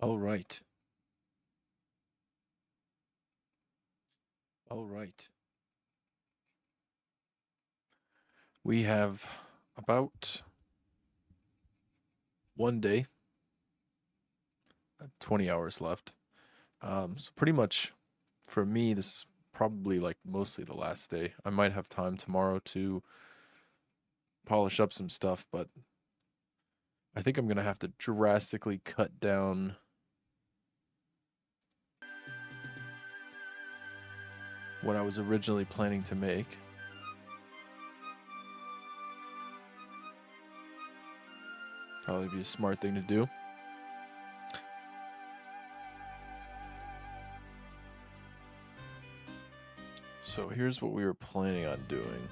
All right. All right. We have about one day, 20 hours left. So pretty much for me, this is probably like mostly the last day. I might have time tomorrow to polish up some stuff, but I think I'm gonna have to drastically cut down what I was originally planning to make. Probably be a smart thing to do. So here's what we were planning on doing.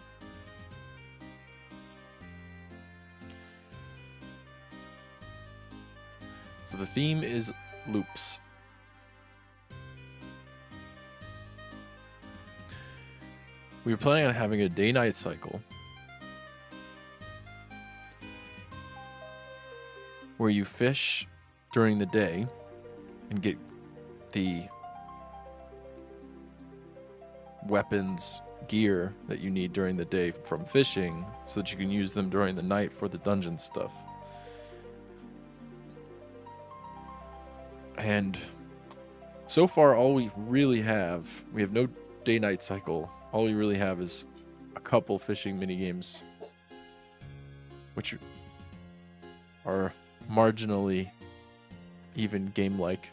So the theme is loops. We were planning on having a day-night cycle where you fish during the day and get the weapons, gear that you need during the day from fishing so that you can use them during the night for the dungeon stuff. And so far, all we really have, we have no day-night cycle. All we really have is a couple fishing minigames, which are marginally even game-like.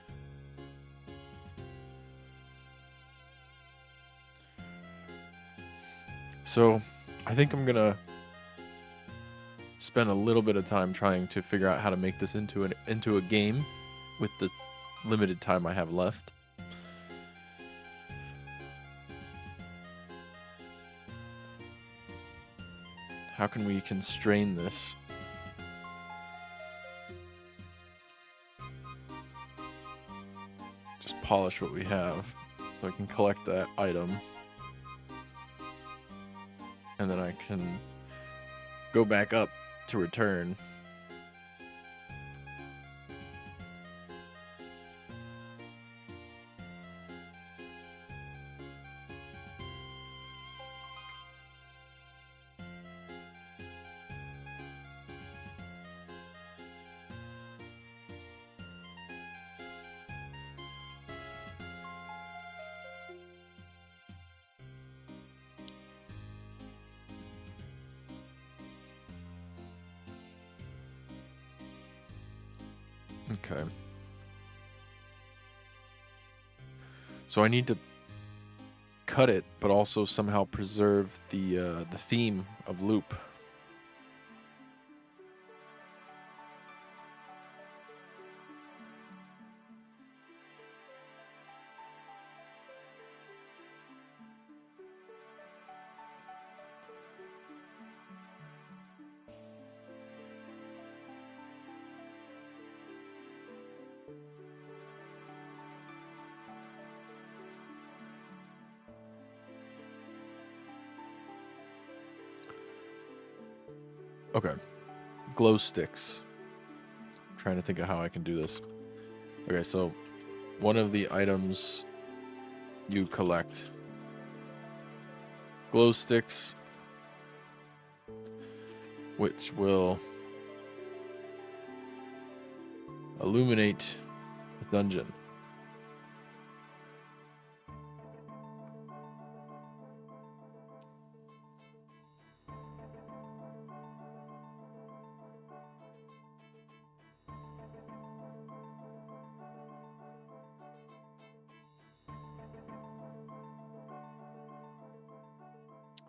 So I think I'm gonna spend a little bit of time trying to figure out how to make this into a game with the limited time I have left. How can we constrain this? Just polish what we have so I can collect that item. And then I can go back up to return. Okay. So I need to cut it, but also somehow preserve the theme of loop. Okay. Glow sticks. I'm trying to think of how I can do this. Okay, so one of the items you collect, glow sticks, which will illuminate the dungeon.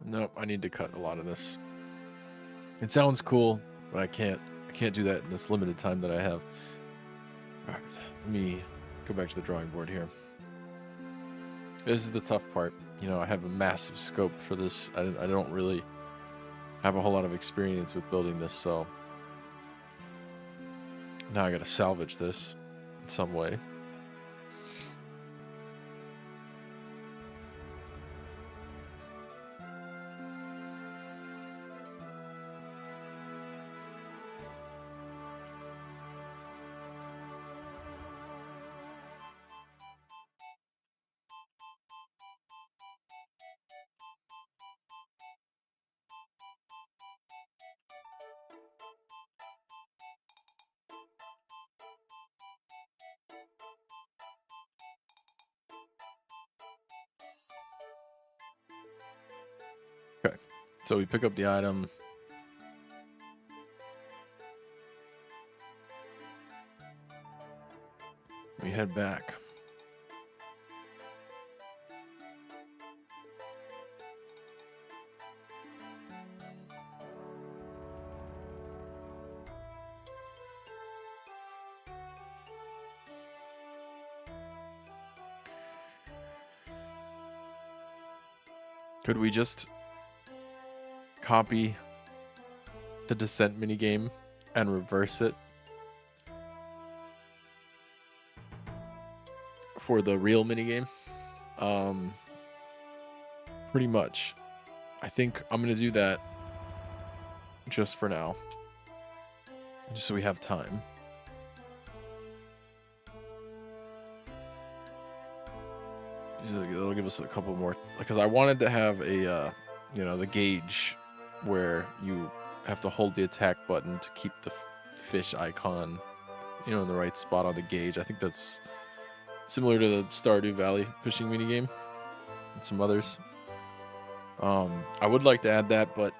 Nope, I need to cut a lot of this. It sounds cool, but I can't do that in this limited time that I have. All right, let me go back to the drawing board here. This is the tough part. You know, I have a massive scope for this. I don't really have a whole lot of experience with building this, so now I gotta salvage this in some way. So we pick up the item. We head back. Could we just copy the descent minigame and reverse it for the real minigame? Pretty much. I think I'm gonna do that just for now, just so we have time. It'll give us a couple more, because I wanted to have a, you know, the gauge where you have to hold the attack button to keep the fish icon, you know, in the right spot on the gauge. I think that's similar to the Stardew Valley fishing minigame and some others. I would like to add that, but,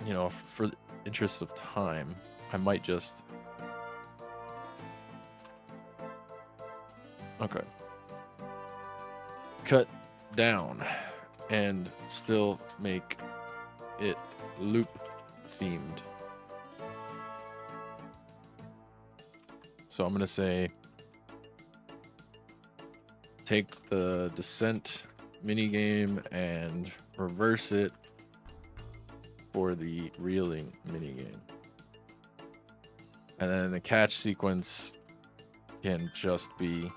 you know, for the interest of time, I might just... Okay. Cut down and still make it loop themed. So I'm going to say take the descent minigame and reverse it for the reeling minigame. And then the catch sequence can just be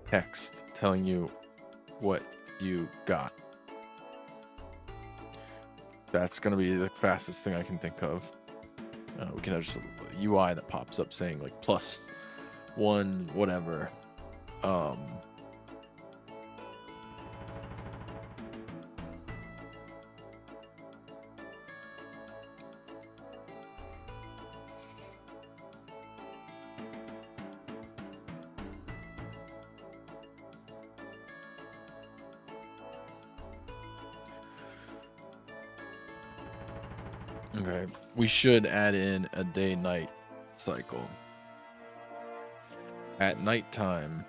text telling you what you got. That's going to be the fastest thing I can think of. We can have just a UI that pops up saying like +1 whatever. Okay, we should add in a day-night cycle. At nighttime,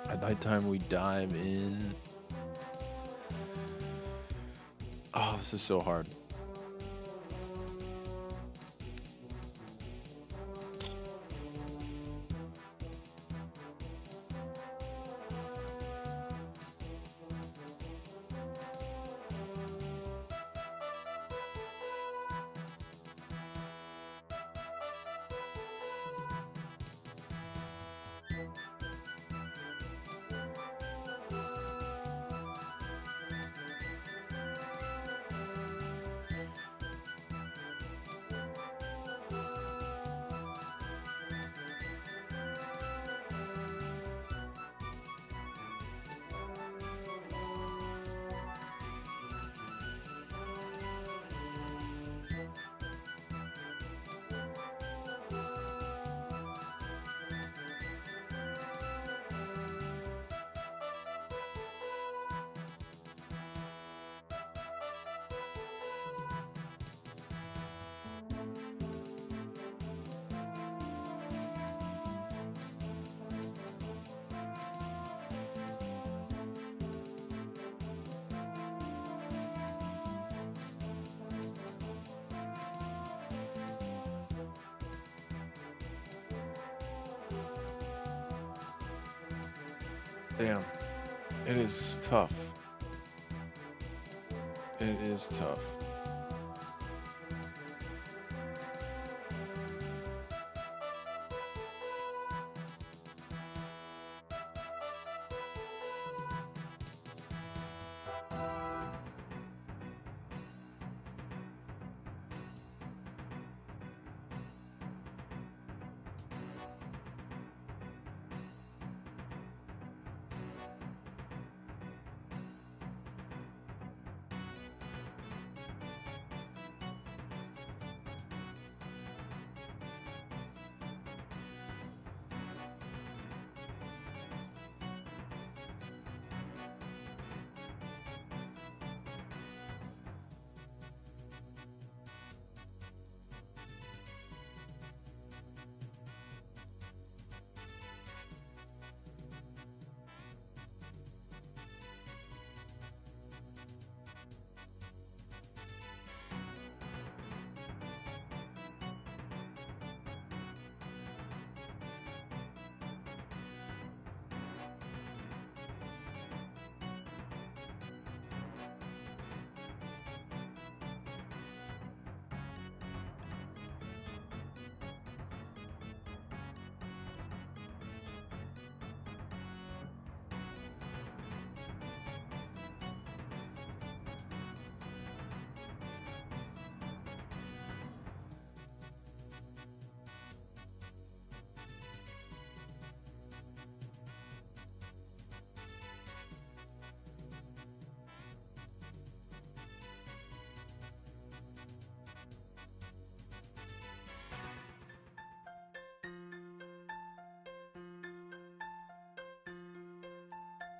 at nighttime we dive in. Oh, this is so hard. Damn. It is tough. It is tough.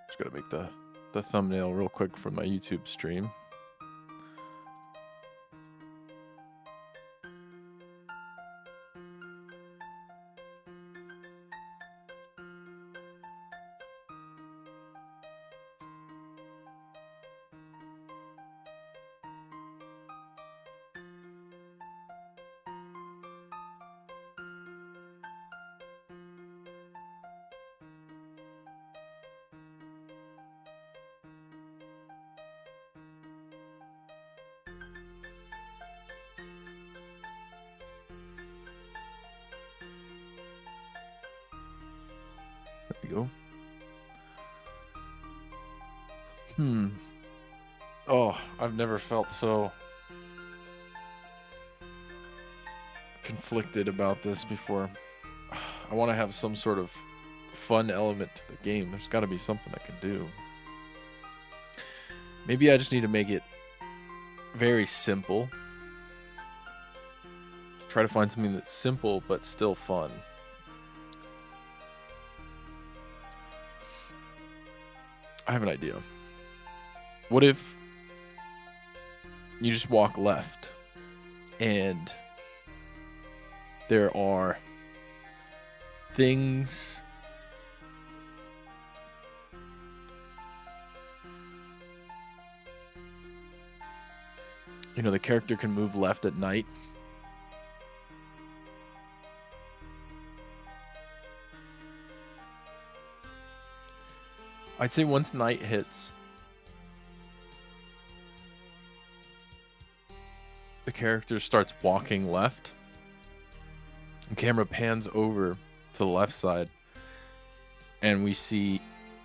Just gotta make the thumbnail real quick for my YouTube stream. There you go. Oh, I've never felt so conflicted about this before. I want to have some sort of fun element to the game. There's got to be something I can do. Maybe I just need to make it very simple. Try to find something that's simple but still fun. I have an idea. What if you just walk left and there are things the character can move left at night. I'd say once night hits, the character starts walking left. The camera pans over to the left side, and we see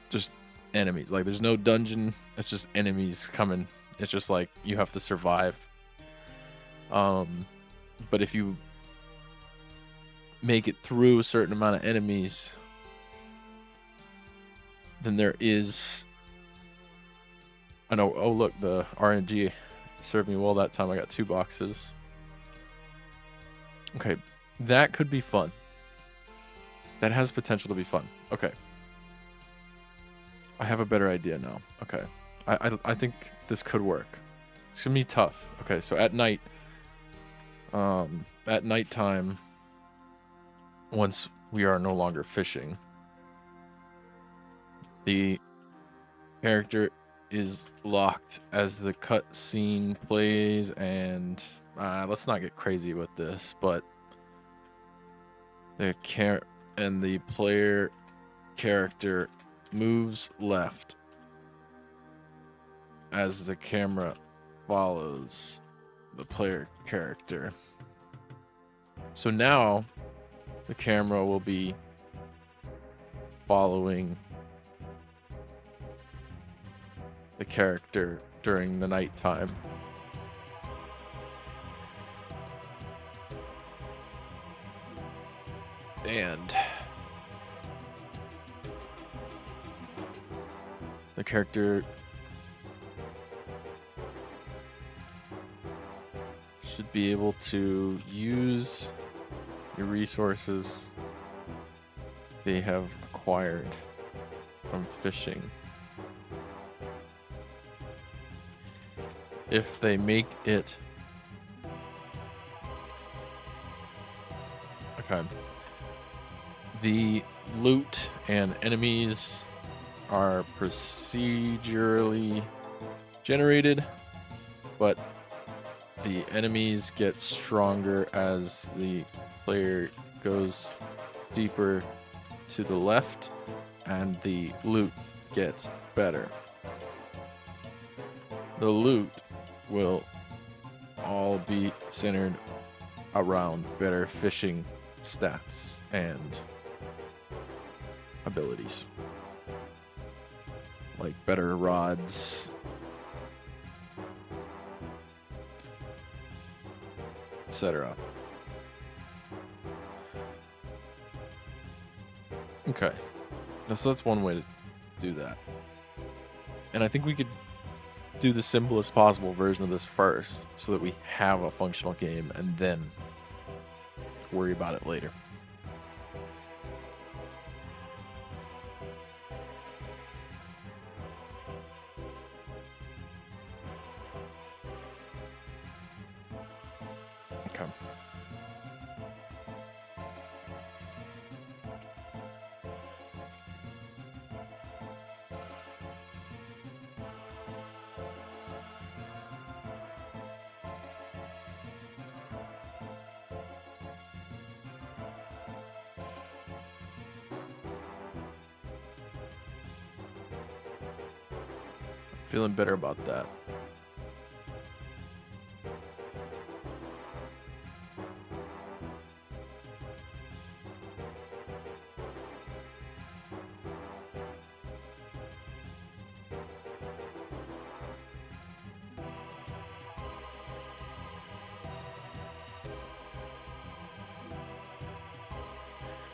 just enemies. Like, there's no dungeon. It's just enemies coming. It's just like you have to survive. But if you make it through a certain amount of enemies, then there is... I know. Oh, look, the RNG served me well that time. I got 2 boxes. Okay, that could be fun. That has potential to be fun. Okay. I have a better idea now. Okay. I think this could work. It's gonna be tough. Okay, so at night, at nighttime, once we are no longer fishing, the character is locked as the cutscene plays, and let's not get crazy with this, but the player character moves left as the camera follows the player character. So now the camera will be following the character during the nighttime. And the character should be able to use your resources they have acquired from fishing. If they make it... Okay. The loot and enemies are procedurally generated, but the enemies get stronger as the player goes deeper to the left, and the loot gets better. The loot will all be centered around better fishing stats and abilities, like better rods, etc. Okay, so that's one way to do that. And I think we could do the simplest possible version of this first, so that we have a functional game, and then worry about it later. Okay. Feeling better about that.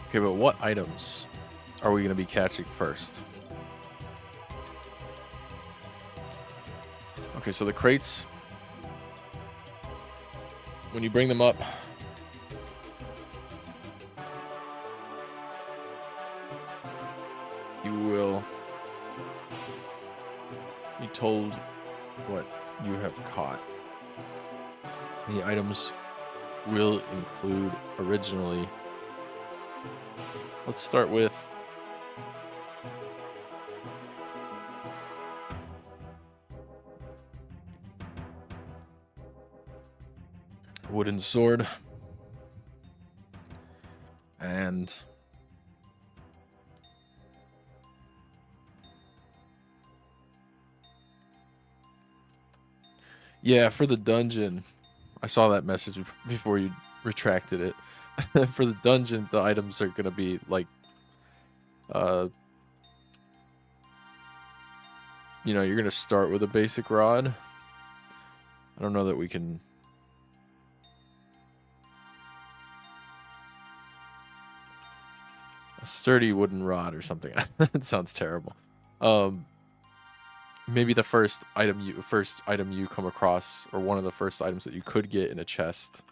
Okay, but what items are we going to be catching first? Okay, so the crates, when you bring them up, you will be told what you have caught. The items will include originally. Let's start with wooden sword and yeah, for the dungeon, I saw that message before you retracted it. For the dungeon, the items are gonna be like you know, you're gonna start with a basic rod. I don't know that we can. A sturdy wooden rod or something. It sounds terrible. Maybe the first item you come across, or one of the first items that you could get in a chest.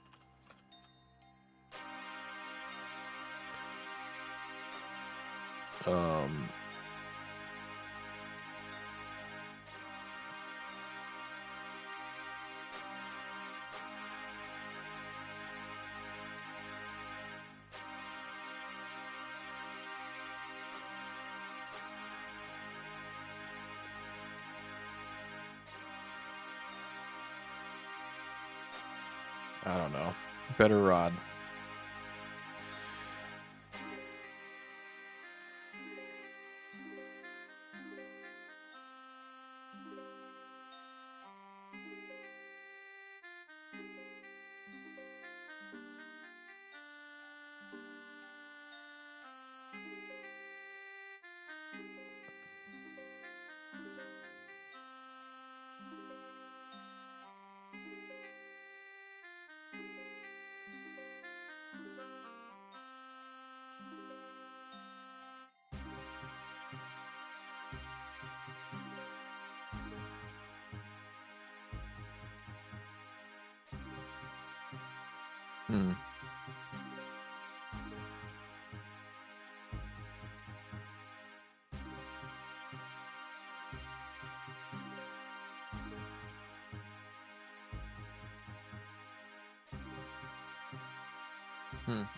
I don't know. Better rod. Hmm.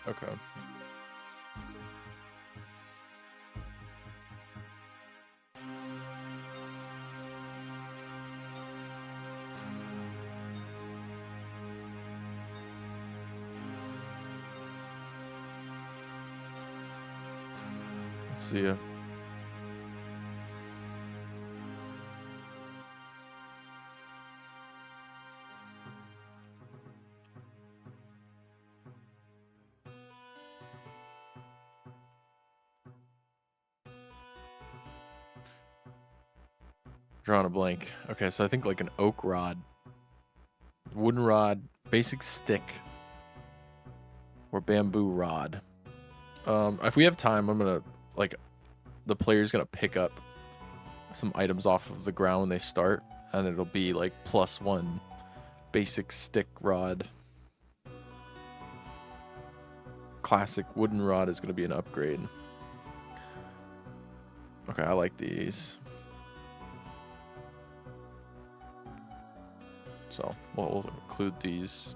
Okay. Let's see ya. Drawing a blank. Okay, so I think like an oak rod, wooden rod, basic stick, or bamboo rod. If we have time, I'm gonna like the player's gonna pick up some items off of the ground when they start, and it'll be like +1 basic stick rod. Classic wooden rod is gonna be an upgrade. Okay, I like these. So we'll include these.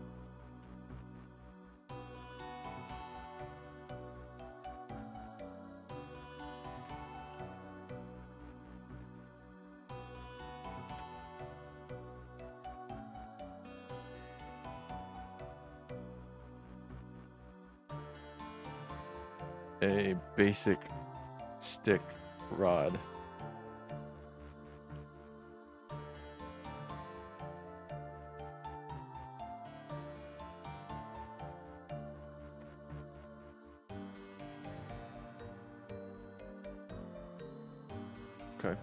A basic stick rod. Okay.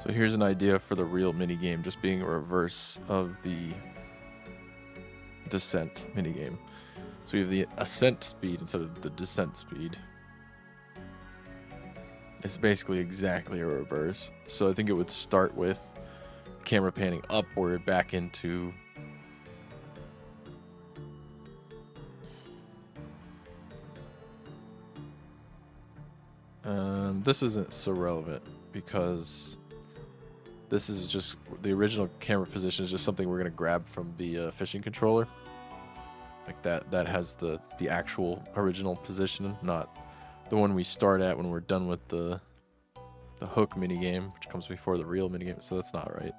So here's an idea for the real minigame, just being a reverse of the descent minigame. So we have the ascent speed instead of the descent speed. It's basically exactly a reverse. So I think it would start with camera panning upward back into this isn't so relevant because this is just the original camera position is just something we're gonna grab from the fishing controller. Like that has the actual original position, not the one we start at when we're done with the hook minigame, which comes before the real minigame, so that's not right.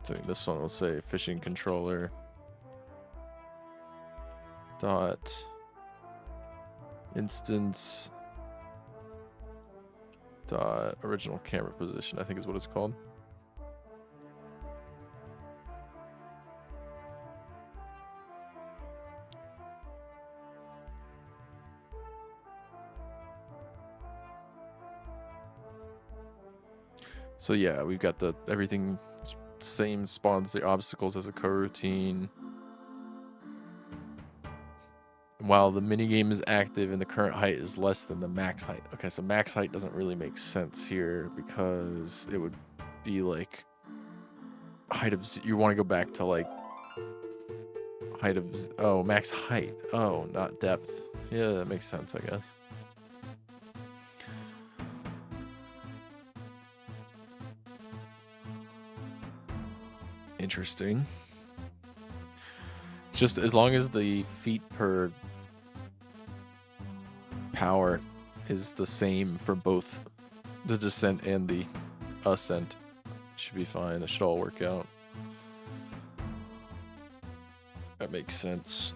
So this one will say fishing controller dot instance dot original camera position, I think is what it's called. So yeah, we've got the everything same spawns the obstacles as a coroutine. While the minigame is active and the current height is less than the max height. Okay, so max height doesn't really make sense here because it would be like height of, you want to go back to like height of, oh, max height. Oh, not depth. Yeah, that makes sense, I guess. Interesting. It's just as long as the feet per power is the same for both the descent and the ascent, should be fine. It should all work out. That makes sense.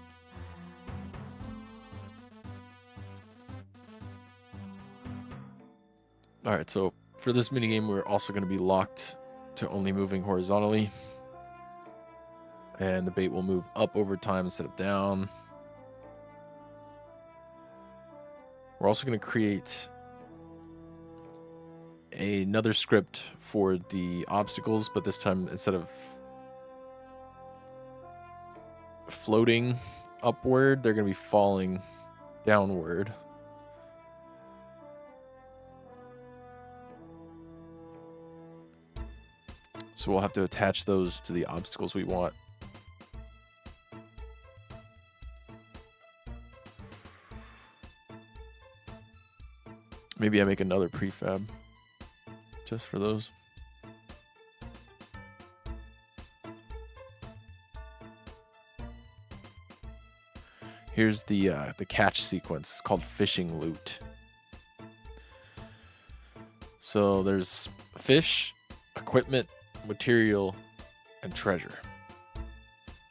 Alright, so for this minigame, we're also going to be locked to only moving horizontally. And the bait will move up over time instead of down. We're also going to create another script for the obstacles, but this time instead of floating upward, they're going to be falling downward. So we'll have to attach those to the obstacles we want. Maybe I make another prefab just for those. Here's the catch sequence. It's called fishing loot. So there's fish, equipment, material, and treasure.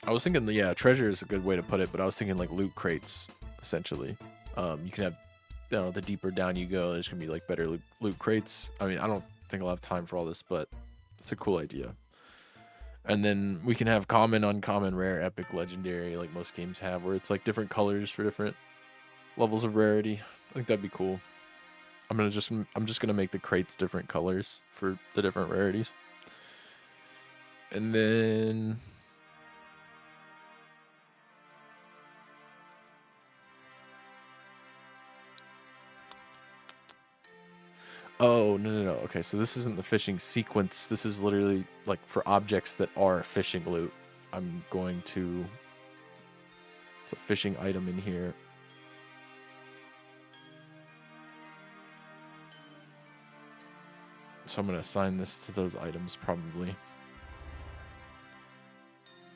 I was thinking, yeah, treasure is a good way to put it, but I was thinking like loot crates, essentially. You can have, you know, the deeper down you go, there's gonna be like better loot crates. I mean, I don't think I'll have time for all this, but it's a cool idea. And then we can have common, uncommon, rare, epic, legendary, like most games have, where it's like different colors for different levels of rarity. I think that'd be cool. I'm just gonna make the crates different colors for the different rarities. And then oh, no. Okay, so this isn't the fishing sequence. This is literally like for objects that are fishing loot. I'm going to... It's a fishing item in here. So I'm going to assign this to those items probably.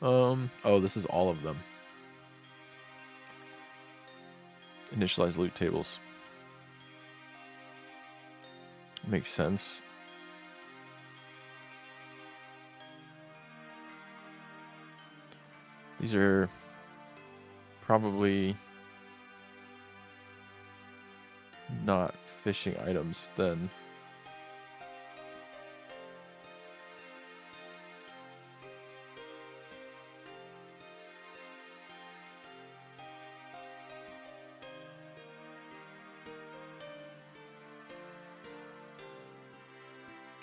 Oh, this is all of them. Initialize loot tables. Makes sense. These are probably not fishing items then.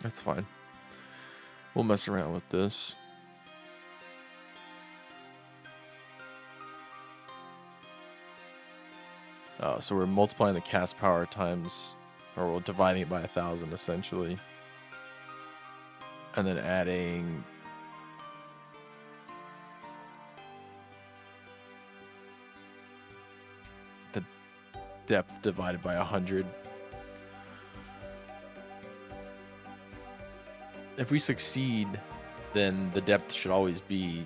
That's fine. We'll mess around with this. So we're multiplying the cast power times, or we're dividing it by 1,000 essentially. And then adding the depth divided by 100. If we succeed, then the depth should always be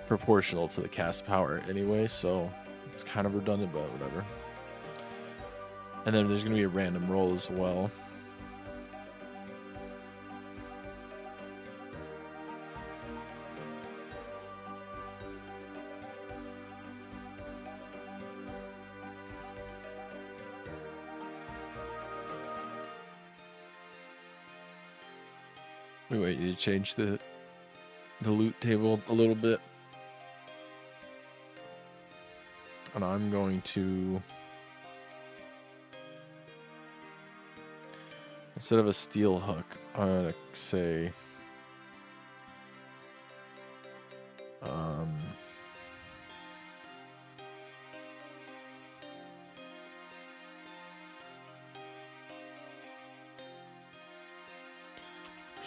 proportional to the cast power anyway, so it's kind of redundant, but whatever. And then there's going to be a random roll as well. We might need to change the loot table a little bit. And I'm going to, instead of a steel hook, I'm going to say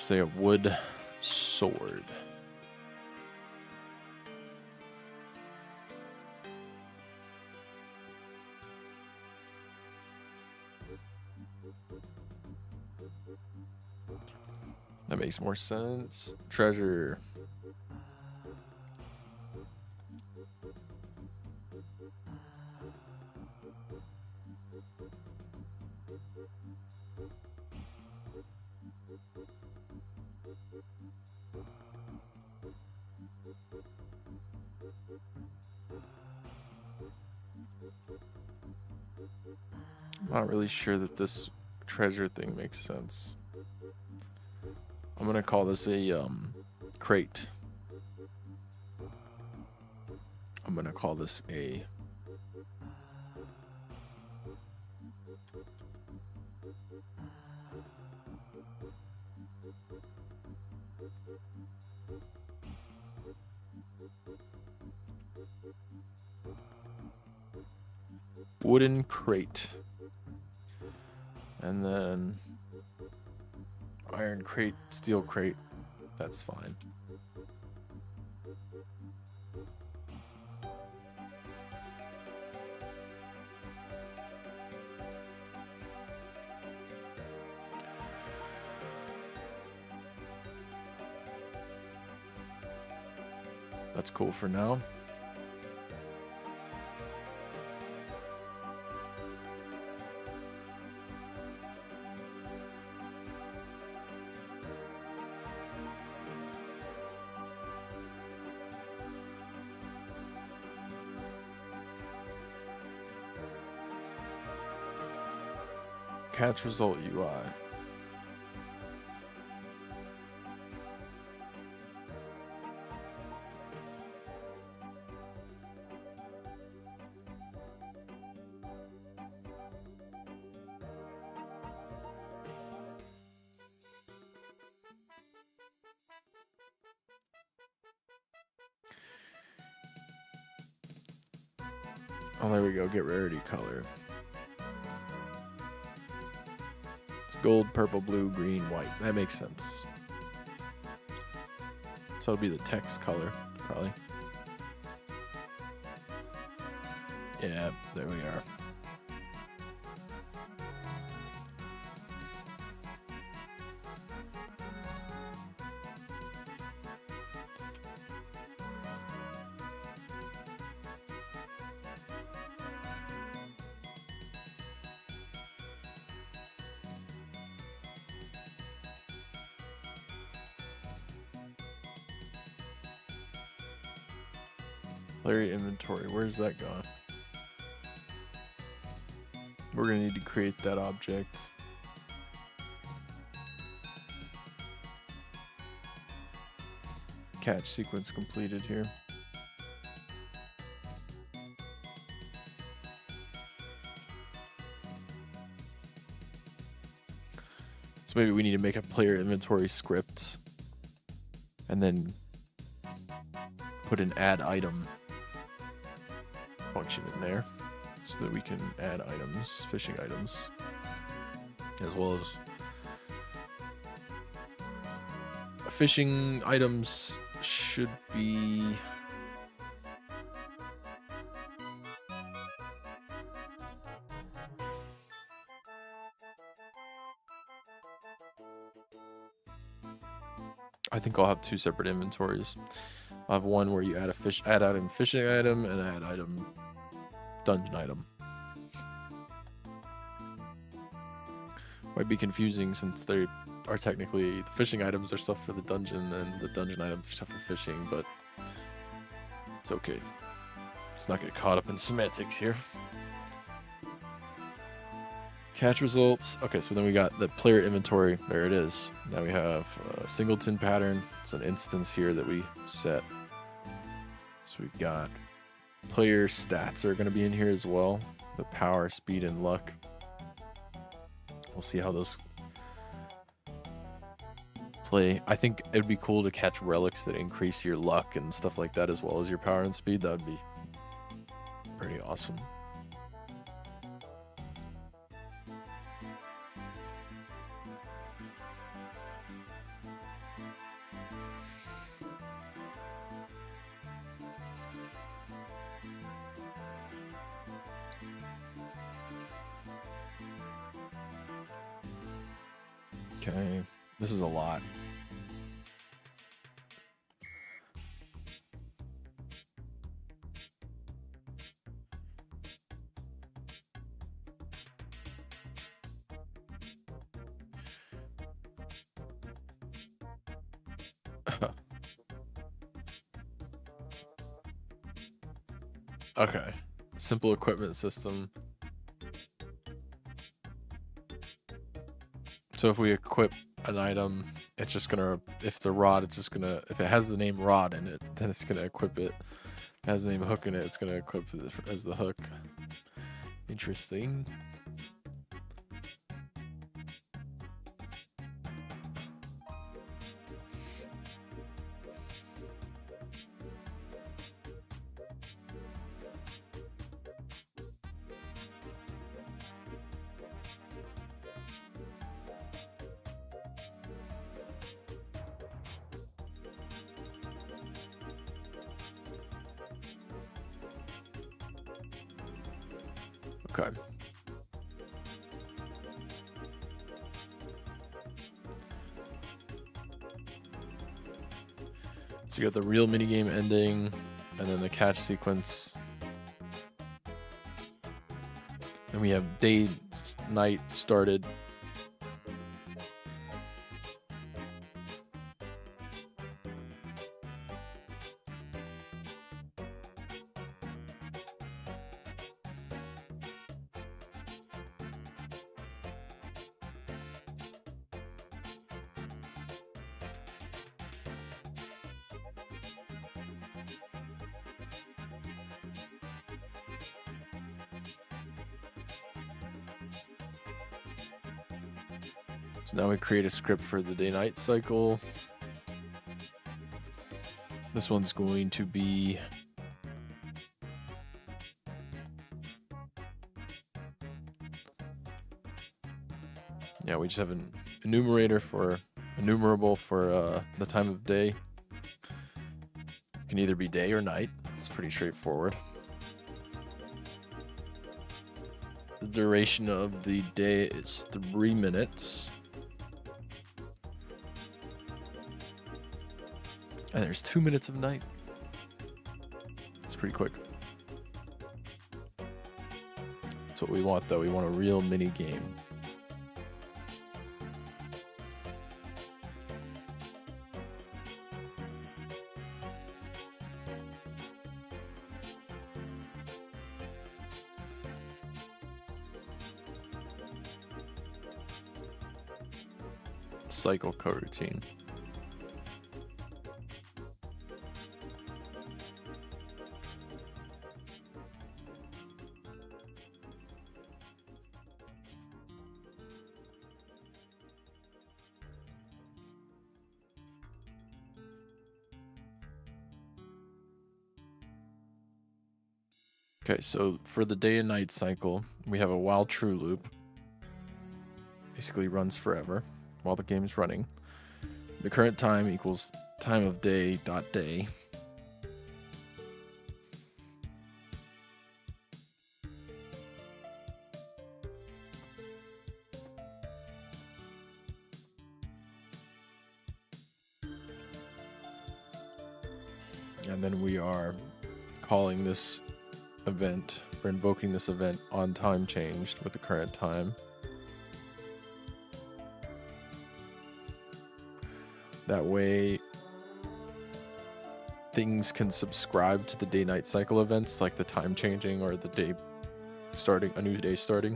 a wood sword. That makes more sense. Treasure. I'm not really sure that this treasure thing makes sense. I'm gonna call this a crate. I'm gonna call this a Wooden crate. And then iron crate, steel crate. That's fine. That's cool for now. Catch result UI. Oh, there we go. Get rarity color. Gold, purple, blue, green, white. That makes sense. So it'll be the text color, probably. Yeah, there we are. Player inventory, where's that going? We're gonna need to create that object. Catch sequence completed here. So maybe we need to make a player inventory script and then put an add item function in there so that we can add items, fishing items, as well as fishing items should be I think I'll have two separate inventories. I'll have one where you add a add item fishing item and add item dungeon item. Might be confusing since they are technically the fishing items are stuff for the dungeon and the dungeon items are stuff for fishing, but it's okay. Let's not get caught up in semantics here. Catch results. Okay, so then we got the player inventory. There it is. Now we have a singleton pattern. It's an instance here that we set. So we've got player stats are going to be in here as well. The power, speed, and luck. We'll see how those play. I think it'd be cool to catch relics that increase your luck and stuff like that as well as your power and speed. That would be pretty awesome. Okay, this is a lot. Okay, simple equipment system. So if we equip an item, it's just gonna, if it's a rod, it's just gonna, if it has the name rod in it, then it's gonna equip it. If it has the name hook in it, it's gonna equip it as the hook. Interesting. Okay. So you got the real minigame ending, and then the catch sequence. And we have day, night started. So now we create a script for the day-night cycle. This one's going to be we just have an enumerable for the time of day. It can either be day or night. It's pretty straightforward. The duration of the day is 3 minutes. And there's 2 minutes of night. It's pretty quick. That's what we want, though. We want a real mini game. Cycle coroutine. Okay, so for the day and night cycle, we have a while true loop. Basically runs forever while the game's running. The current time equals time of day dot day. And then we are calling this event, or invoking this event on time changed with the current time. That way things can subscribe to the day-night cycle events, like the time changing or the day starting, a new day starting.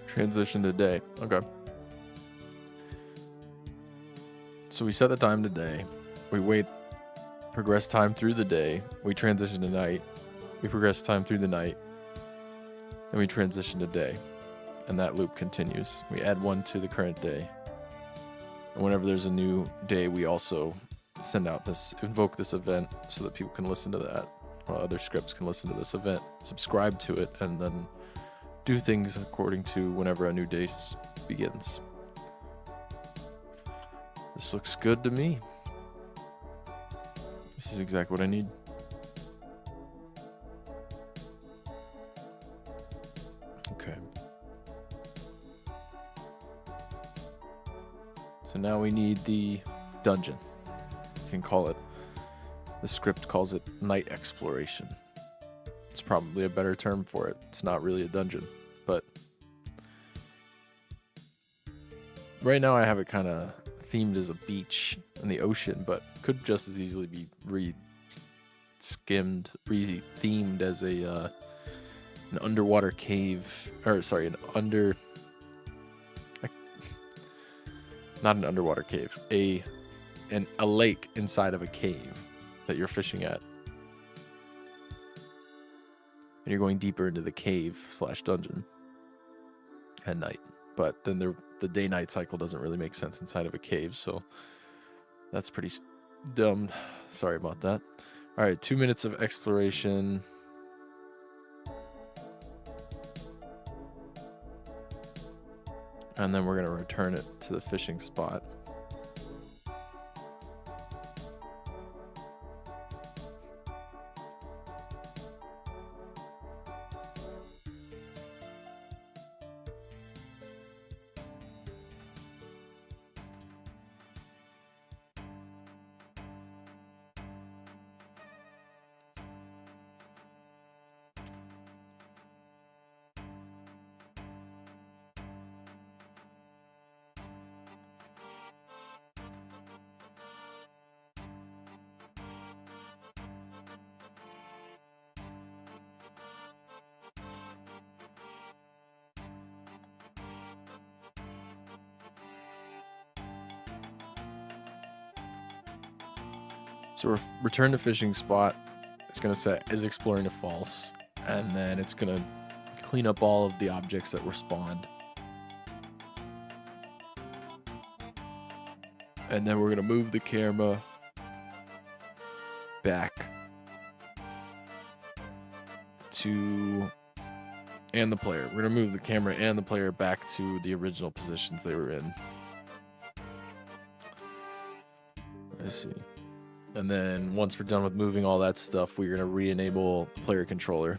Transition to day. Okay. So we set the time to day. We wait, progress time through the day. We transition to night. We progress time through the night. Then we transition to day. And that loop continues. We add one to the current day. And whenever there's a new day, we also send out this, invoke this event so that people can listen to that. While other scripts can listen to this event, subscribe to it, and then do things according to whenever a new day begins. This looks good to me. This is exactly what I need. Okay. So now we need the dungeon. You can call it. The script calls it night exploration. It's probably a better term for it. It's not really a dungeon, but right now I have it kind of themed as a beach in the ocean, but could just as easily be re-themed as a an underwater cave, or sorry, not an underwater cave, a lake inside of a cave that you're fishing at. And you're going deeper into the cave / dungeon at night. But then the day-night cycle doesn't really make sense inside of a cave, so that's pretty dumb. Sorry about that. All right, 2 minutes of exploration. And then we're going to return it to the fishing spot. So we're return to fishing spot. It's going to set is exploring a false, and then it's going to clean up all of the objects that were spawned. And then we're going to move the camera back to, and the player. We're going to move the camera and the player back to the original positions they were in. Let's see. And then once we're done with moving all that stuff, we're going to re-enable the player controller.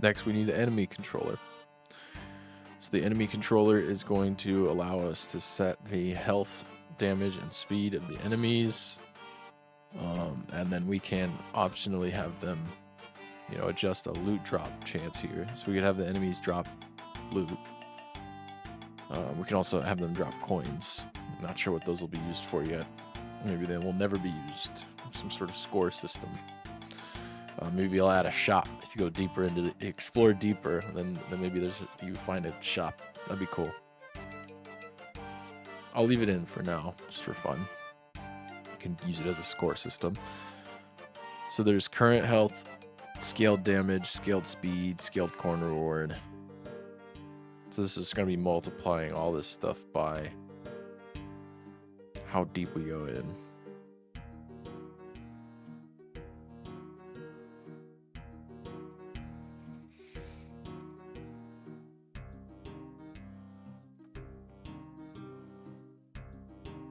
Next, we need an enemy controller. So the enemy controller is going to allow us to set the health, damage, and speed of the enemies. And then we can optionally have them, adjust a loot drop chance here. So we could have the enemies drop loot. We can also have them drop coins. Not sure what those will be used for yet. Maybe they will never be used. Some sort of score system. Maybe I'll add a shop. If you go deeper into the explore deeper, then maybe you find a shop. That'd be cool. I'll leave it in for now, just for fun. You can use it as a score system. So there's current health, scaled damage, scaled speed, scaled coin reward. So this is going to be multiplying all this stuff by how deep we go in.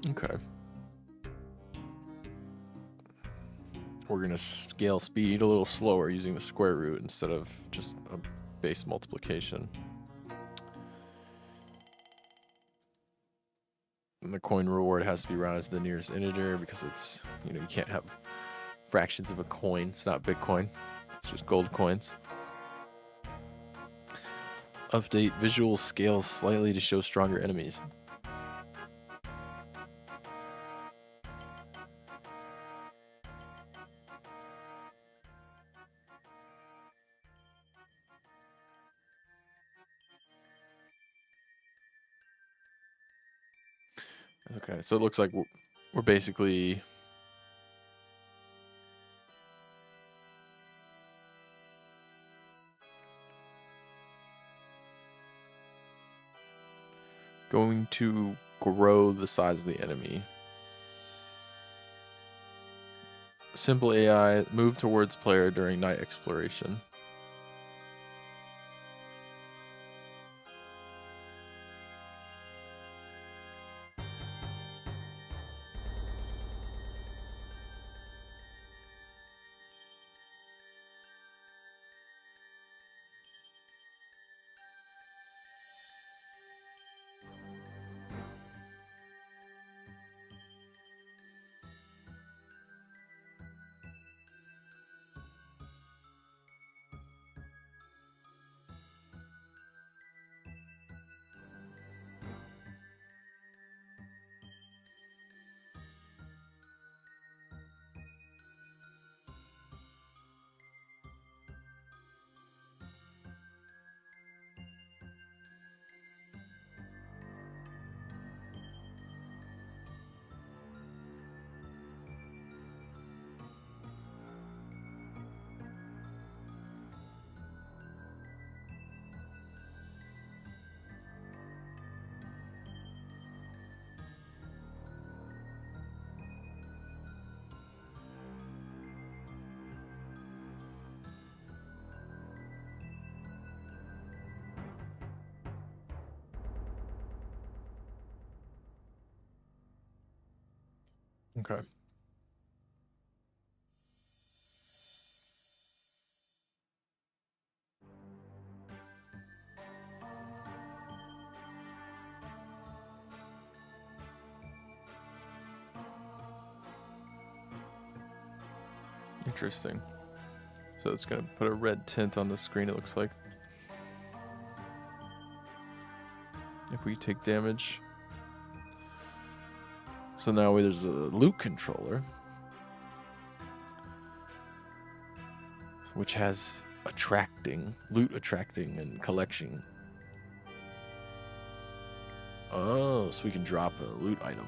Okay. We're going to scale speed a little slower using the square root instead of just a base multiplication. And the coin reward has to be rounded to the nearest integer because it's, you can't have fractions of a coin. It's not Bitcoin. It's just gold coins. Update visual scales slightly to show stronger enemies. Okay, so it looks like we're basically going to grow the size of the enemy. Simple AI, move towards player during night exploration. Okay. Interesting. So it's going to put a red tint on the screen, it looks like. If we take damage. So now there's a loot controller, which has loot attracting and collection. Oh, so we can drop a loot item.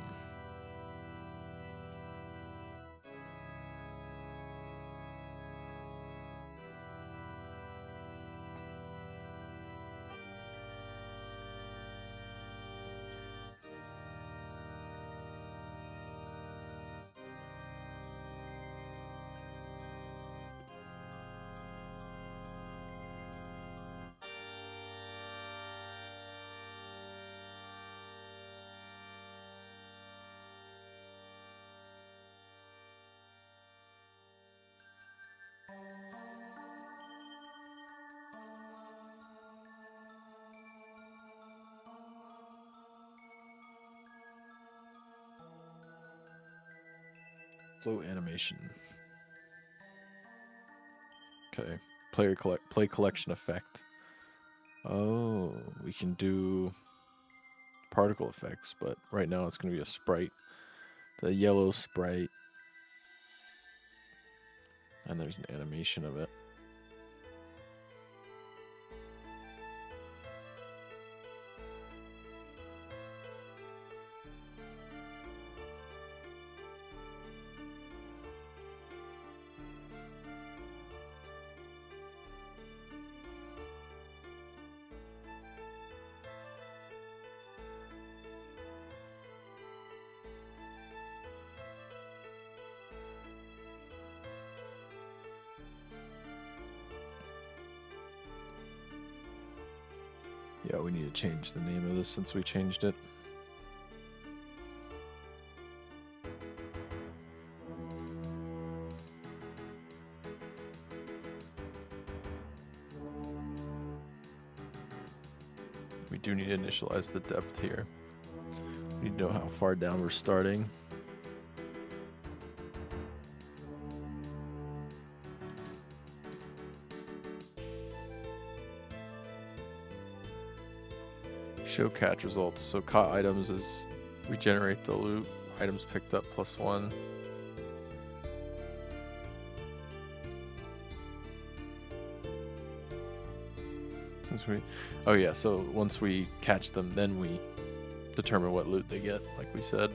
Flow animation. Okay. Play collection effect. Oh, we can do particle effects, but right now it's going to be a sprite. The yellow sprite. And there's an animation of it. Yeah, we need to change the name of this since we changed it. We do need to initialize the depth here. We need to know how far down we're starting. Show catch results. So caught items is we generate the loot. Items picked up +1. Since we, oh yeah, so once we catch them, then we determine what loot they get, like we said.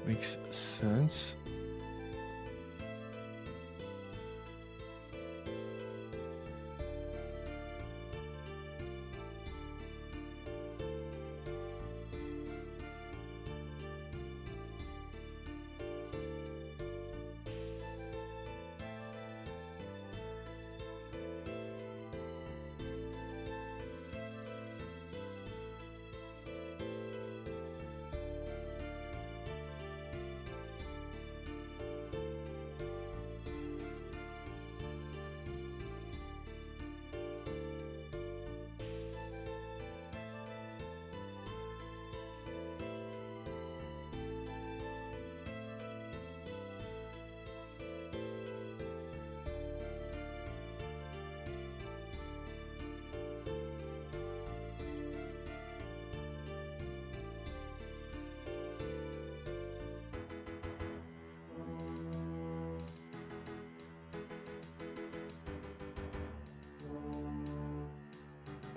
Makes sense.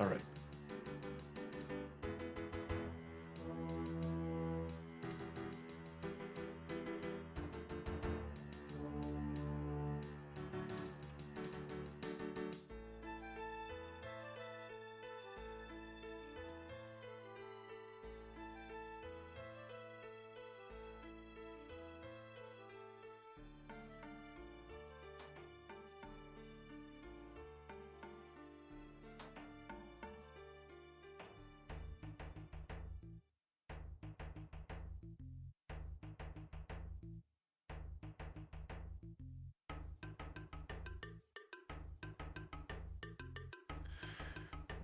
All right.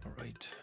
All right.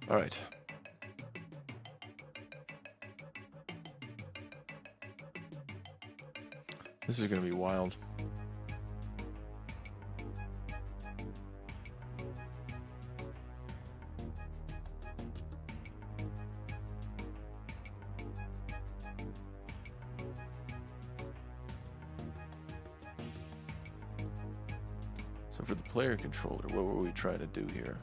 All right. This is going to be wild. So for the player controller, what were we trying to do here?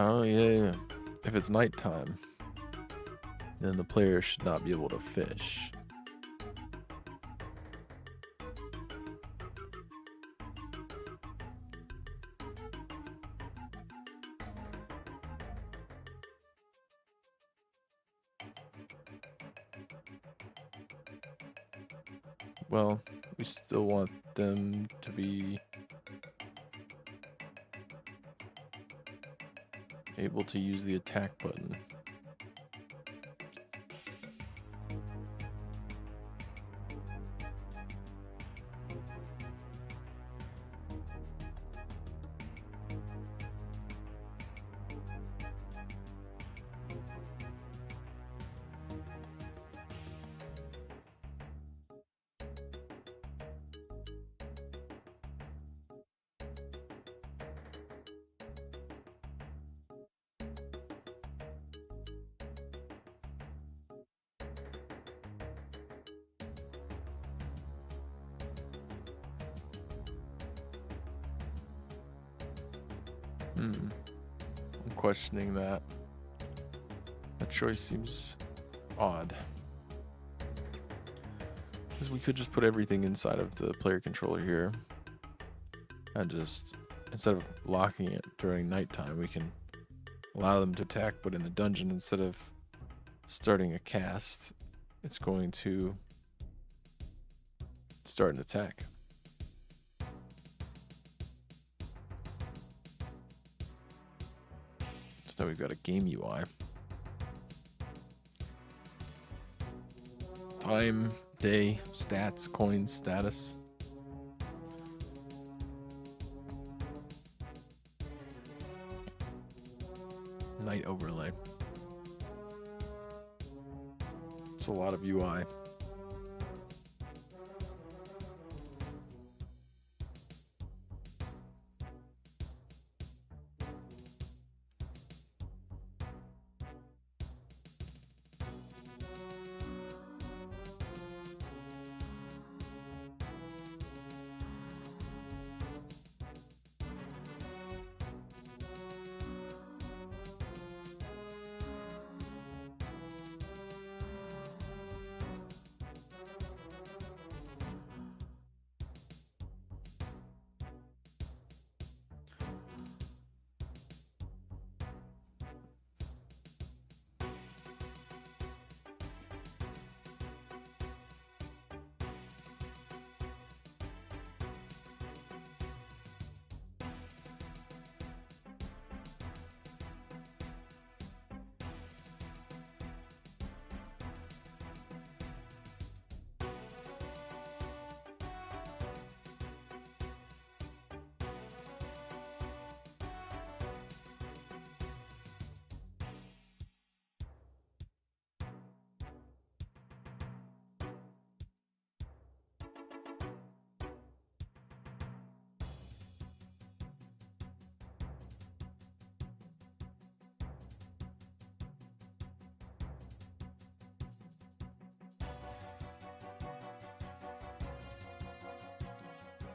Oh, yeah. If it's nighttime, then the player should not be able to fish. Well, we still want them to be able to use the attack button. I'm questioning that. That choice seems odd. Because we could just put everything inside of the player controller here. And just, instead of locking it during nighttime, we can allow them to attack, but in the dungeon, instead of starting a cast, it's going to start an attack. So now we've got a game UI. Time, day, stats, coins, status. Night overlay. It's a lot of UI.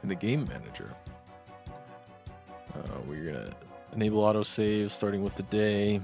in the game manager. We're gonna enable autosave starting with the day.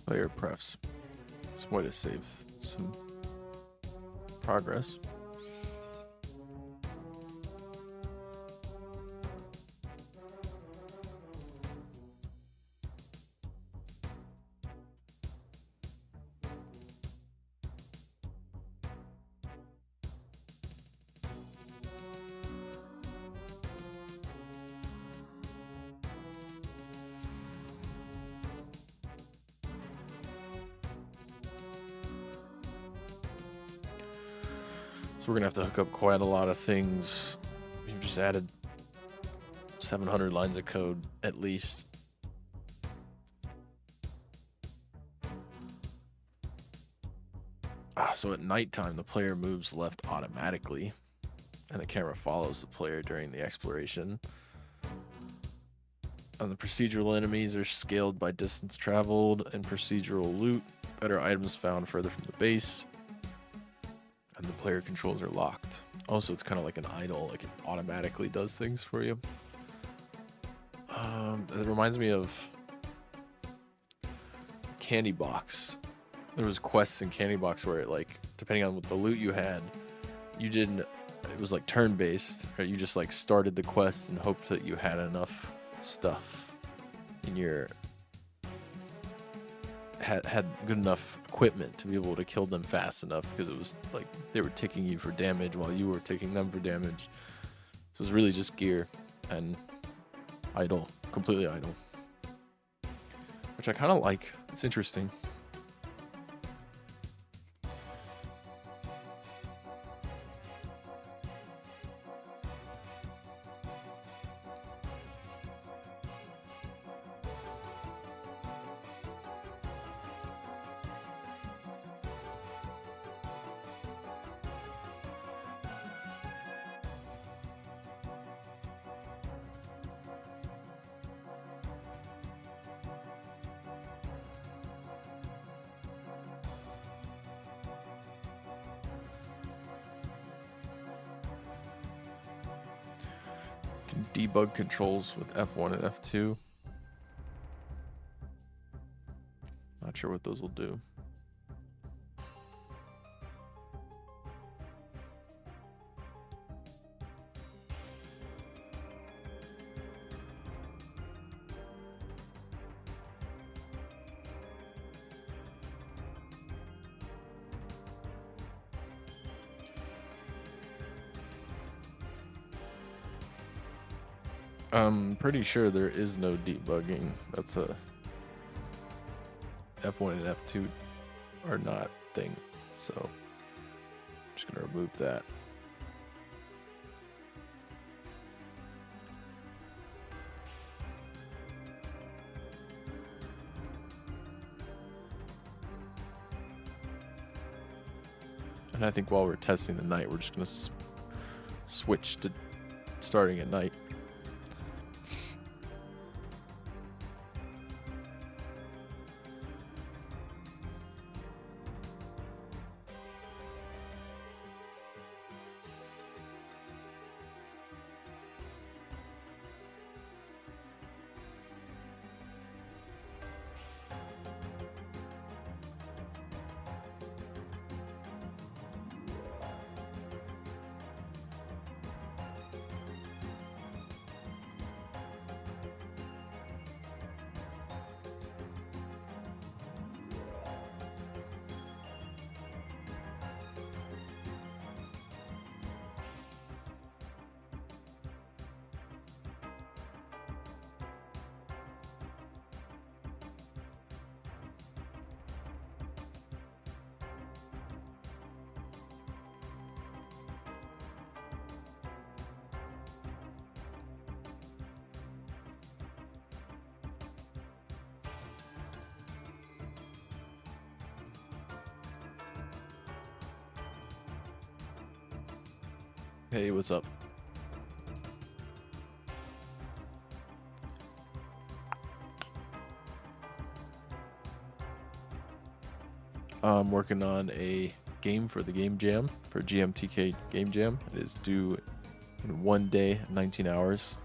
Player prefs. It's a way to save some progress. So we're gonna have to hook up quite a lot of things. We've just added 700 lines of code at least. So at nighttime, the player moves left automatically, and the camera follows the player during the exploration. And the procedural enemies are scaled by distance traveled, and procedural loot, better items found further from the base. And the player controls are locked. Also, it's kind of like an idle, like it automatically does things for you. It reminds me of Candy Box. There was quests in Candy Box where it, like, depending on what the loot you had, you didn't, it was like turn-based, right? You just like started the quest and hoped that you had enough stuff in your, had good enough equipment to be able to kill them fast enough, because it was like they were ticking you for damage while you were ticking them for damage. So it's really just gear and idle, completely idle, which I kind of like. It's interesting. Debug controls with F1 and F2. Not sure what those will do. I'm pretty sure there is no debugging. That's a F1 and F2 are not thing. So I'm just gonna remove that. And I think while we're testing the night, we're just gonna switch to starting at night. Hey, what's up? I'm working on a game for the Game Jam, for GMTK Game Jam. It is due in 1 day, 19 hours.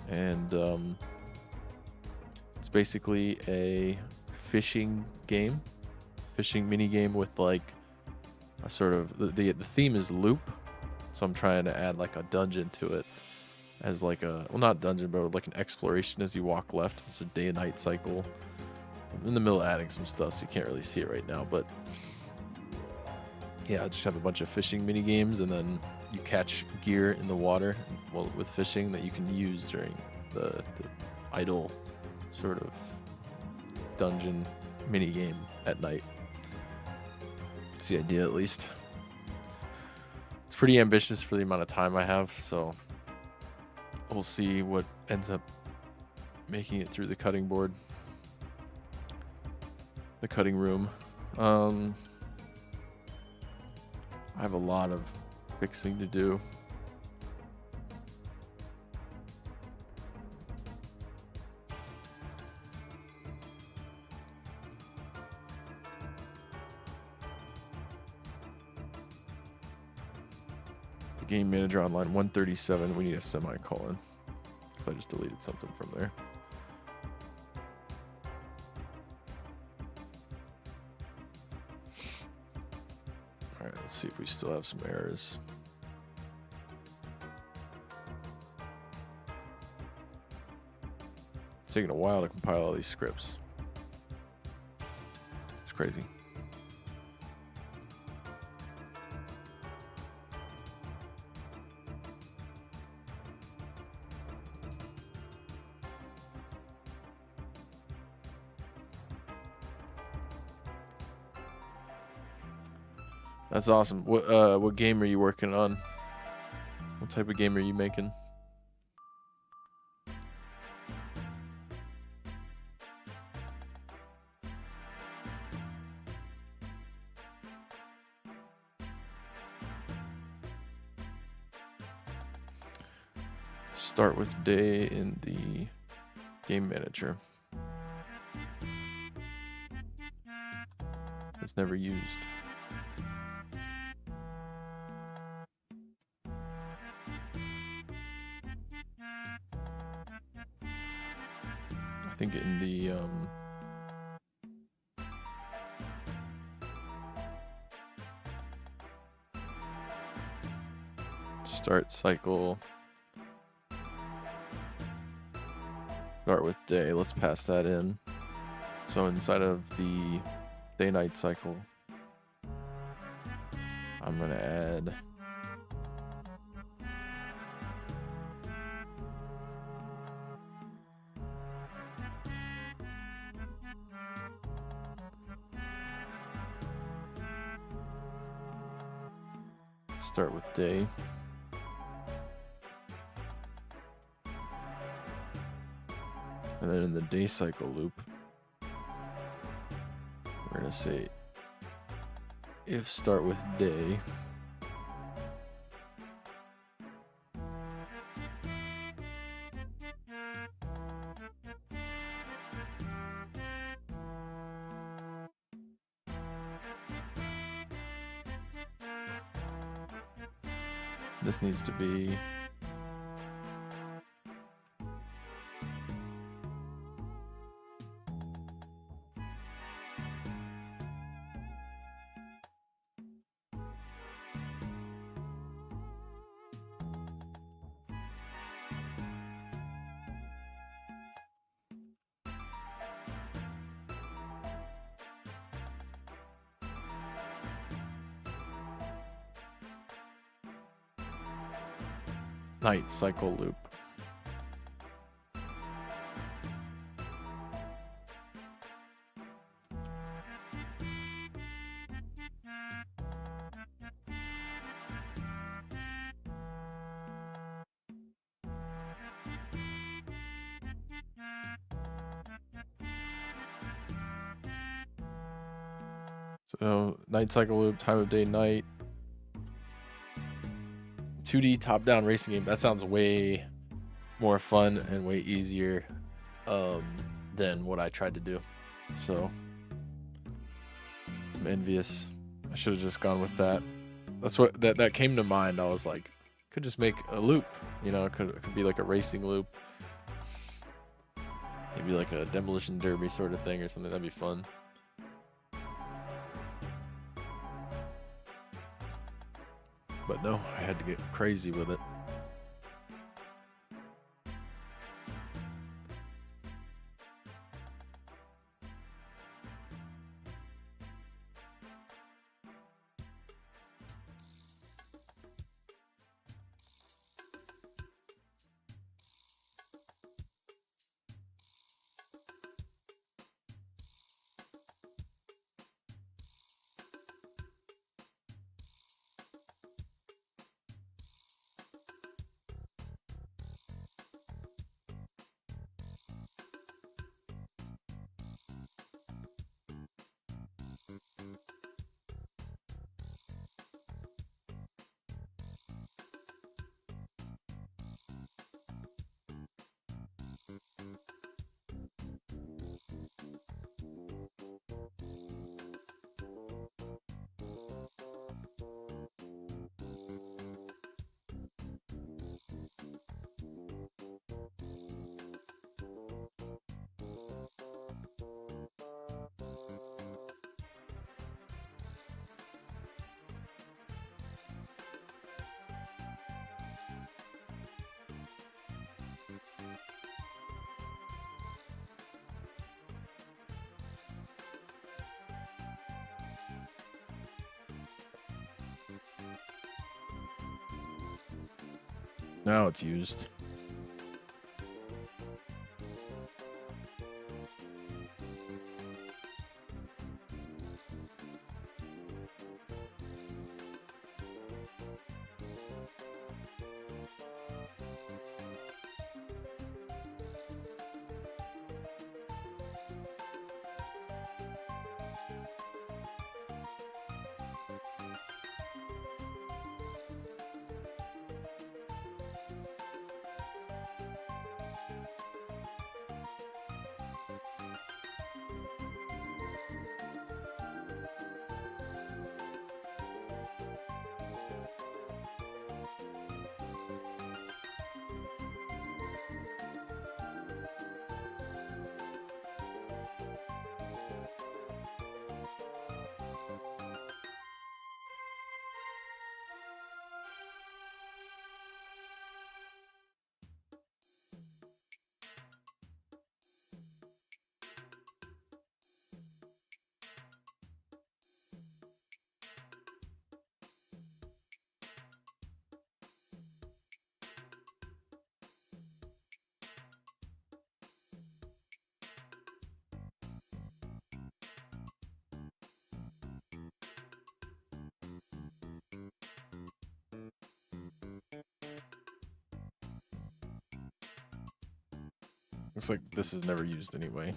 And it's basically a fishing game, fishing mini game with like a sort of, the theme is loop. So I'm trying to add like a dungeon to it as like a, well, not dungeon, but like an exploration as you walk left. It's a day and night cycle. I'm in the middle of adding some stuff, so you can't really see it right now, but yeah, I just have a bunch of fishing mini games, and then you catch gear in the water, well, with fishing that you can use during the idle sort of dungeon mini game at night. It's the idea, at least. It's pretty ambitious for the amount of time I have, so we'll see what ends up making it through the cutting board. The cutting room. I have a lot of fixing to do. The game manager on line 137, we need a semicolon, because I just deleted something from there. Alright, let's see if we still have some errors. It's taking a while to compile all these scripts. It's crazy. That's awesome. What game are you working on? What type of game are you making? Start with day in the game manager. It's never used. I think in the start cycle, start with day, let's pass that in. So inside of the day-night cycle, I'm gonna add start with day. And then in the day cycle loop, we're gonna say if start with day, this needs to be night cycle loop. So night cycle loop, time of day, night. 2D top-down racing game. That sounds way more fun and way easier than what I tried to do. So I'm envious. I should have just gone with that. That's what that came to mind. I was like, could just make a loop, you know, it could be like a racing loop. Maybe like a demolition derby sort of thing or something. That'd be fun. But no, I had to get crazy with it. Now it's used. Looks like this is never used anyway.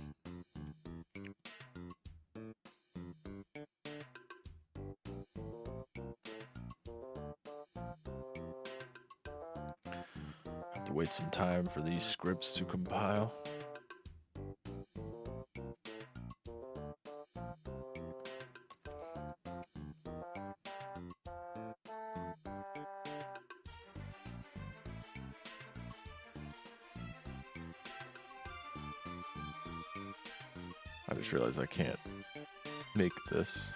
Have to wait some time for these scripts to compile. I just realized I can't make this.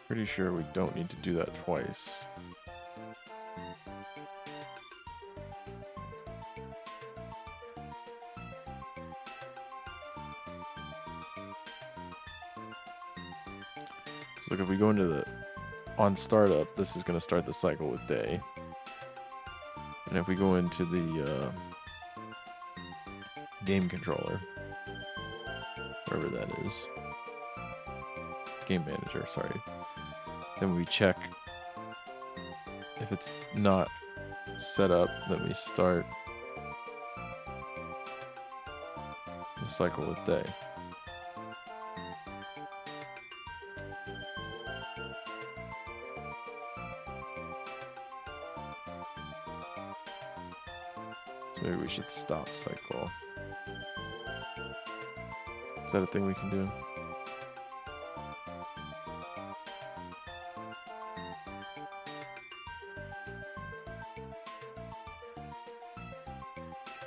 Pretty sure we don't need to do that twice. Look, if we go into the on startup, this is going to start the cycle with day. And if we go into the game controller, wherever that is. Game manager, sorry. Then we check if it's not set up, then we start the cycle with day. So maybe we should stop cycle. Is that a thing we can do?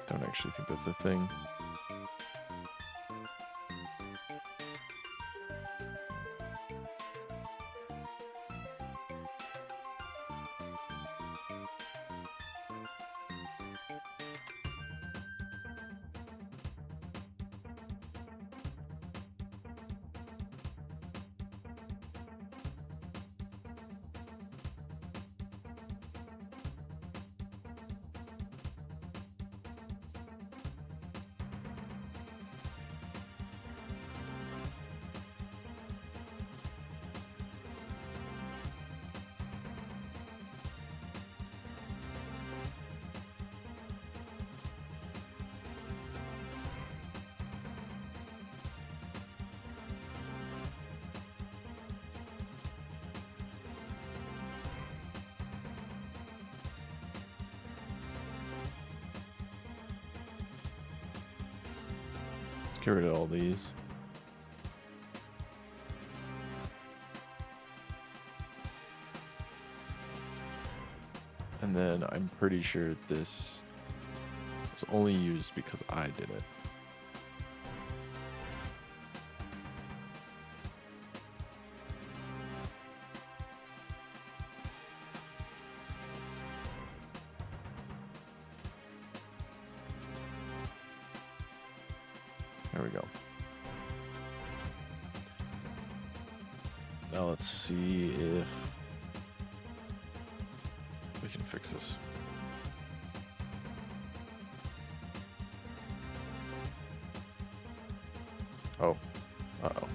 Don't actually think that's a thing. Get rid of all these. And then I'm pretty sure this was only used because I did it. There we go. Now let's see if we can fix this. Oh, uh-oh.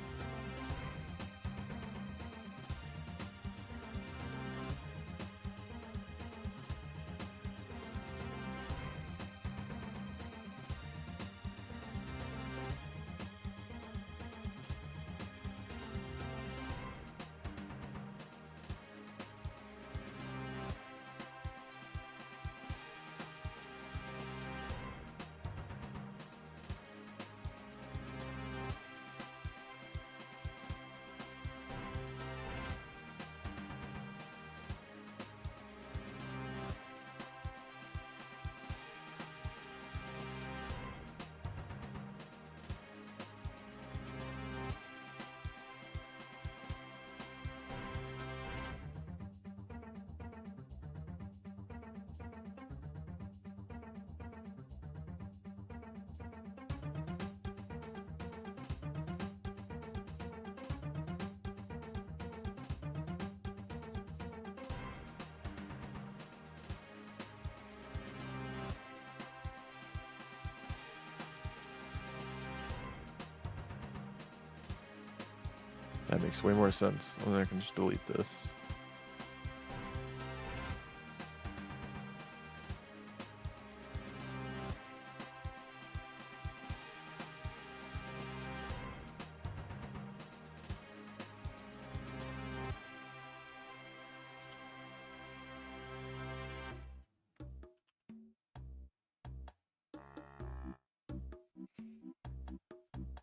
That makes way more sense. And then I can just delete this.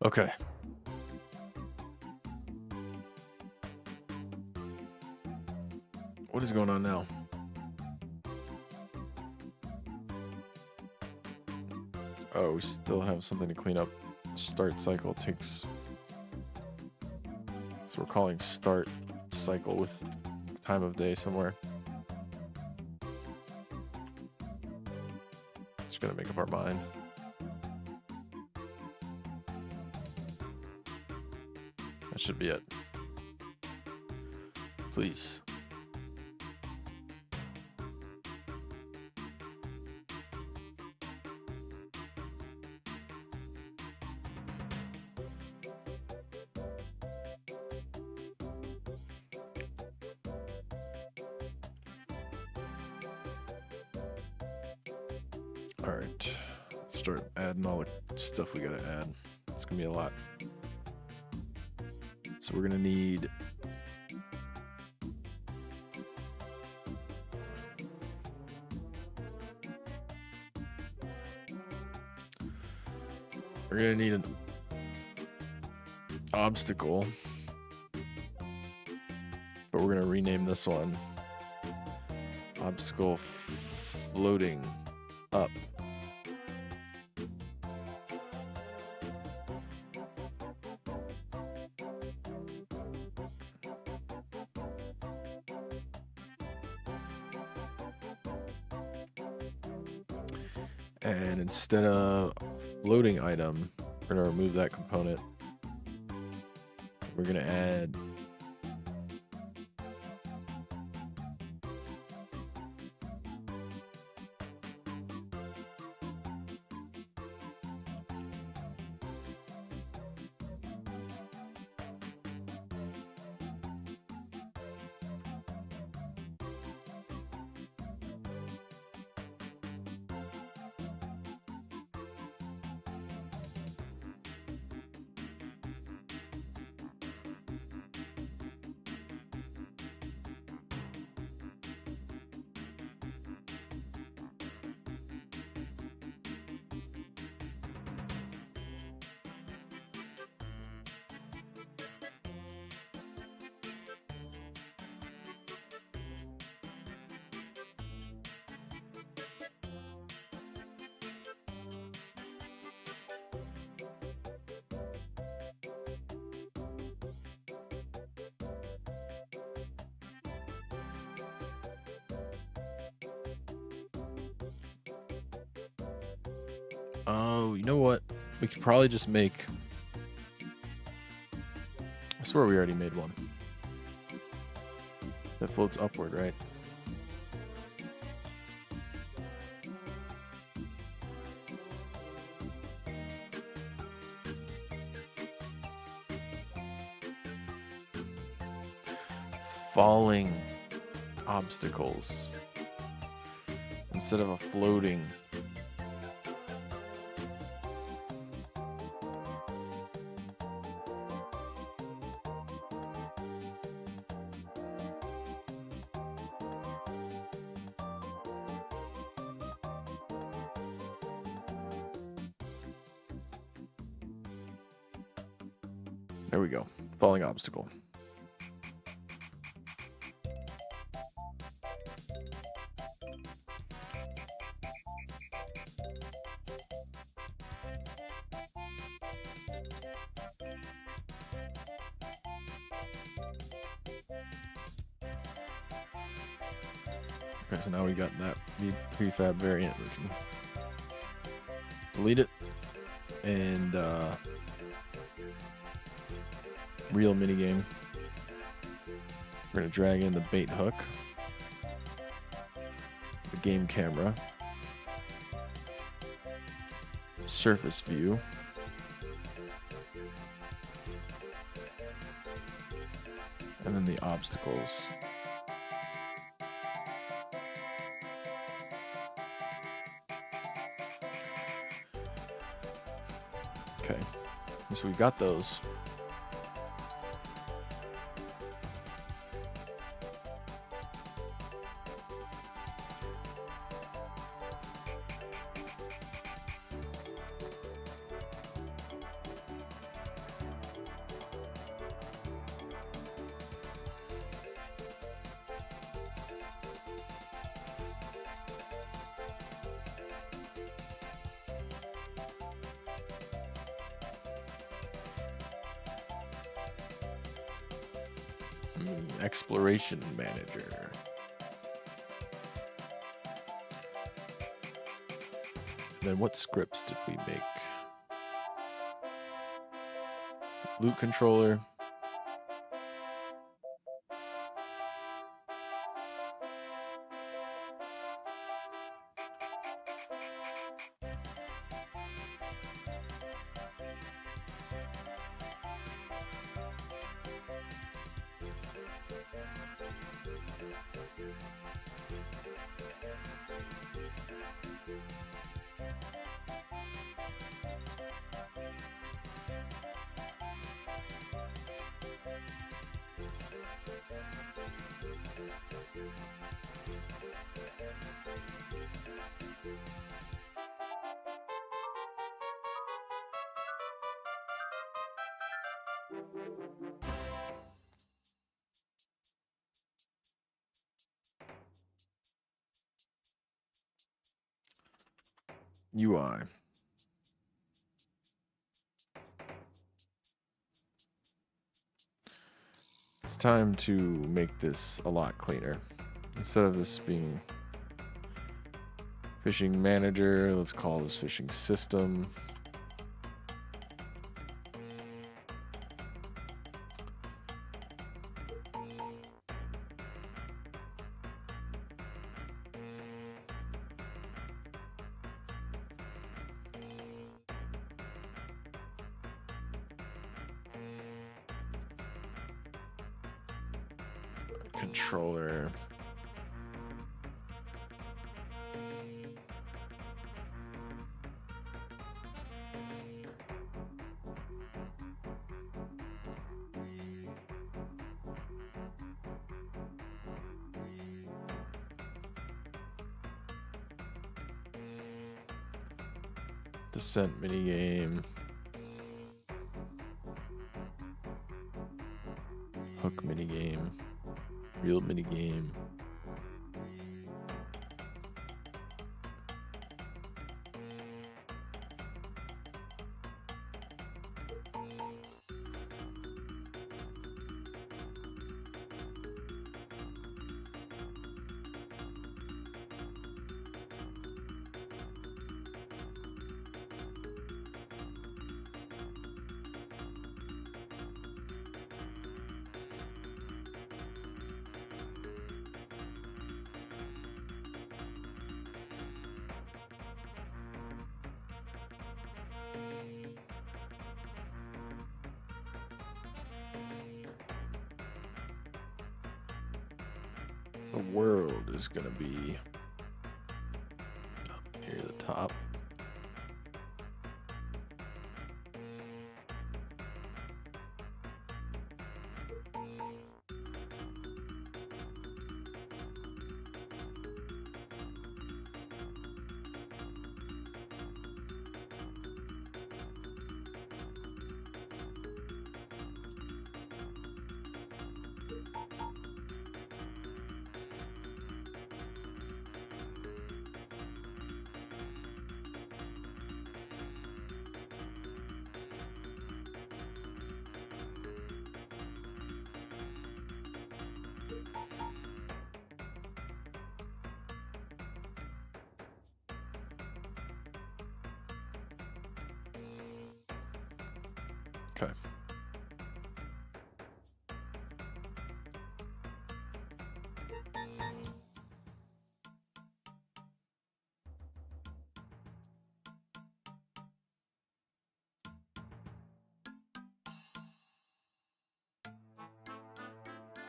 Okay. What is going on now? Oh, we still have something to clean up. Start cycle takes... So we're calling start cycle with time of day somewhere. Just gotta make up our mind. That should be it. Please. All right, let's start adding all the stuff we gotta add. It's gonna be a lot. So we're gonna need an obstacle, but we're gonna rename this one obstacle floating up. And instead of floating item, we're gonna remove that component. We're gonna add oh, you know what? We could probably just make... I swear we already made one. That floats upward, right? Falling obstacles instead of a floating. There we go. Falling obstacle. Okay, so now we got that the prefab variant. We can delete it and real minigame. We're gonna drag in the bait hook, the game camera, surface view, and then the obstacles. Okay, so we've got those. Exploration manager. Then what scripts did we make? Loot controller. UI. It's time to make this a lot cleaner. Instead of this being fishing manager, let's call this fishing system. Controller. Descent minigame. Hook minigame. Reel minigame. The world is gonna be up near the top. Okay.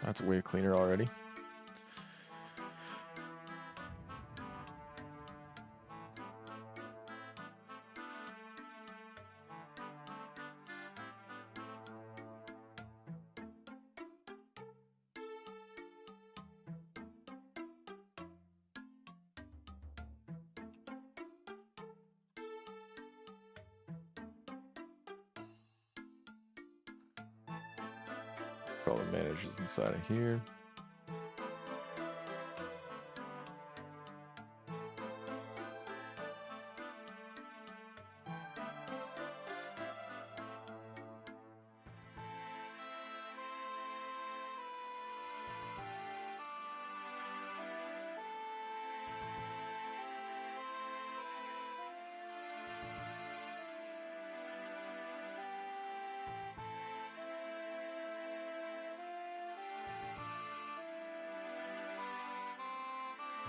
That's way cleaner already. All the managers inside of here.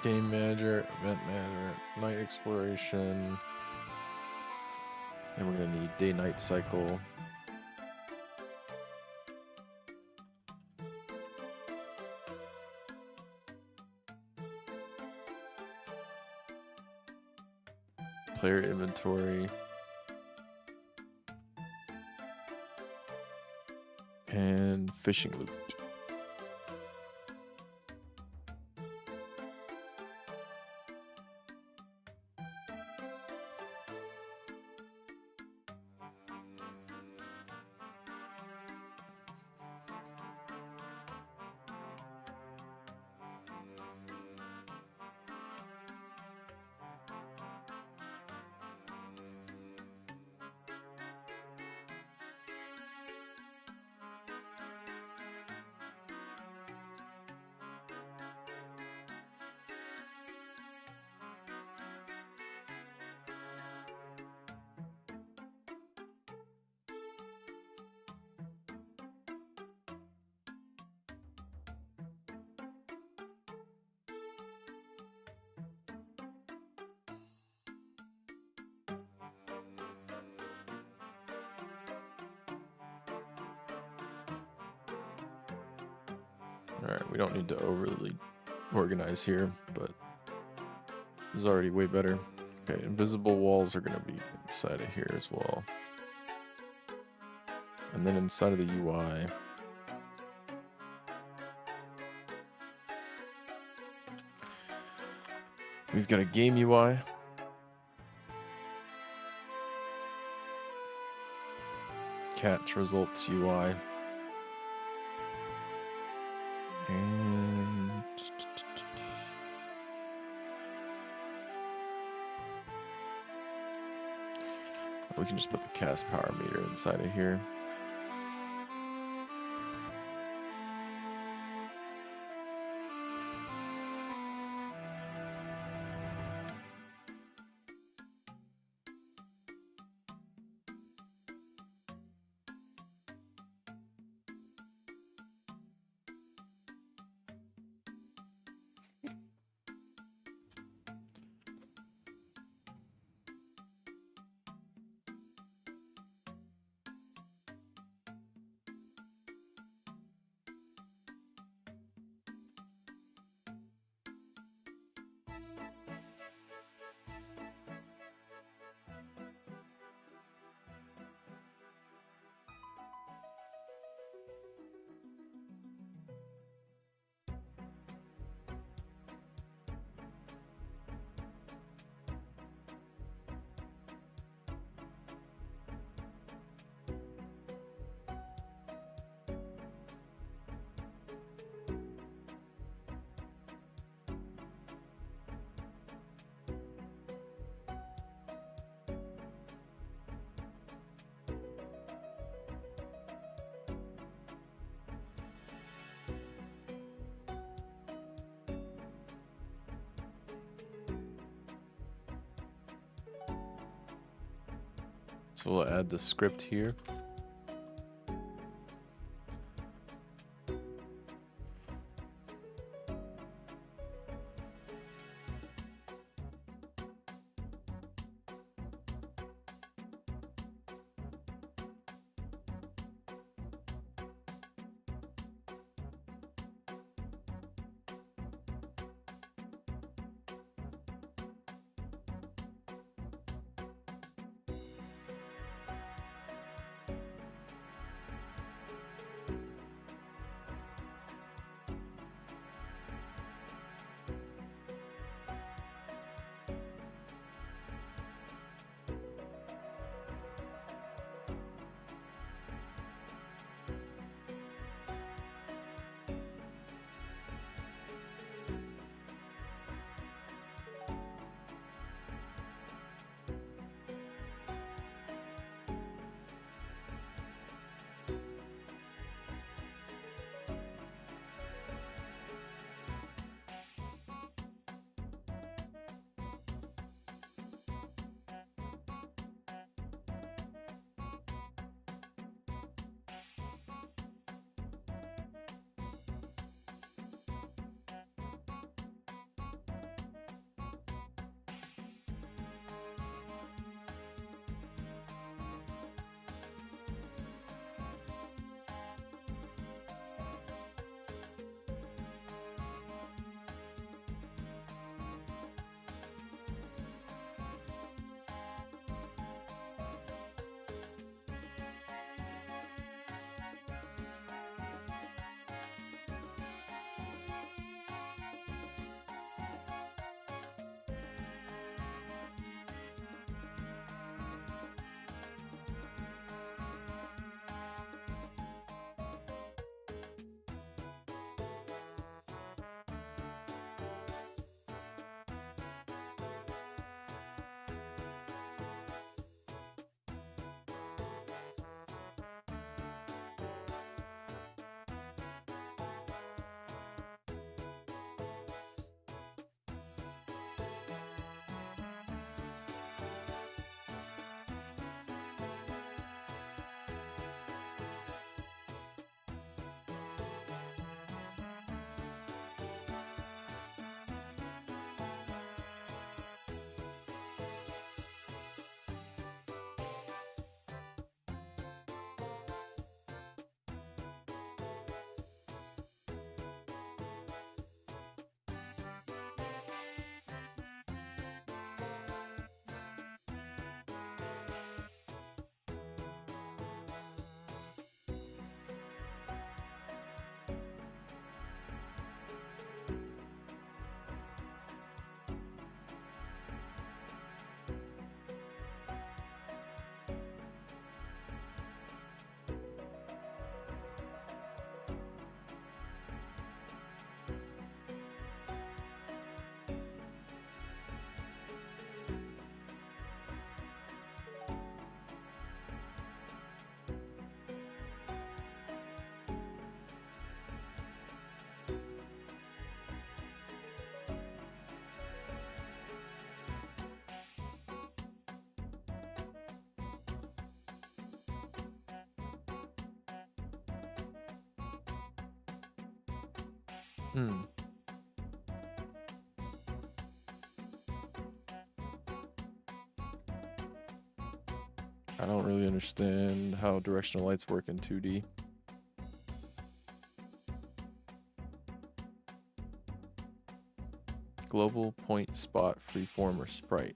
Game manager, event manager, night exploration. And we're gonna need day-night cycle. Player inventory. And fishing loot. Alright, we don't need to overly organize here, but this is already way better. Okay, invisible walls are going to be inside of here as well. And then inside of the UI, we've got a game UI. Catch results UI. And we can just put the cast power meter inside of here. So we'll add the script here. Hmm. I don't really understand how directional lights work in 2D. Global, point, spot, freeform, or sprite.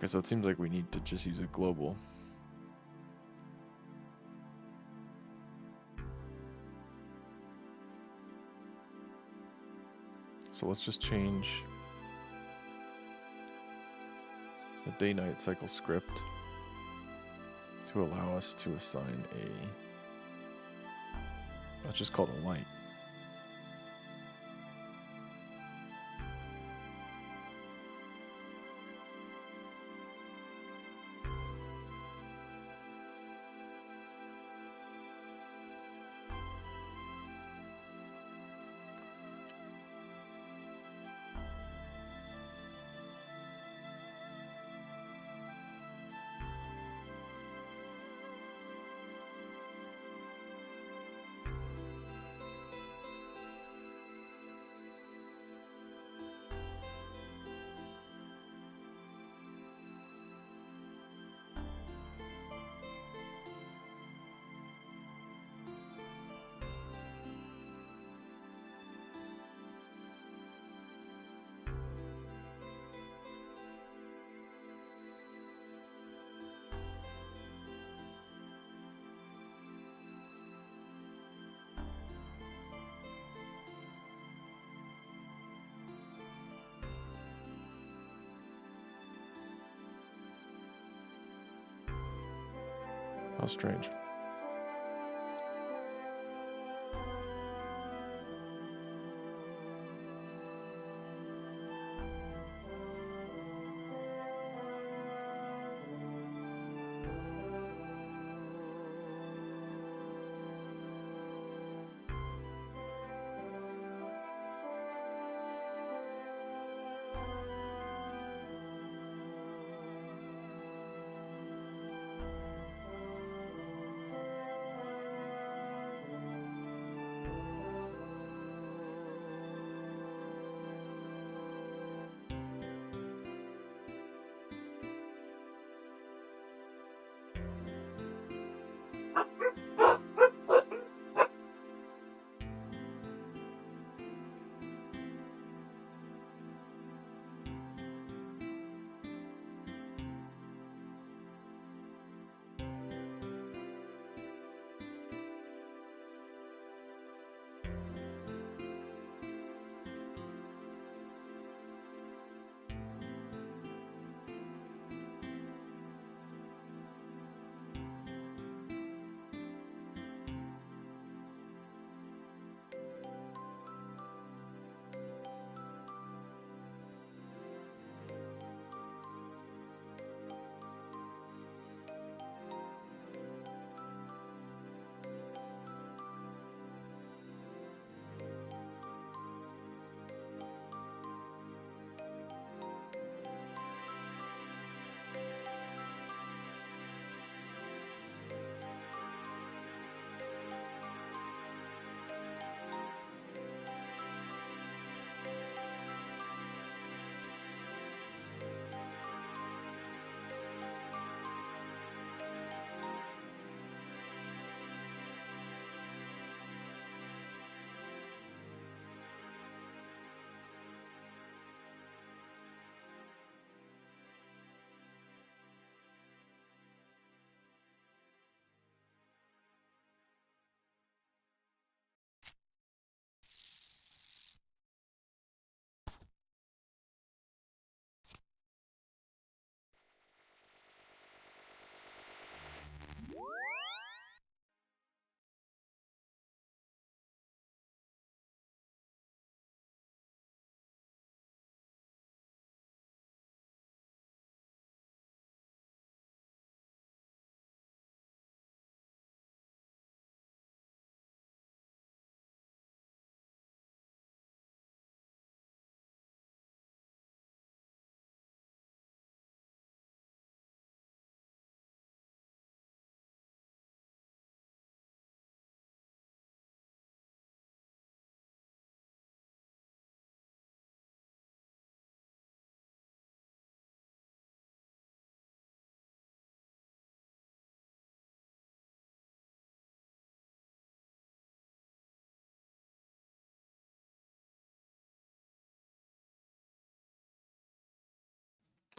Okay, so it seems like we need to just use a global. So let's just change the day-night cycle script to allow us to assign let's just call it a light. How strange.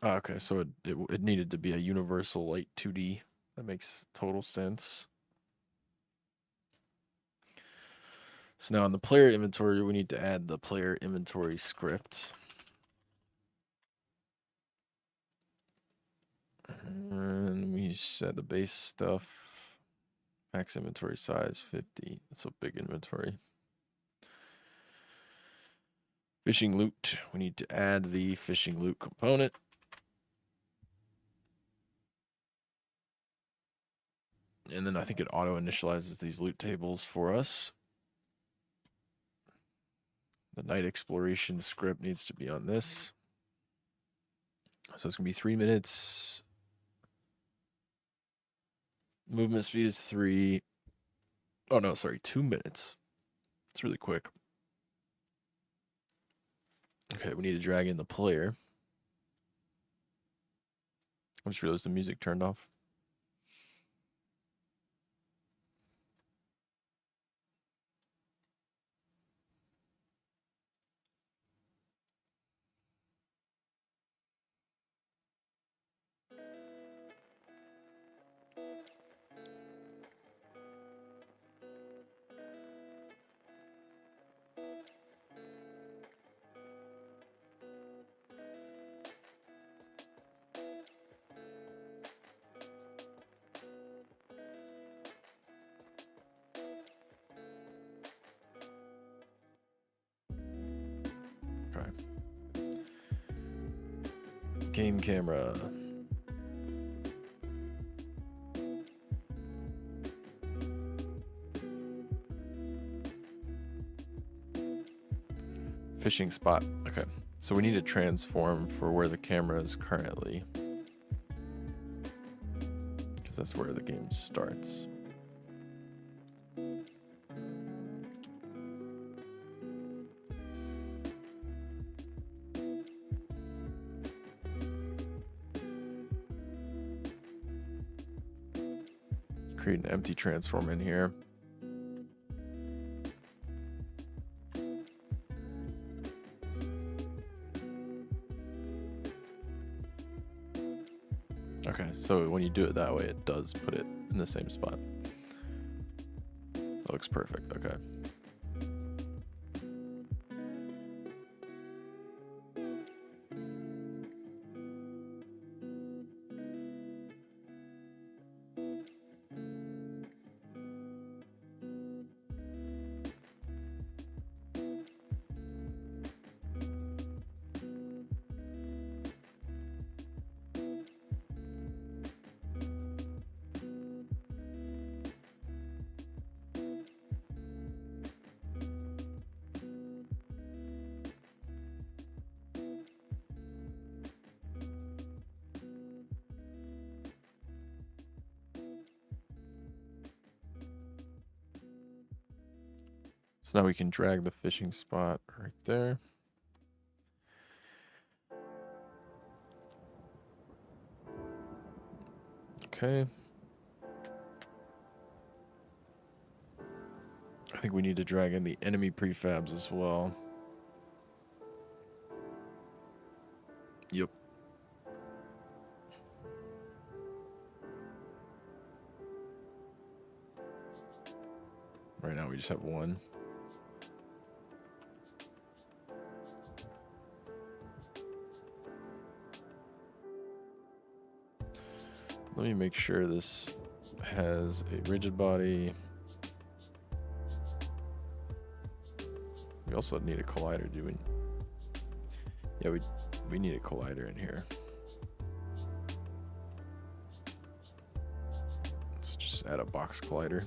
Oh, okay, so it needed to be a universal light 2D. That makes total sense. So now in the player inventory, we need to add the player inventory script. And we set the base stuff. Max inventory size 50. That's a big inventory. Fishing loot. We need to add the fishing loot component. And then I think it auto initializes these loot tables for us. The night exploration script needs to be on this. So it's going to be 3 minutes. Movement speed is 3. Oh, no, sorry, 2 minutes. It's really quick. Okay, we need to drag in the player. I just realized the music turned off. Okay. Game camera. Fishing spot. Okay. So we need to transform for where the camera is currently, because that's where the game starts. Create an empty transform in here. Okay, so when you do it that way, it does put it in the same spot. That looks perfect, okay. So now we can drag the fishing spot right there. Okay. I think we need to drag in the enemy prefabs as well. Yep. Right now we just have one. Let me make sure this has a rigid body. We also need a collider, do we? Yeah, we need a collider in here. Let's just add a box collider.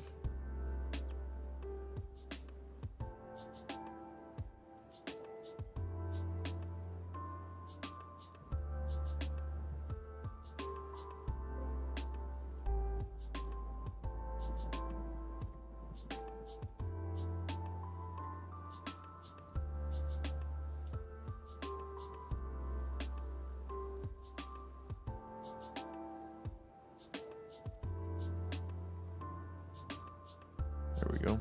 There we go.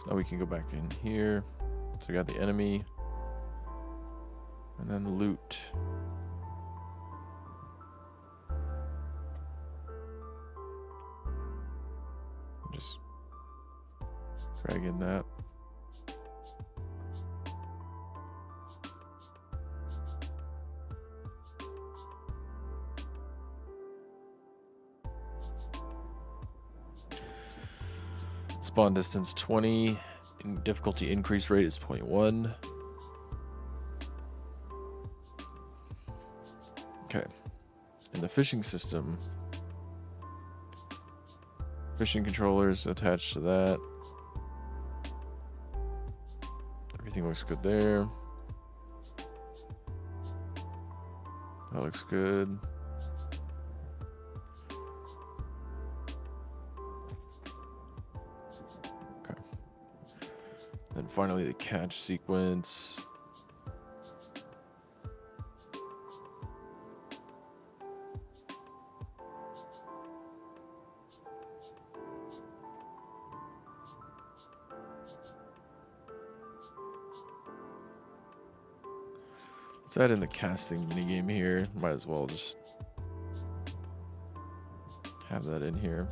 So now we can go back in here. So we got the enemy. And then the loot. Just drag in that. Spawn distance 20. Difficulty increase rate is 0.1. Okay. In the fishing system, fishing controllers attached to that. Everything looks good there. That looks good. Okay. Then finally the catch sequence. Let's add in the casting minigame here. Might as well just have that in here.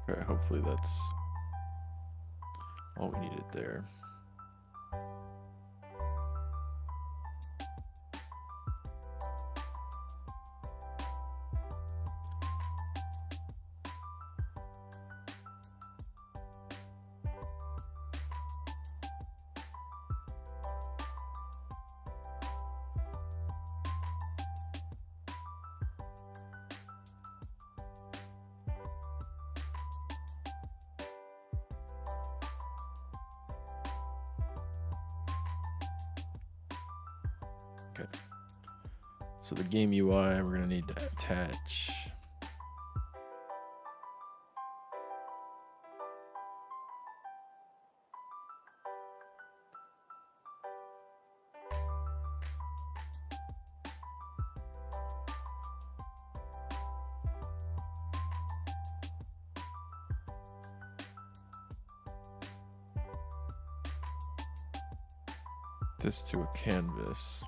Okay, hopefully that's all we needed there. Okay. So the game UI, we're gonna need to attach. This to a canvas.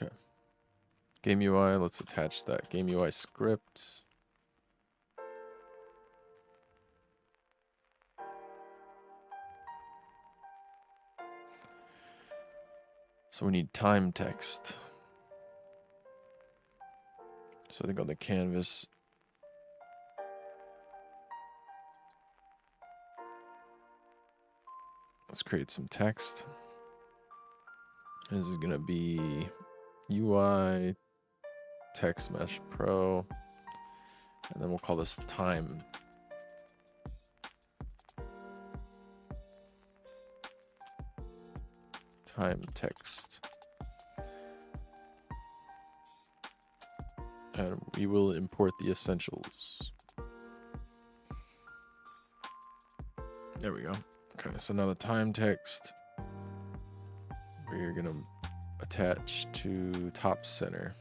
Okay. Game UI, let's attach that game UI script. So we need time text. So I think on the canvas, let's create some text. This is gonna be UI text mesh pro, and then we'll call this time. Time text. And we will import the essentials. There we go. Okay, so now the time text, we're gonna attach to top center.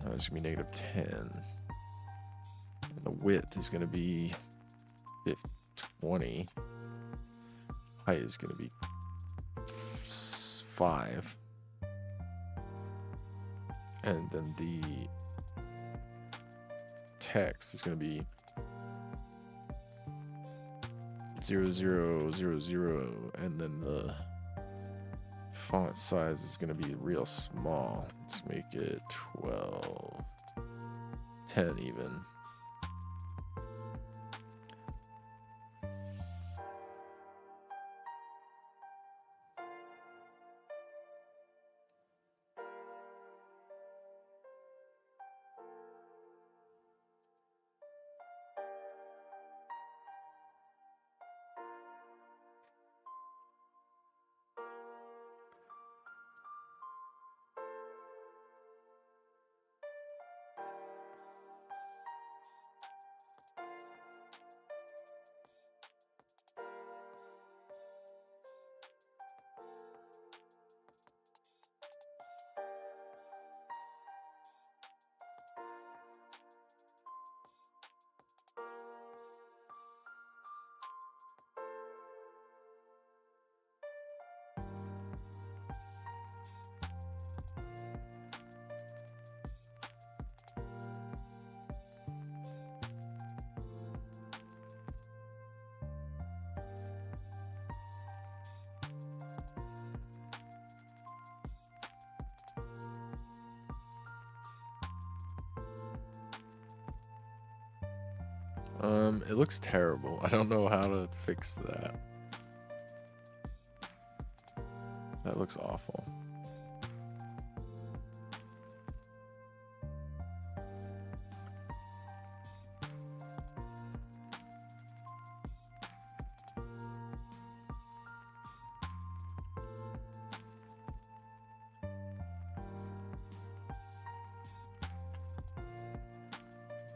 Now it's gonna be -10. And the width is gonna be 20. Height is gonna be 5. And then the text is going to be 0000, and then the font size is going to be real small. Let's make it 12, 10 even. It looks terrible. I don't know how to fix that. That looks awful.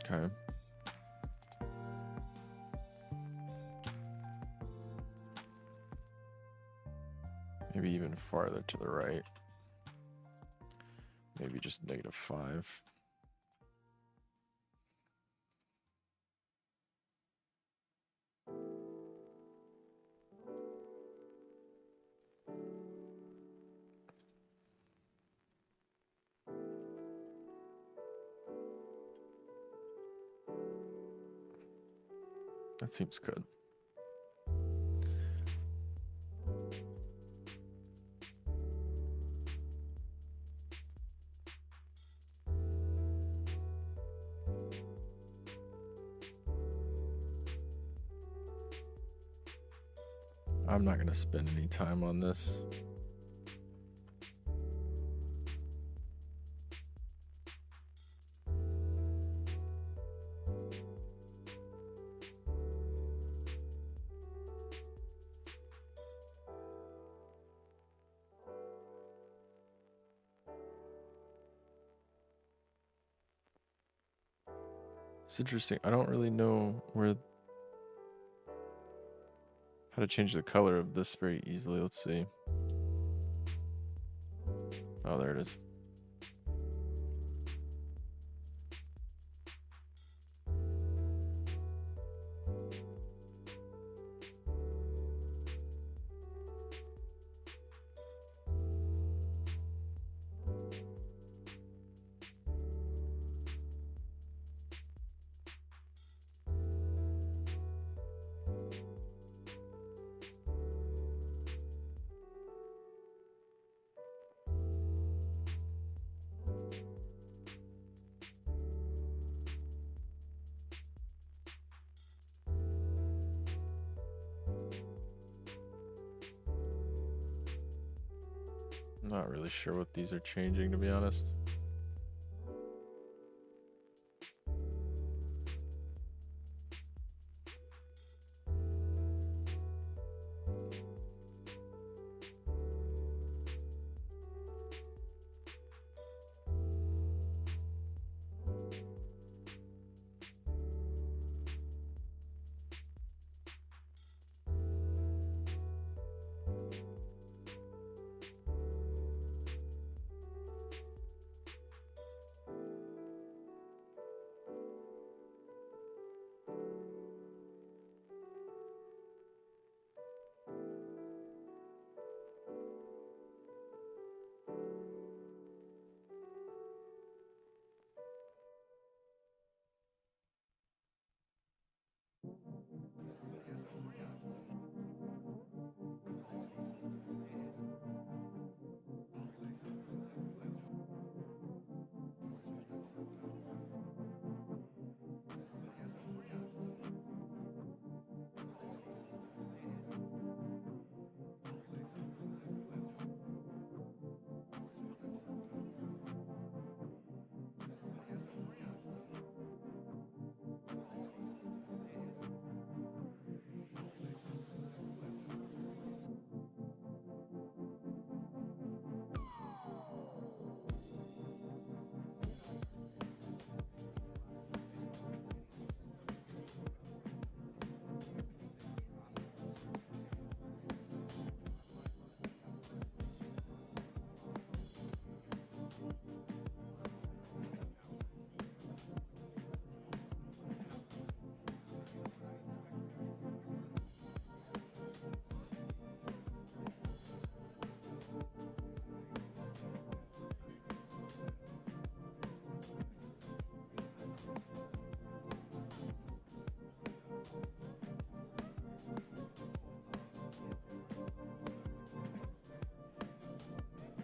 Okay. Maybe even farther to the right. Maybe just -5. That seems good. I'm not going to spend any time on this. It's interesting. I don't really know how to change the color of this very easily. Let's see. Oh, there it is. I'm not really sure what these are changing, to be honest.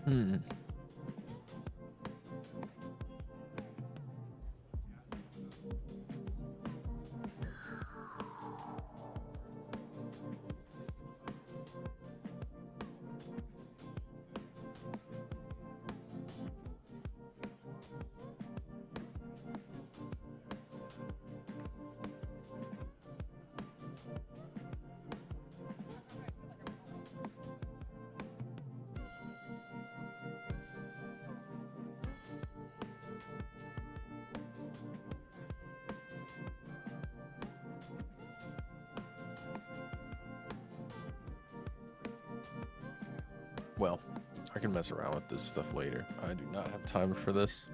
Hmm. Well, I can mess around with this stuff later. I do not have time for this.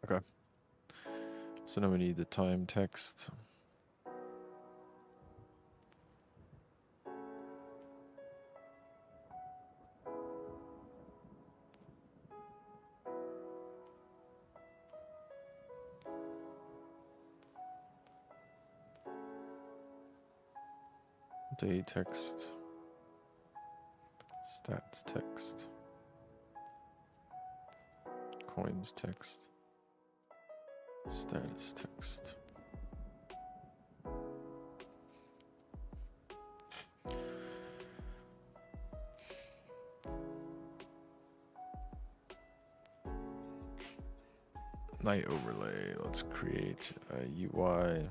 Okay. So now we need the time text. Day text. Stats text. Coins text. Status text. Night overlay. Let's create a UI.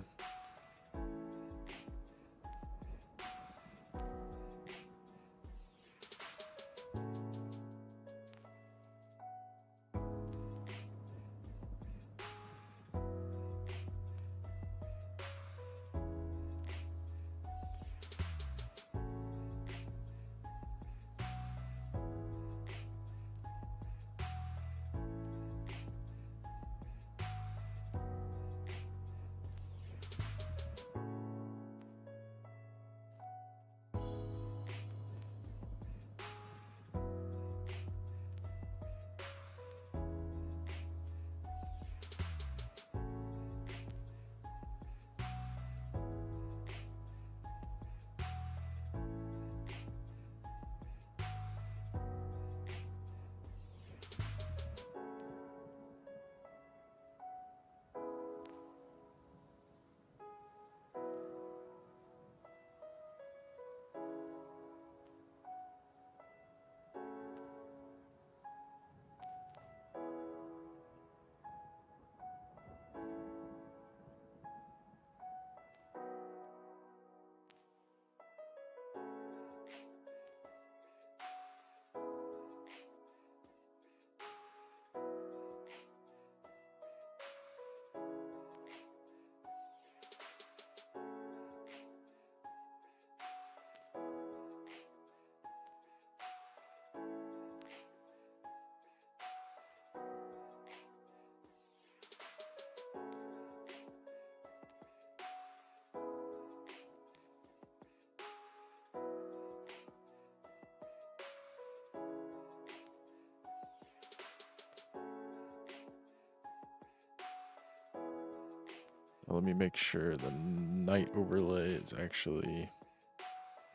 Let me make sure the night overlay is actually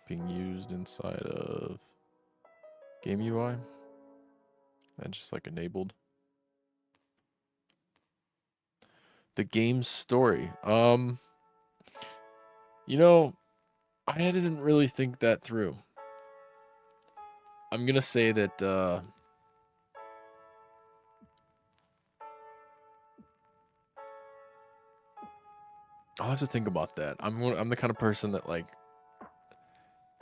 being used inside of game UI and just like enabled. The game's story. You know, I didn't really think that through. I'm gonna say that I'll have to think about that. I'm the kind of person that like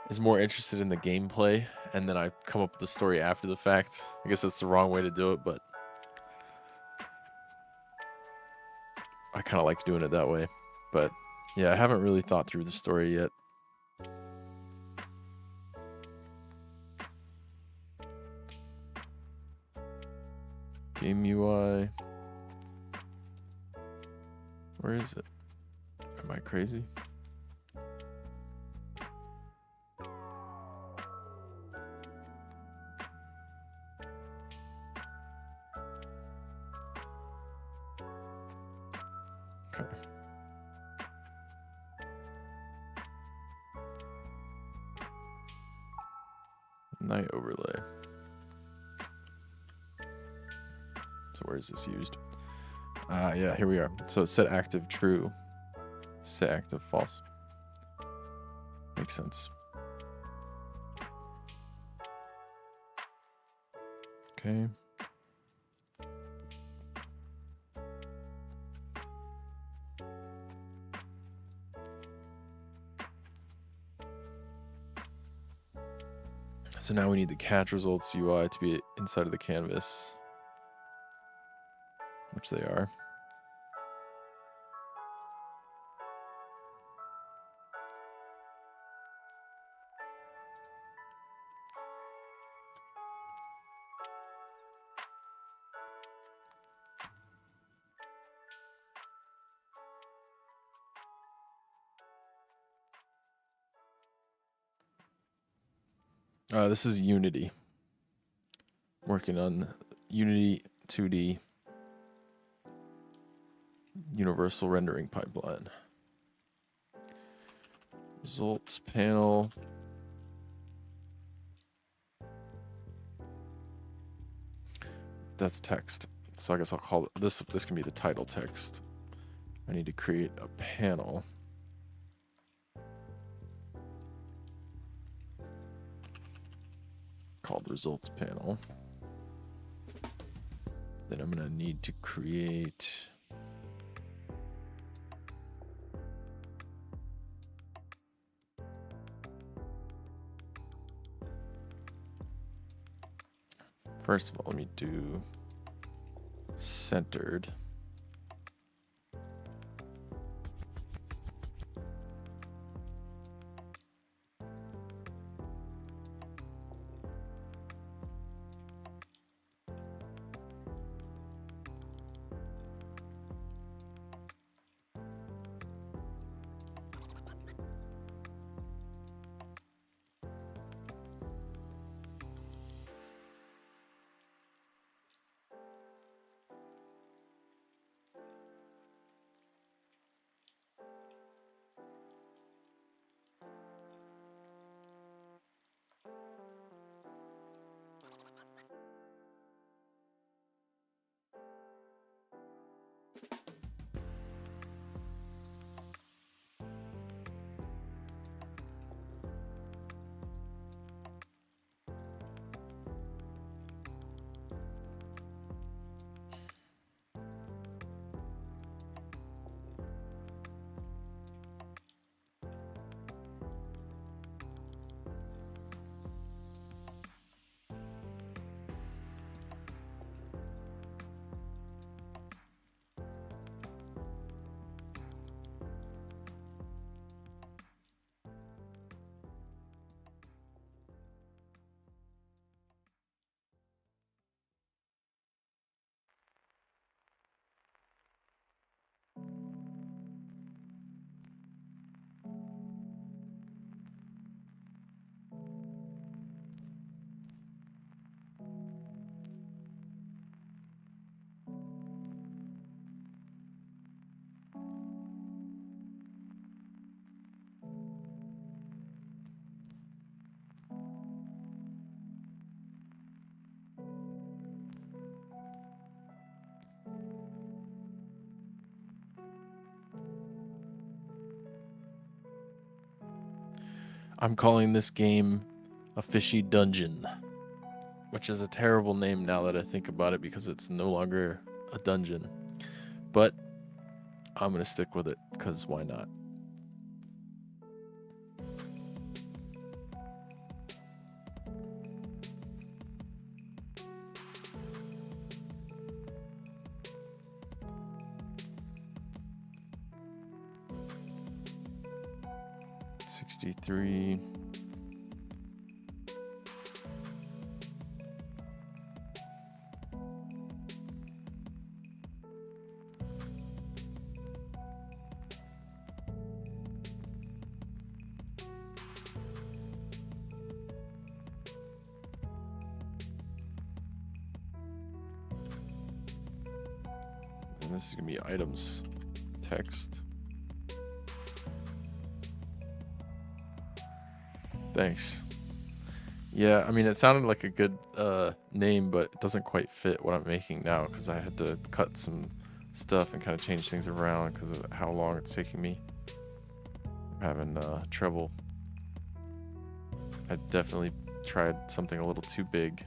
is more interested in the gameplay, and then I come up with the story after the fact. I guess that's the wrong way to do it, but I kind of like doing it that way. But yeah, I haven't really thought through the story yet. Game UI. Where is it? Am I crazy? Okay. Night overlay. So where is this used? Yeah, here we are. So it set active true. Set active false. Makes sense. Okay. So now we need the catch results UI to be inside of the canvas, which they are. This is Unity. Working on Unity 2D universal rendering pipeline. Results panel. That's text. So I guess I'll call it this. This can be the title text. I need to create a panel. Called results panel. Then I'm going to need to create first of all, let me do centered. I'm calling this game a fishy dungeon, which is a terrible name now that I think about it because it's no longer a dungeon. But I'm going to stick with it because why not? $63. And this is going to be items text. Thanks. Yeah, I mean, it sounded like a good name, but it doesn't quite fit what I'm making now because I had to cut some stuff and kind of change things around because of how long it's taking me. I'm having trouble. I definitely tried something a little too big.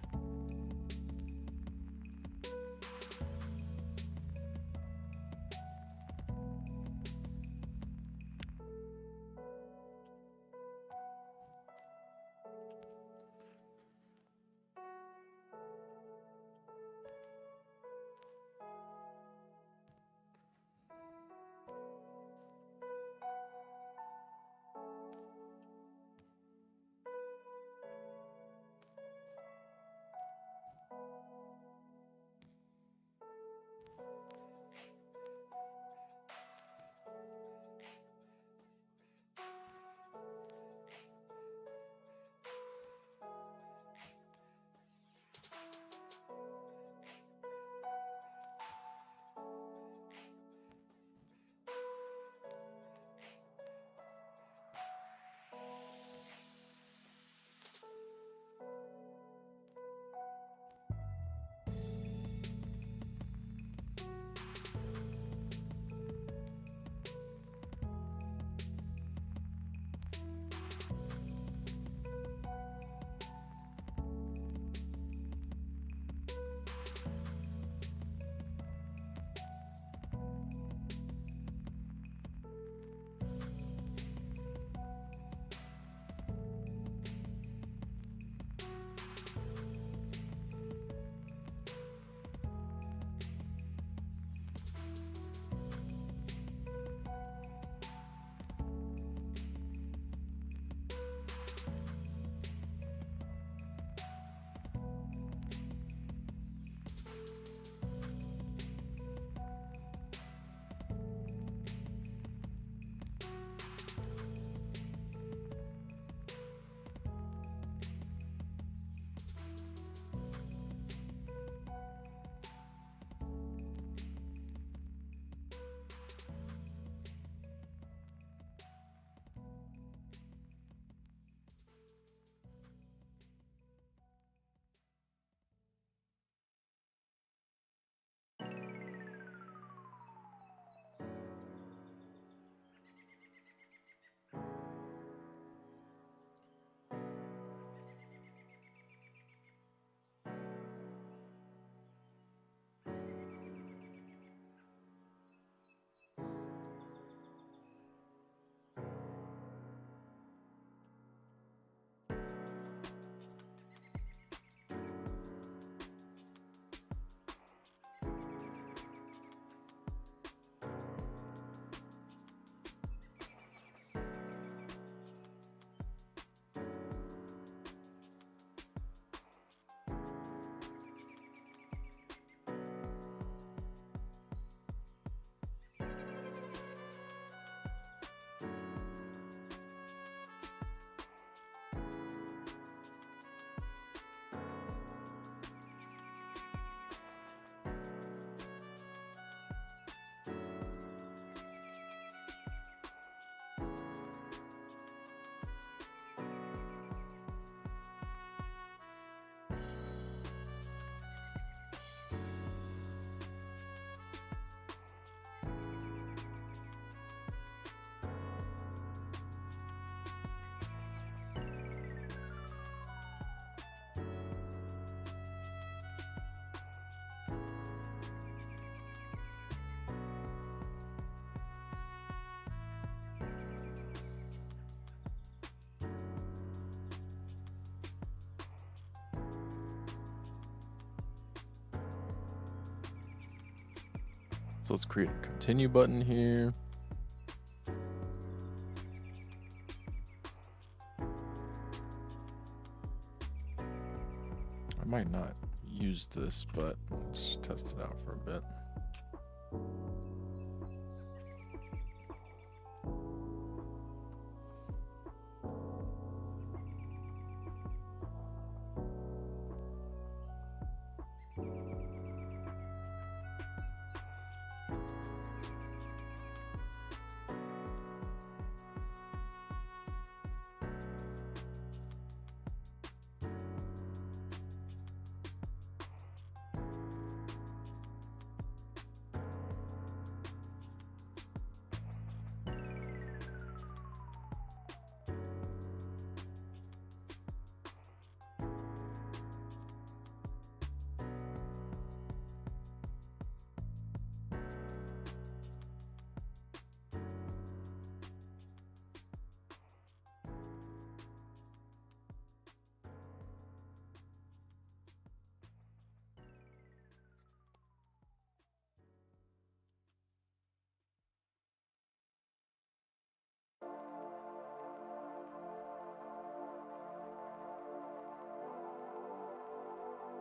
So let's create a continue button here. I might not use this, but let's test it out for a bit.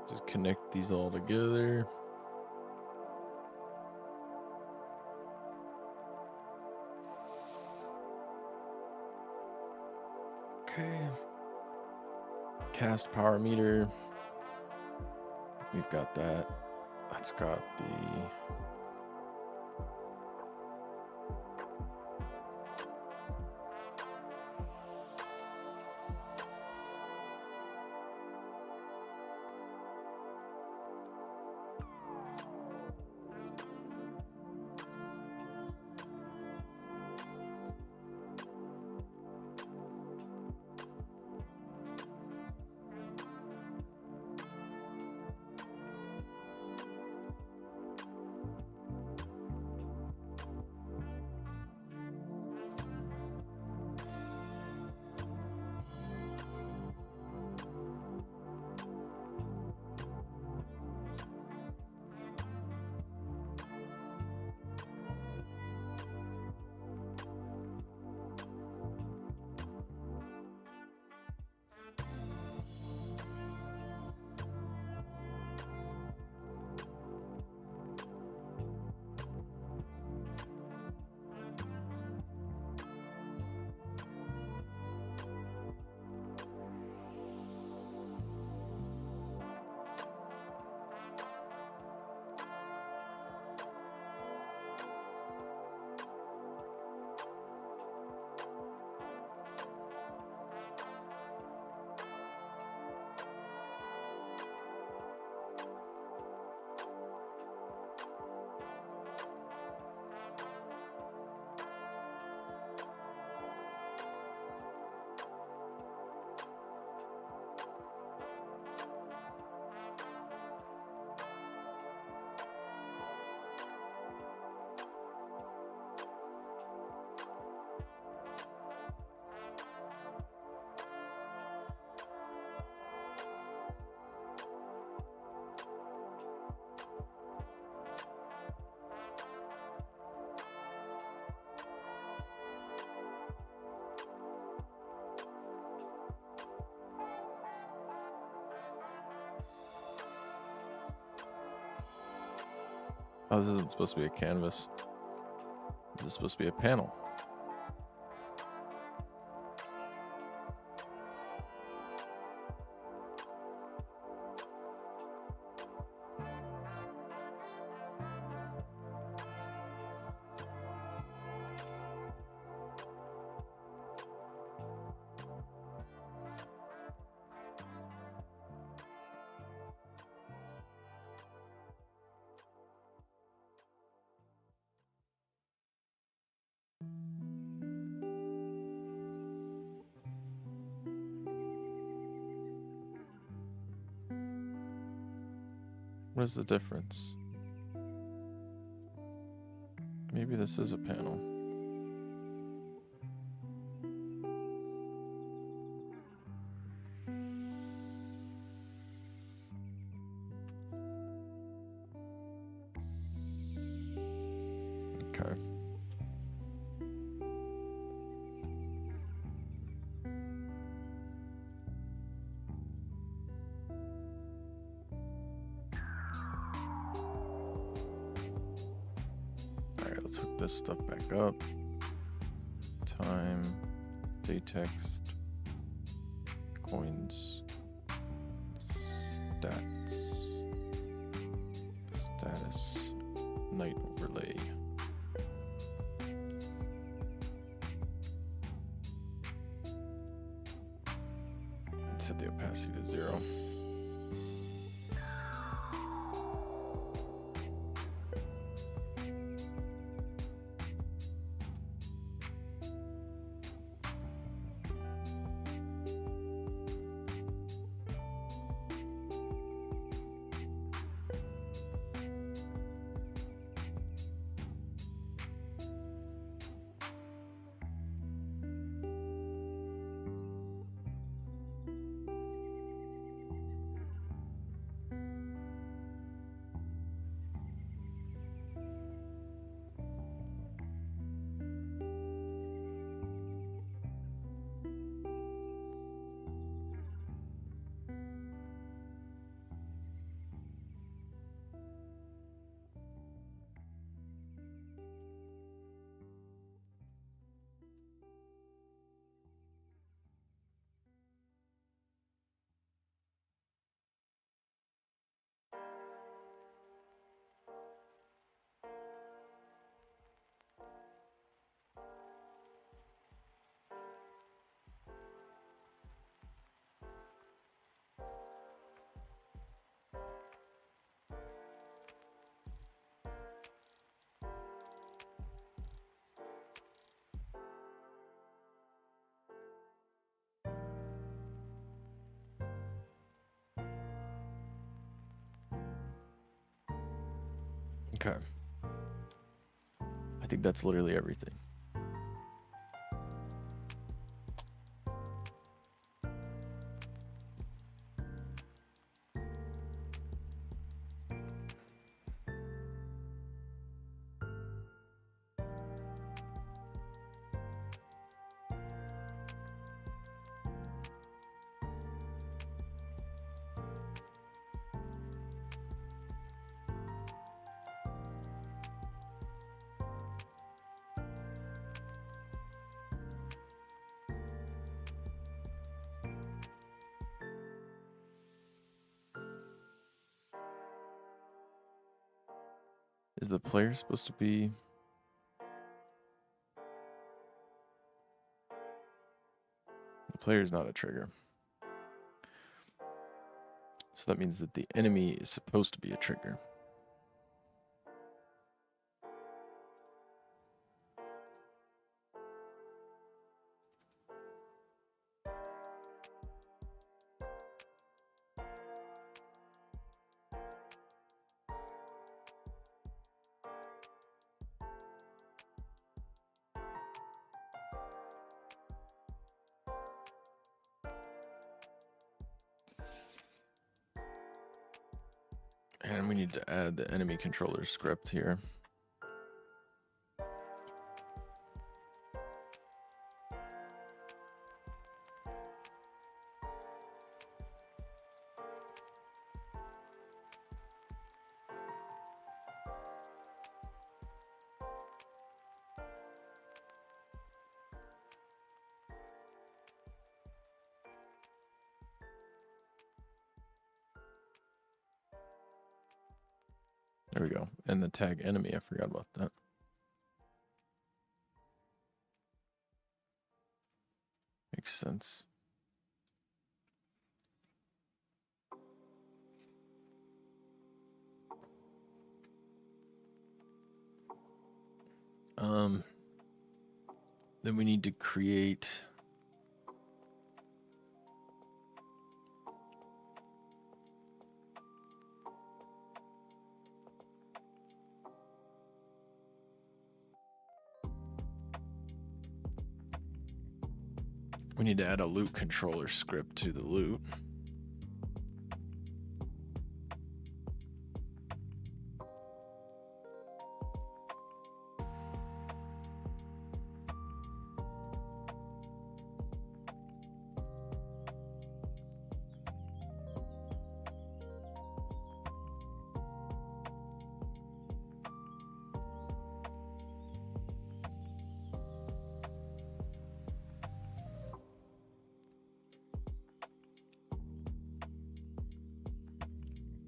Just connect these all together. Okay. Cast power meter. We've got that. That's got the Oh, this isn't supposed to be a canvas. This is supposed to be a panel. What is the difference? Maybe this is a panel. Okay. All right, let's hook this stuff back up. Time, day text, coins, stats, status, night overlay. And set the opacity to 0. Okay. I think that's literally everything. Is the player supposed to be... The player is not a trigger. So that means that the enemy is supposed to be a trigger. And we need to add the enemy controller script here. There we go. And the tag enemy, I forgot about that. Makes sense. Then we need to create add a loot controller script to the loot.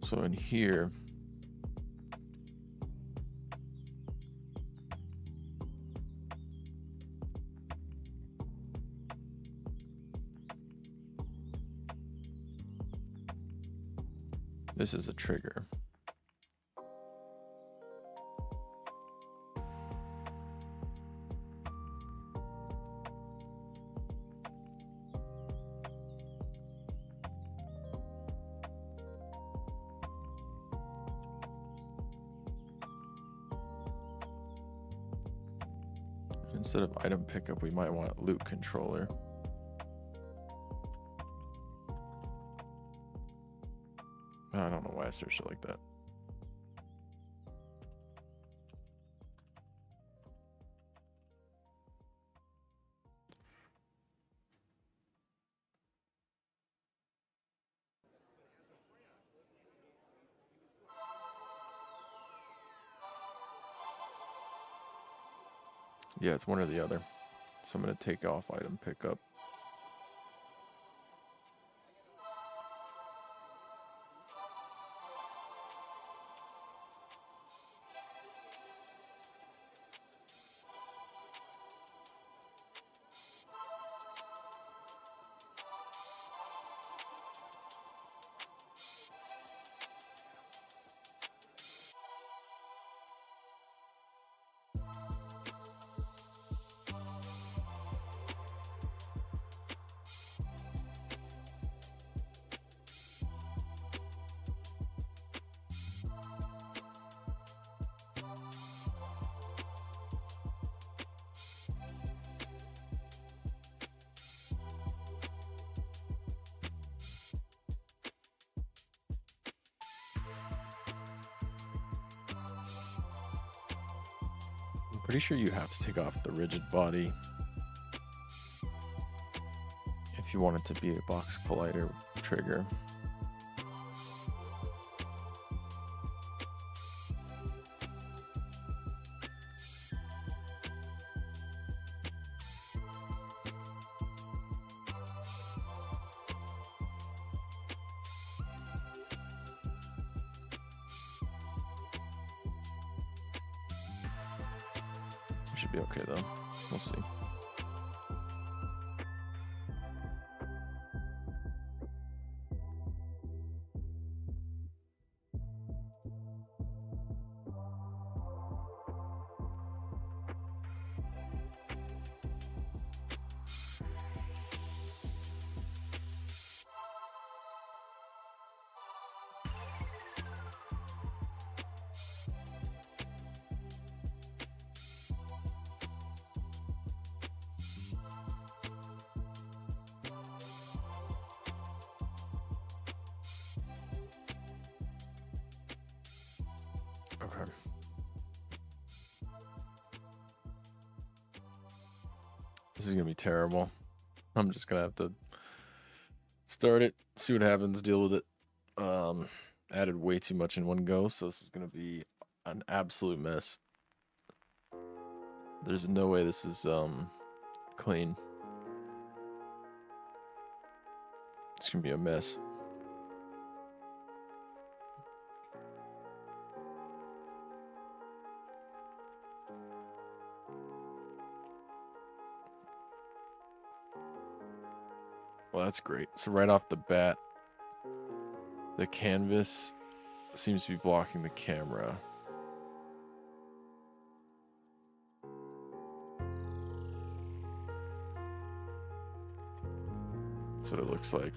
So in here, this is a trigger. Instead of item pickup, we might want loot controller. I don't know why I searched it like that. Yeah, it's one or the other. So I'm going to take off item pickup. I'm pretty sure you have to take off the rigid body if you want it to be a box collider trigger. Should be okay though. We'll see. Okay. This is gonna be terrible. I'm just gonna have to start it, see what happens, deal with it. Added way too much in one go, so this is gonna be an absolute mess. There's no way this is clean. It's gonna be a mess. Well, that's great. So right off the bat, the canvas seems to be blocking the camera. That's what it looks like.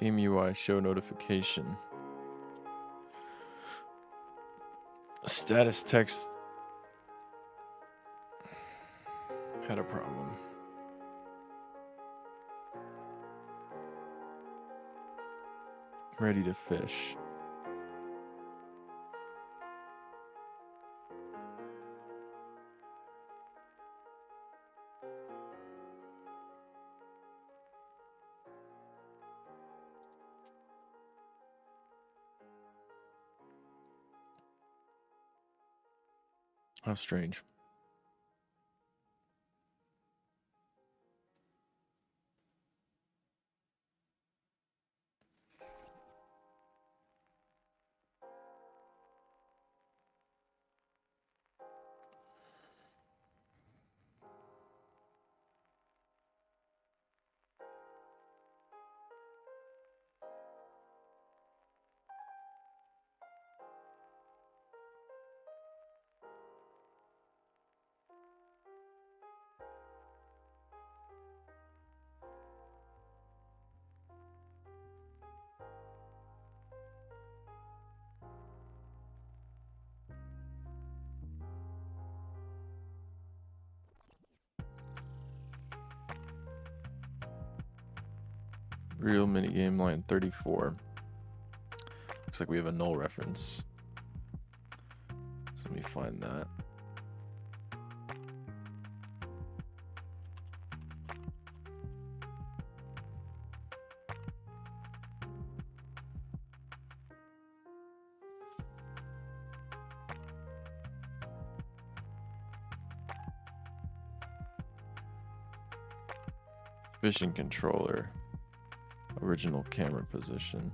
Game UI show notification. Status text had a problem. Ready to fish. How strange. Real minigame line 34. Looks like we have a null reference. So let me find that. Vision controller. Original camera position.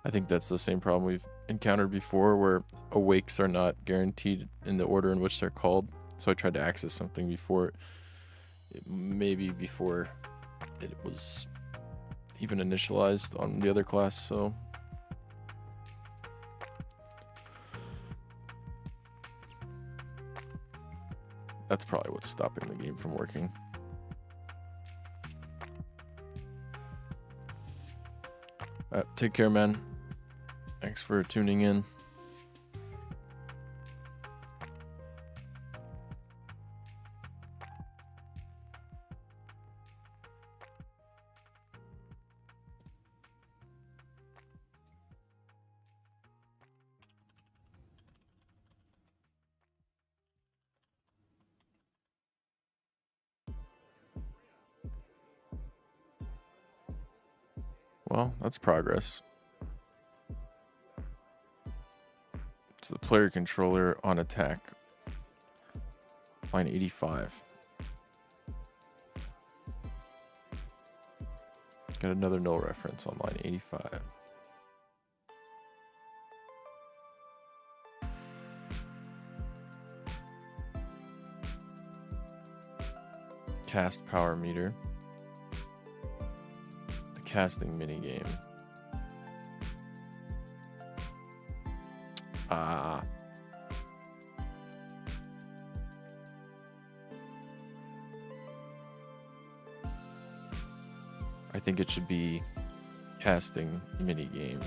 I think that's the same problem we've encountered before, where awakes are not guaranteed in the order in which they're called. So I tried to access something before maybe before it was even initialized on the other class, so that's probably what's stopping the game from working. Take care, man. Thanks for tuning in. Well, that's progress. It's the player controller on attack. Line 85. Got another null reference on line 85. Cast power meter. The casting minigame. I think it should be casting minigame.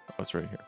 Oh, it's right here.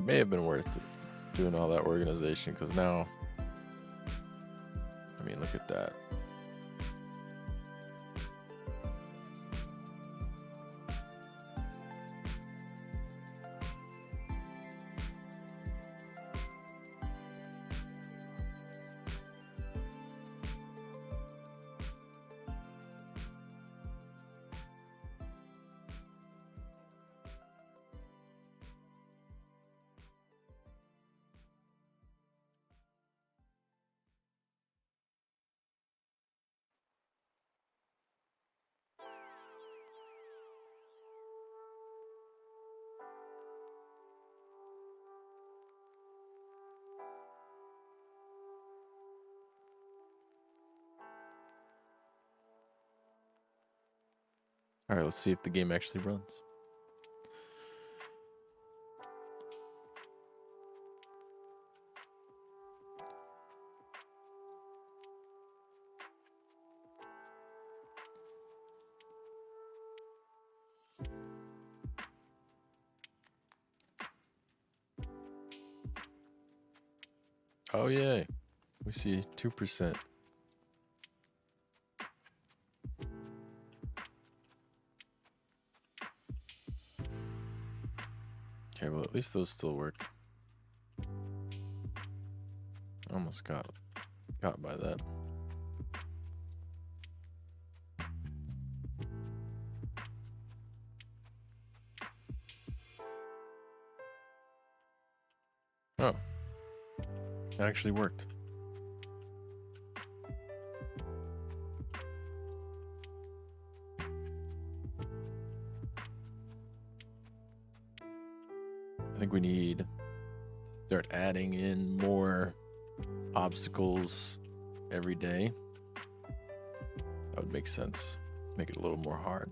may have been worth it doing all that organization, because now, I mean, look at that. All right, let's see if the game actually runs. Oh, yay. We see 2%. Okay, well, at least those still work. Almost got by that. Oh, it actually worked. I think we need to start adding in more obstacles every day. That would make sense. Make it a little more hard.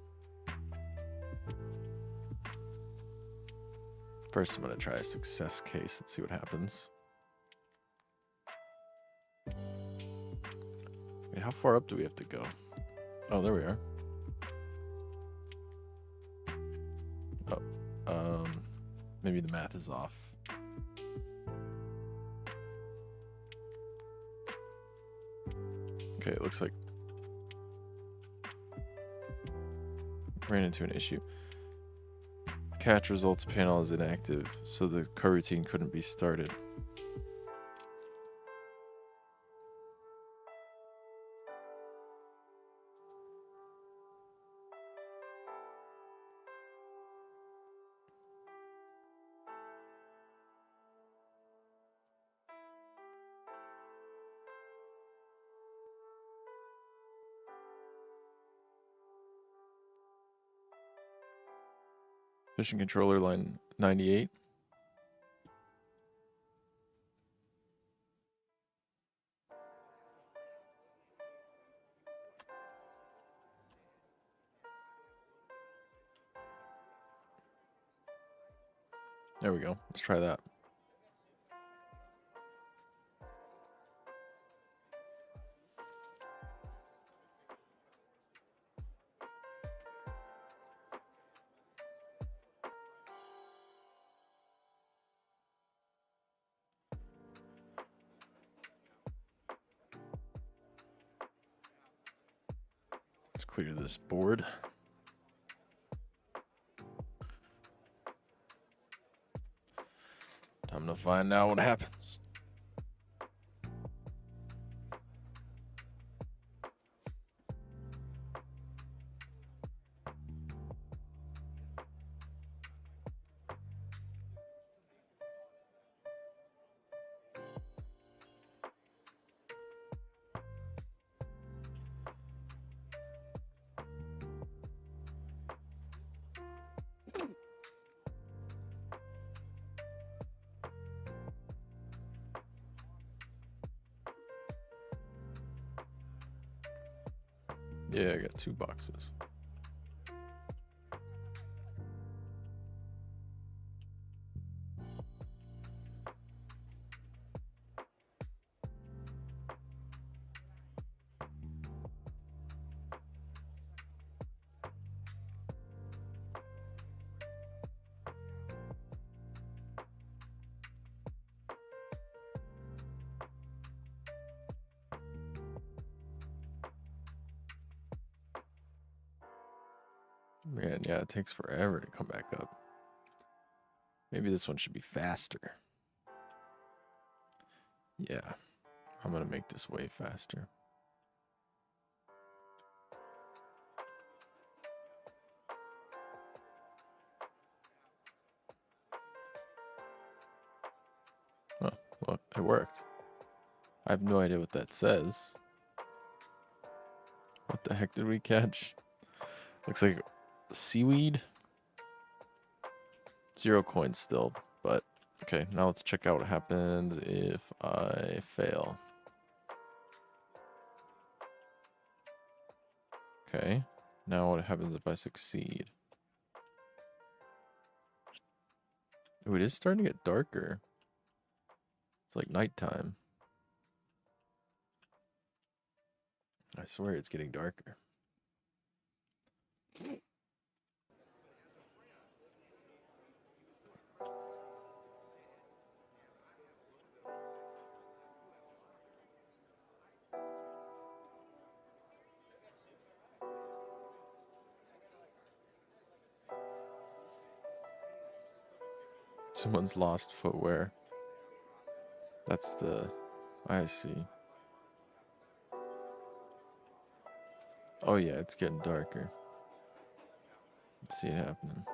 First, I'm going to try a success case and see what happens. Wait, how far up do we have to go? Oh, there we are. Oh, maybe the math is off. Okay, it looks like ran into an issue. Catch results panel is inactive, so the coroutine couldn't be started. Fishing controller line 98. There we go. Let's try that. Let's clear this board. Time to find out what happens. Yeah, I got 2 boxes. Man, yeah, it takes forever to come back up. Maybe this one should be faster. Yeah, I'm gonna make this way faster. Oh, well, it worked. I have no idea what that says. What the heck did we catch? Looks like seaweed. 0 coins still, but okay, now let's check out what happens if I fail. Okay, now what happens if I succeed? Ooh, it is starting to get darker. It's like nighttime. I swear it's getting darker. Someone's lost footwear. That's the... I see. Oh yeah, it's getting darker. Let's see it happening.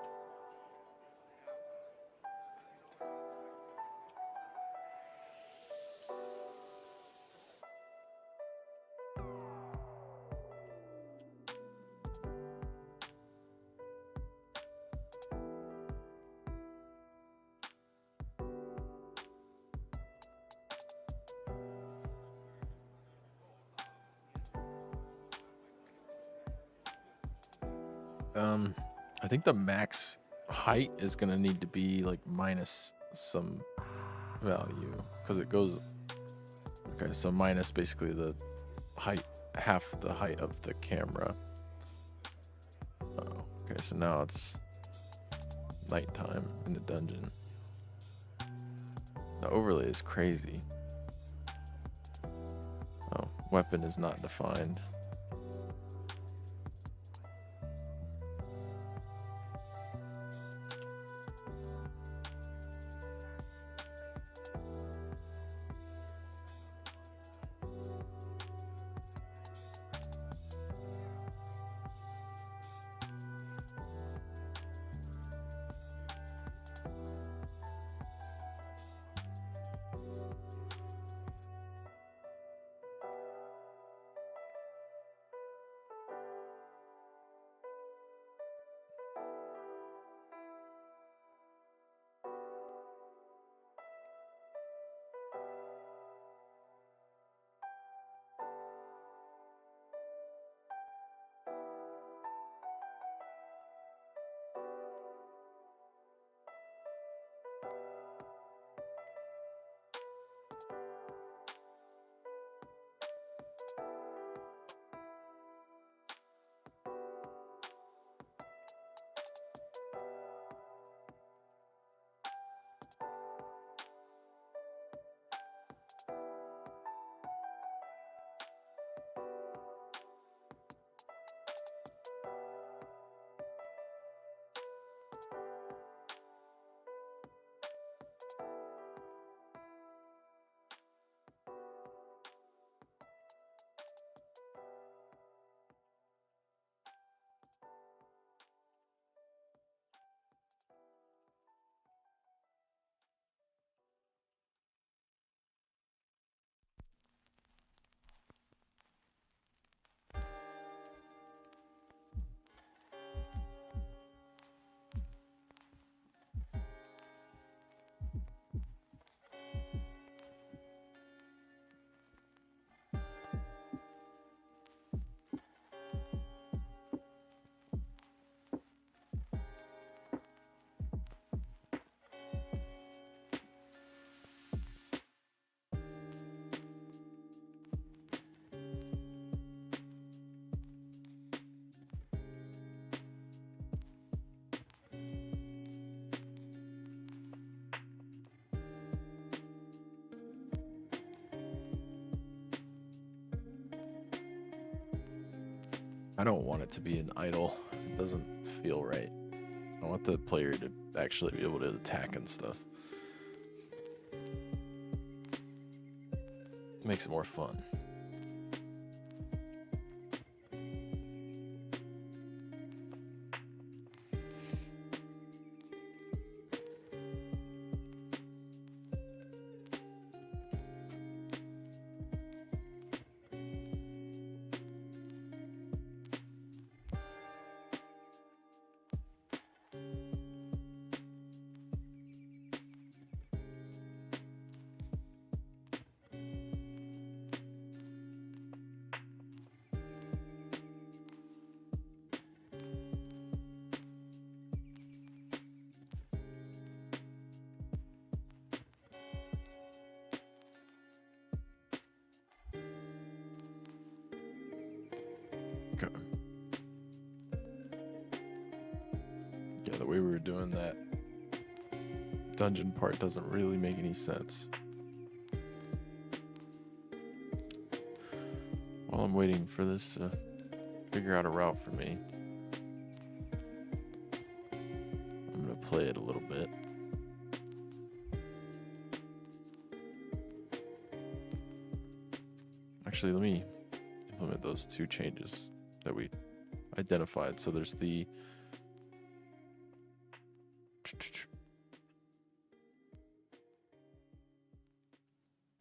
I think the max height is gonna need to be like minus some value because it goes. Okay, so minus basically the height, half the height of the camera. Oh, okay, so now it's nighttime in the dungeon. The overlay is crazy. Oh, weapon is not defined. I don't want it to be an idle. It doesn't feel right. I want the player to actually be able to attack and stuff. It makes it more fun. Okay. Yeah, the way we were doing that dungeon part doesn't really make any sense. While I'm waiting for this to figure out a route for me, I'm gonna play it a little bit. Actually, let me implement those two changes that we identified. So there's the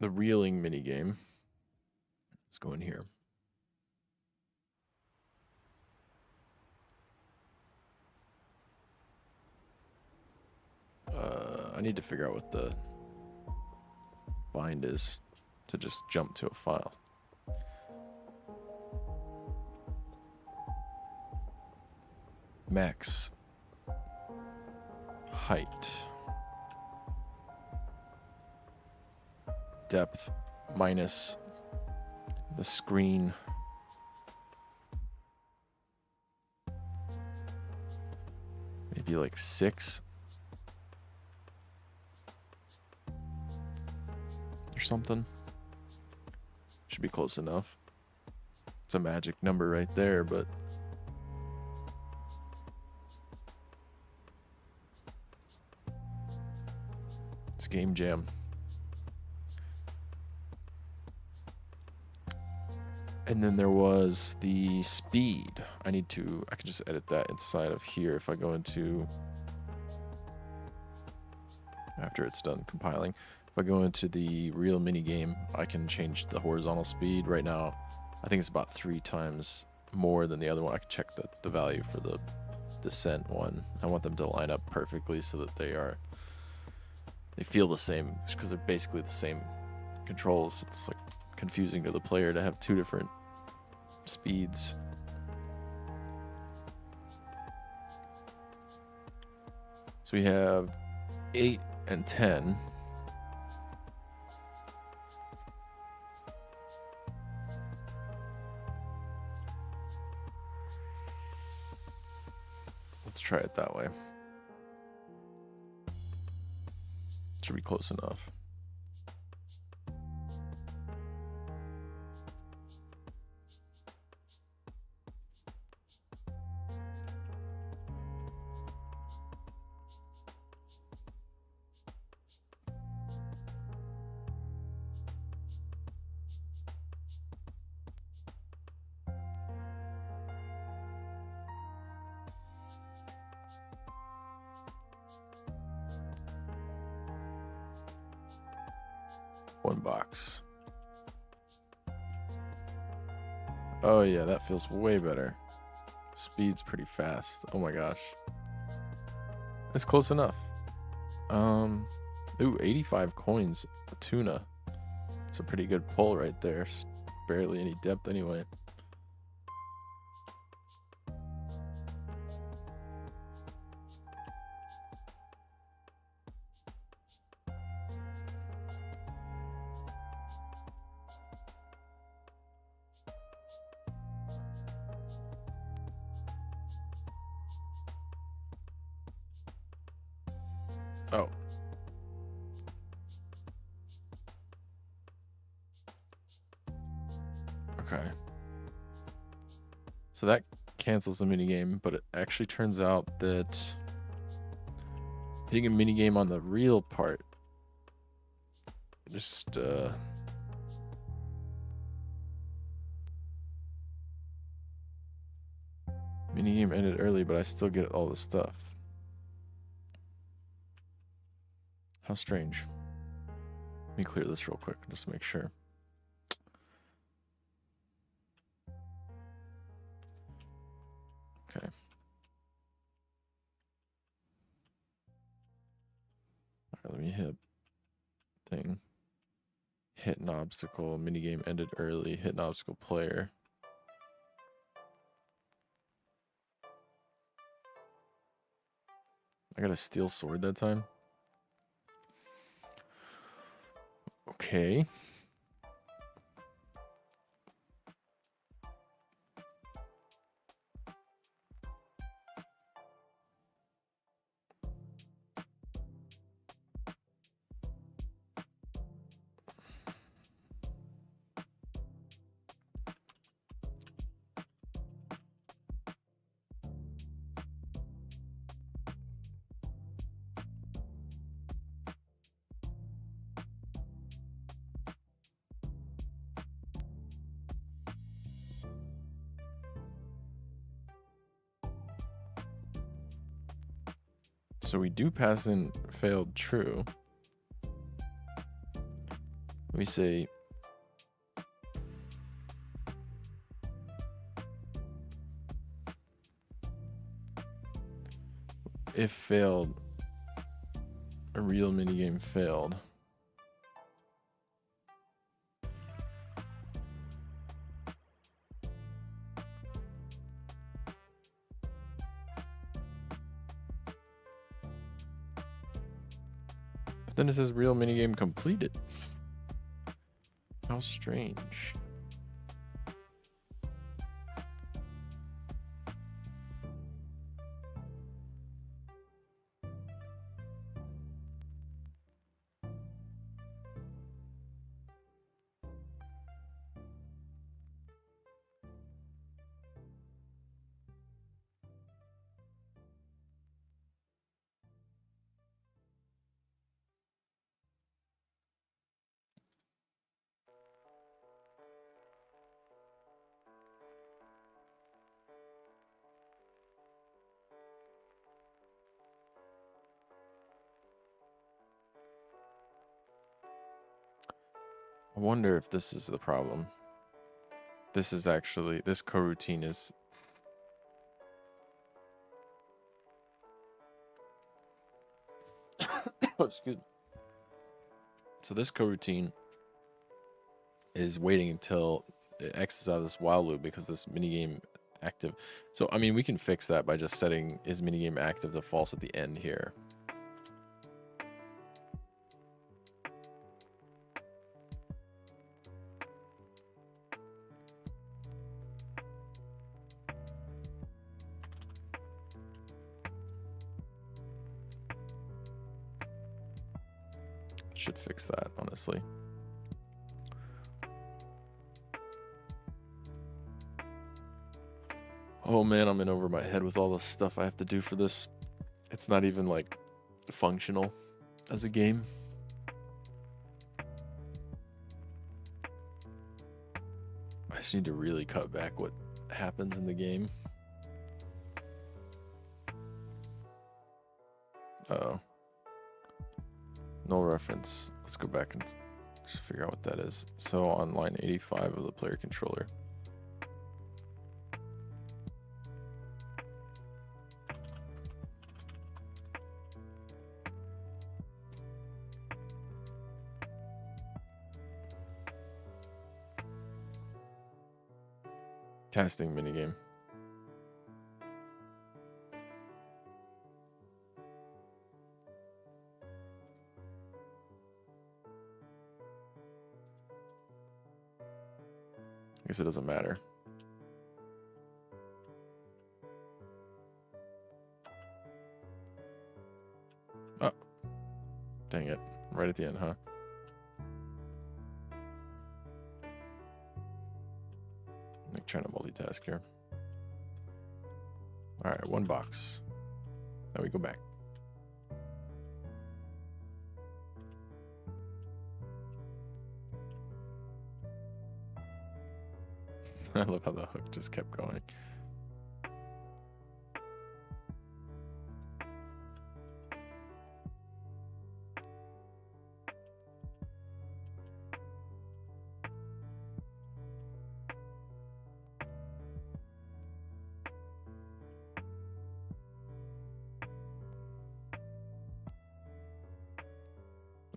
reeling minigame. Let's go in here. I need to figure out what the bind is to just jump to a file. Max height depth minus the screen maybe like 6 or something. Should be close enough. It's a magic number right there, but it's Game Jam. And then there was the speed. I can just edit that inside of here if I go into, after it's done compiling. If I go into the real mini game, I can change the horizontal speed. Right now, I think it's about 3 times more than the other one. I can check the value for the descent one. I want them to line up perfectly so that they feel the same, because they're basically the same controls. It's like confusing to the player to have 2 different speeds. So we have 8 and 10. Let's try it that way. Should be close enough. One box. Oh yeah, that feels way better. Speed's pretty fast. Oh my gosh. It's close enough. Ooh, 85 coins. A tuna. It's a pretty good pull right there. Barely any depth anyway. Oh. Okay. So that cancels the minigame, but it actually turns out that hitting a minigame on the real part just minigame ended early, but I still get all the stuff. How strange. Let me clear this real quick just to make sure. Okay. All right, let me hit thing. Hit an obstacle. Minigame ended early. Hit an obstacle player. I got a steel sword that time. Okay. So we do pass in failed true. We say if failed, a real minigame failed. But then it says real minigame completed. How strange. I wonder if this is the problem. This is actually, this coroutine is... Oh, excuse me. So this coroutine is waiting until it X's out of this while loop because this minigame active. So, I mean, we can fix that by just setting is minigame active to false at the end here. Should fix that, honestly. Oh man, I'm in over my head with all the stuff I have to do for this. It's not even like functional as a game. I just need to really cut back what happens in the game. Uh-oh. Null reference. Let's go back and just figure out what that is. So on line 85 of the player controller. Casting minigame. I guess it doesn't matter. Oh, dang it. Right at the end, huh? I'm trying to multitask here. All right, 1 box. Now we go back. I love how the hook just kept going.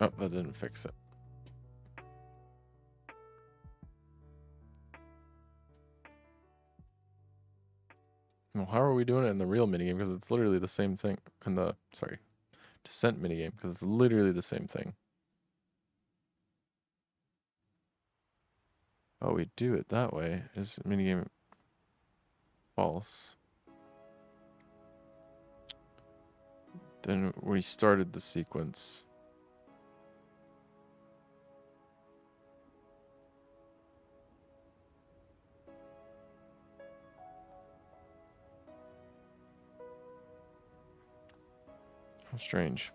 Oh, that didn't fix it. Well, how are we doing it in the real minigame? Because it's literally the same thing. In the, sorry, Descent minigame. Because it's literally the same thing. Oh, we do it that way. Is minigame false? Then we started the sequence. How strange.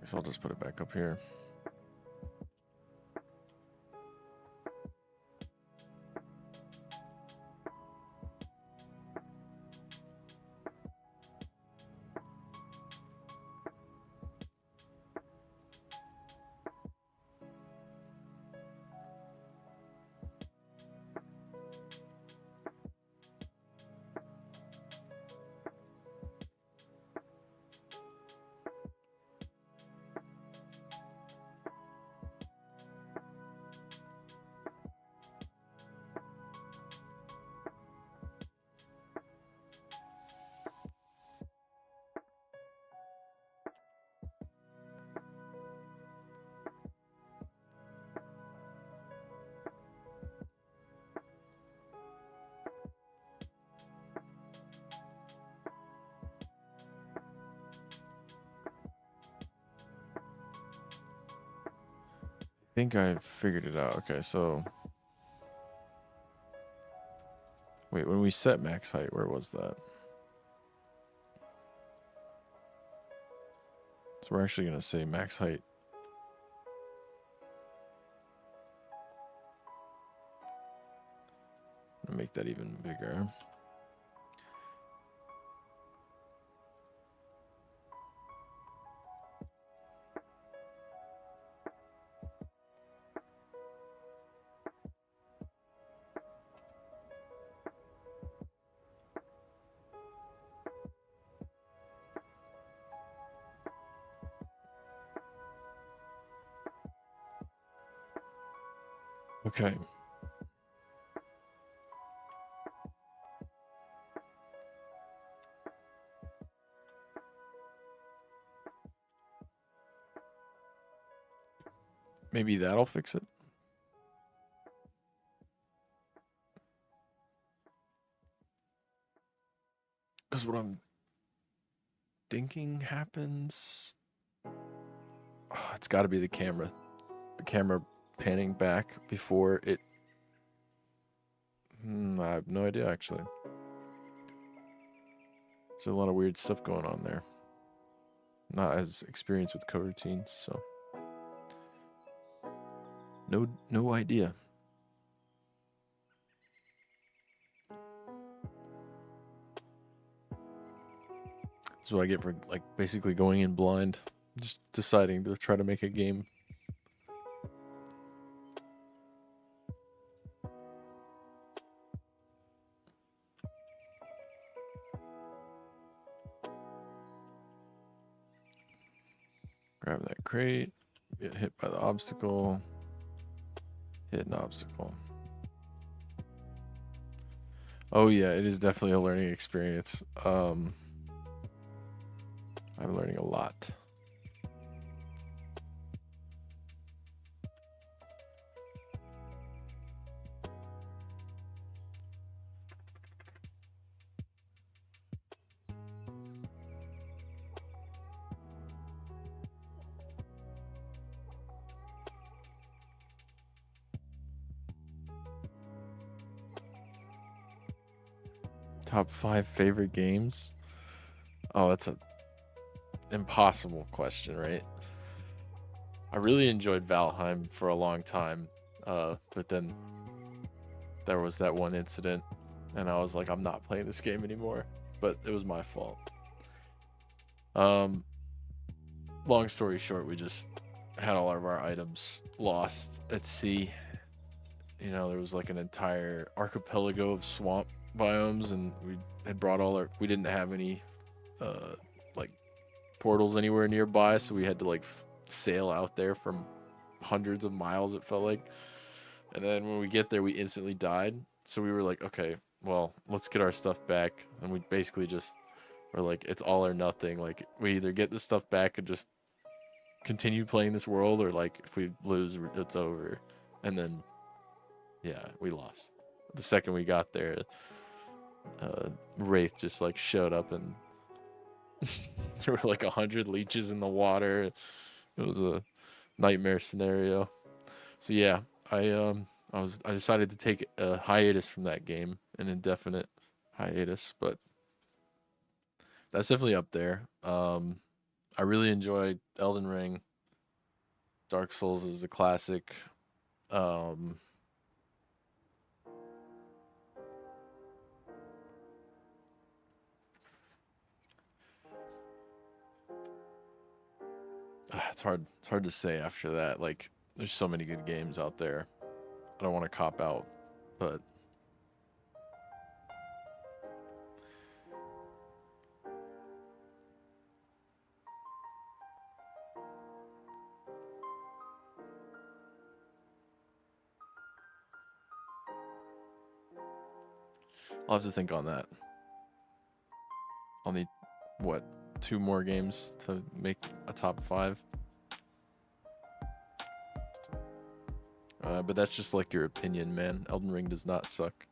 Guess I'll just put it back up here. I think I figured it out. Okay, so wait, when we set max height, where was that? So we're actually going to say max height. Make that even bigger. Okay. Maybe that'll fix it. Because what I'm thinking happens... Oh, it's got to be the camera. The camera panning back before it... I have no idea, actually. There's a lot of weird stuff going on there. Not as experienced with coroutines, so... No idea. That's what I get for, like, basically going in blind. Just deciding to try to make a game. Grab that crate. Get hit by the obstacle. Hit an obstacle. Oh yeah, it is definitely a learning experience. I'm learning a lot. Top 5 favorite games? Oh, that's a impossible question, right? I really enjoyed Valheim for a long time, but then there was that one incident, and I was like, I'm not playing this game anymore. But it was my fault. Um, long story short, we just had all of our items lost at sea. You know, there was like an entire archipelago of swamp biomes, and we had brought all our. We didn't have any, like portals anywhere nearby, so we had to like sail out there from hundreds of miles. It felt like, and then when we get there, we instantly died. So we were like, okay, well, let's get our stuff back, and we basically just were like, it's all or nothing. Like we either get the stuff back and just continue playing this world, or like if we lose, it's over. And then, yeah, we lost. The second we got there, Wraith just like showed up, and there were like 100 leeches in the water. It was a nightmare scenario. So yeah, I decided to take a hiatus from that game, an indefinite hiatus, but that's definitely up there. I really enjoyed Elden Ring. Dark Souls is a classic. Um, it's hard. It's hard to say after that. Like, there's so many good games out there. I don't want to cop out, but I'll have to think on that. I'll need what, 2 more games to make a top 5. But that's just like your opinion, man. Elden Ring does not suck.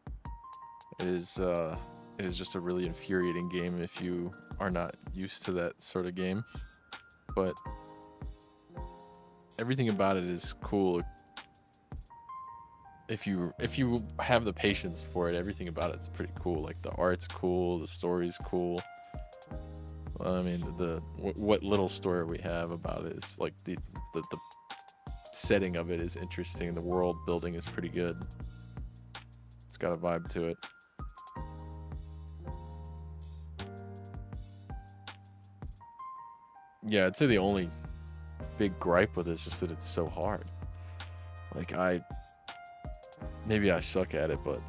It is just a really infuriating game if you are not used to that sort of game. But everything about it is cool. If you have the patience for it, everything about it's pretty cool. Like the art's cool, the story's cool. I mean, what little story we have about it is like the setting of it is interesting. The world building is pretty good. It's got a vibe to it. Yeah, I'd say the only big gripe with it is just that it's so hard. Like maybe I suck at it, but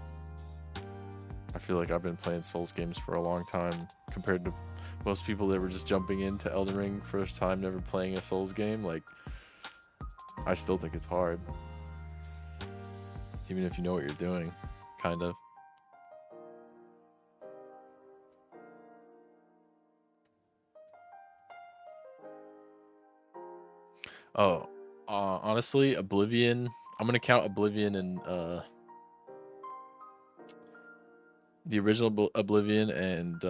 I feel like I've been playing Souls games for a long time compared to most people that were just jumping into Elden Ring first time, never playing a Souls game. Like, I still think it's hard, even if you know what you're doing, kind of. Oh, honestly, Oblivion. I'm gonna count Oblivion and the original Oblivion and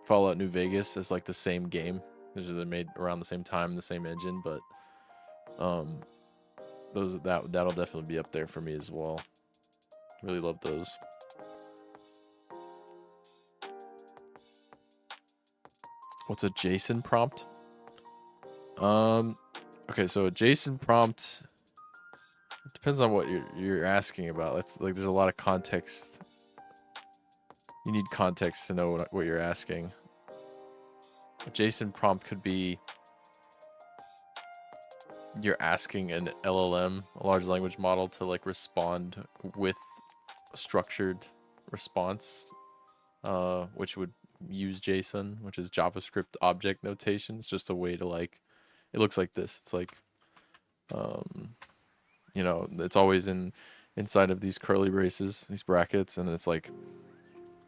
Fallout New Vegas as like the same game. They're made around the same time, the same engine, but that'll definitely be up there for me as well. Really love those. What's a JSON prompt? Okay, so a JSON prompt depends on what you're asking about. It's like there's a lot of context. You need context to know what you're asking. A JSON prompt could be you're asking an LLM, a large language model, to like respond with a structured response, which would use JSON, which is JavaScript object notation. It's just a way to like, it looks like this. It's like, you know, it's always inside of these curly braces, these brackets, and it's like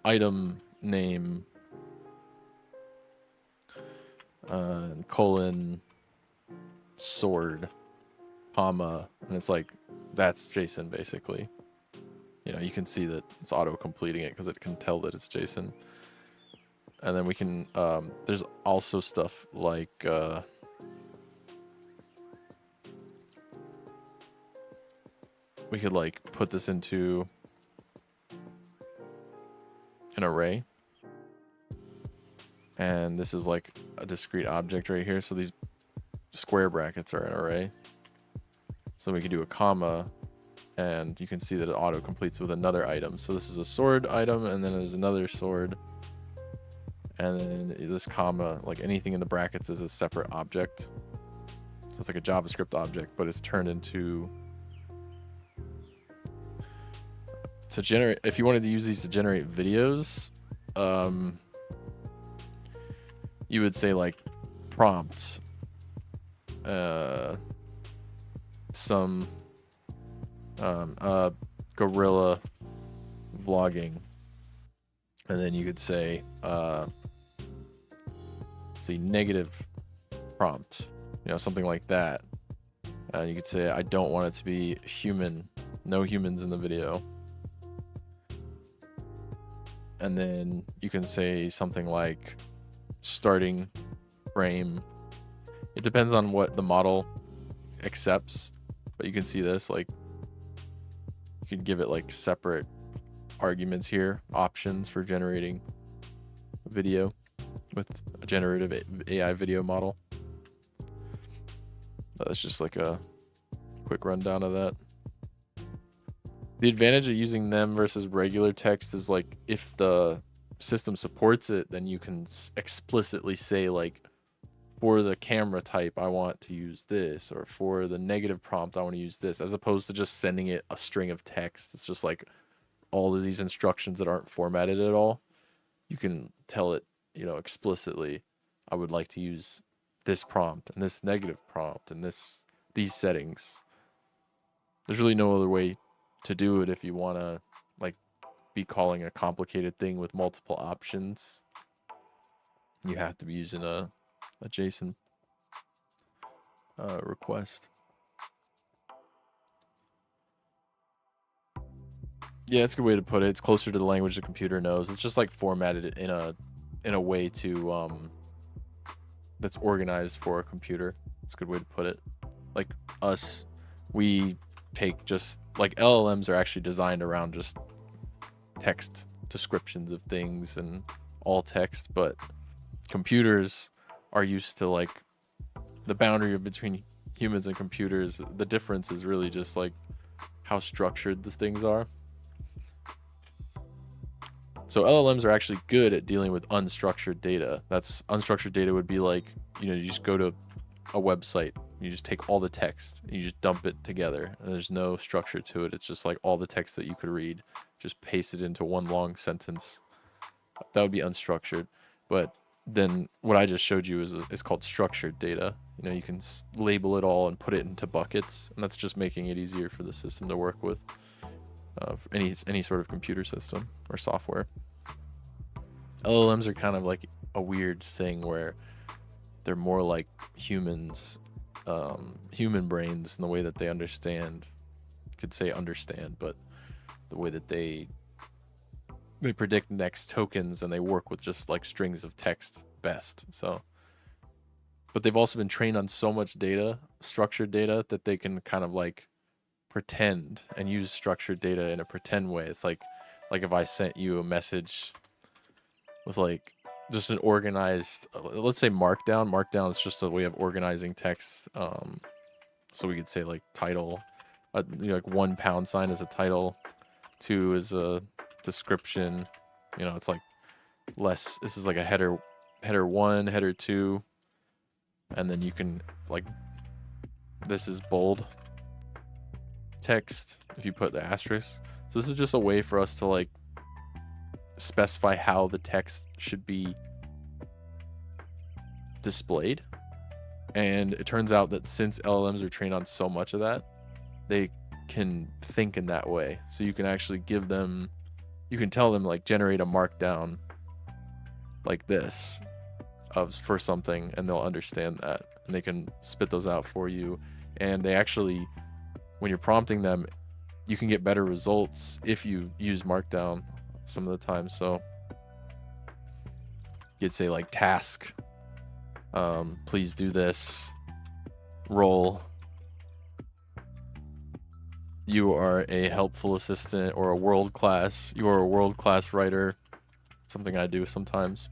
item name colon sword comma, and it's like that's JSON basically. You know, you can see that it's auto completing it because it can tell that it's JSON. And then we can there's also stuff like we could like put this into an an array. And this is like a discrete object right here. So these square brackets are an array. So we can do a comma, and you can see that it auto completes with another item. So this is a sword item, and then there's another sword. And then this comma, like anything in the brackets, is a separate object. So it's like a JavaScript object, but it's turned into to generate. If you wanted to use these to generate videos, you would say like prompt some gorilla vlogging, and then you could say see negative prompt, you know, something like that. You could say I don't want it to be human, no humans in the video. And then you can say something like starting frame. It depends on what the model accepts, but you can see this, like you could give it like separate arguments here, options for generating video with a generative AI video model. That's just like a quick rundown of that. The advantage of using them versus regular text is like if the system supports it, then you can explicitly say like, for the camera type, I want to use this, or for the negative prompt, I want to use this, as opposed to just sending it a string of text. It's just like all of these instructions that aren't formatted at all. You can tell it, you know, explicitly, I would like to use this prompt and this negative prompt and these settings. There's really no other way to do it if you want to like be calling a complicated thing with multiple options. You have to be using a JSON request. Yeah, it's a good way to put it. It's closer to the language the computer knows. It's just like formatted in a way to that's organized for a computer. It's a good way to put it. Like us, we take just like LLMs are actually designed around just text descriptions of things and all text, but computers are used to like the boundary between humans and computers. The difference is really just like how structured the things are. So LLMs are actually good at dealing with unstructured data. That's unstructured data would be like, you know, you just go to a website, you just take all the text, you just dump it together, and there's no structure to it. It's just like all the text that you could read, just paste it into one long sentence. That would be unstructured. But then what I just showed you is called structured data. You know, you can label it all and put it into buckets, and that's just making it easier for the system to work with, any sort of computer system or software. LLMs are kind of like a weird thing where they're more like humans, human brains in the way that they understand. You could say understand, but the way that they predict next tokens, and they work with just like strings of text best. So, but they've also been trained on so much data, structured data, that they can kind of like pretend and use structured data in a pretend way. It's like if I sent you a message with like just an organized, let's say markdown. Markdown is just a way of organizing text. So we could say like title, you know, like £1 is a title, 2 is a description. You know, it's like less. This is like a header 1, header 2, and then you can like, this is bold text if you put the asterisk. So this is just a way for us to like specify how the text should be displayed. And it turns out that since LLMs are trained on so much of that, they can think in that way. So you can actually give them, you can tell them like generate a markdown like this for something, and they'll understand that, and they can spit those out for you. And they actually, when you're prompting them, you can get better results if you use markdown some of the time. So you'd say like task, please do this, role, you are a helpful assistant, or you are a world-class writer, something I do sometimes.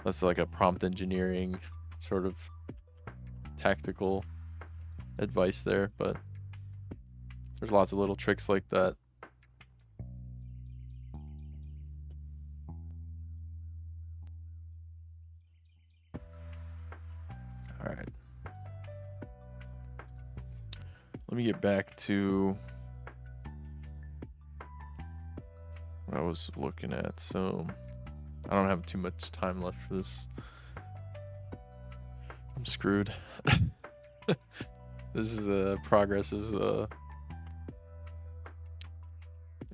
That's like a prompt engineering sort of tactical advice there, but there's lots of little tricks like that. All right. Let me get back to what I was looking at. So I don't have too much time left for this. I'm screwed. This is progress is if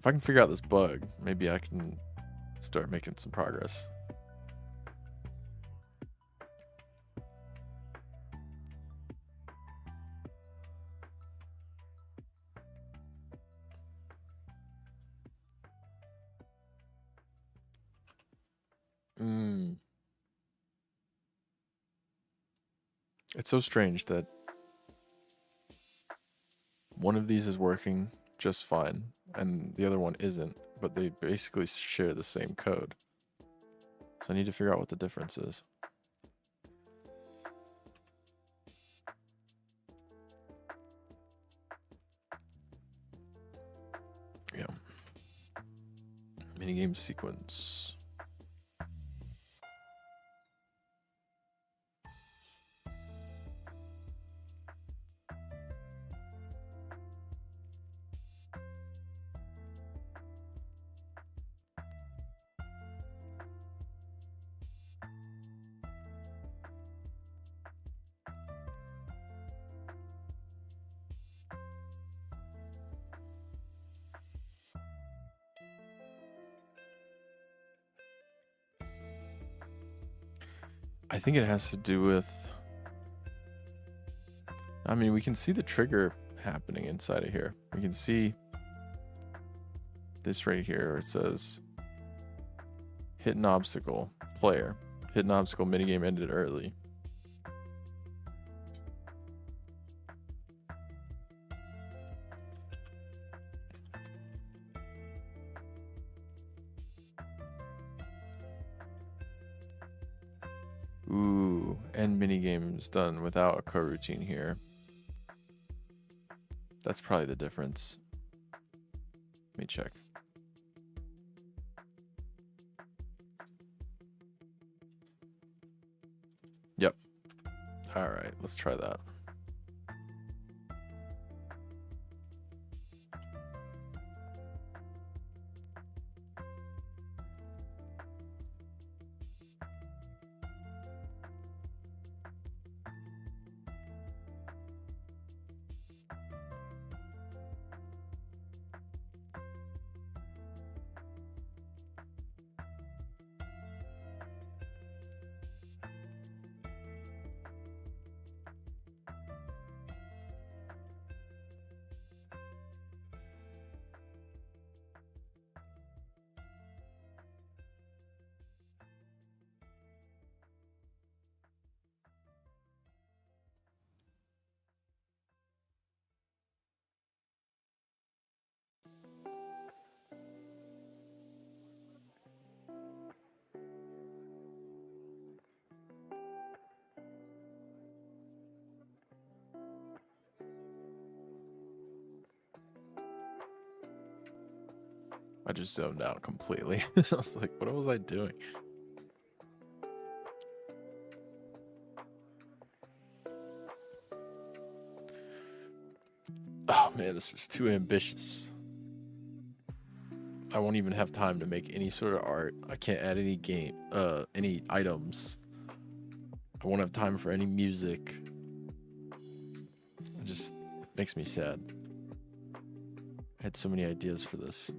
I can figure out this bug, maybe I can start making some progress. It's so strange that one of these is working just fine and the other one isn't, but they basically share the same code. So I need to figure out what the difference is. Yeah. Minigame sequence. I think it has to do with, I mean, we can see the trigger happening inside of here. We can see this right here where it says hit an obstacle, player. Hit an obstacle, minigame ended early. Ooh, end minigame is done without a coroutine here. That's probably the difference. Let me check. Yep. All right, let's try that. I just zoned out completely. I was like, what was I doing? Oh man, this is too ambitious. I won't even have time to make any sort of art. I can't add any items. I won't have time for any music. It just makes me sad. I had so many ideas for this.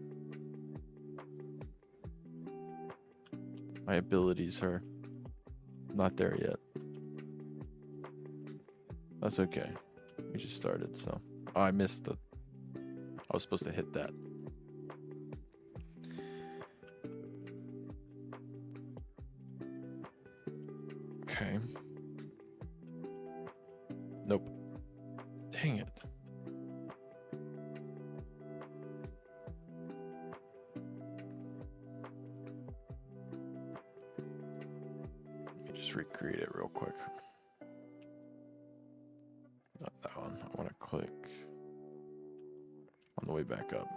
My abilities are not there yet. That's okay. We just started, so. Oh, I missed the. I was supposed to hit that. Okay. Nope. Dang it. just recreate it real quick. Not that one. I want to click on the way back up.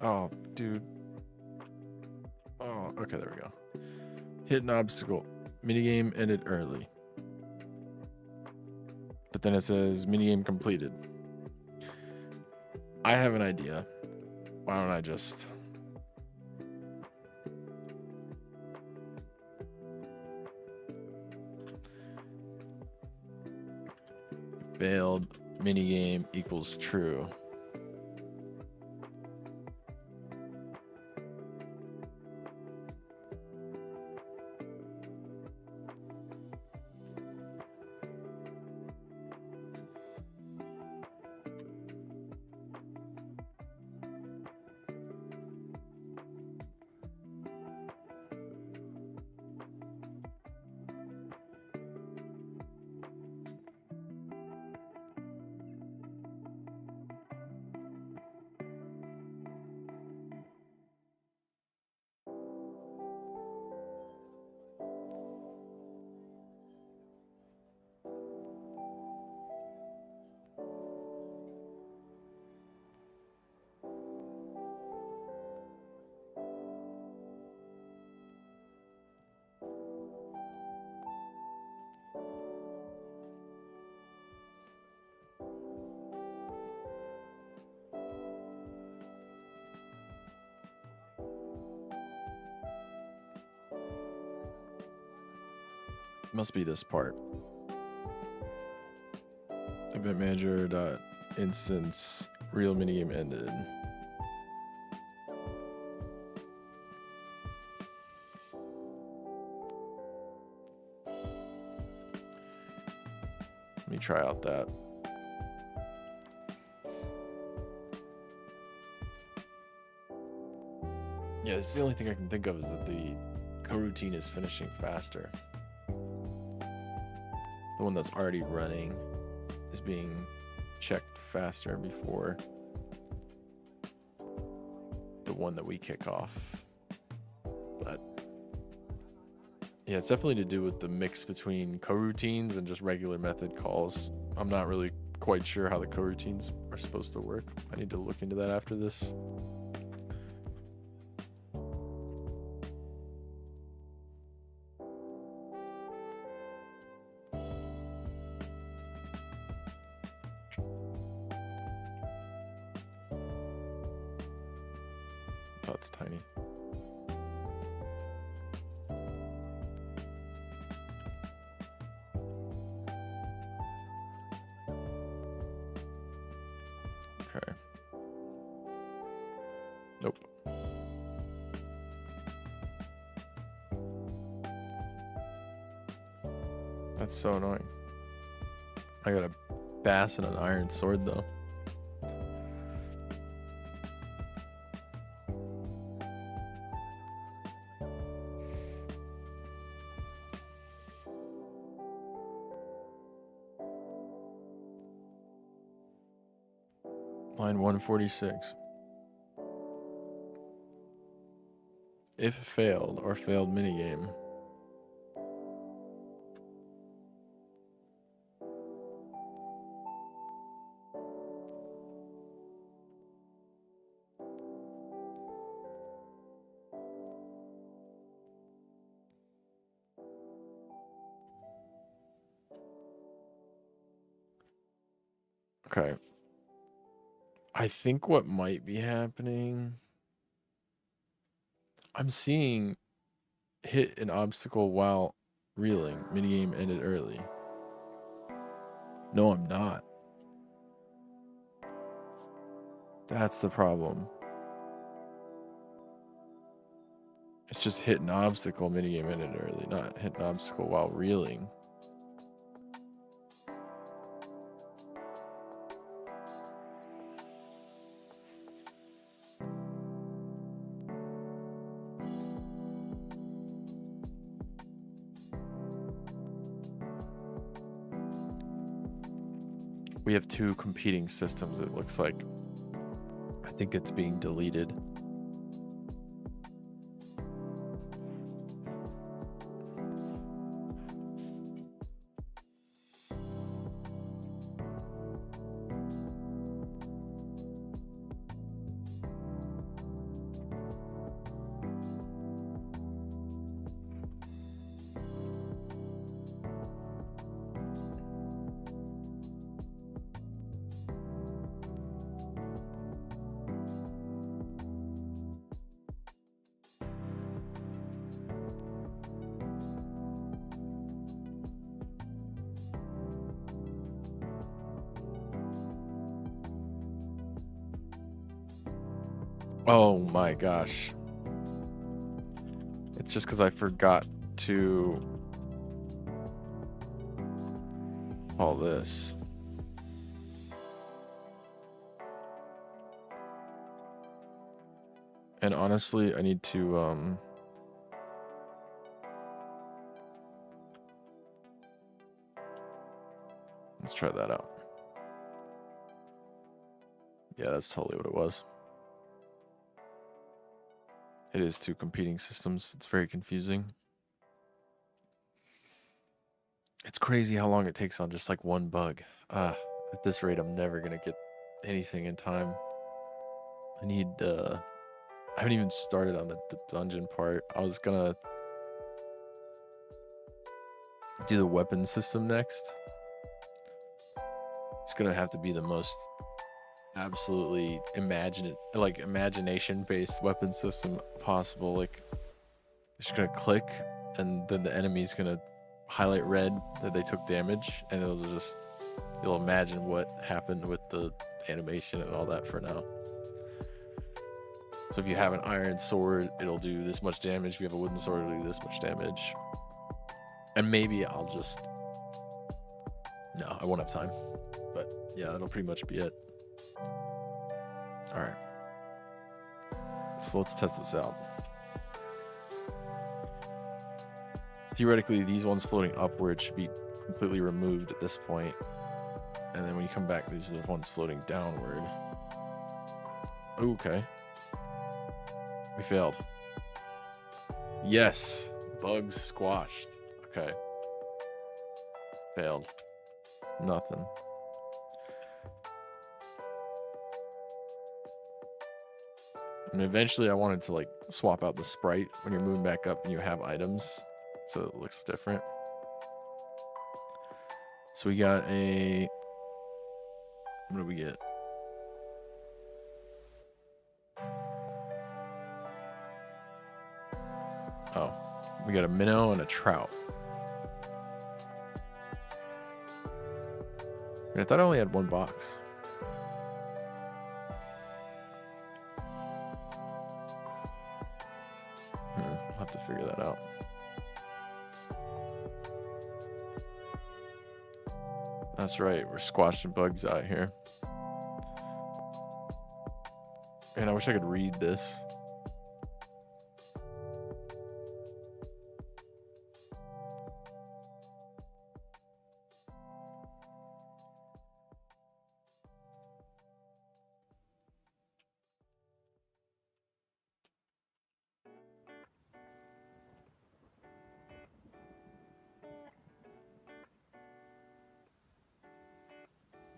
Oh, dude. Oh, okay, there we go. Hit an obstacle. Minigame ended early. But then it says minigame completed. I have an idea. Why don't I just... failed minigame equals true. Must be this part. Event manager dot instance real minigame ended. Let me try out that. Yeah, it's the only thing I can think of is that the coroutine is finishing faster. The one that's already running is being checked faster before the one that we kick off. But yeah, it's definitely to do with the mix between coroutines and just regular method calls. I'm not really quite sure how the coroutines are supposed to work. I need to look into that after this. Oh, it's tiny. Okay. Nope. That's so annoying. I got a bass and an iron sword though. Line 146. If failed or failed minigame. Okay. I think what might be happening, I'm seeing hit an obstacle while reeling. Minigame ended early. No, I'm not. That's the problem. It's just hit an obstacle, minigame ended early, not hit an obstacle while reeling. We have two competing systems, it looks like. I think it's being deleted. Oh my gosh. It's just because I forgot to all this. And honestly, I need to let's try that out. Yeah, that's totally what it was. It is two competing systems. It's very confusing. It's crazy how long it takes on just like one bug. At this rate, I'm never gonna get anything in time. I haven't even started on the dungeon part. I was gonna do the weapon system next. It's gonna have to be the most absolutely imagination-based weapon system possible. Like, it's just gonna click, and then the enemy's gonna highlight red that they took damage, and you'll imagine what happened with the animation and all that for now. So if you have an iron sword, it'll do this much damage. If you have a wooden sword, it'll do this much damage. And maybe I'll just... No, I won't have time. But yeah, that'll pretty much be it. Alright. So let's test this out. Theoretically, these ones floating upward should be completely removed at this point. And then when you come back, these are the ones floating downward. Ooh, okay. We failed. Yes! Bugs squashed. Okay. Failed. Nothing. And eventually I wanted to like swap out the sprite when you're moving back up and you have items, so it looks different. So we got a... What do we get? Oh, we got a minnow and a trout. I thought I only had one box. I'll have to figure that out. That's right, we're squashing bugs out here. Man, I wish I could read this.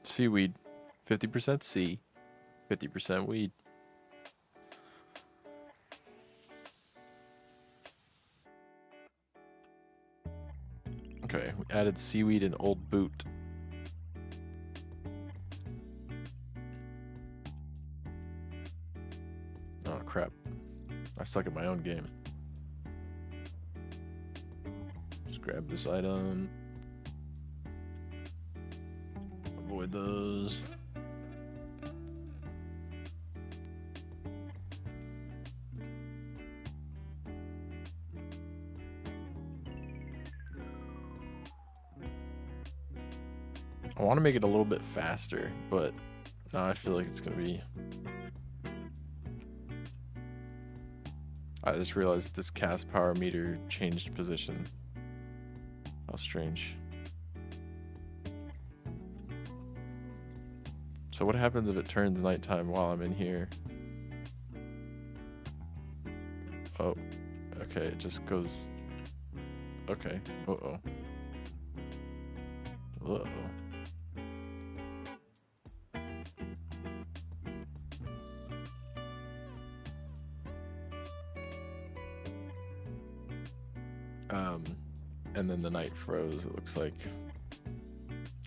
Seaweed. 50% sea, 50% weed. Okay, we added seaweed and old boot. Oh crap. I suck at my own game. Just grab this item. Avoid those. I want to make it a little bit faster, but now I feel like it's going to be... I just realized this cast power meter changed position. How strange. So what happens if it turns nighttime while I'm in here? Oh, okay, it just goes... Okay, uh-oh. Uh-oh. And then the night froze, it looks like.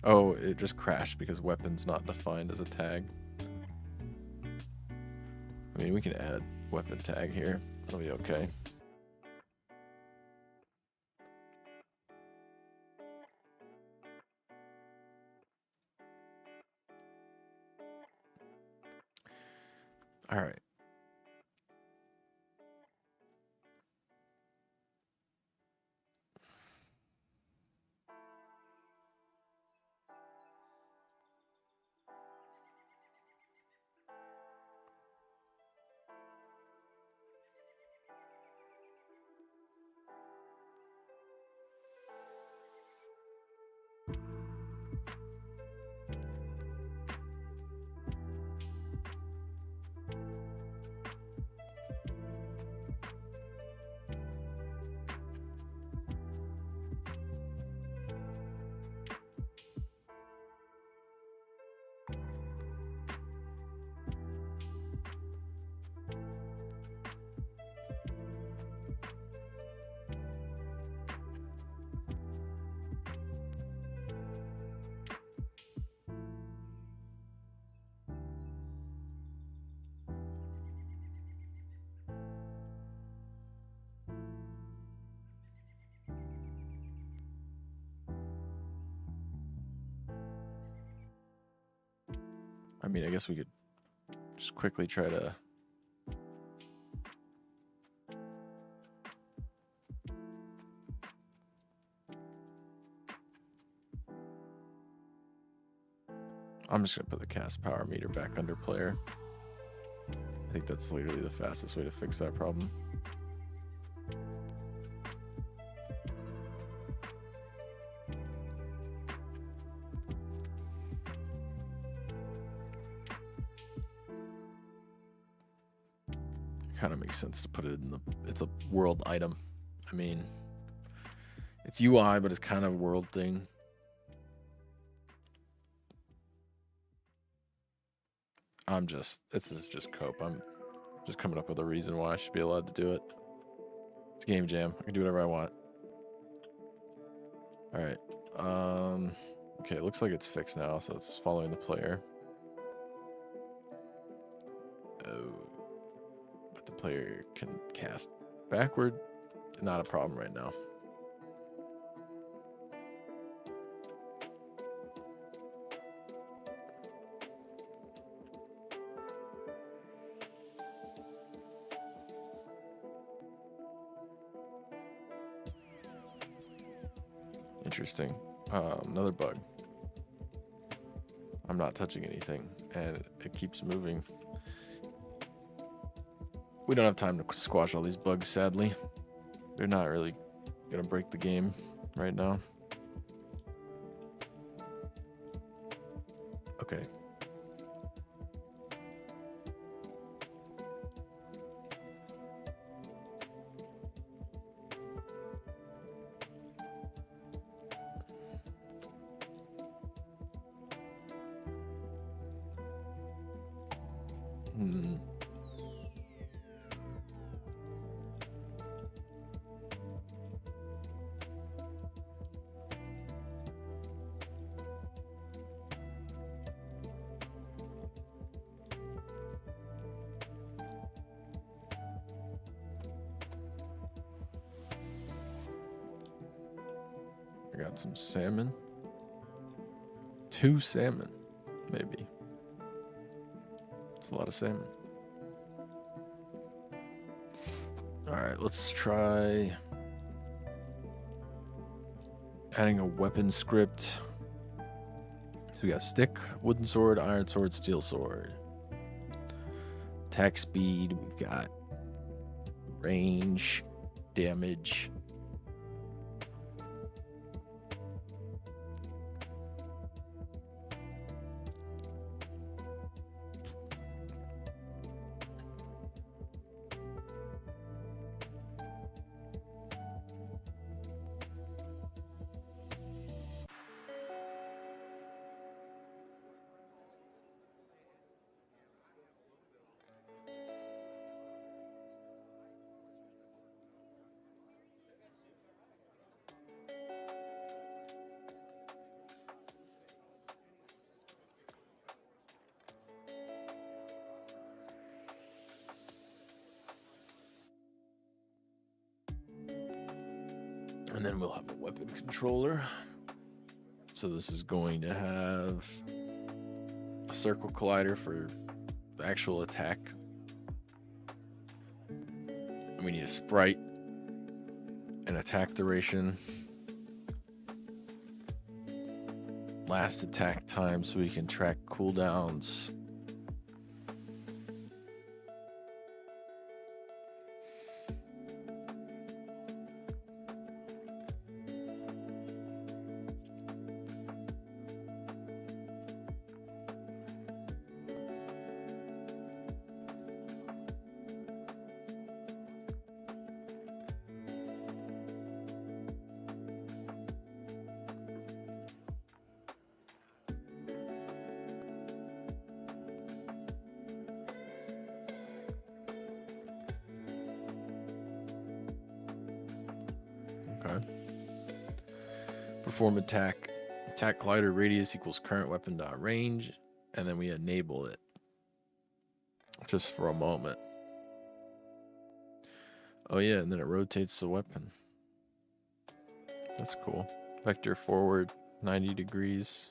Oh, it just crashed because weapon's not defined as a tag. I mean, we can add a weapon tag here. It'll be okay. All right. mean, I guess we could just quickly try to... I'm just going to put the cast power meter back under player. I think that's literally the fastest way to fix that problem. Kind of makes sense to put it in the... It's a world item. I mean, it's UI, but it's kind of a world thing. This is just cope. I'm just coming up with a reason why I should be allowed to do it. It's game jam. I can do whatever I want. All right. Okay, it looks like it's fixed now, so it's following the player. Oh, but the player can cast backward. Not a problem right now. Interesting. Another bug. I'm not touching anything, and it keeps moving. We don't have time to squash all these bugs, sadly. They're not really gonna break the game right now. Okay. I got some salmon. 2 salmon, maybe. It's a lot of salmon. All right, let's try adding a weapon script. So we got stick, wooden sword, iron sword, steel sword. Attack speed, we've got range, damage. And then we'll have a weapon controller. So this is going to have a circle collider for the actual attack. And we need a sprite, an attack duration, last attack time so we can track cooldowns. Okay. Perform attack. Attack collider radius equals current weapon dot range, and then we enable it just for a moment. Oh yeah, and then it rotates the weapon. That's cool. Vector forward 90 degrees.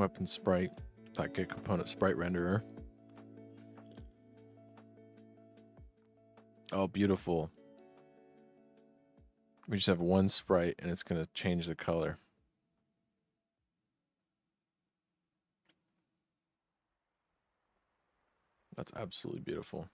weapon sprite, like a component sprite renderer. Oh, beautiful. We just have one sprite and it's going to change the color. That's absolutely beautiful.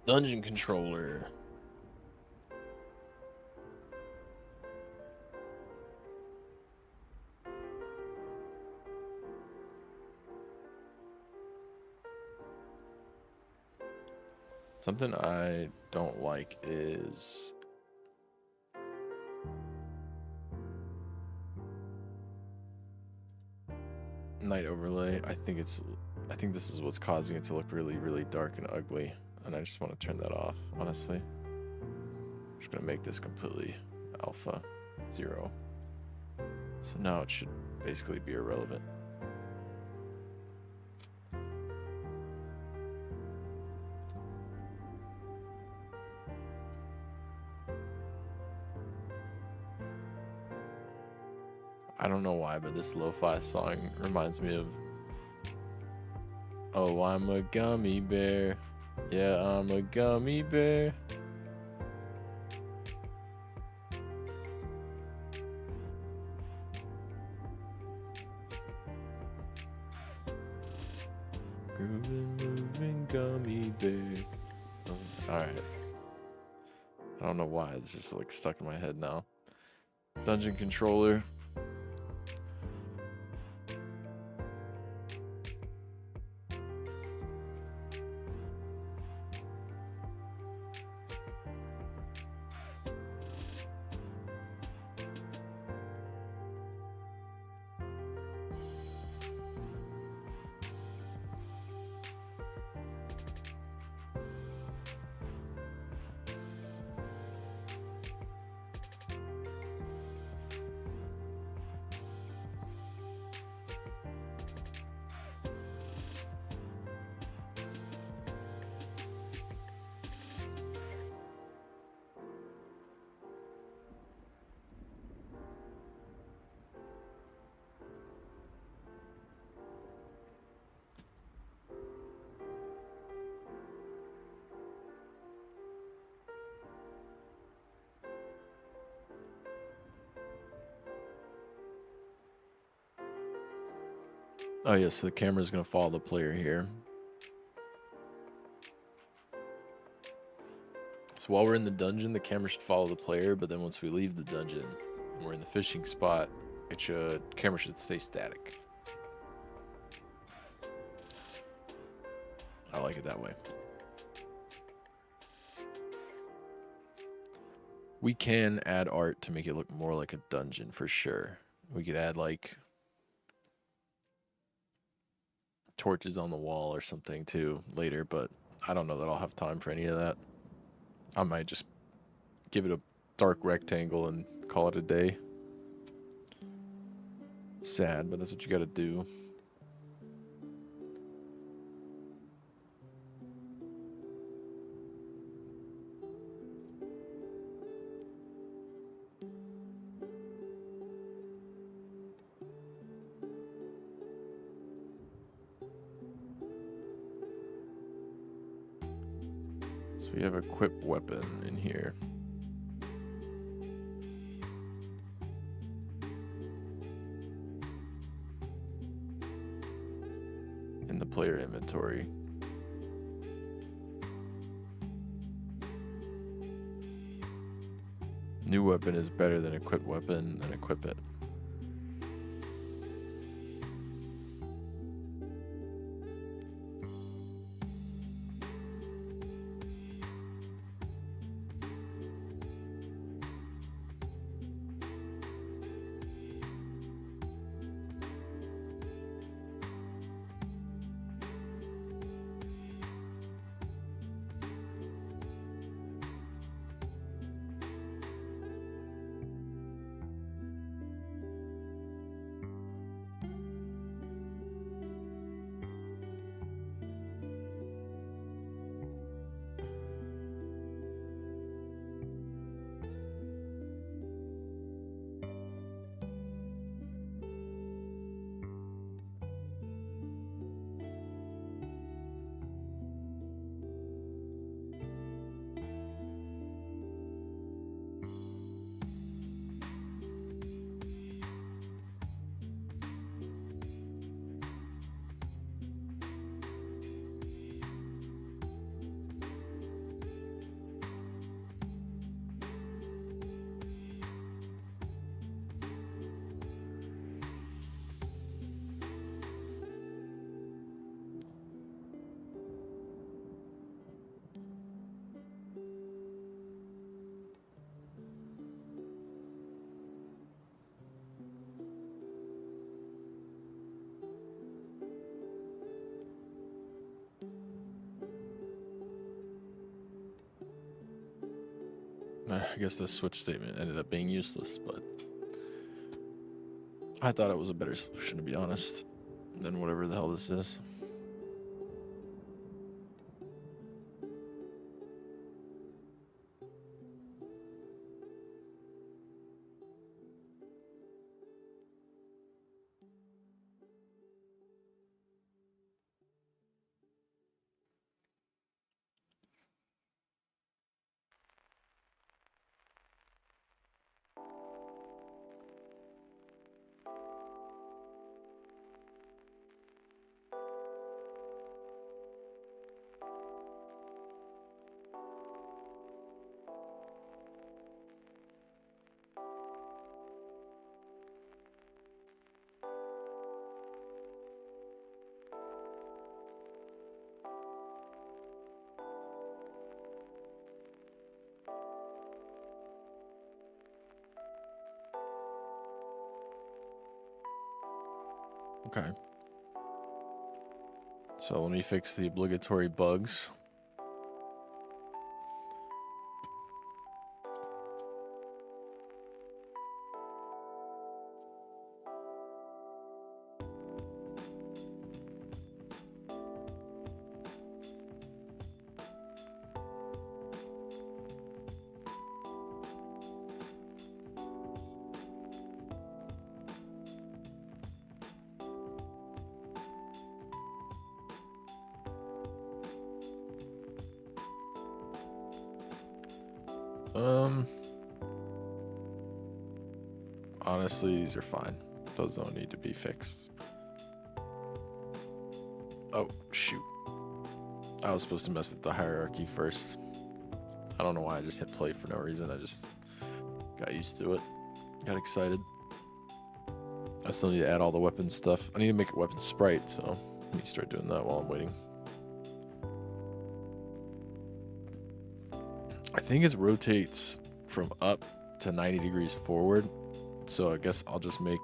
Dungeon controller. Something I don't like is night overlay. I think this is what's causing it to look really, really dark and ugly. And I just want to turn that off, honestly. I'm just going to make this completely alpha 0. So now it should basically be irrelevant. I don't know why, but this lo-fi song reminds me of "Oh, I'm a gummy bear. Yeah, I'm a gummy bear." Grooving, moving gummy bear. Oh, alright. I don't know why, it's just like stuck in my head now. Dungeon controller. Oh yeah, so the camera's gonna follow the player here. So while we're in the dungeon, the camera should follow the player, but then once we leave the dungeon and we're in the fishing spot, camera should stay static. I like it that way. We can add art to make it look more like a dungeon for sure. We could add like torches on the wall or something too later, but I don't know that I'll have time for any of that. I might just give it a dark rectangle and call it a day. Sad, but that's what you gotta do. So we have equip weapon in here. In the player inventory. New weapon is better than equip weapon, then equip it. I guess this switch statement ended up being useless, but I thought it was a better solution, to be honest, than whatever the hell this is. Okay. So let me fix the obligatory bugs. Honestly, these are fine. Those don't need to be fixed. Oh, shoot. I was supposed to mess with the hierarchy first. I don't know why I just hit play for no reason. I just got used to it. Got excited. I still need to add all the weapon stuff. I need to make a weapon sprite, so let me start doing that while I'm waiting. I think it rotates from up to 90 degrees forward. So I guess I'll just make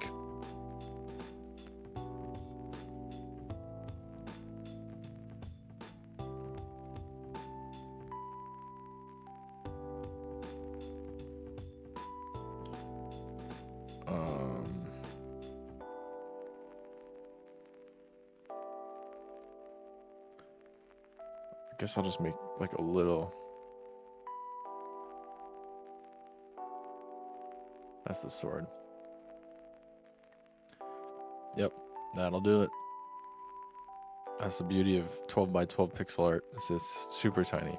I guess I'll just make like a little. That's the sword. Yep, that'll do it. That's the beauty of 12 by 12 pixel art. It's just super tiny.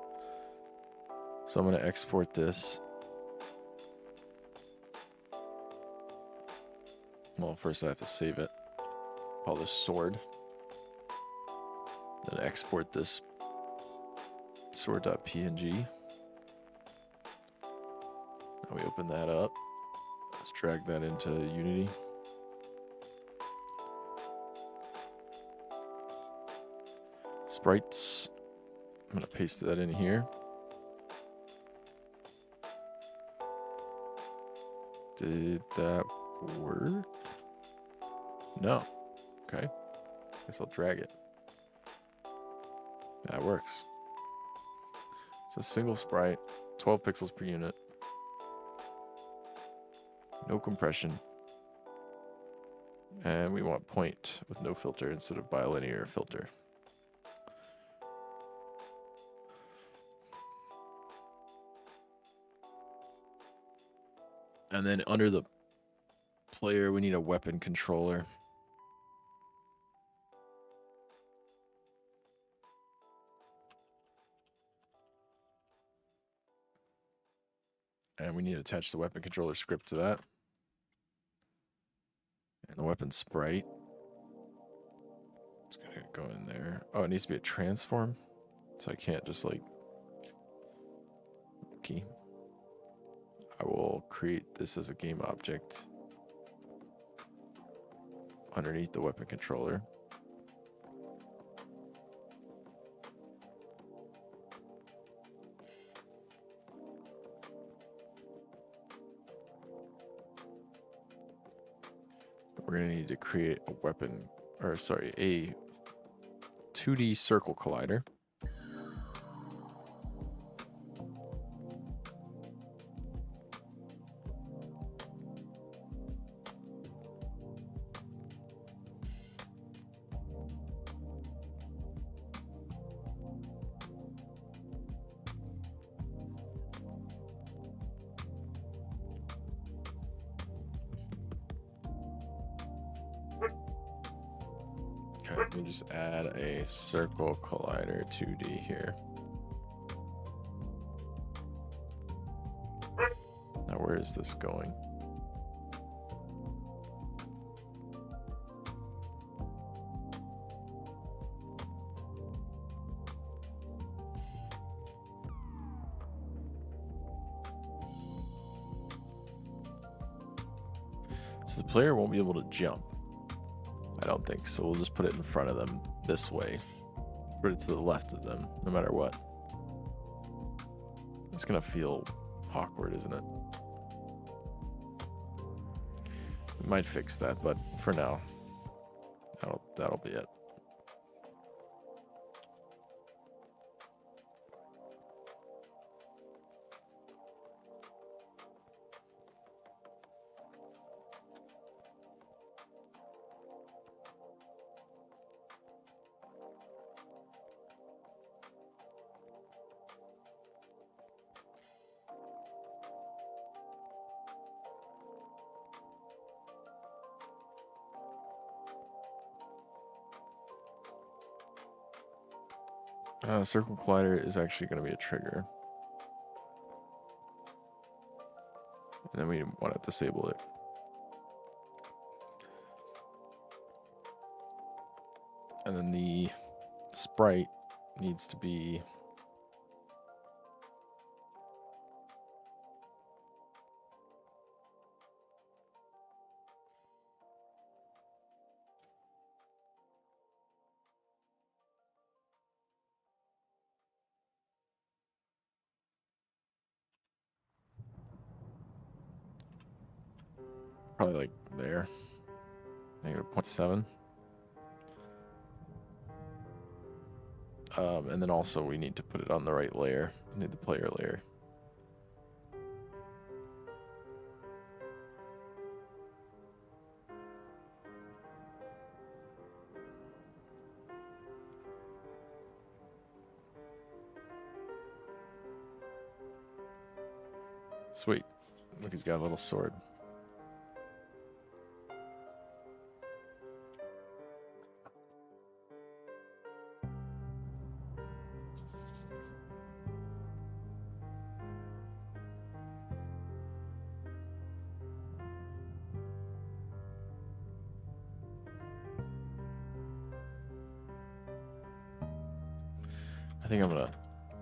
So I'm going to export this. Well, first I have to save it. Call this sword. Then export this sword.png. Now we open that up. Let's drag that into Unity. Sprites. I'm going to paste that in here. Did that work? No. Okay. Guess I'll drag it. That works. So single sprite, 12 pixels per unit. No compression. And we want point with no filter instead of bilinear filter. And then under the player, we need a weapon controller. And we need to attach the weapon controller script to that. And the weapon sprite. It's going to go in there. Oh, it needs to be a transform. So I can't just like... Okay. I will create this as a game object underneath the weapon controller. We're going to need to create a weapon, or sorry, a 2D circle collider. Okay, let me just add a circle collider 2D here. Now where is this going? So the player won't be able to jump. I don't think so. We'll just put it in front of them this way. Put it to the left of them, no matter what. It's gonna feel awkward, isn't it? We might fix that, but for now, that'll be it. Circle collider is actually going to be a trigger. And then we want to disable it. And then the sprite needs to be probably like there, -0.7. And then also we need to put it on the right layer. We need the player layer. Sweet. Look, he's got a little sword. I think I'm gonna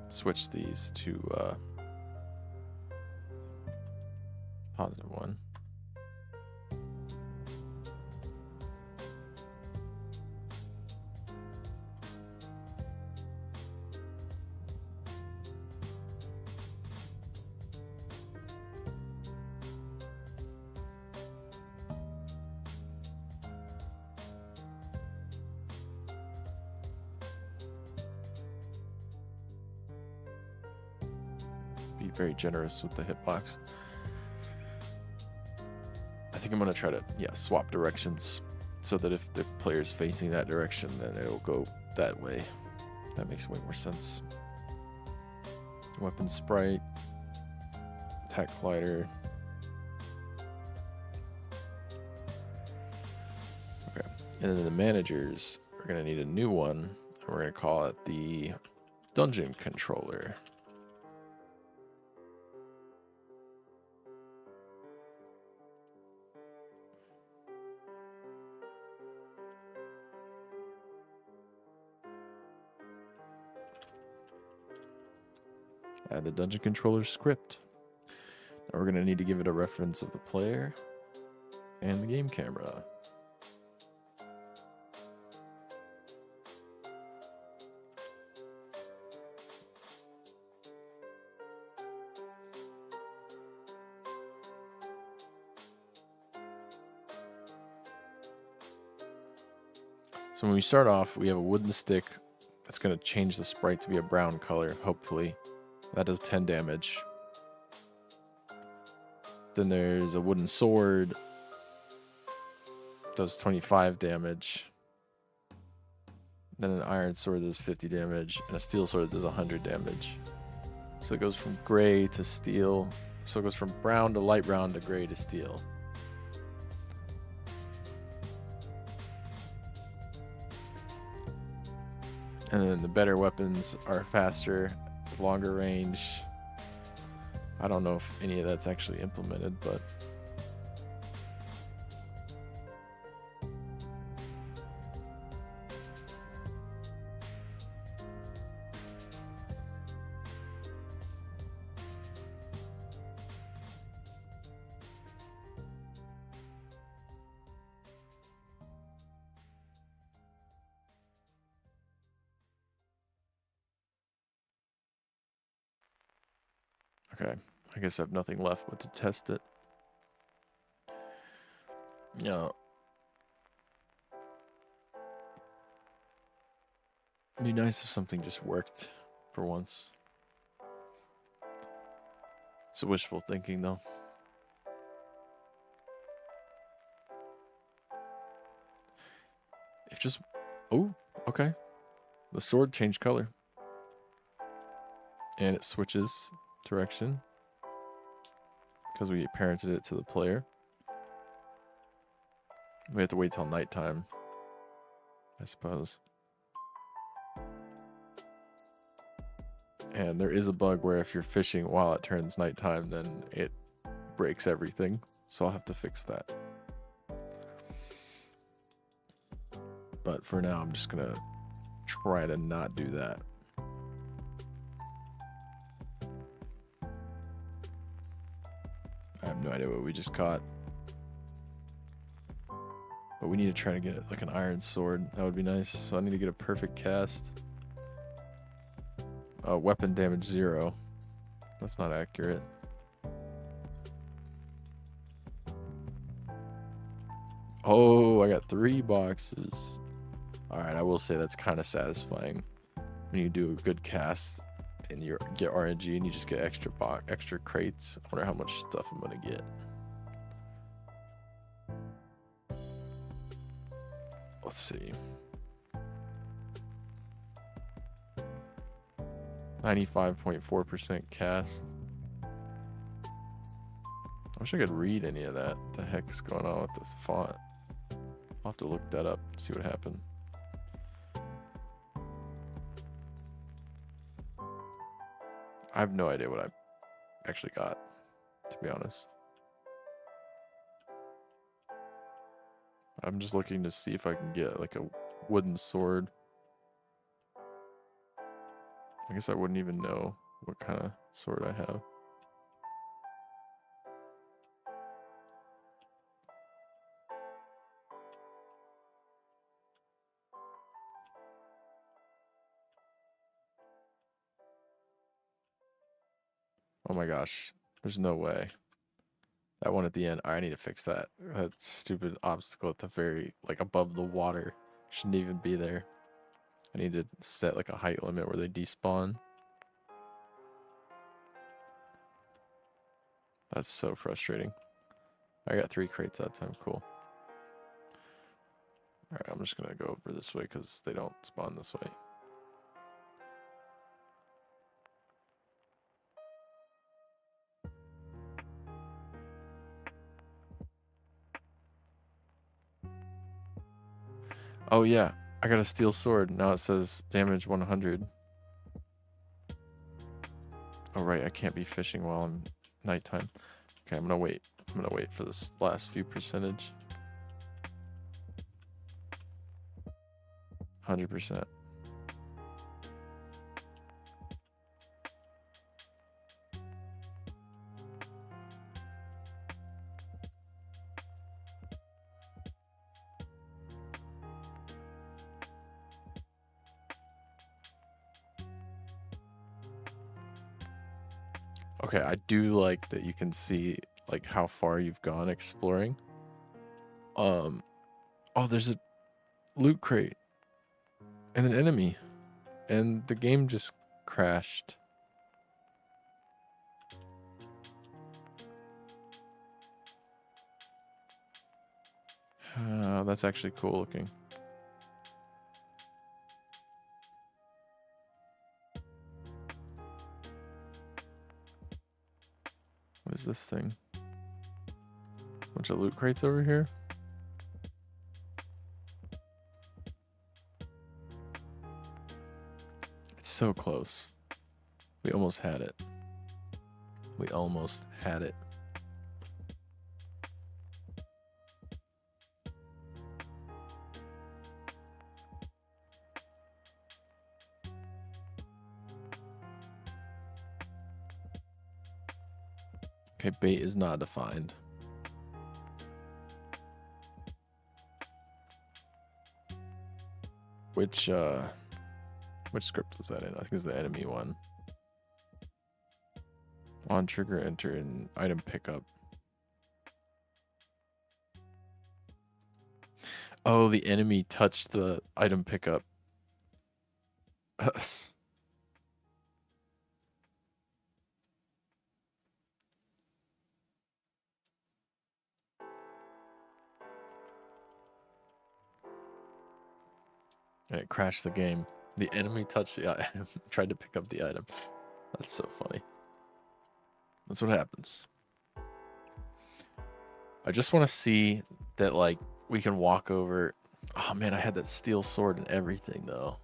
switch these to +1. Be very generous with the hitbox. I think I'm gonna try to swap directions so that if the player's facing that direction, then it'll go that way. That makes way more sense. Weapon sprite, attack collider. Okay, and then the managers are gonna need a new one, and we're gonna call it the dungeon controller. Add the dungeon controller script. Now we're going to need to give it a reference of the player and the game camera. So when we start off, we have a wooden stick that's going to change the sprite to be a brown color, hopefully. That does 10 damage. Then there's a wooden sword. Does 25 damage. Then an iron sword does 50 damage. And a steel sword does 100 damage. So it goes from gray to steel. So it goes from brown to light brown to gray to steel. And then the better weapons are faster, longer range. I don't know if any of that's actually implemented, but okay. I guess I have nothing left but to test it. Yeah. It'd be nice if something just worked for once. It's wishful thinking, though. If just... Oh, okay. The sword changed color. And it switches direction. Because we parented it to the player. We have to wait till nighttime, I suppose. And there is a bug where if you're fishing while it turns nighttime, then it breaks everything. So I'll have to fix that. But for now, I'm just going to try to not do that. I have no idea what we just caught. But we need to try to get like an iron sword. That would be nice. So I need to get a perfect cast. Weapon damage 0. That's not accurate. Oh, I got 3 boxes. Alright, I will say that's kind of satisfying. When you do a good cast and you get RNG and you just get extra crates. I wonder how much stuff I'm going to get. Let's see. 95.4% cast. I wish I could read any of that. What the heck is going on with this font? I'll have to look that up, see what happened. I have no idea what I actually got, to be honest. I'm just looking to see if I can get like a wooden sword. I guess I wouldn't even know what kind of sword I have. Oh my gosh, there's no way. That one at the end, I need to fix that. That stupid obstacle at the very, like above the water. Shouldn't even be there. I need to set like a height limit where they despawn. That's so frustrating. I got 3 crates that time, cool. Alright, I'm just gonna go over this way because they don't spawn this way. Oh yeah, I got a steel sword. Now it says damage 100. Oh right, I can't be fishing while I'm nighttime. Okay, I'm gonna wait. I'm gonna wait for this last few percentage. 100%. Okay, I do like that you can see like how far you've gone exploring. Oh, there's a loot crate and an enemy, and the game just crashed. That's actually cool looking. What is this thing? Bunch of loot crates over here. So close. We almost had it. We almost had it. Okay, bait is not defined. Which script was that in? I think it's the enemy one. On trigger, enter an item pickup. Oh, the enemy touched the item pickup. Us. And it crashed the game. The enemy touched the item, tried to pick up the item. That's so funny. That's what happens. I just want to see that, like, we can walk over. Oh man, I had that steel sword and everything though.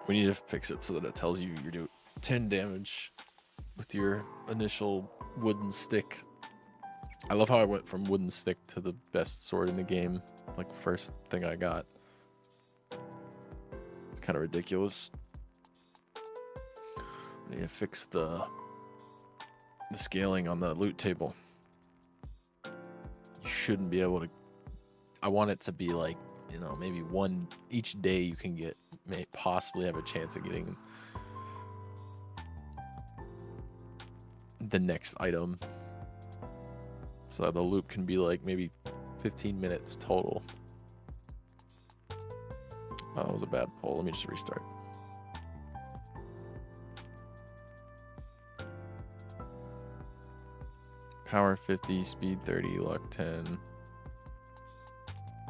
We need to fix it so that it tells you you do 10 damage with your initial wooden stick. I love how I went from wooden stick to the best sword in the game, like first thing I got. It's kind of ridiculous. I need to fix the scaling on the loot table. You shouldn't be able to. I want it to be like, you know, maybe one each day you can get, may possibly have a chance of getting the next item. So the loop can be like maybe 15 minutes total. Oh, that was a bad pull. Let me just restart. Power 50, speed 30, luck 10.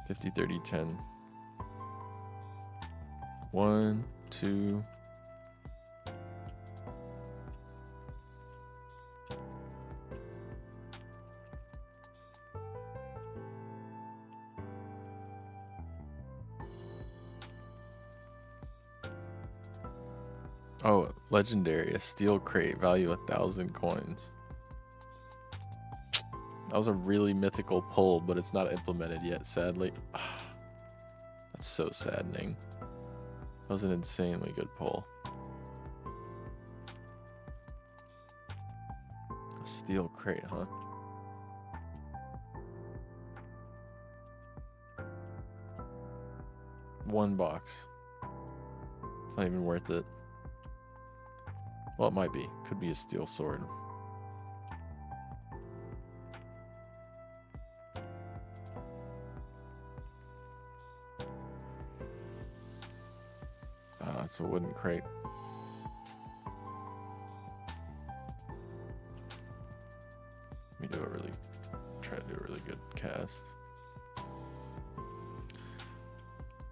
50, 30, 10. 1, 2. Oh, legendary, a steel crate, value 1,000 coins. That was a really mythical pull, but it's not implemented yet, sadly. That's so saddening. That was an insanely good pull. A steel crate, huh? One box. It's not even worth it. Well, it might be. Could be a steel sword. It's a wooden crate. Let me try to do a really good cast.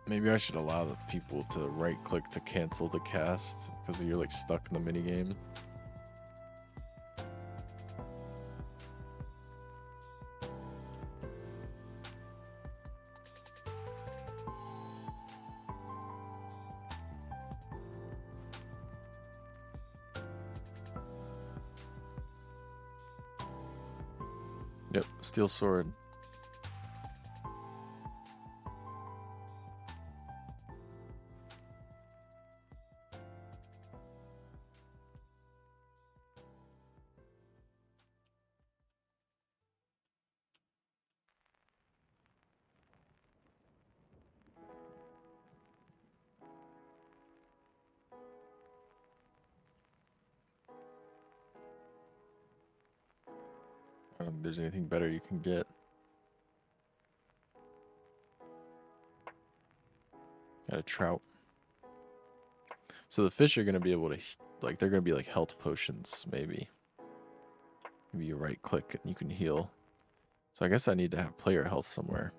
Maybe I should allow the people to right click to cancel the cast because you're like stuck in the minigame. Yep, steel sword. I don't think there's anything better you can get. Got a trout. So the fish are going to be able to, like, they're going to be like health potions, maybe. Maybe you right click and you can heal. So I guess I need to have player health somewhere.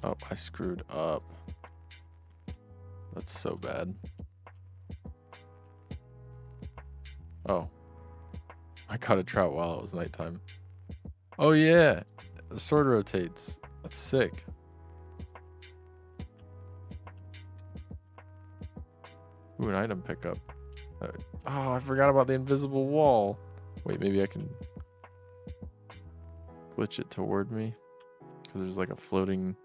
Oh, I screwed up. That's so bad. Oh, I caught a trout while it was nighttime. Oh yeah, the sword rotates. That's sick. Ooh, an item pickup. Oh, I forgot about the invisible wall. Wait, maybe I can glitch it toward me because there's like a floating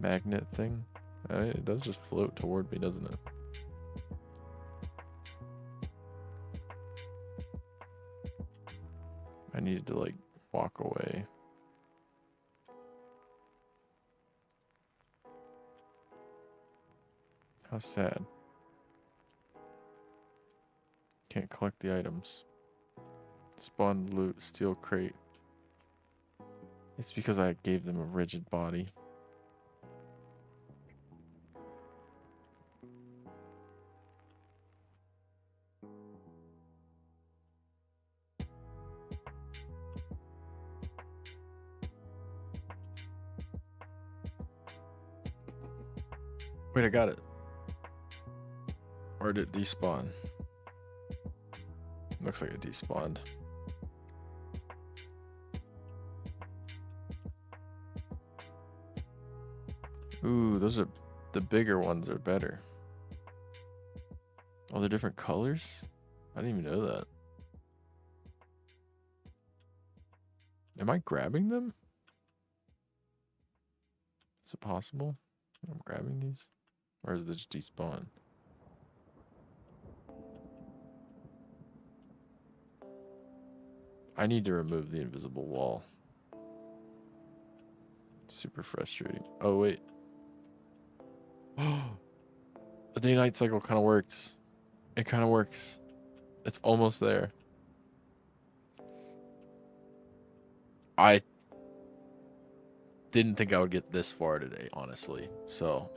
magnet thing. It does just float toward me, doesn't it? I needed to like walk away. How sad. Can't collect the items. Spawn loot, steel crate. It's because I gave them a rigid body. Wait, I got it. Or did it despawn? Looks like it despawned. Ooh, those are the bigger ones are better. Oh, they're different colors? I didn't even know that. Am I grabbing them? Is it possible? I'm grabbing these? Or is it just despawn? I need to remove the invisible wall. It's super frustrating. Oh, wait. The day-night cycle kind of works. It kind of works. It's almost there. I didn't think I would get this far today, honestly. So,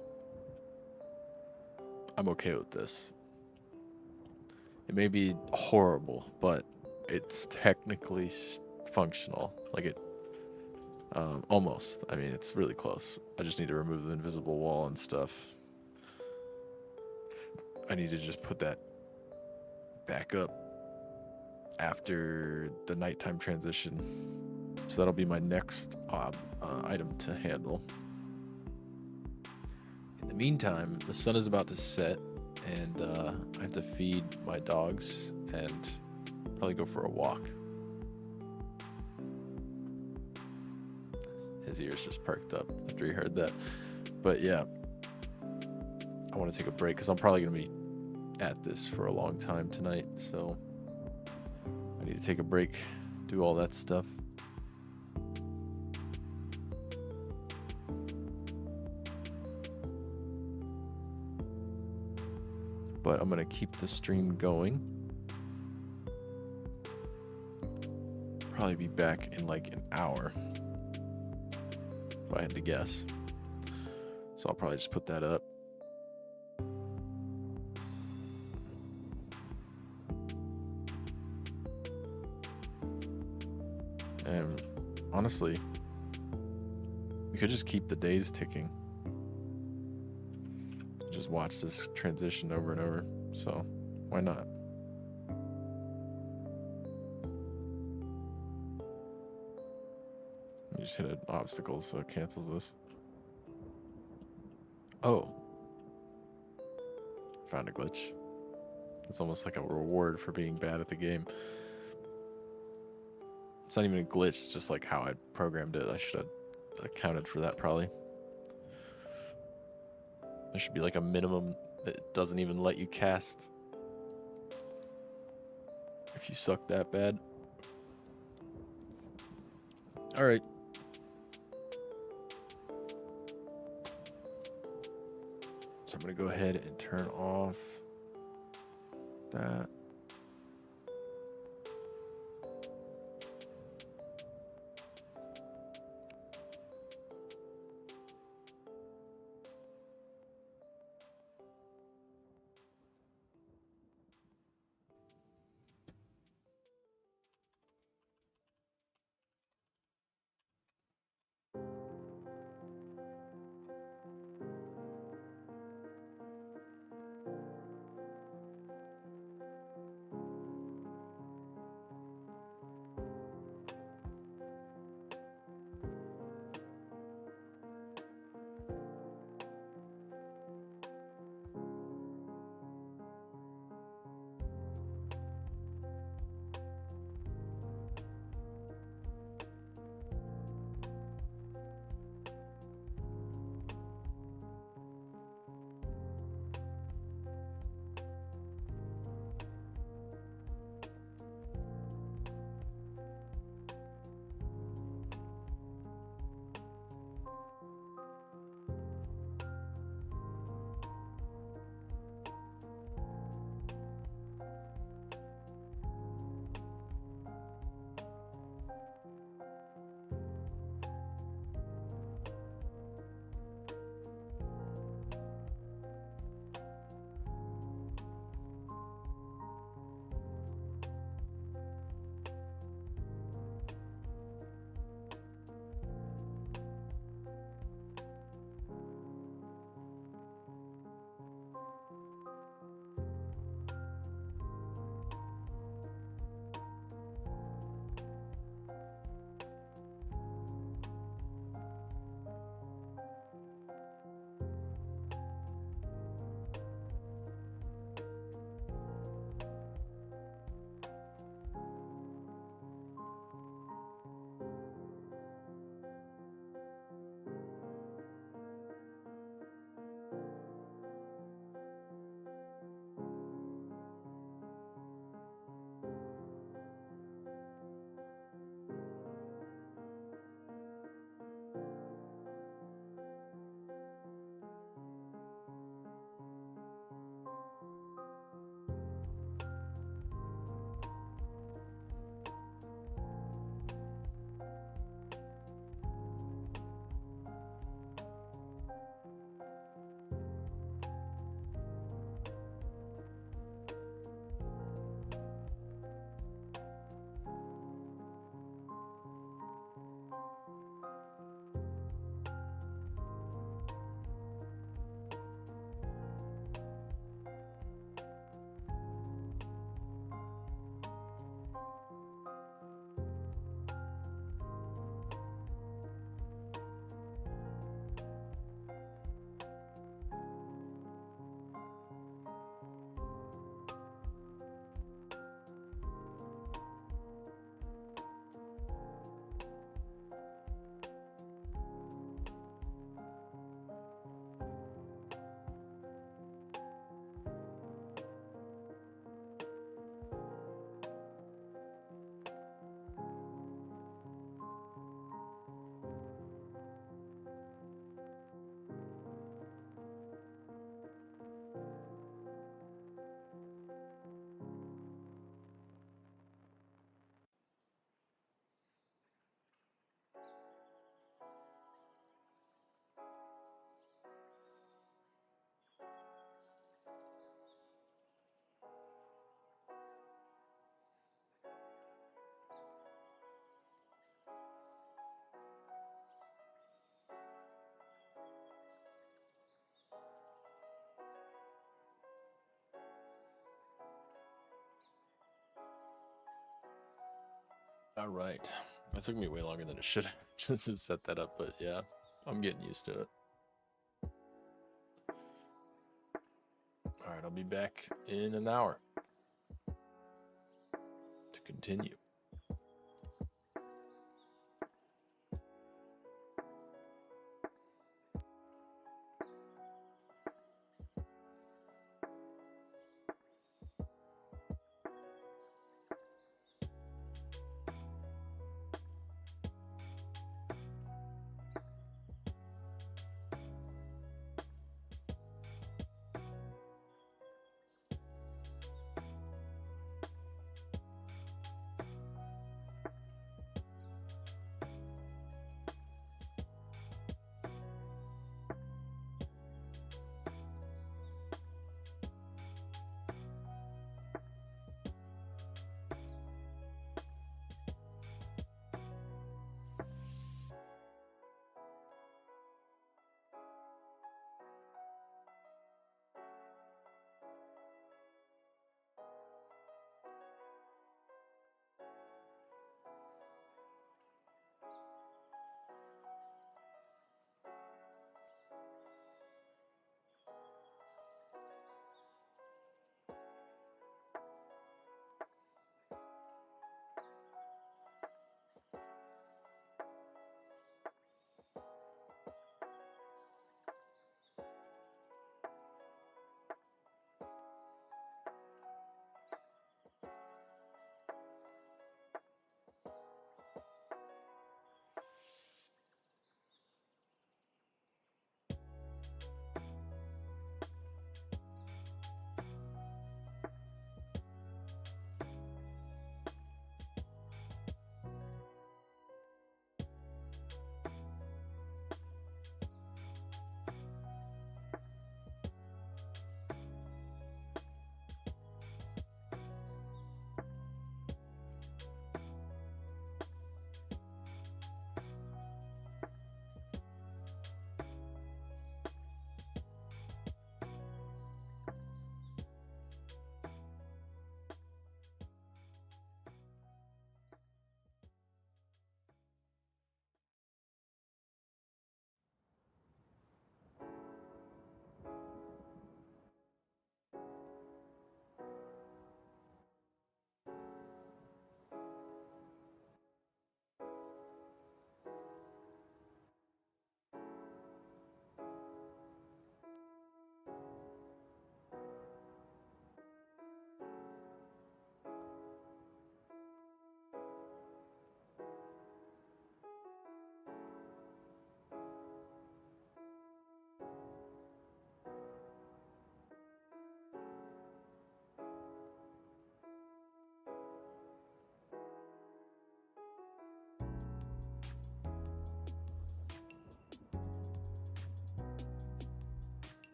I'm okay with this. It may be horrible, but it's technically functional. Like it, almost. I mean, it's really close. I just need to remove the invisible wall and stuff. I need to just put that back up after the nighttime transition. So that'll be my next item to handle. In the meantime, the sun is about to set, and I have to feed my dogs and probably go for a walk. His ears just perked up after he heard that. But yeah, I want to take a break because I'm probably going to be at this for a long time tonight. So I need to take a break, do all that stuff. But I'm going to keep the stream going. Probably be back in like an hour, if I had to guess. So I'll probably just put that up. And honestly, we could just keep the days ticking. Just watch this transition over and over. So why not? I just hit an obstacle, so it cancels this. Oh. Found a glitch. It's almost like a reward for being bad at the game. It's not even a glitch, it's just like how I programmed it. I should have accounted for that probably. There should be like a minimum that doesn't even let you cast if you suck that bad. Alright. So I'm going to go ahead and turn off that. All right. That took me way longer than it should have just to set that up, but yeah, I'm getting used to it. All right, I'll be back in an hour to continue.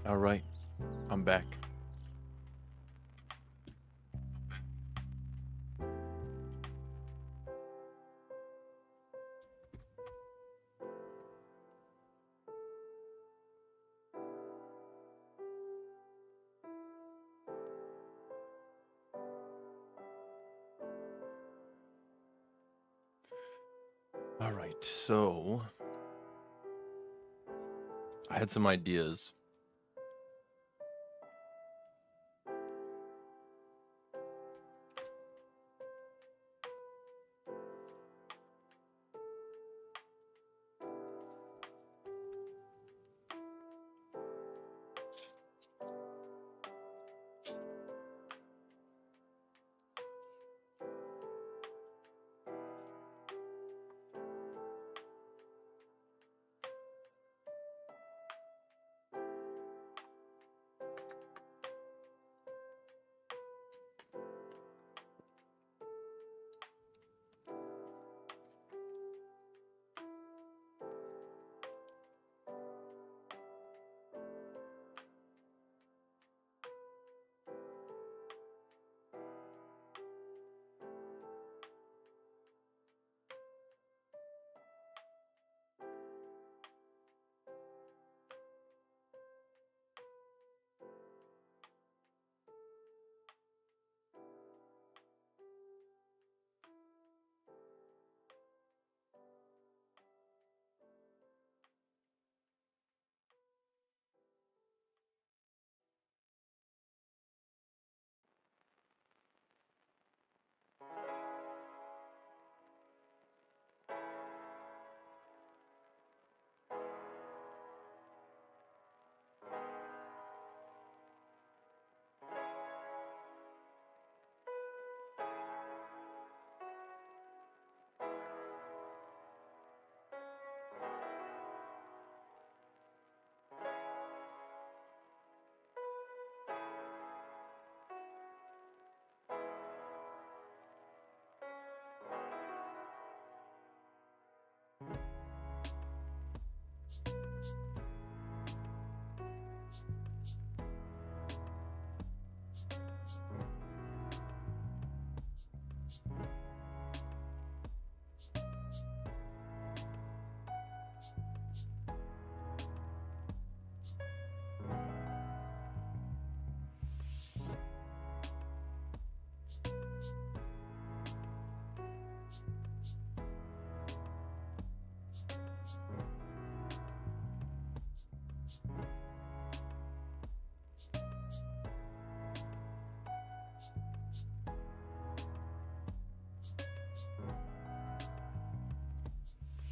All right, I'm back. All right, so I had some ideas.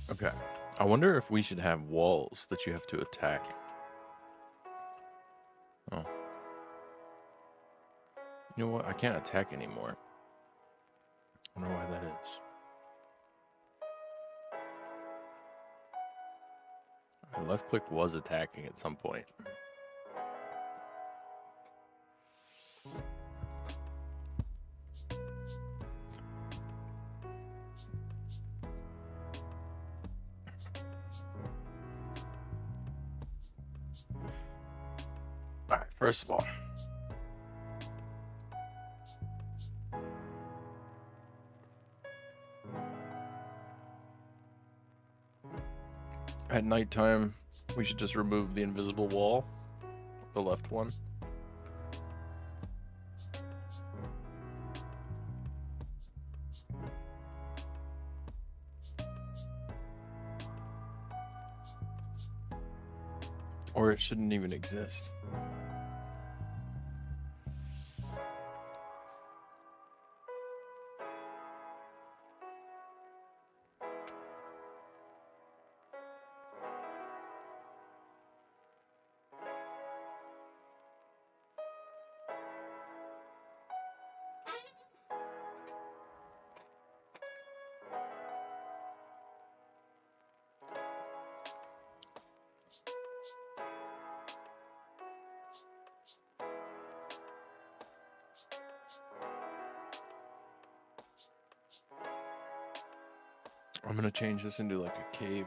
Okay. I wonder if we should have walls that you have to attack. Oh. You know what? I can't attack anymore. I wonder why that is. I left click was attacking at some point. All right, first of all, at nighttime, we should just remove the invisible wall, the left one. Or it shouldn't even exist. I'm gonna change this into like a cave.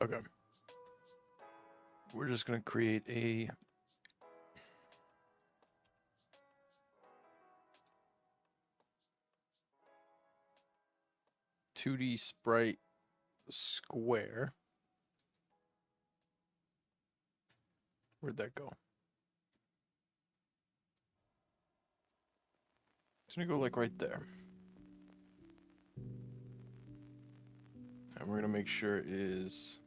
Okay. We're just going to create a (2D) sprite square. Where'd that go? It's going to go like right there. And we're going to make sure it is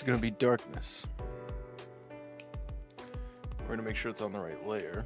it's going to be darkness. We're going to make sure it's on the right layer.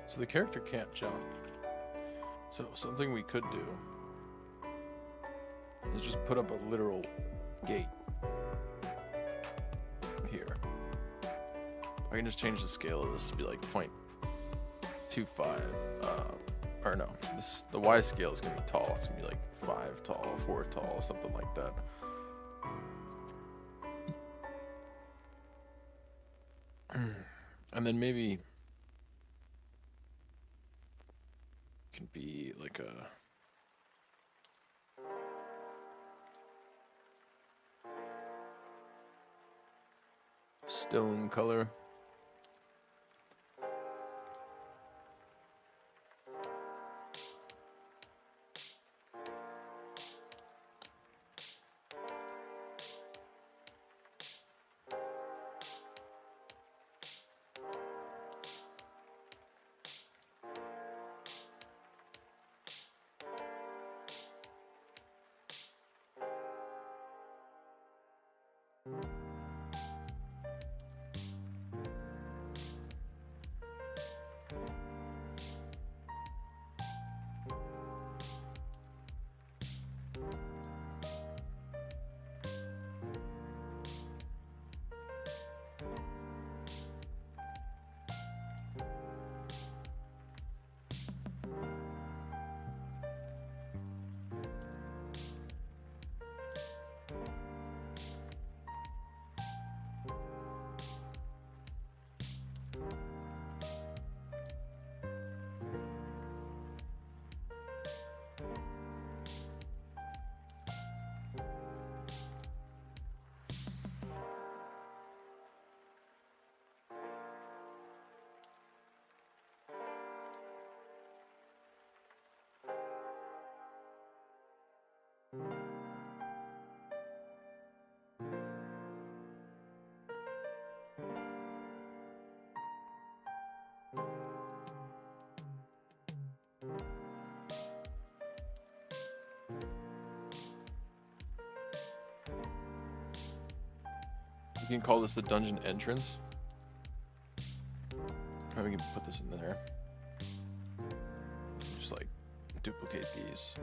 So the character can't jump. So something we could do is just put up a literal gate here. I can just change the scale of this to be like 0.25. Or no, the Y scale is gonna be tall. It's gonna be like 5 tall, 4 tall, something like that. And then maybe can be like a stone color. You can call this the dungeon entrance. And we can put this in there. Just like duplicate these.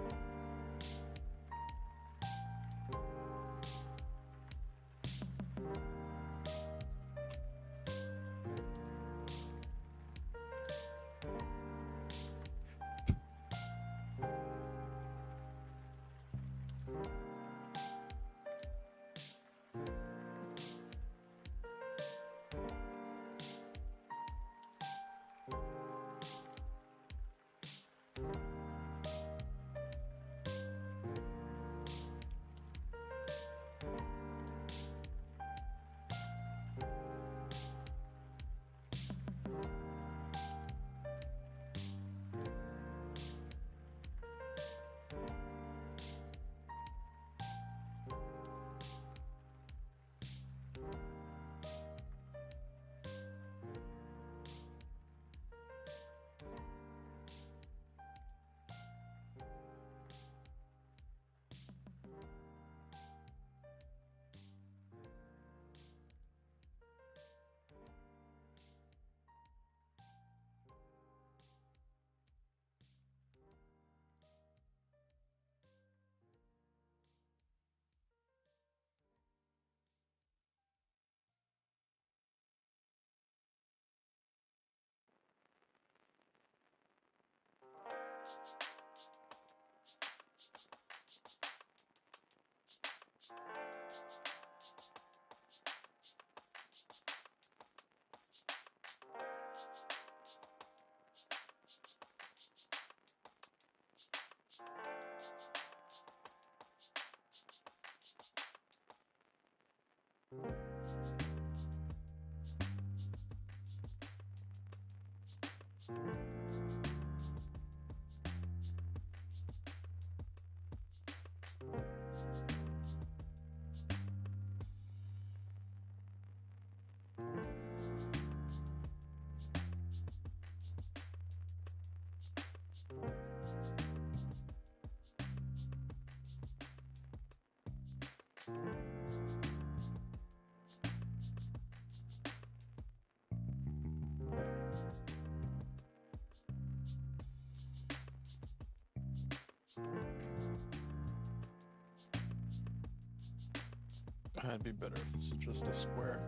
It'd be better if this was just a square.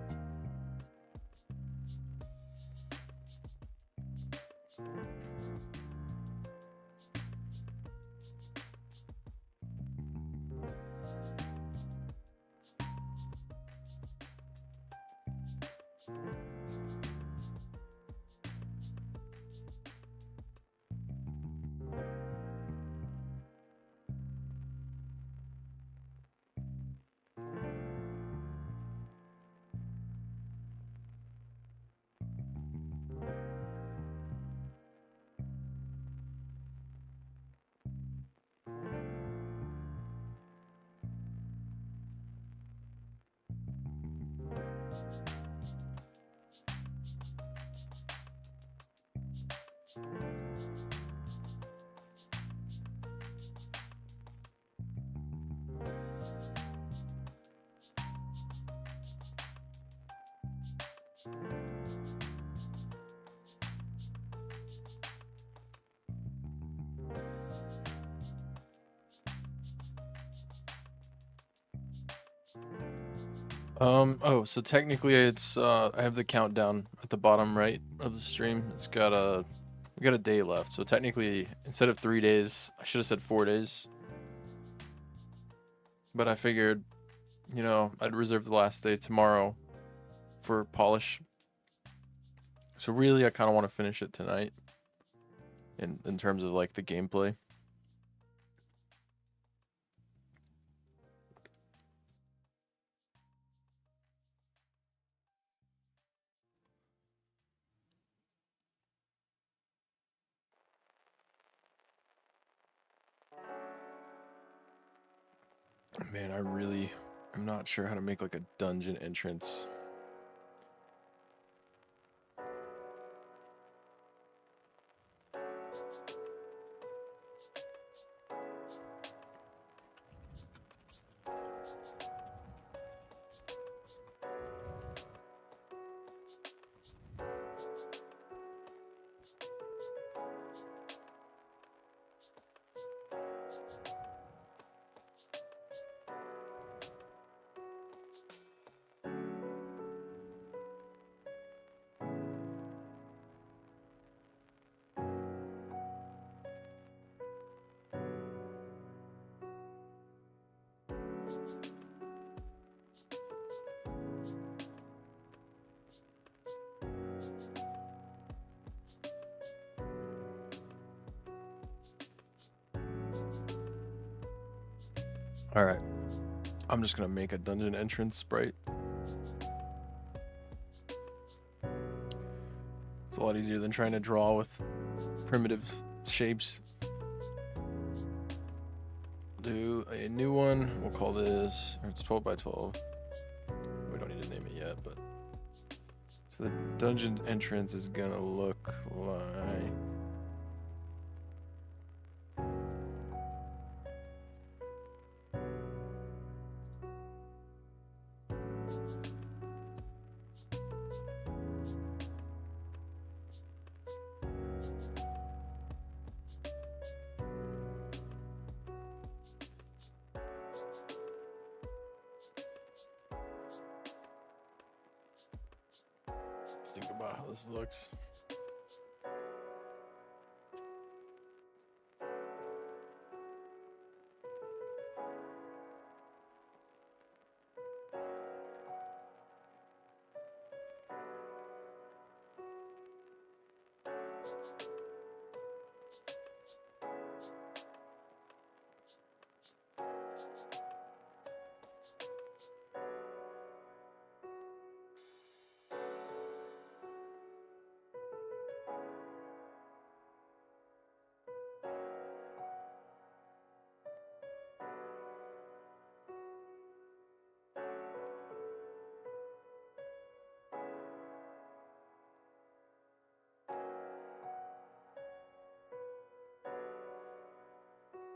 Oh, so technically it's I have the countdown at the bottom right of the stream. It's got we got a day left. So technically instead of 3 days, I should have said 4 days. But I figured, you know, I'd reserve the last day tomorrow for polish. So really I kind of want to finish it tonight in terms of like the gameplay. Man, I'm not sure how to make like a dungeon entrance. All right. I'm just going to make a dungeon entrance sprite. It's a lot easier than trying to draw with primitive shapes. Do a new one. We'll call this, or it's 12 by 12. We don't need to name it yet, but. So the dungeon entrance is going to look like. Think about how this looks.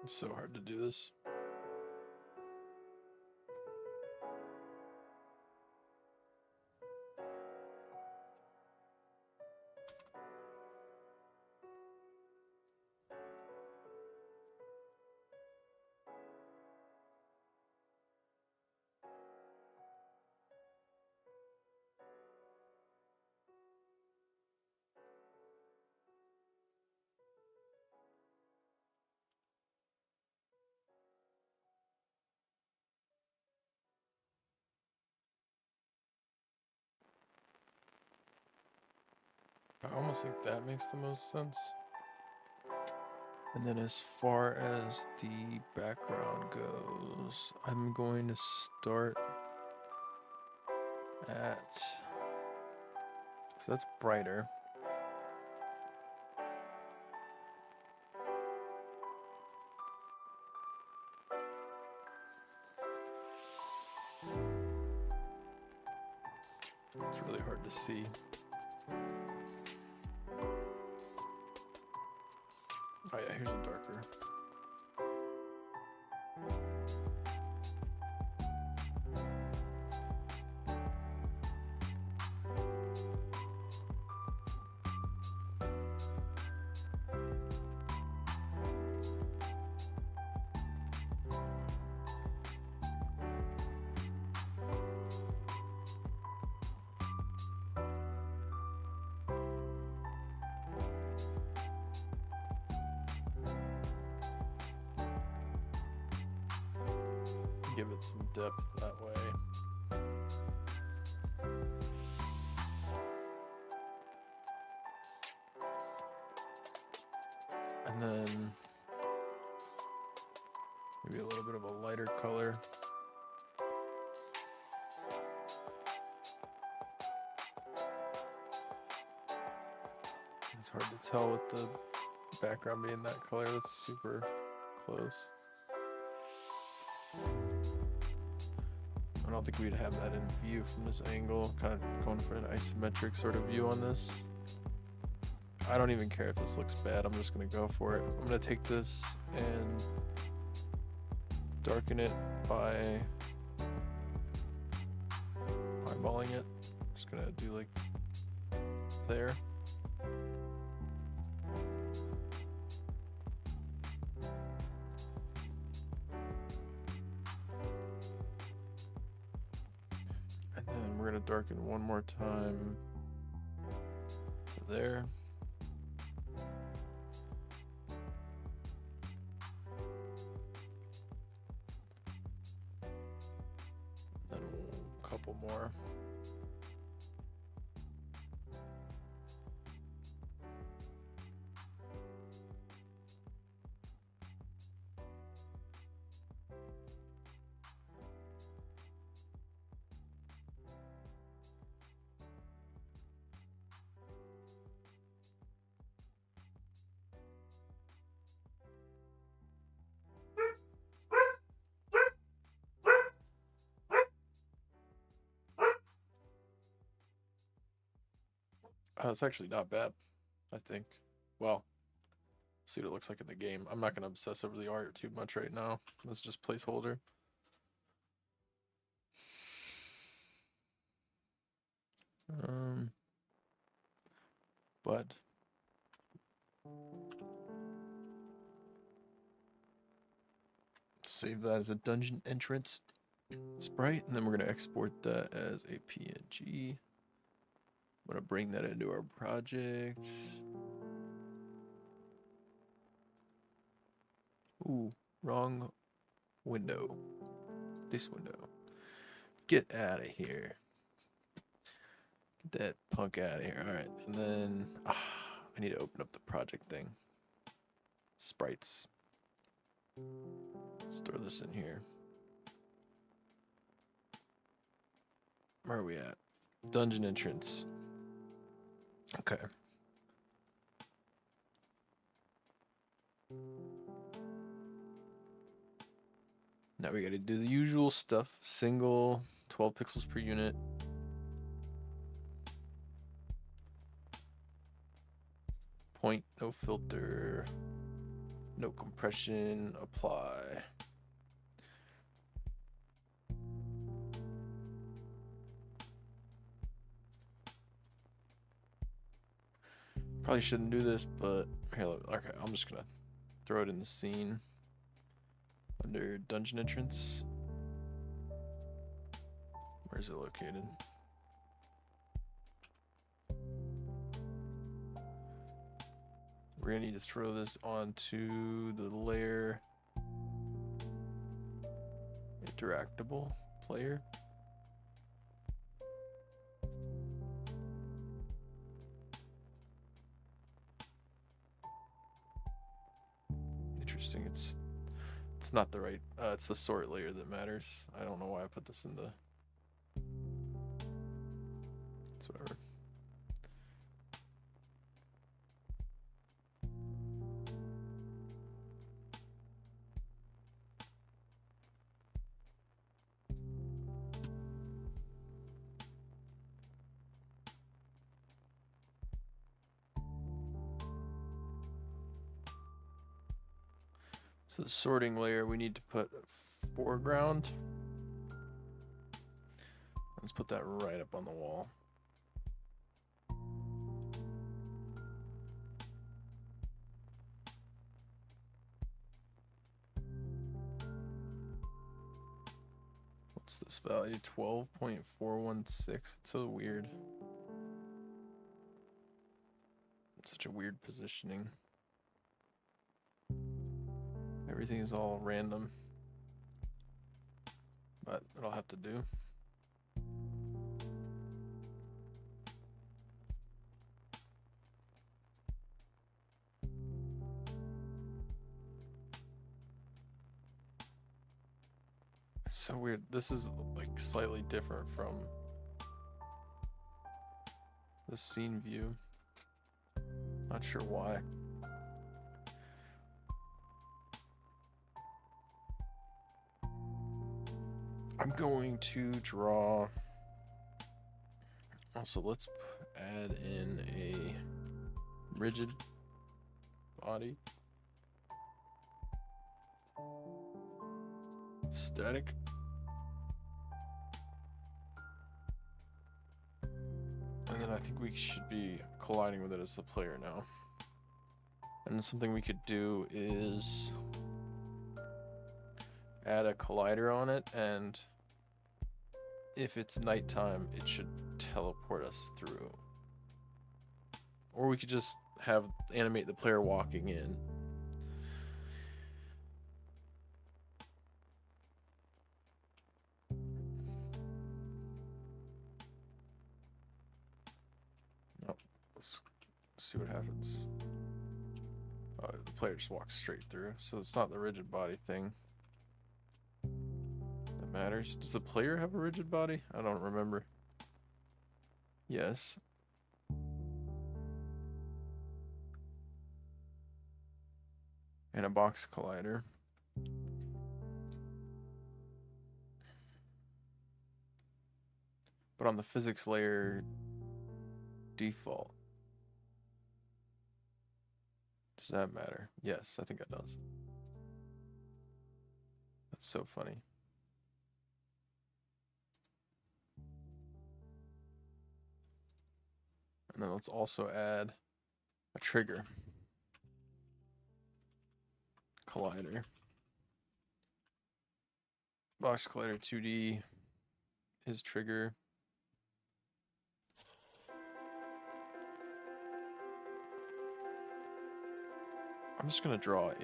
It's so hard to do this. I almost think that makes the most sense. And then as far as the background goes, I'm going to start at, so that's brighter. It's really hard to see. Oh yeah, here's a darker. Give it some depth that way. And then maybe a little bit of a lighter color. It's hard to tell with the background being that color. That's super close. I don't think we'd have that in view from this angle. Kind of going for an isometric sort of view on this. I don't even care if this looks bad. I'm just going to go for it. I'm going to take this and darken it by eyeballing it. Just going to do like there. And then we're going to darken one more time to there. Then a couple more. It's actually not bad, I think. Well, see what it looks like in the game. I'm not going to obsess over the art too much right now. Let's just placeholder. But save that as a dungeon entrance sprite, and then we're going to export that as a PNG. I'm going to bring that into our project. Ooh, wrong window. This window. Get out of here. Get that punk out of here. All right, and then I need to open up the project thing. Sprites. Let's throw this in here. Where are we at? Dungeon entrance. Okay. Now we got to do the usual stuff. Single, 12 pixels per unit. Point, no filter, no compression, apply. Probably shouldn't do this, but here, okay, I'm just gonna throw it in the scene under dungeon entrance. Where is it located? We're gonna need to throw this onto the layer interactable player. interesting. It's not the right, it's the sort layer that matters. I don't know why I put this in the, it's whatever. So the sorting layer, we need to put foreground. Let's put that right up on the wall. What's this value? 12.416. It's so weird. It's such a weird positioning. Everything is all random, but it'll have to do. It's so weird. This is like slightly different from the scene view. Not sure why. I'm going to draw. Also, let's add in a rigid body. Static. And then I think we should be colliding with it as the player now. And then something we could do is add a collider on it, and if it's nighttime, it should teleport us through. Or we could just have animate the player walking in. Nope. Let's see what happens. The player just walks straight through, so it's not the rigid body thing that matters. Does the player have a rigid body? I don't remember. Yes. And a box collider. But on the physics layer default, does that matter? Yes, I think it does. That's so funny. And then let's also add a trigger. Collider. Box collider 2D is trigger. I'm just gonna draw a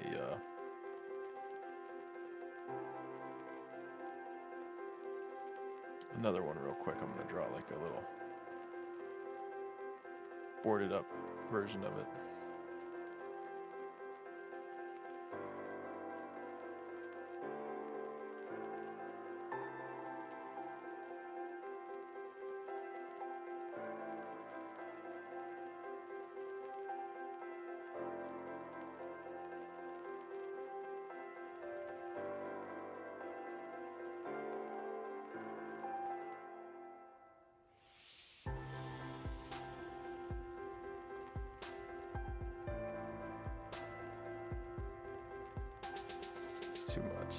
another one real quick. I'm gonna draw like a little boarded up version of it. Too much.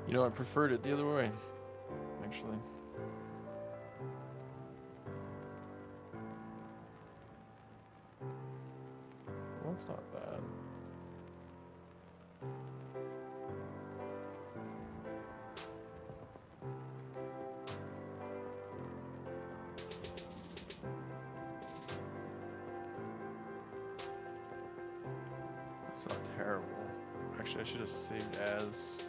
You know, I preferred it the other way, actually. That's not bad. That's not terrible. Actually, I should have saved as.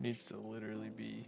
Needs to literally be.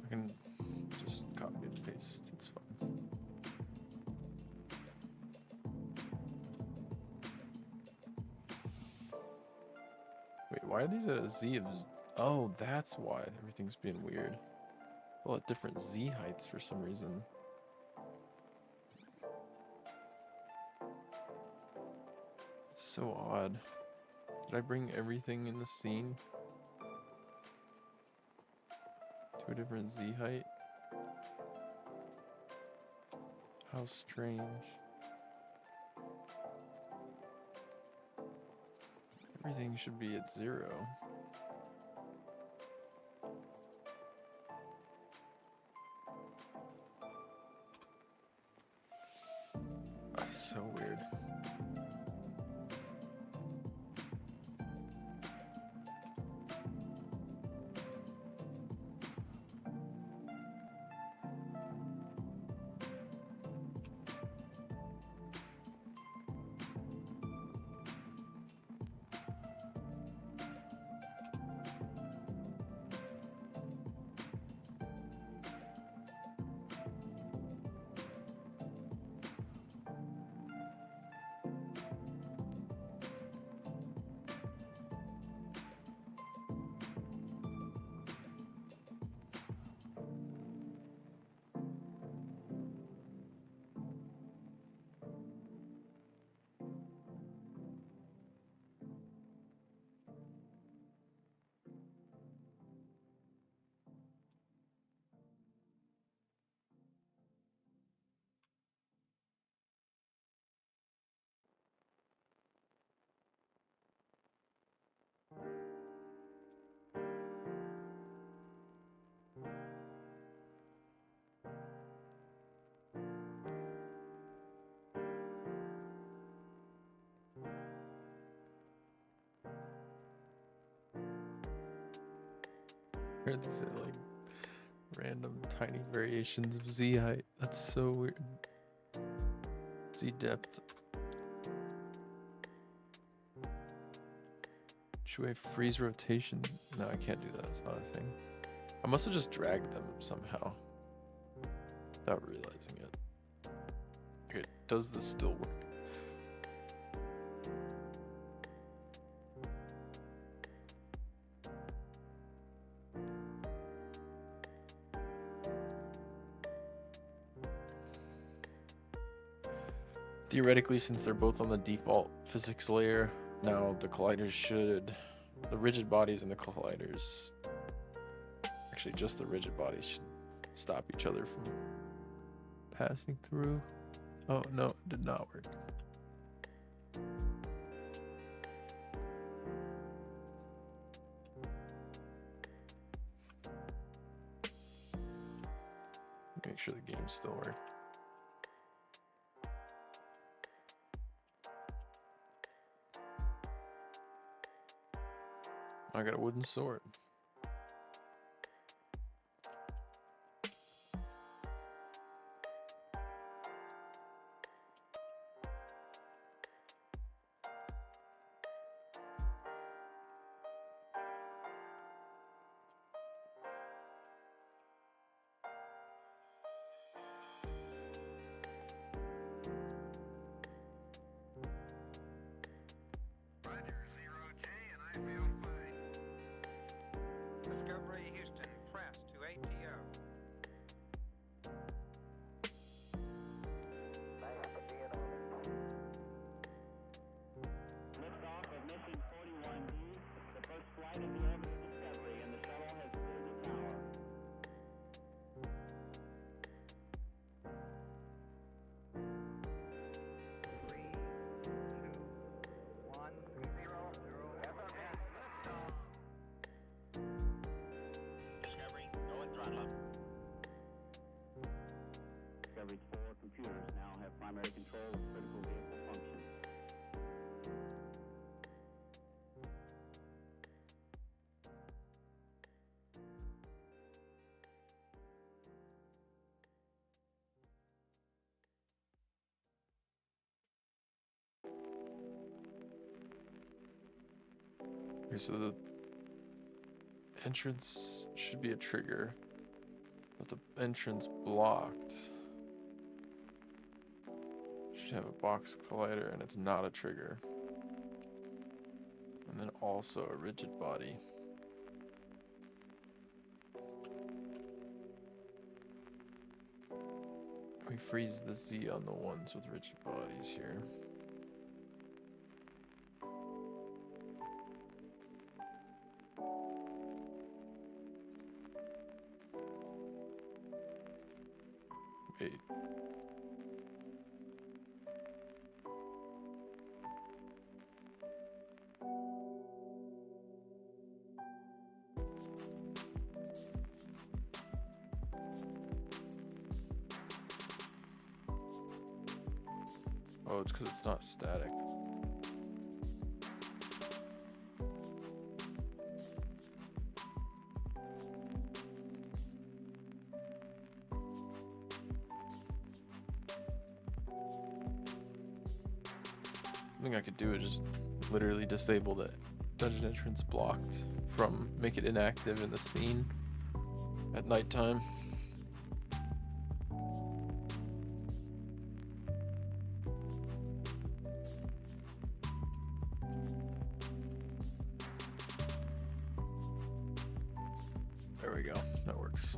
I can just copy and paste, it's fine. Wait, why are these at a Z of... Oh, that's why everything's being weird. Well, at different Z heights for some reason. It's so odd. Did I bring everything in the scene to a different Z height? How strange. Everything should be at 0. That's so weird. Heard this at like Random tiny variations of Z height. That's so weird. Z depth. Should we freeze rotation? No, I can't do that. It's not a thing. I must have just dragged them somehow without realizing it. Okay, does this still work? Theoretically, since they're both on the default physics layer, now the colliders should, the rigid bodies and the colliders, actually just the rigid bodies should stop each other from passing through. Oh no, it did not work. Make sure the game still works. I got a wooden sword. Discovery's 4 computers now have primary control of critical vehicle functions. Okay, so the entrance should be a trigger, but the entrance blocked should have a box collider, and it's not a trigger. And then also a rigid body. We freeze the Z on the ones with rigid bodies here. Wait. Oh, it's because it's not static. Something I could do is just literally disable the dungeon entrance blocked from make it inactive in the scene at nighttime. There we go, that works.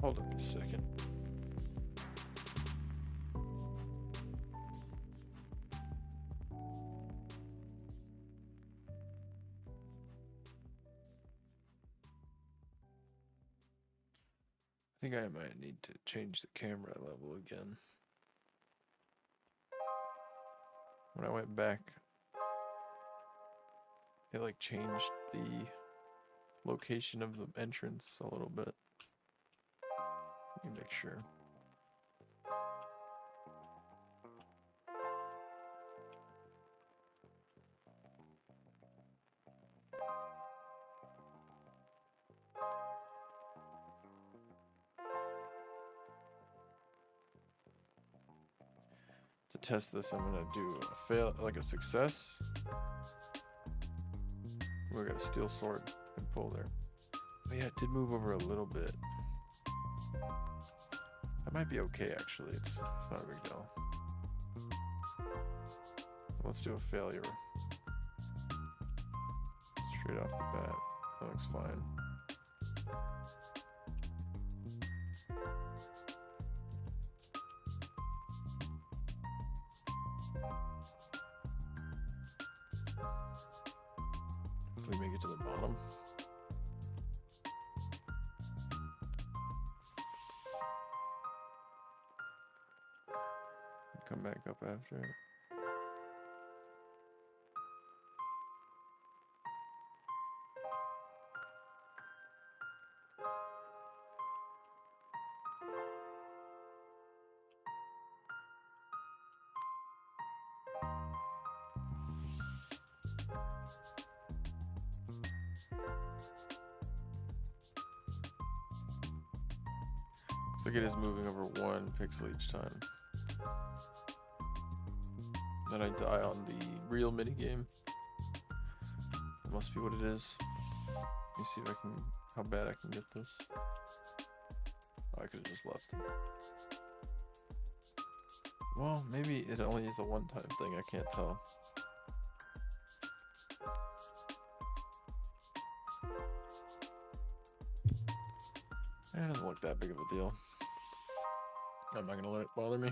Hold up a second. I think I might need to change the camera level again. When I went back, it like changed the location of the entrance a little bit. Let me make sure. To test this, I'm gonna do a fail, like a success. We got a steel sword and pull there. Oh yeah, it did move over a little bit. That might be okay actually. It's not a big deal. Let's do a failure. Straight off the bat. That looks fine. Can we make it to the bottom? Come back up after it. Looks like it is moving over 1 pixel each time. Then I die on the real minigame. That must be what it is. Let me see if I can, how bad I can get this. Oh, I could have just left. Well, maybe it only is a one-time thing, I can't tell. It doesn't look that big of a deal. I'm not gonna let it bother me.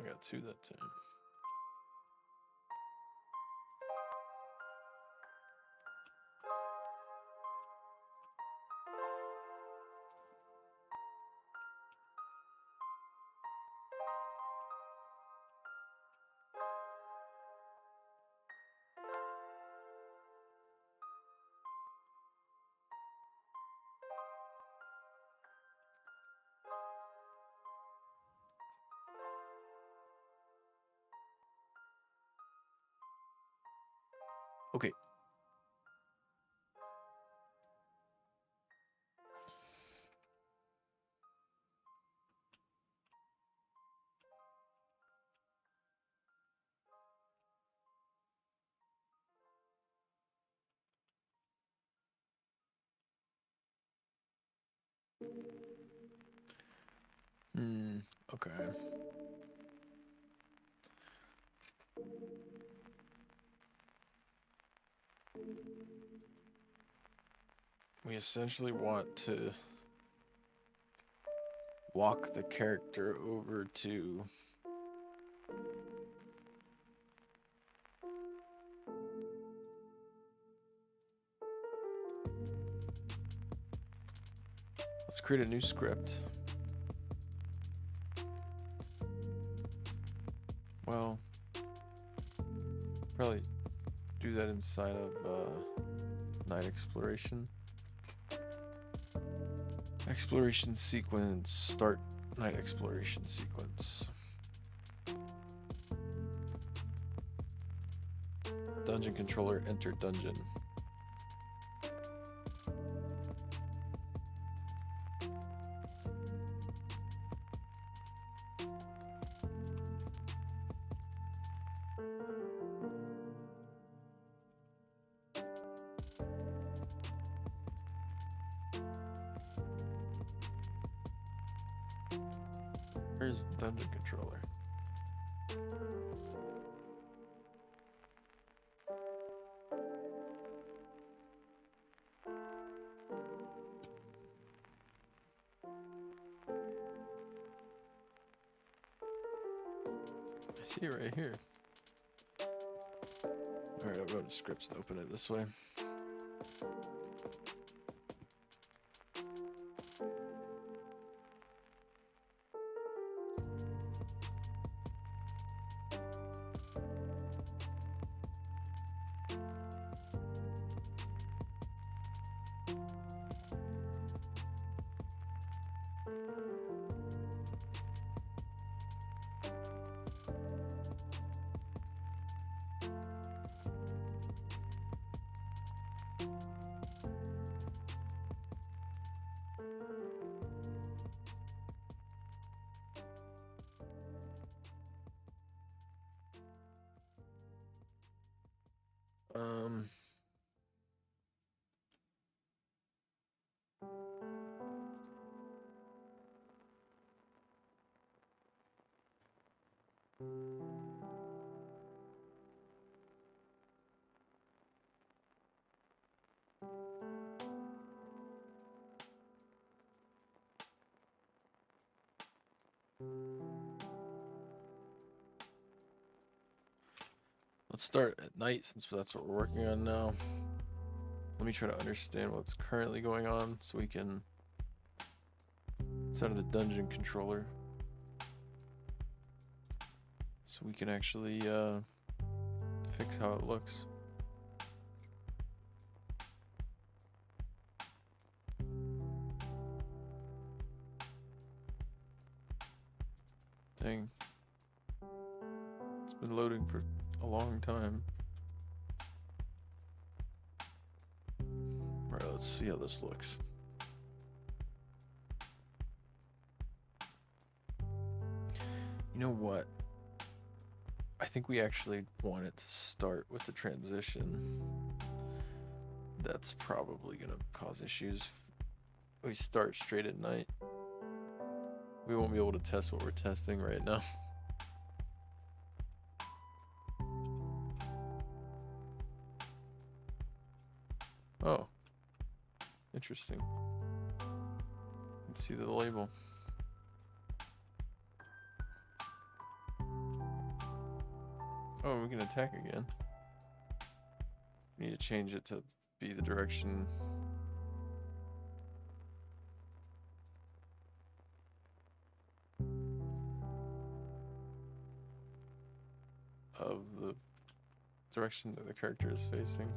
I got 2 that time. Okay. Okay. We essentially want to walk the character over to let's create a new script. Well, probably do that inside of night exploration. Exploration sequence, start night exploration sequence. Dungeon controller, enter dungeon. Where's the dungeon controller? I see it right here. Alright, I'll go to scripts and open it this way. Um, let's start at night since that's what we're working on now. Let me try to understand what's currently going on so we can set of the dungeon controller so we can actually fix how it looks. Dang. It's been loading for a long time. Alright, let's see how this looks. You know what? I think we actually want it to start with the transition. That's probably gonna cause issues. If we start straight at night, we won't be able to test what we're testing right now. Oh, interesting. Let's see the label. Oh, we can attack again. We need to change it to be the direction. Of the direction that the character is facing.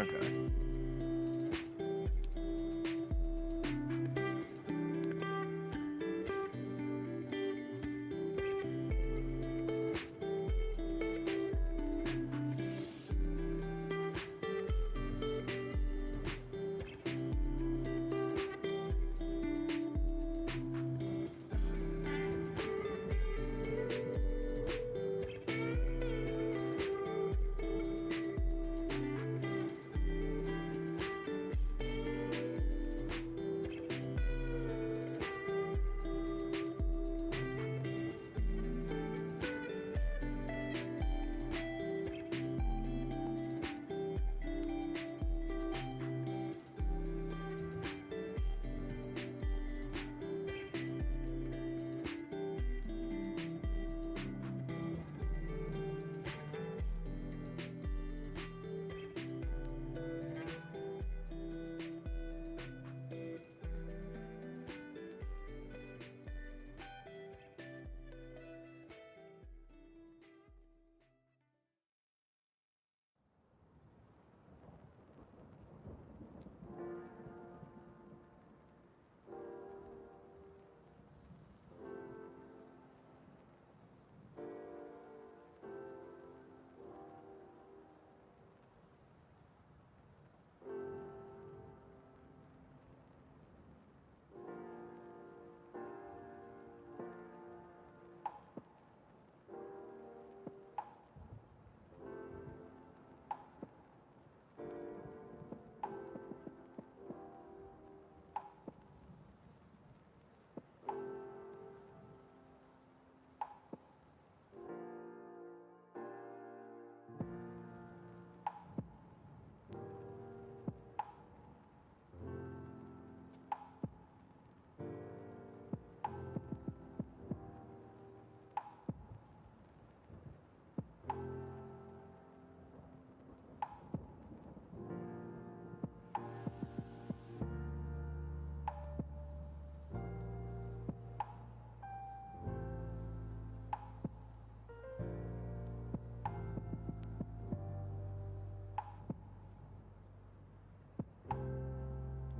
Okay.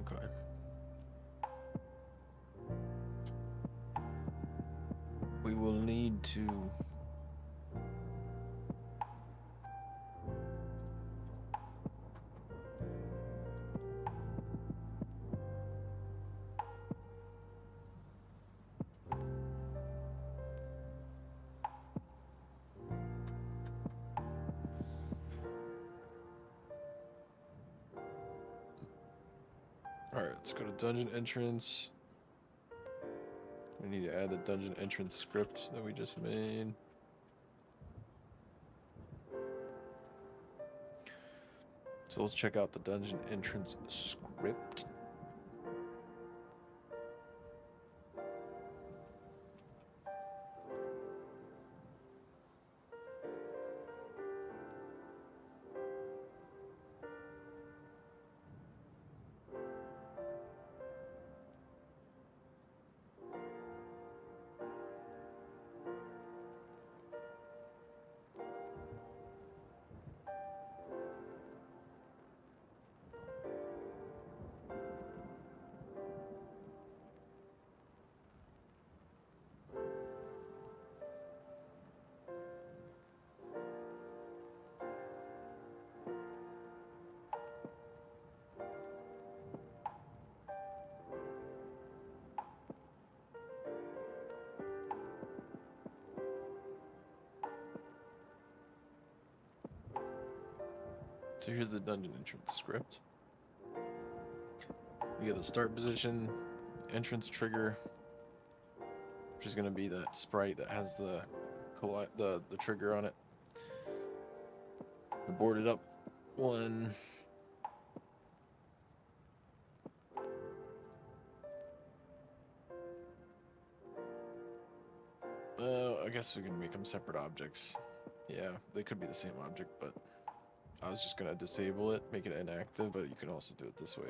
Okay. We will need to All right, let's go to dungeon entrance. We need to add the dungeon entrance script that we just made. So let's check out the dungeon entrance script. So here's the dungeon entrance script. We get the start position, entrance trigger, which is going to be that sprite that has the trigger on it. The boarded up one. I guess we can make them separate objects. Yeah, they could be the same object, but I was just gonna disable it, make it inactive, but you can also do it this way.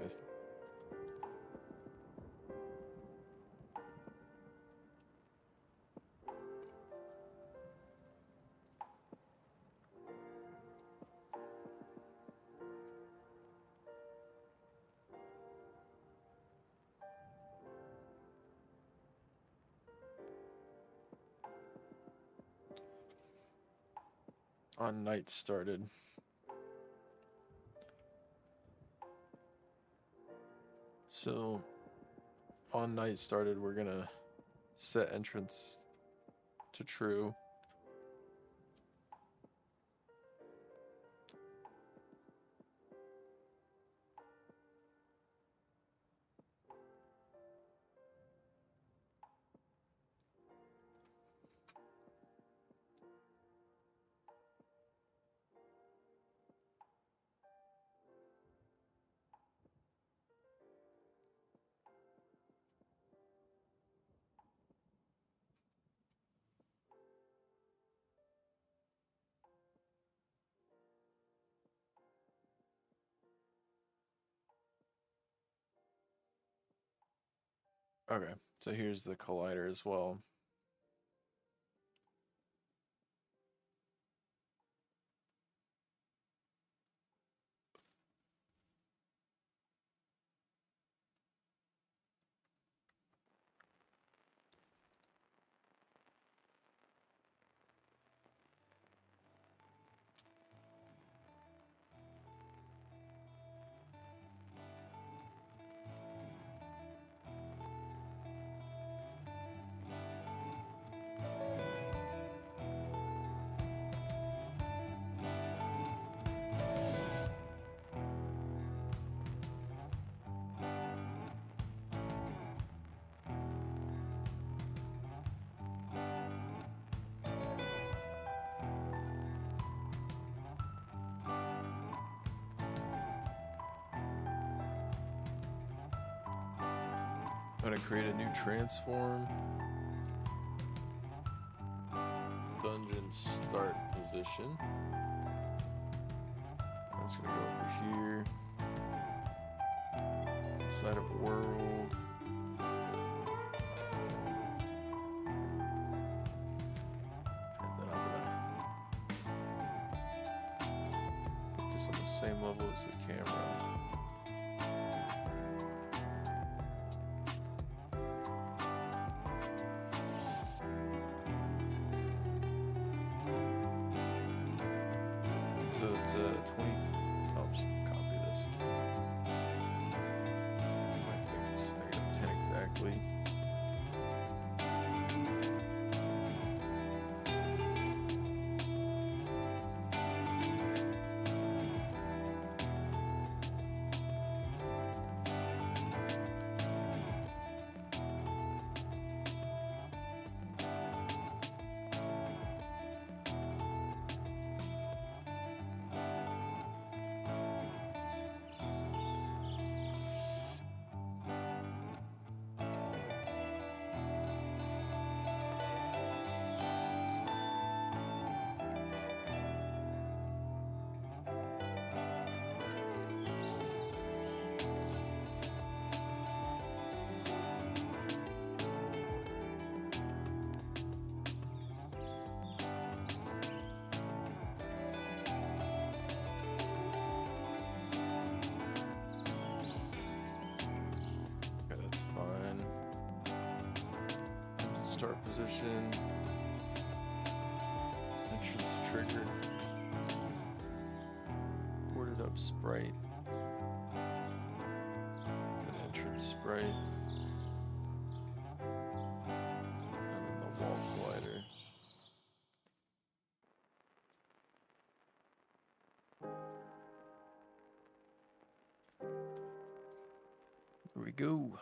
on night started. So on night started, we're gonna set entrance to true. Okay, so here's the collider as well. I'm gonna create a new transform. Dungeon start position. That's gonna go over here. Inside of world. And then I'm gonna put this on the same level as the camera. So it's 20. I'll just copy this. Might make this -10 exactly. Okay, that's fine. Start position. Entrance trigger. Boarded up sprite. An entrance sprite. And then the wall collider. Here we go.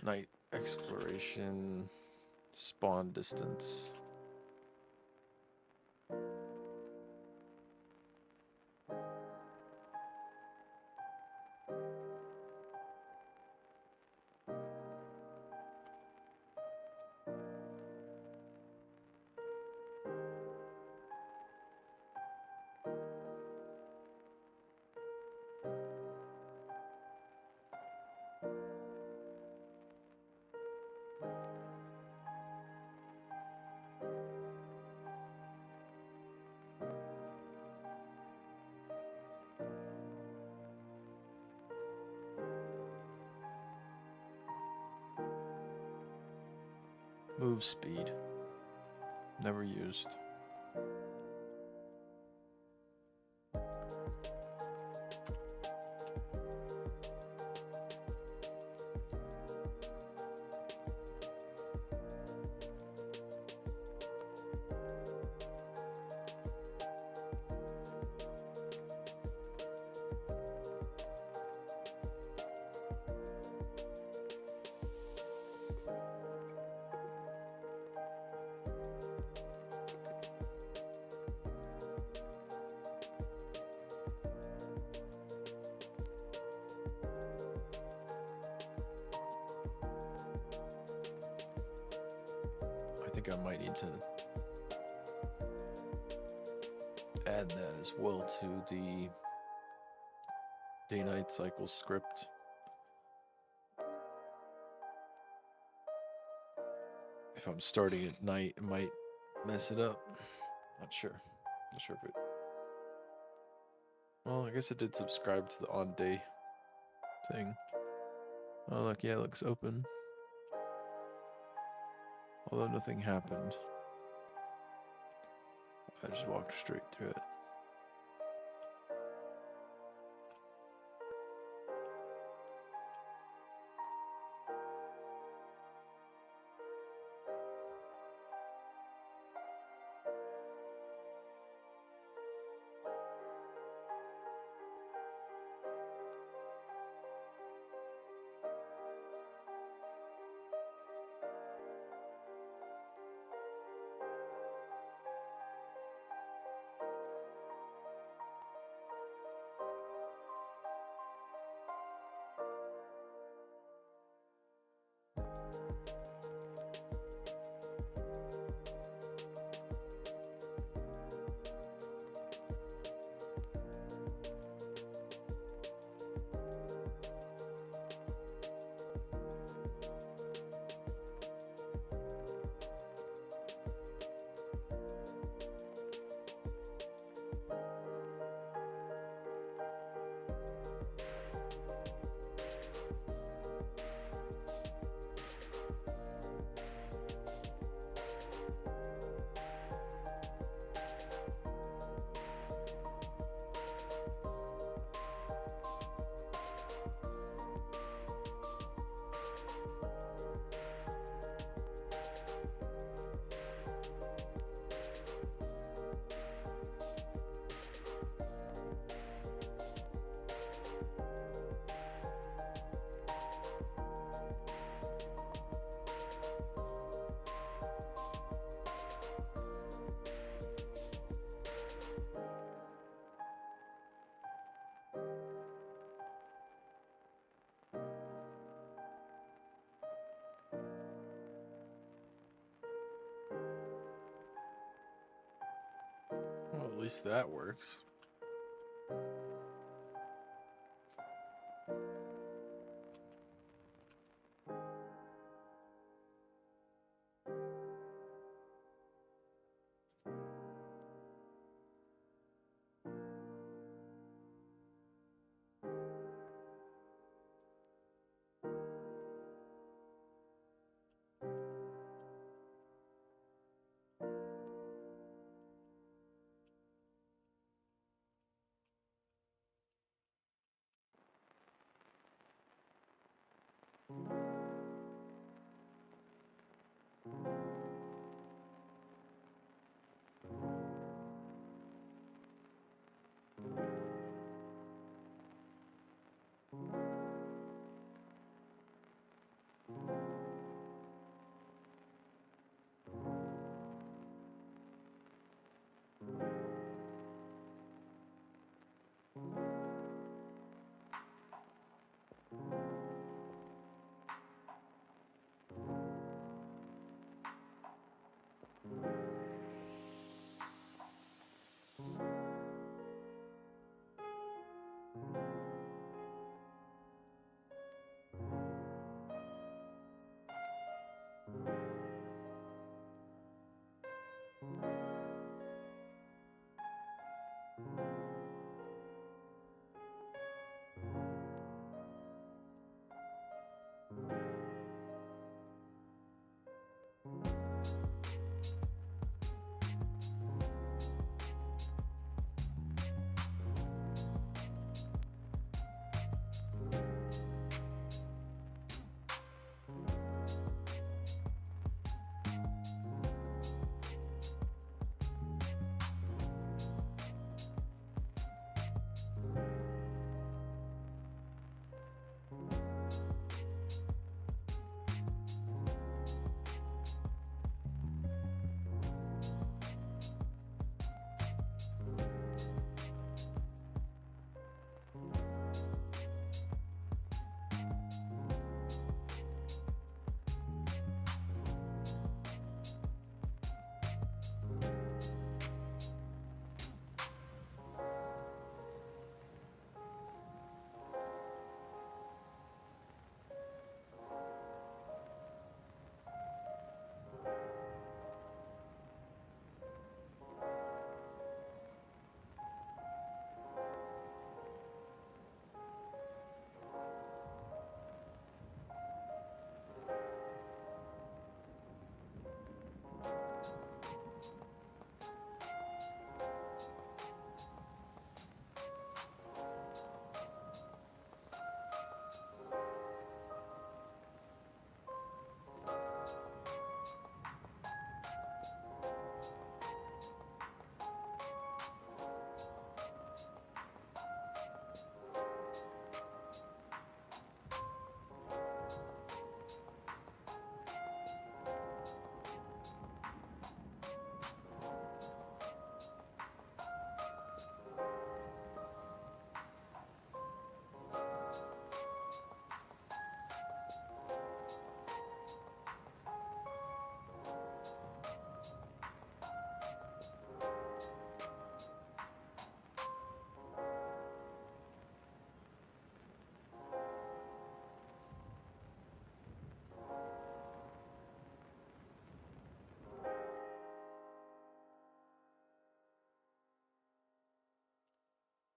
Night exploration, spawn distance. Move speed. Never used. I think I might need to add that as well to the day-night cycle script. If I'm starting at night, it might mess it up. Not sure. Not sure if it. Well, I guess it did subscribe to the on-day thing. Oh, look, yeah, it looks open. Although nothing happened. I just walked straight through it. Well, at least that works.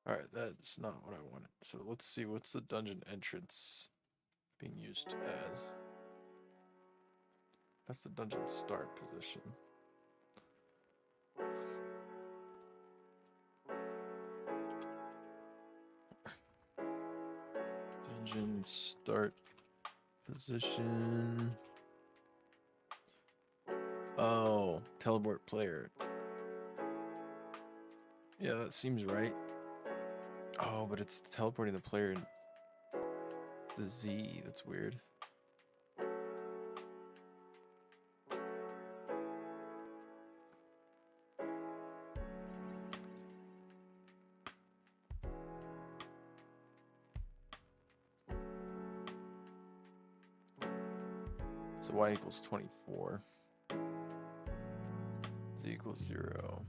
Alright, that's not what I wanted. So let's see, what's the dungeon entrance being used as? That's the dungeon start position. Dungeon start position. Oh, teleport player. Yeah, that seems right. Oh, but it's teleporting the player in the Z. That's weird. So y equals 24. Z equals 0.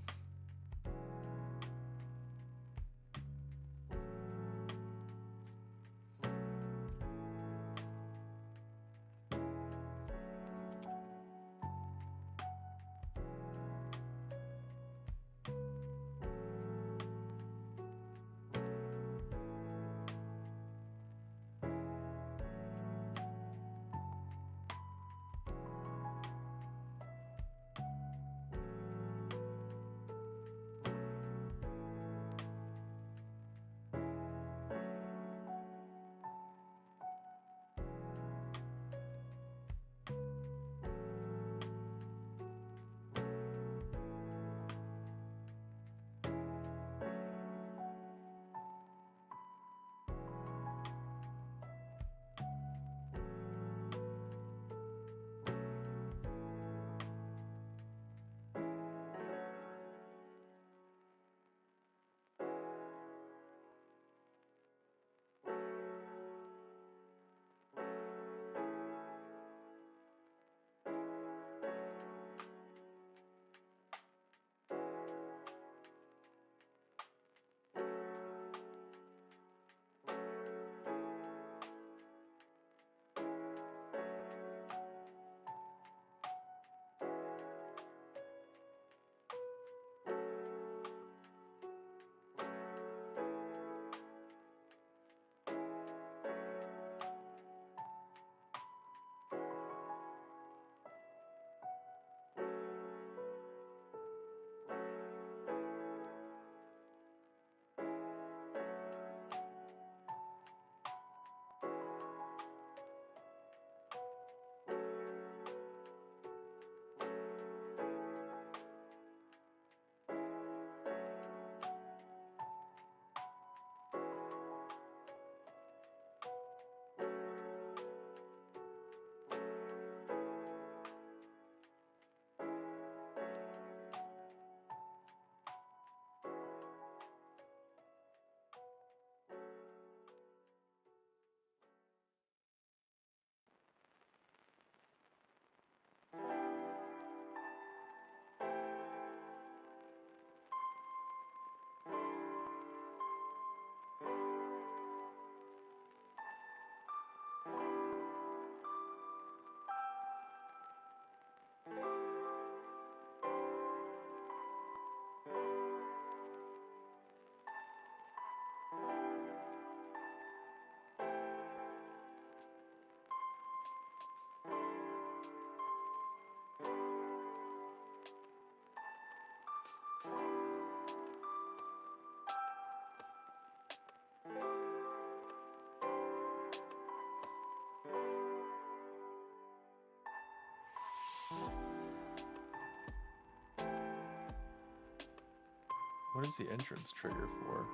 What is the entrance trigger for?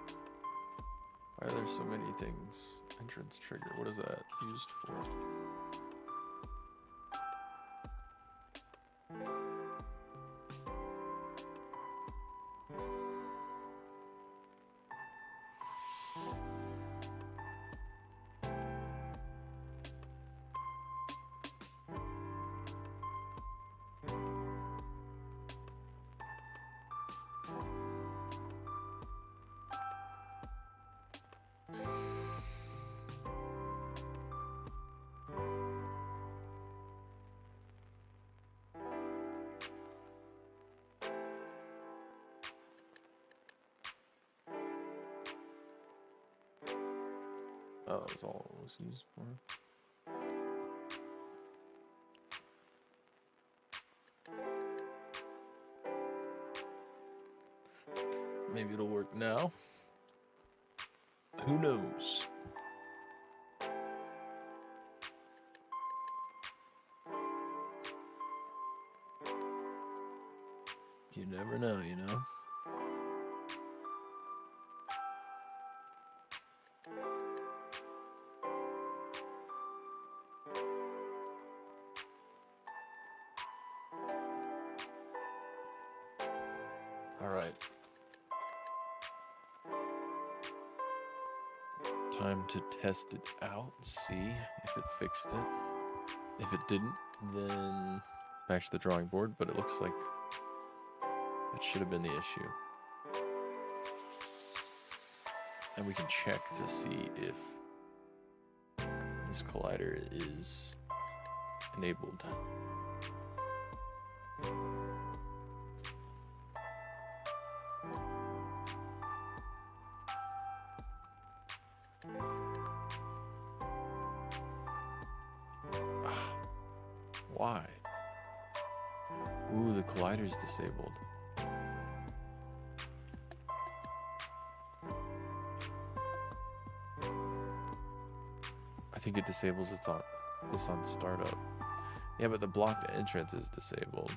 Why are there so many things? Entrance trigger, what is that used for? Oh, that was all it was used for. Maybe it'll work now. Who knows? You never know, you know? All right. Time to test it out, see if it fixed it. If it didn't, then back to the drawing board, but it looks like that should have been the issue. And we can check to see if this collider is enabled. Why? Ooh, the collider's disabled. I think it disables this on startup. Yeah, but the blocked entrance is disabled.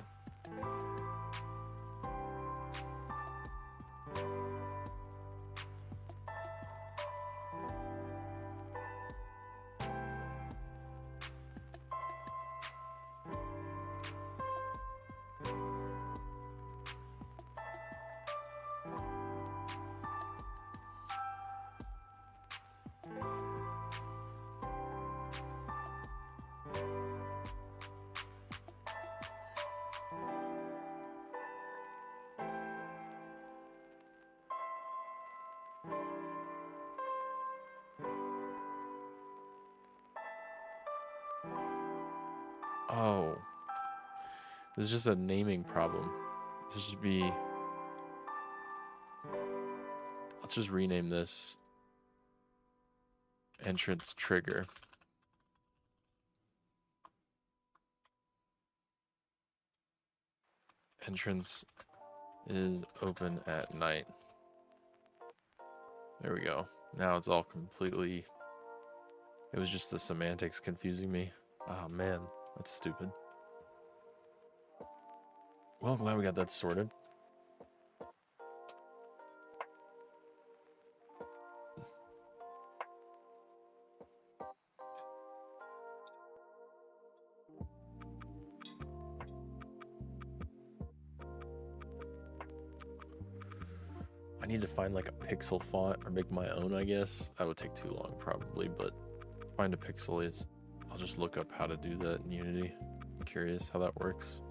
Oh, this is just a naming problem. This should be, let's just rename this entrance trigger. Entrance is open at night. There we go. Now it's all completely, it was just the semantics confusing me. Oh man, that's stupid. Well, glad we got that sorted. I need to find like a pixel font or make my own, I guess. That would take too long probably, but find a pixel is, I'll just look up how to do that in Unity. I'm curious how that works.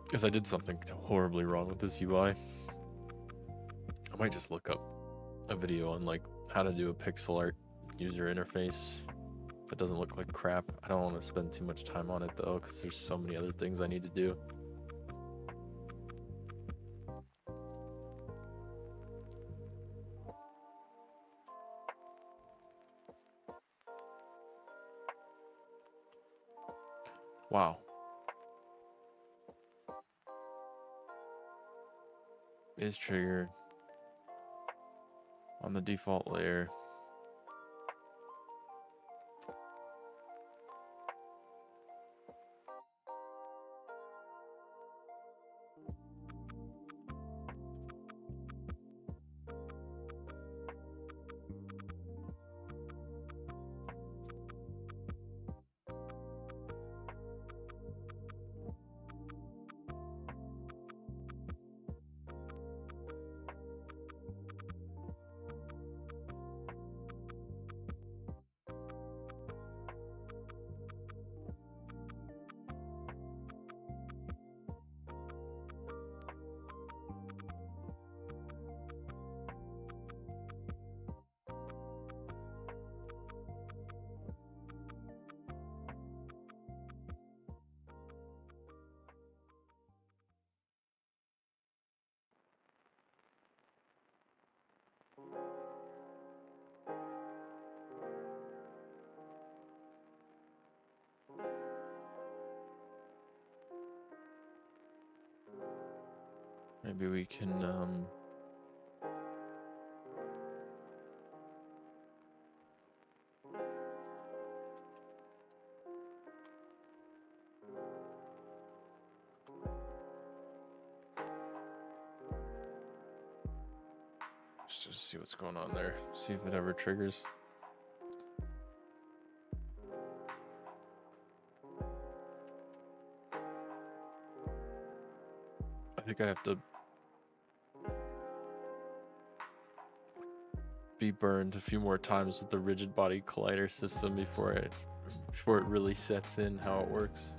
Because I did something horribly wrong with this UI. I might just look up a video on like how to do a pixel art user interface that doesn't look like crap. I don't want to spend too much time on it though, because there's so many other things I need to do. Wow. Is triggered on the default layer. Maybe we can just see what's going on there. See if it ever triggers. I think I have to be burned a few more times with the rigid body collider system before it really sets in how it works.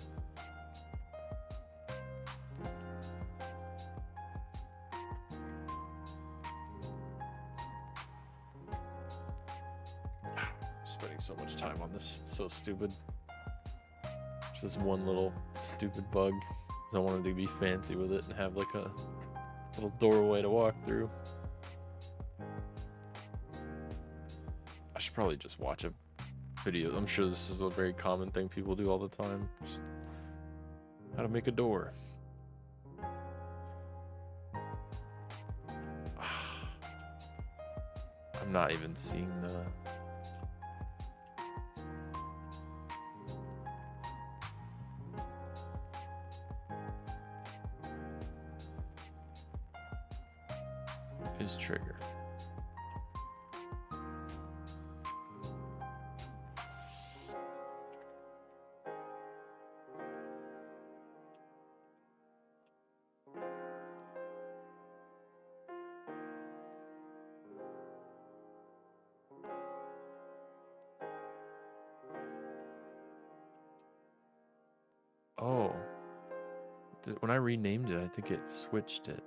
Spending so much time on this, it's so stupid. It's this one little stupid bug. I wanted to be fancy with it and have like a little doorway to walk through. I should probably just watch a video. I'm sure this is a very common thing people do all the time. Just how to make a door. I'm not even seeing the... his trigger. Oh, when I renamed it, I think it switched it.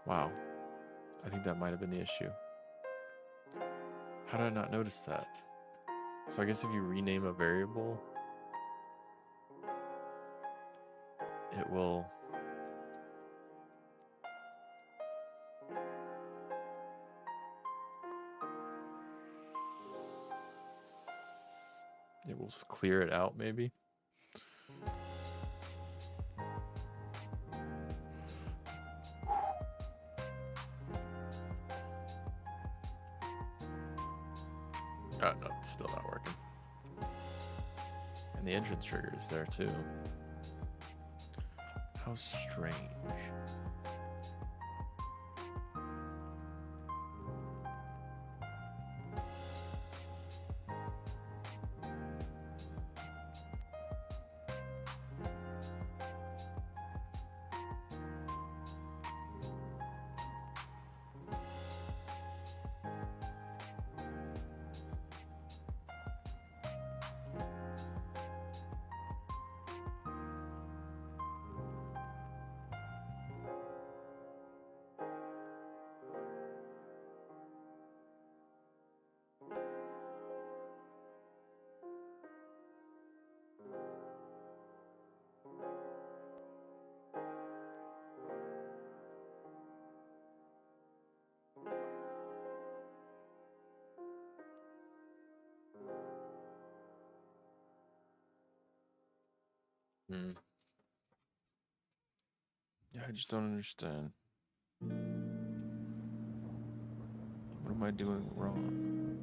Wow, I think that might have been the issue. How did I not notice that? So I guess if you rename a variable, it will... it will clear it out, maybe. Oh, no, it's still not working. And the entrance trigger is there too. How strange. Yeah, I just don't understand. What am I doing wrong?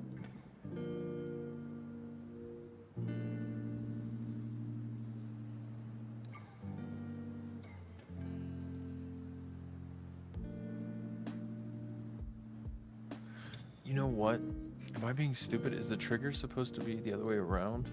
You know what? Am I being stupid? Is the trigger supposed to be the other way around?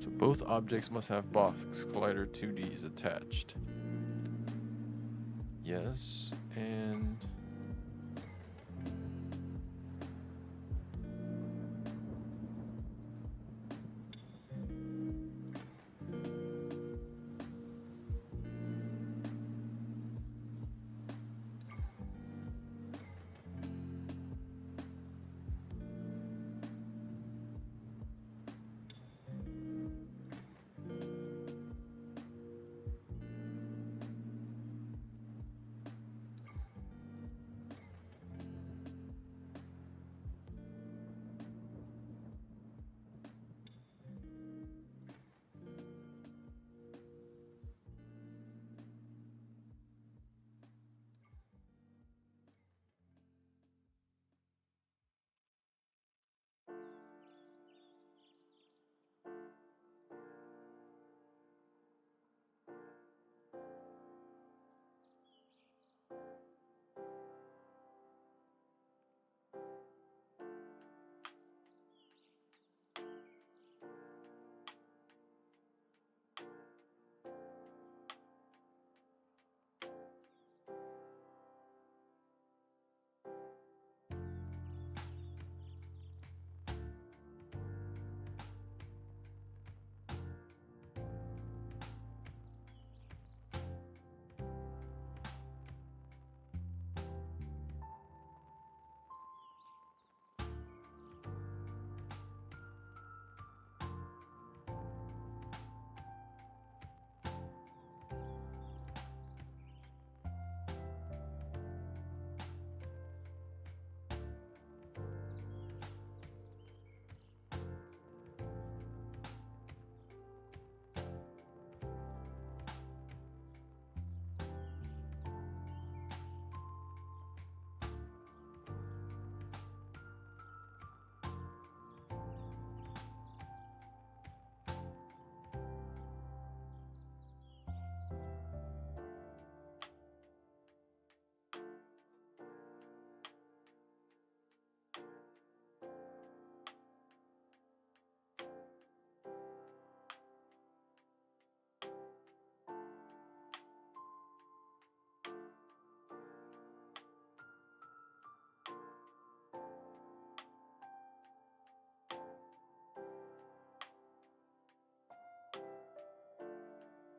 So both objects must have box collider 2Ds attached. Yes, and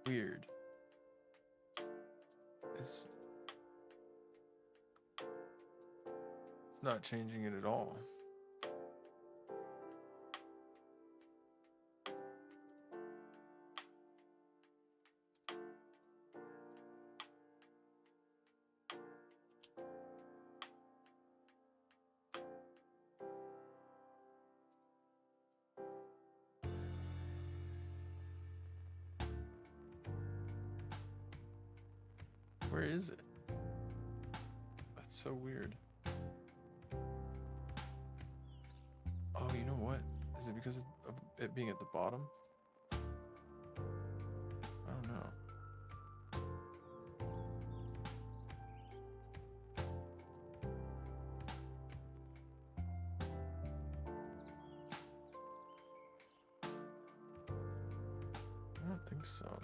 weird. It's not changing it at all. Where is it? That's so weird. Oh, you know what? Is it because of it being at the bottom? I don't know. I don't think so.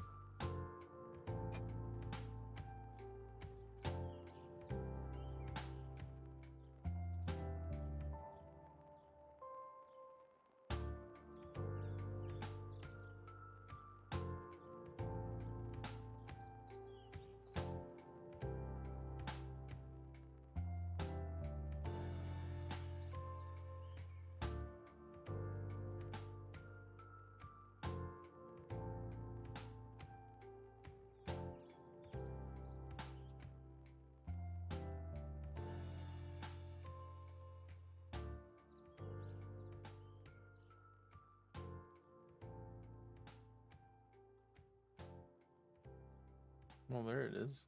Well, there it is.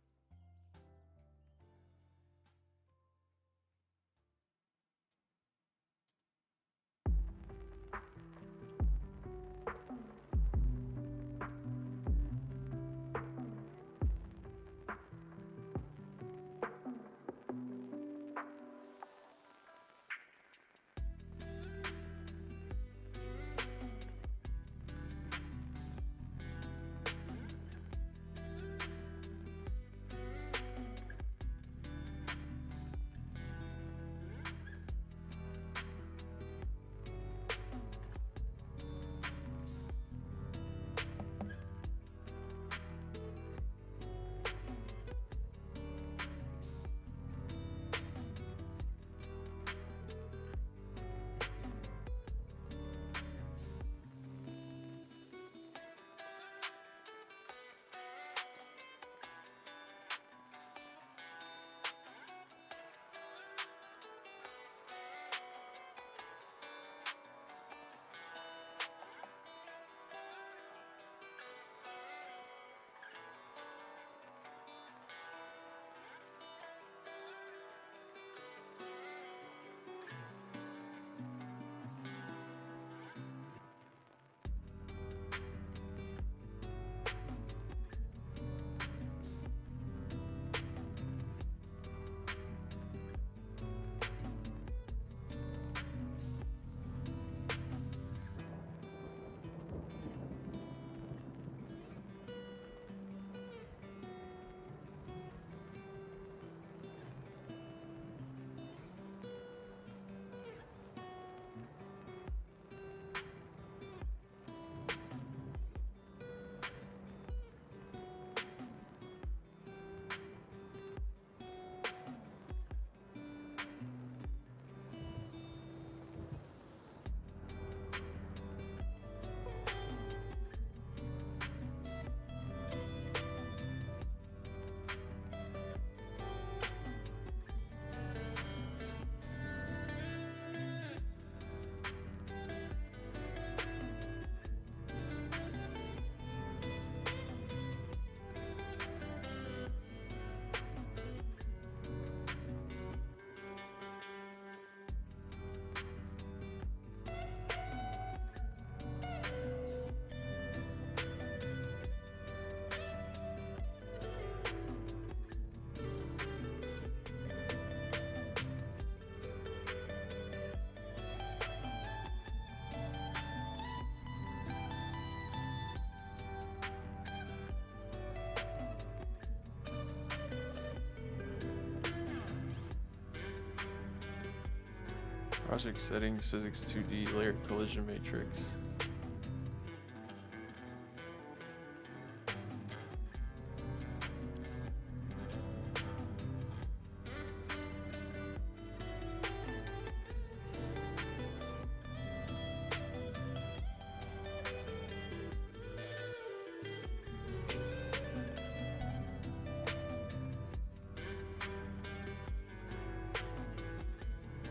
Project settings, physics 2D, layered collision matrix.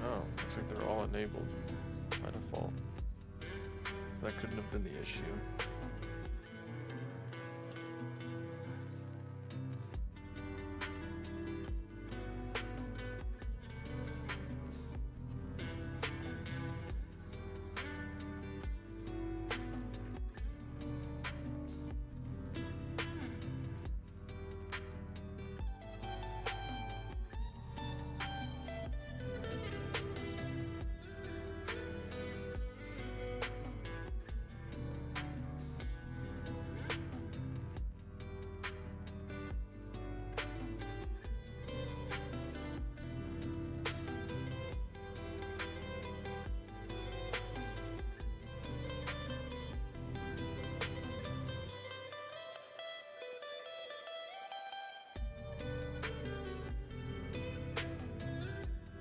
Oh, looks like they're all enabled by default. So that couldn't have been the issue.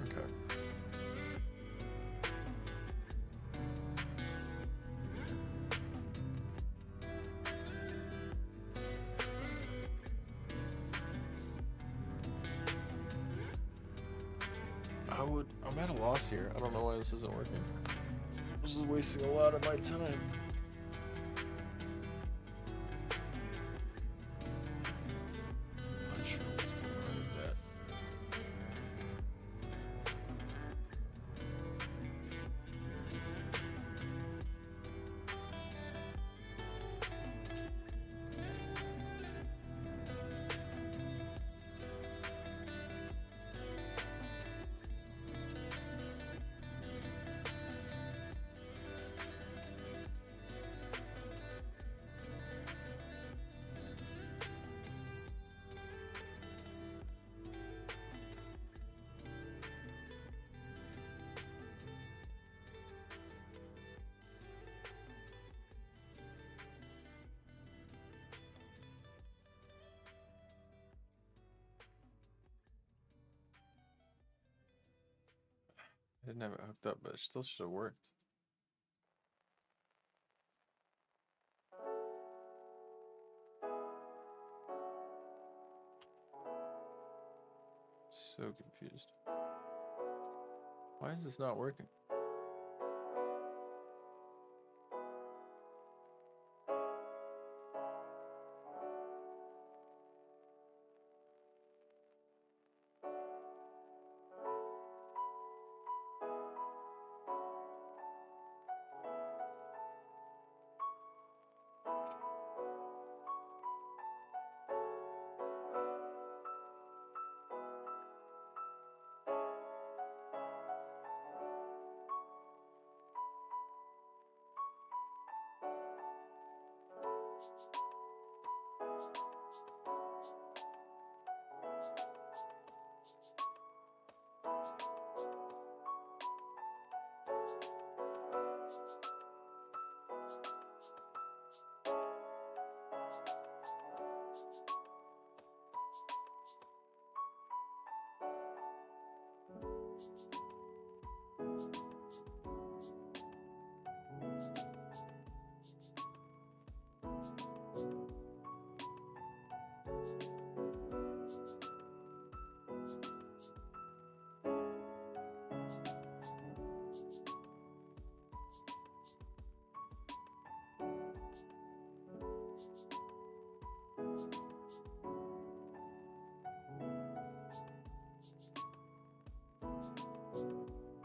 Okay. I'm at a loss here. I don't know why this isn't working. This is wasting a lot of my time. Not sure what's going on with that. I didn't have it hooked up, but it still should have worked. So confused. Why is this not working?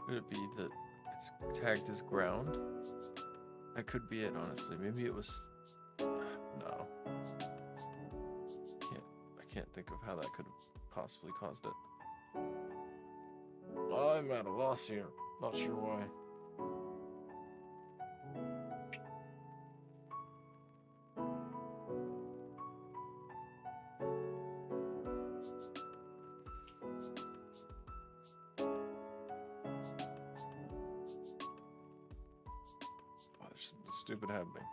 Could it be that it's tagged as ground? That could be it, honestly. Maybe it was... No. I can't think of how that could have possibly caused it. I'm at a loss here. Not sure why. something stupid happening.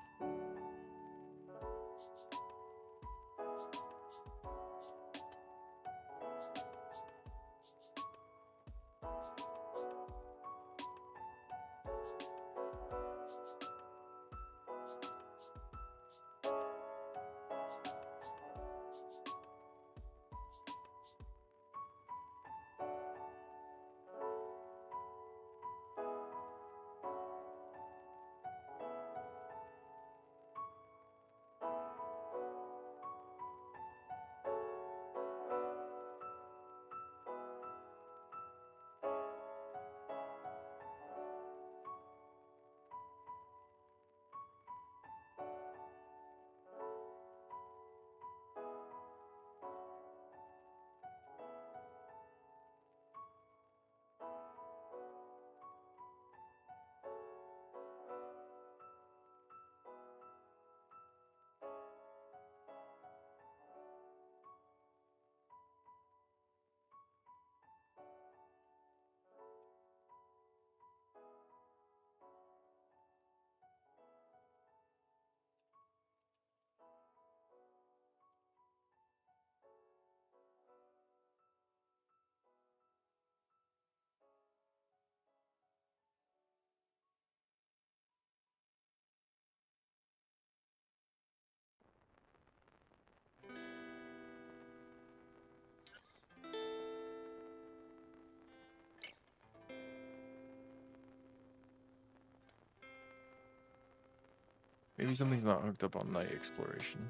Maybe something's not hooked up on night exploration.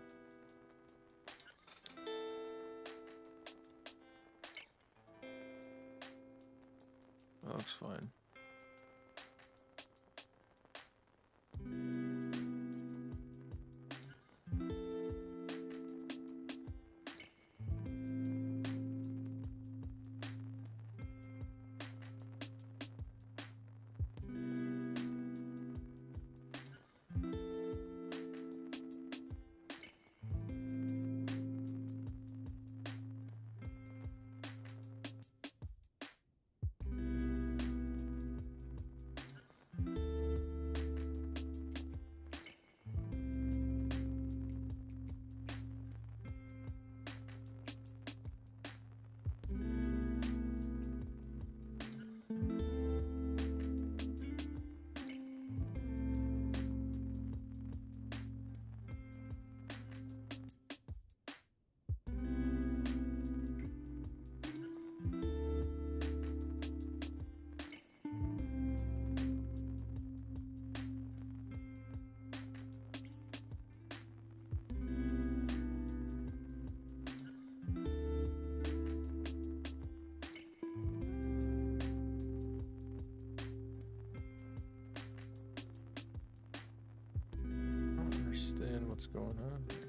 That looks fine. Understand what's going on here.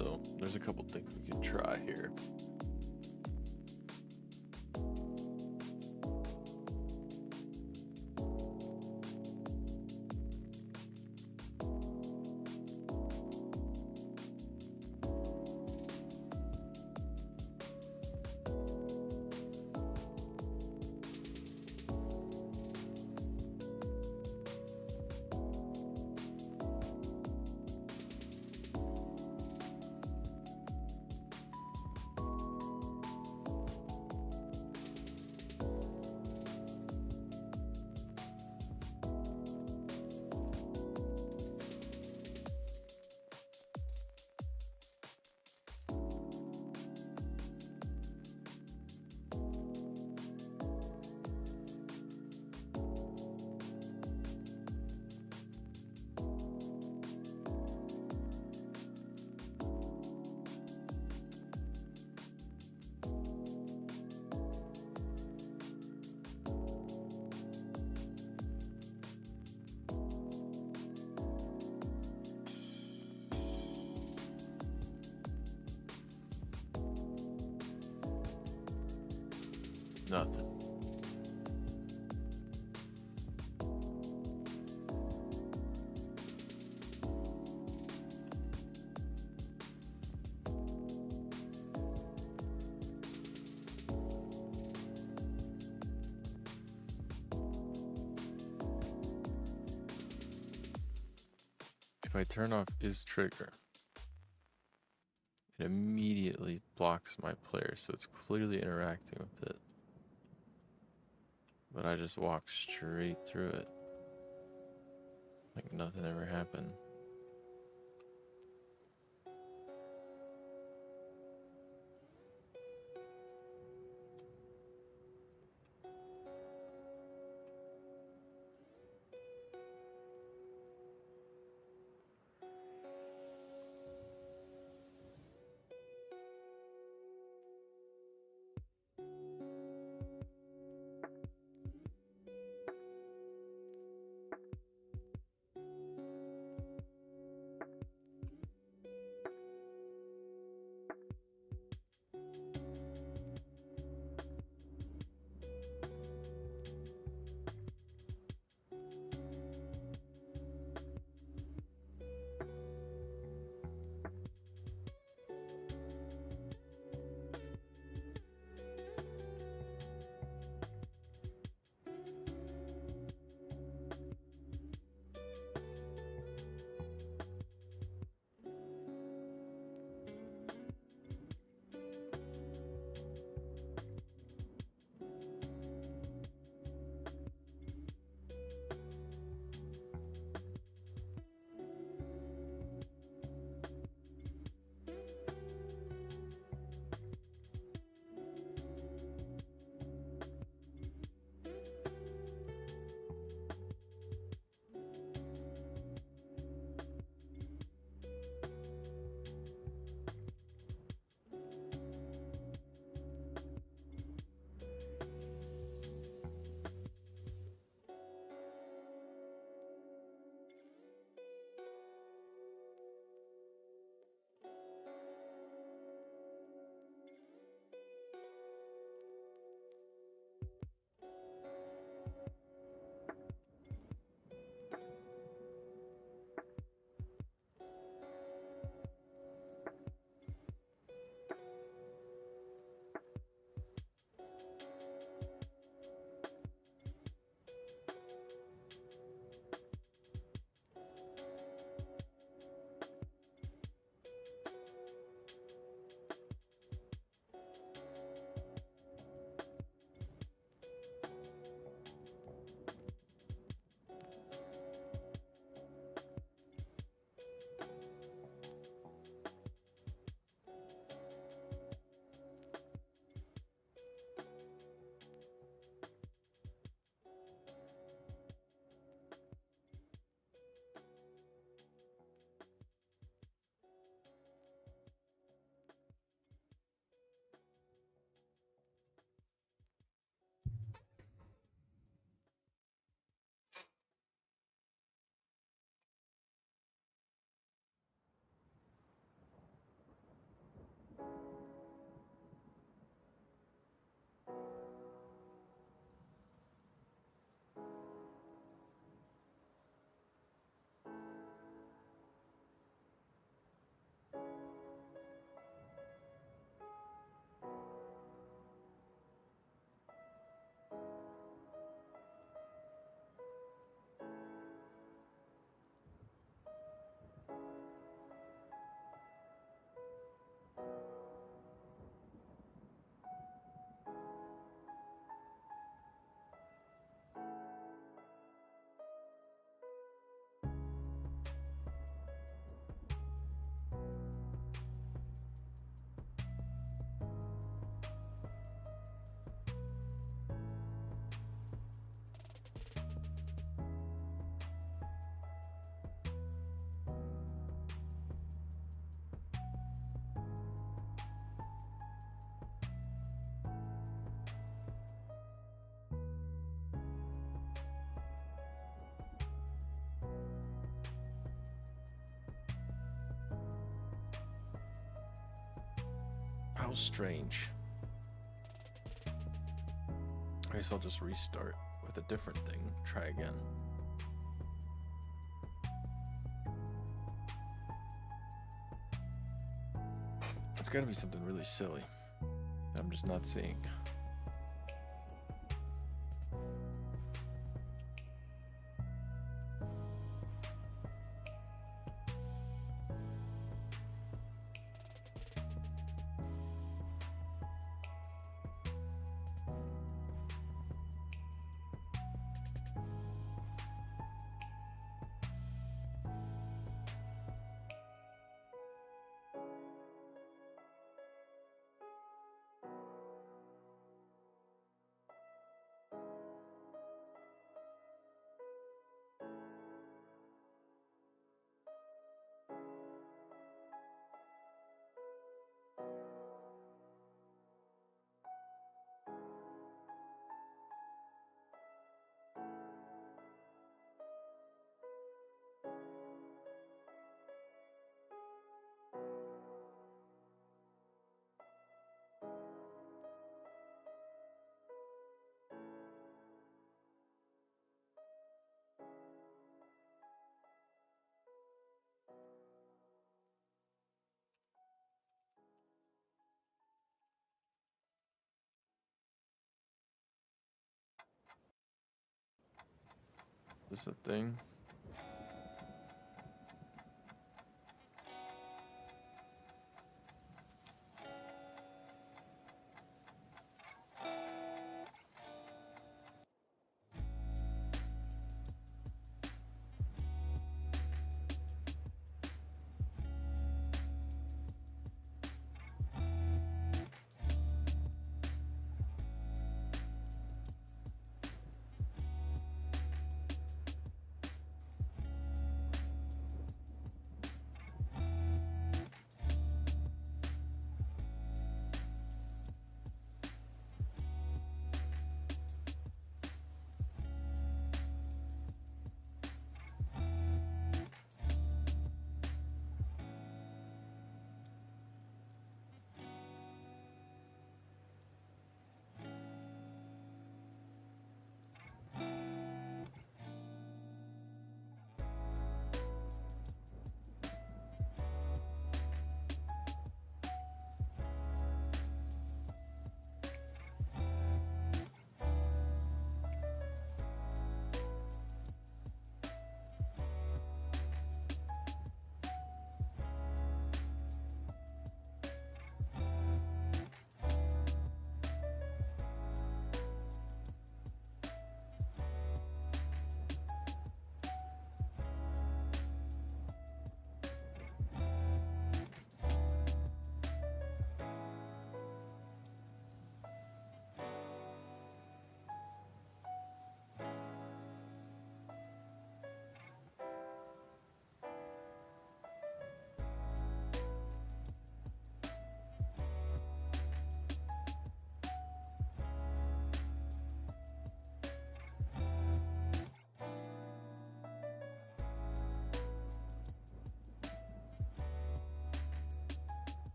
so there's a couple things we can try here. Nothing. If I turn off is trigger, it immediately blocks my player, so it's clearly interacting with it. But I just walked straight through it. Like nothing ever happened. How strange. I guess I'll just restart with a different thing. Try again. It's gotta be something really silly that I'm just not seeing. Is this a thing?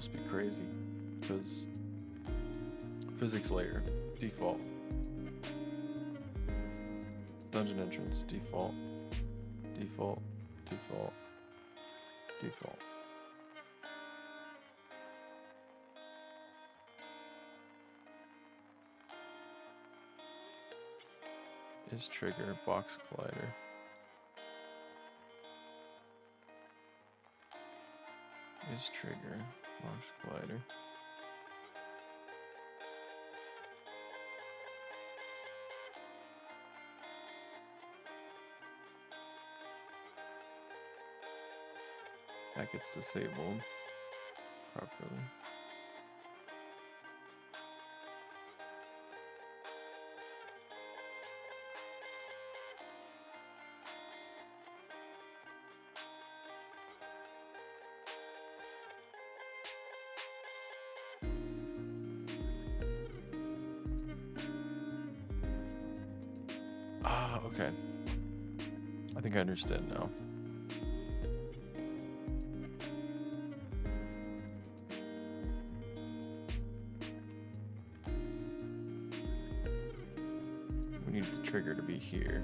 must be crazy, because physics layer, default. Dungeon entrance, default, default, default, default. Is trigger, box collider. Is trigger, box collider. That gets disabled properly. Ah, okay. I think I understand now. We need the trigger to be here.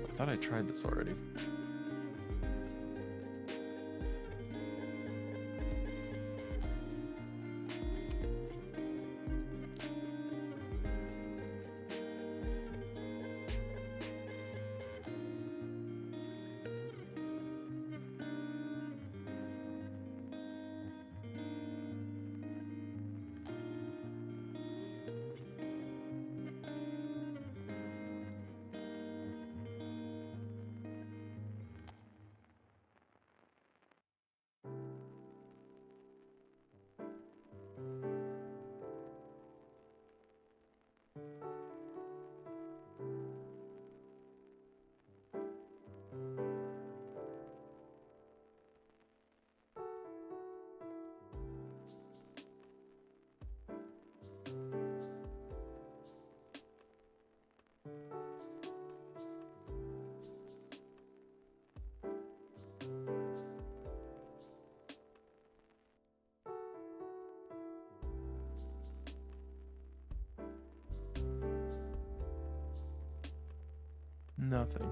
I thought I tried this already. Nothing.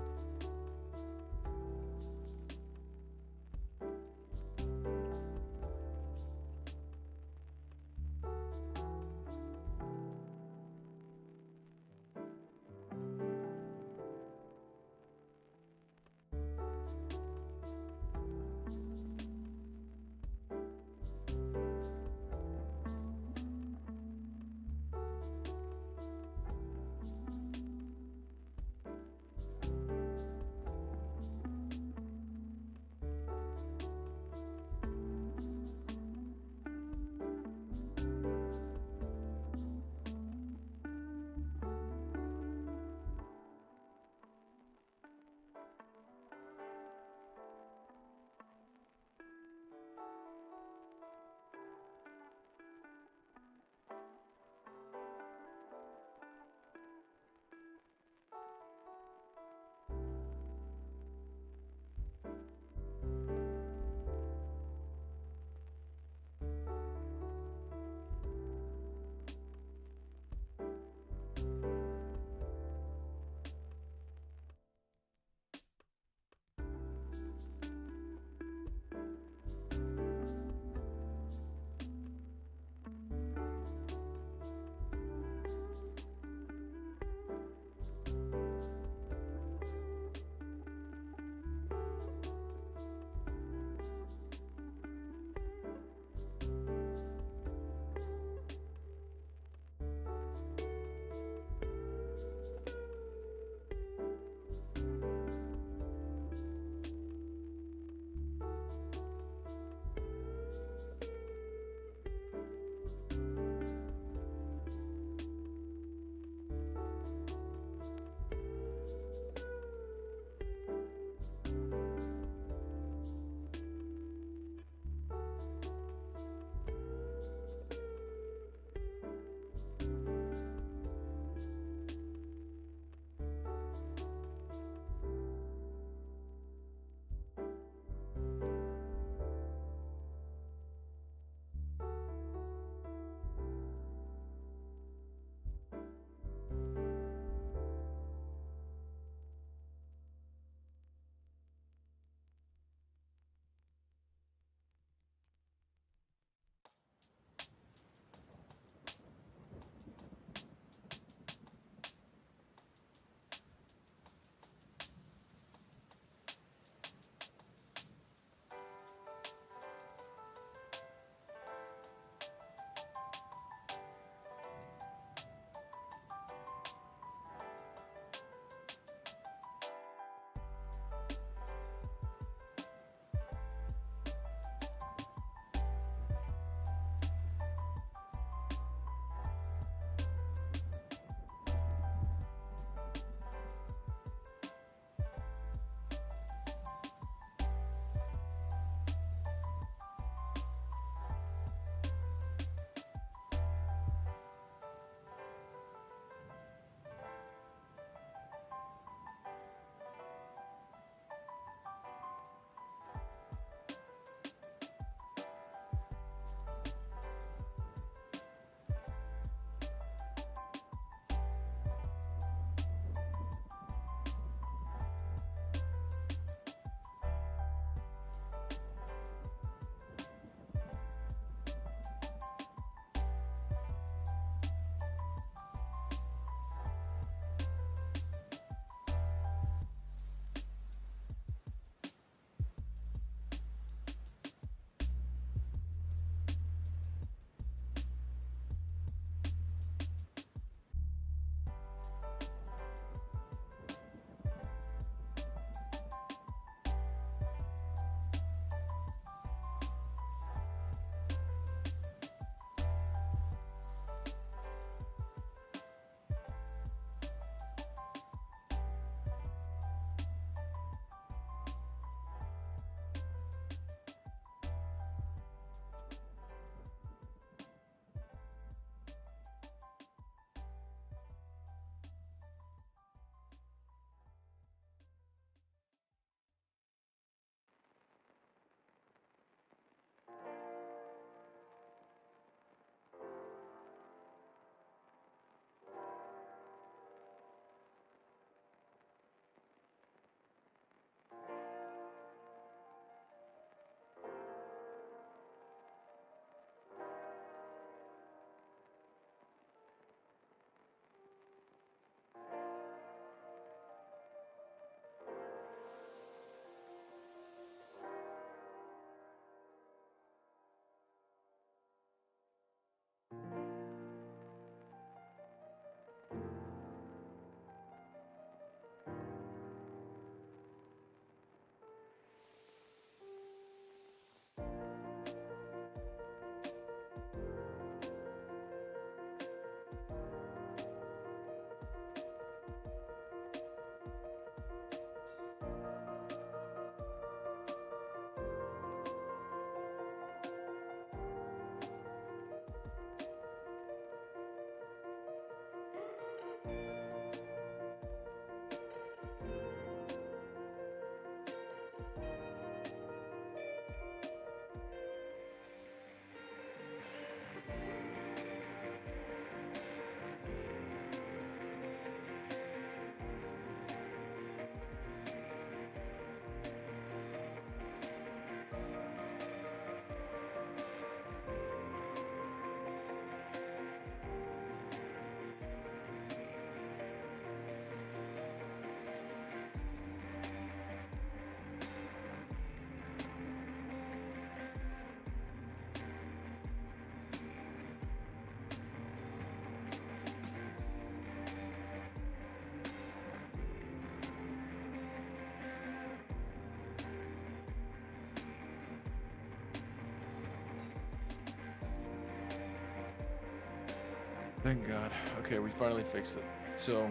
Thank God. Okay, we finally fixed it. So,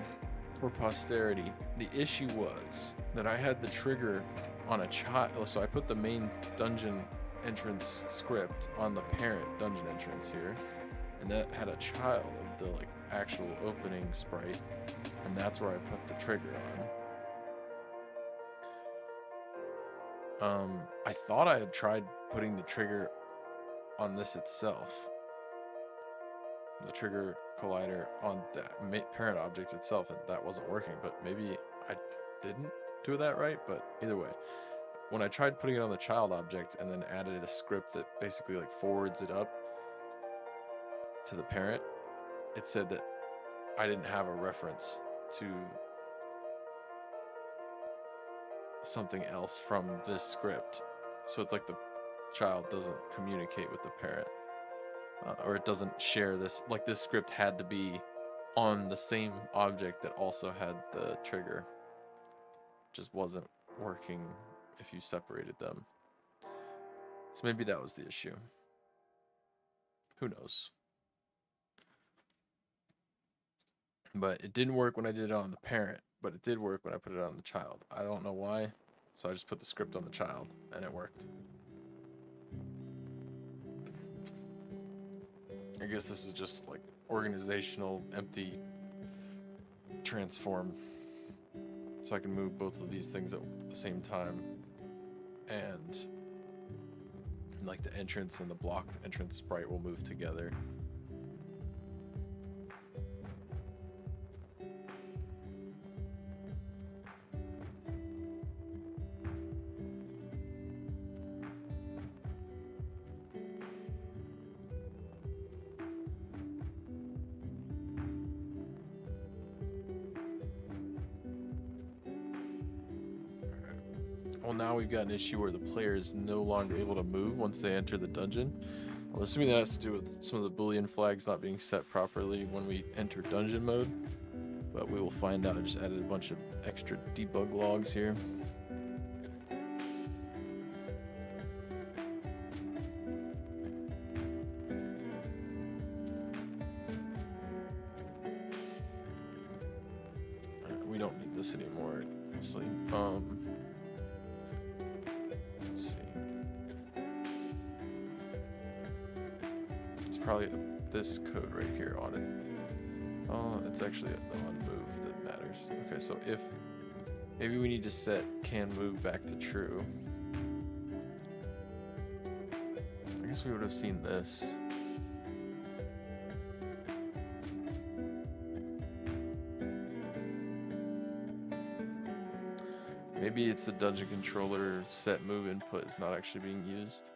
for posterity, the issue was that I had the trigger on a child. So I put the main dungeon entrance script on the parent dungeon entrance here, and that had a child of the like actual opening sprite, and that's where I put the trigger on. I thought I had tried putting the trigger on this itself, the trigger collider on the parent object itself, and that wasn't working. But maybe I didn't do that right. But either way, when I tried putting it on the child object and then added a script that basically like forwards it up to the parent, it said that I didn't have a reference to something else from this script. So it's like the child doesn't communicate with the parent, or it doesn't share this. Like this script had to be on the same object that also had the trigger. Just wasn't working if you separated them. So maybe that was the issue. Who knows? But it didn't work when I did it on the parent, but it did work when I put it on the child. I don't know why. So I just put the script on the child and it worked. I guess this is just like organizational empty transform. So I can move both of these things at the same time. And like the entrance and the blocked entrance sprite will move together. Well, now we've got an issue where the player is no longer able to move once they enter the dungeon. I'm assuming that has to do with some of the Boolean flags not being set properly when we enter dungeon mode. But we will find out. I just added a bunch of extra debug logs here. We don't need this anymore, honestly. Let's see. It's probably this code right here on it. Oh, it's actually the unmove that matters. Okay, so if maybe we need to set can move back to true. I guess we would have seen this. Maybe it's the dungeon controller set move input is not actually being used.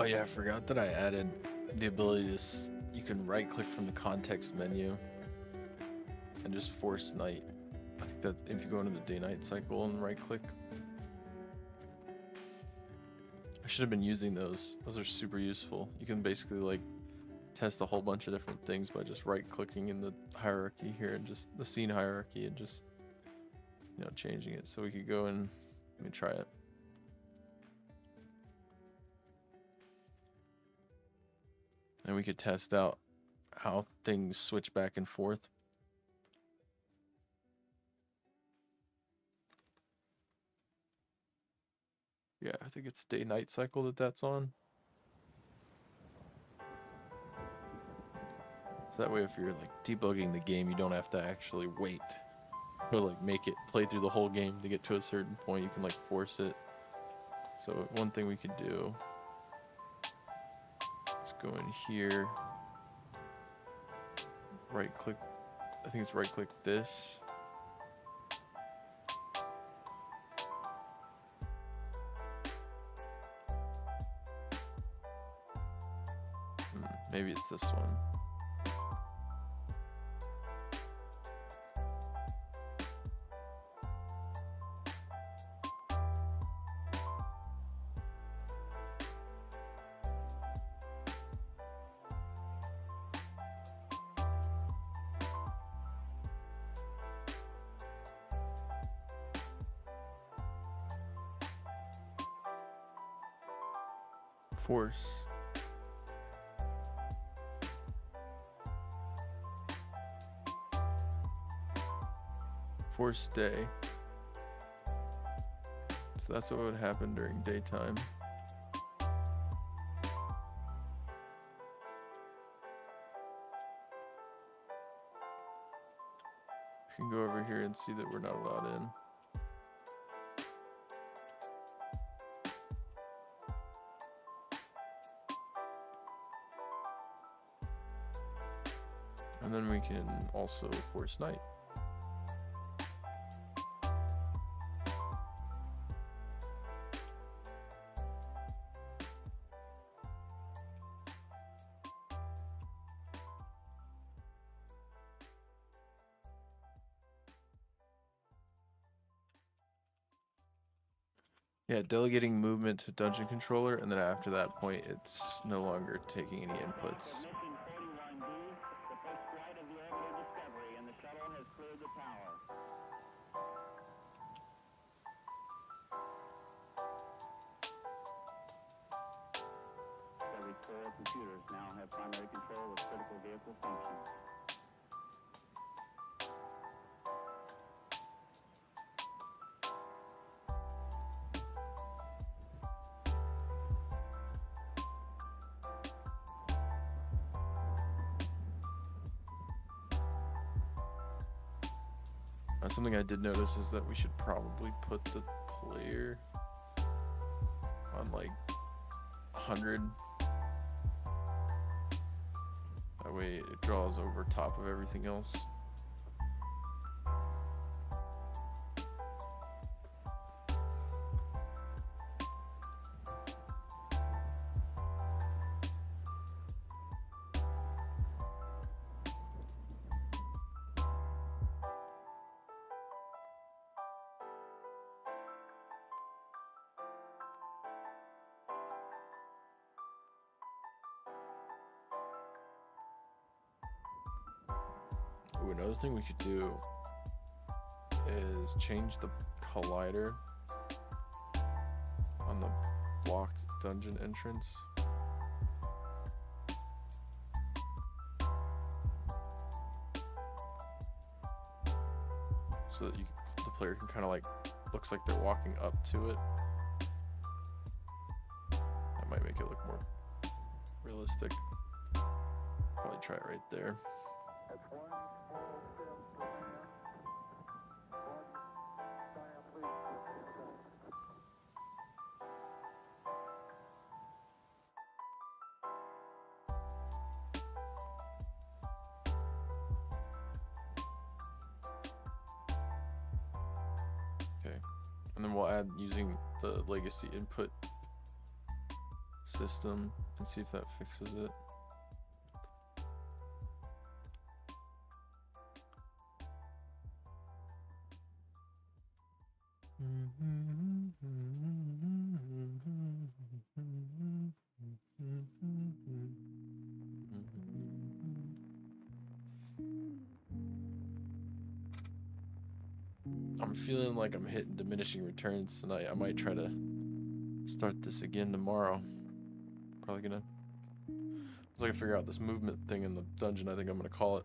Oh yeah, I forgot that I added the ability to, you can right click from the context menu and just force night. I think that if you go into the day-night cycle and right click. I should have been using those. Those are super useful. You can basically like test a whole bunch of different things by just right clicking in the hierarchy here and just the scene hierarchy and just, you know, changing it. So we could go and let me try it. And we could test out how things switch back and forth. Yeah, I think it's day-night cycle that's on. So that way if you're like debugging the game, you don't have to actually wait or like make it play through the whole game to get to a certain point. You can like force it. So one thing we could do is go in here, right click, I think it's right click this. Maybe it's this one. Force. Force day. So that's what would happen during daytime. You can go over here and see that we're not allowed in. And then we can also force night. Yeah, delegating movement to dungeon controller, and then after that point, it's no longer taking any inputs. Every 4 computers now have primary control of critical vehicle functions. Something I did notice is that we should probably put the player on like 100. That way it draws over top of everything else. Ooh, another thing we could do is change the collider on the blocked dungeon entrance. So that the player can kind of like, looks like they're walking up to it. That might make it look more realistic. Probably try it right there. Okay, and then we'll add using the legacy input system and see if that fixes it. I'm feeling like I'm hitting diminishing returns tonight. I might try to start this again tomorrow. Probably gonna, once I can figure out this movement thing in the dungeon, I think I'm gonna call it.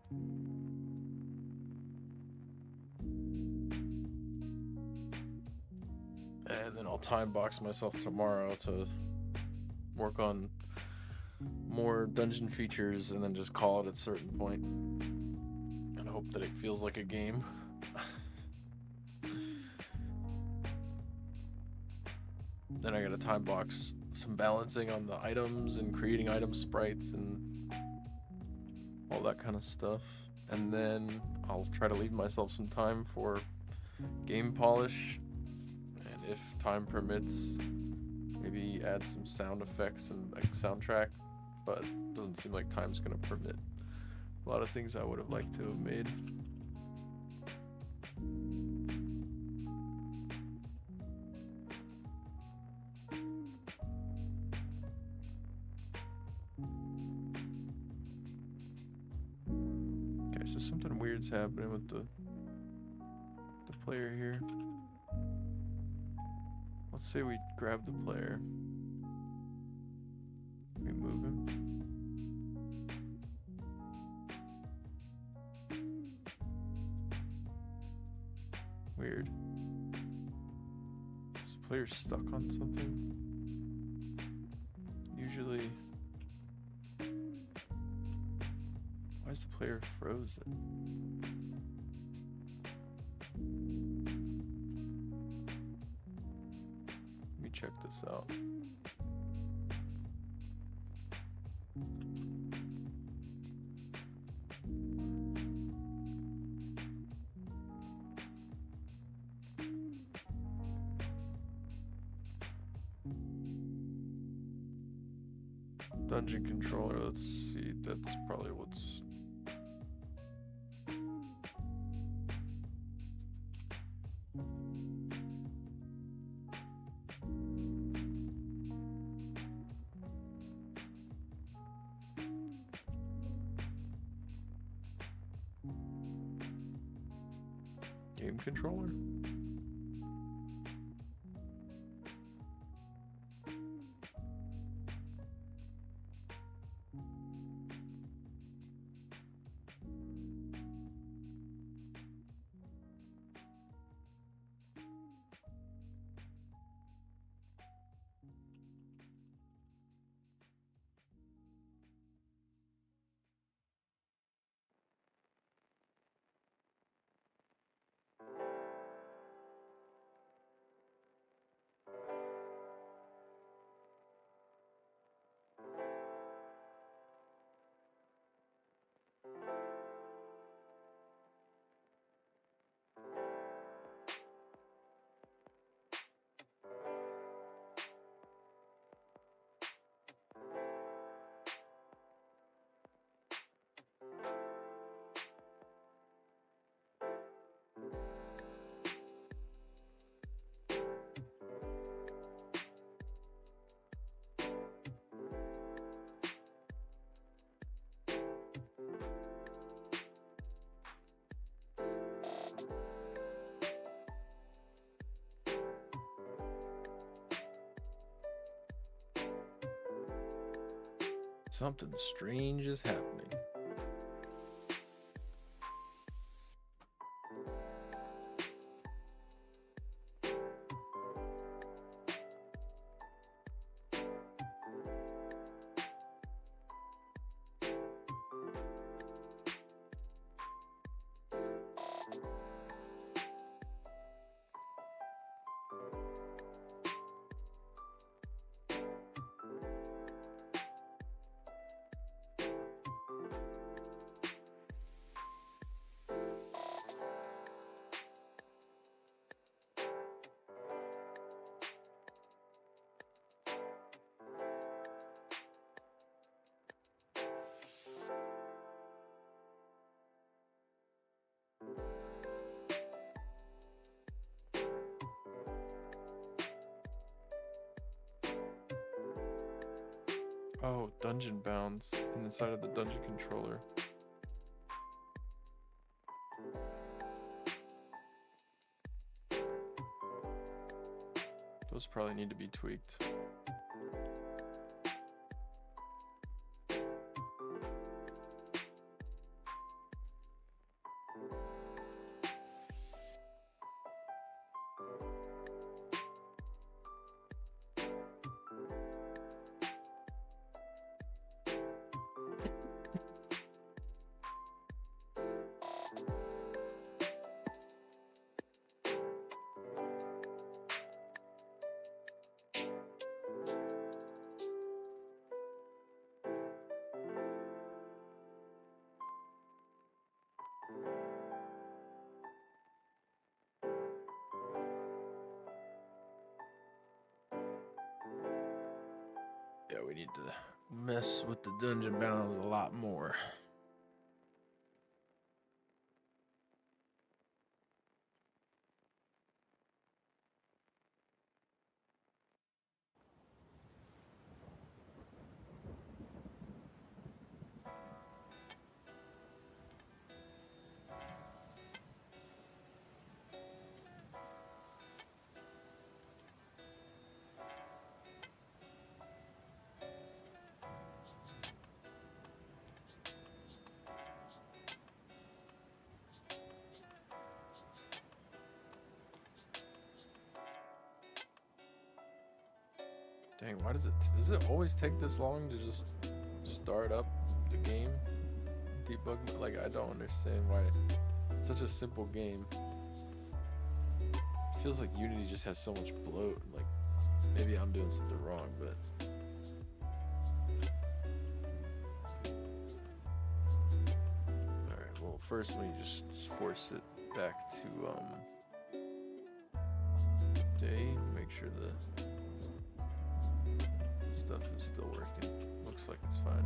And then I'll time box myself tomorrow to work on more dungeon features and then just call it at a certain point and hope that it feels like a game. Then I gotta time box some balancing on the items and creating item sprites and all that kind of stuff. And then I'll try to leave myself some time for game polish, and if time permits, maybe add some sound effects and like soundtrack, but doesn't seem like time's gonna permit a lot of things I would have liked to have made. Okay, so something weird's happening with the player here. Let's say we grab the player. We move him. Weird. Is the player stuck on something? Usually. Why is the player frozen? Let me check this out. Dungeon controller, let's see, that's probably what's... Game controller? Something strange is happening. Oh, dungeon bounds inside of the dungeon controller. Those probably need to be tweaked. we need to mess with the dungeon bounds a lot more. Dang, why does it always take this long to just start up the game? Debug, like, I don't understand why it's such a simple game. It feels like Unity just has so much bloat. Like, maybe I'm doing something wrong, but alright, well, first let me just force it back to day, make sure the stuff is still working. Looks like it's fine.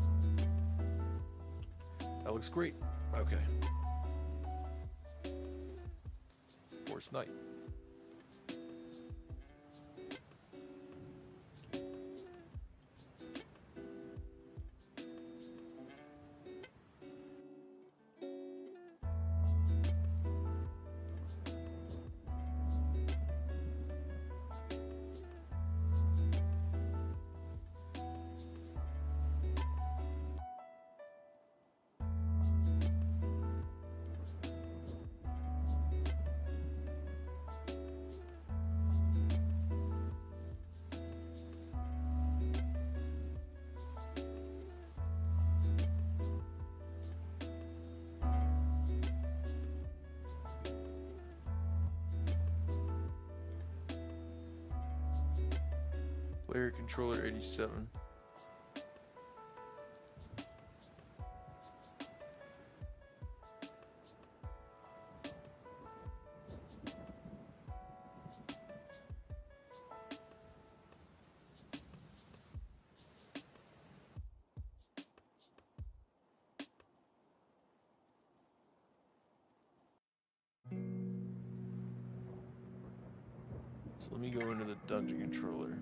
That looks great. Okay. Force night. Player controller 87. So let me go into the dungeon controller.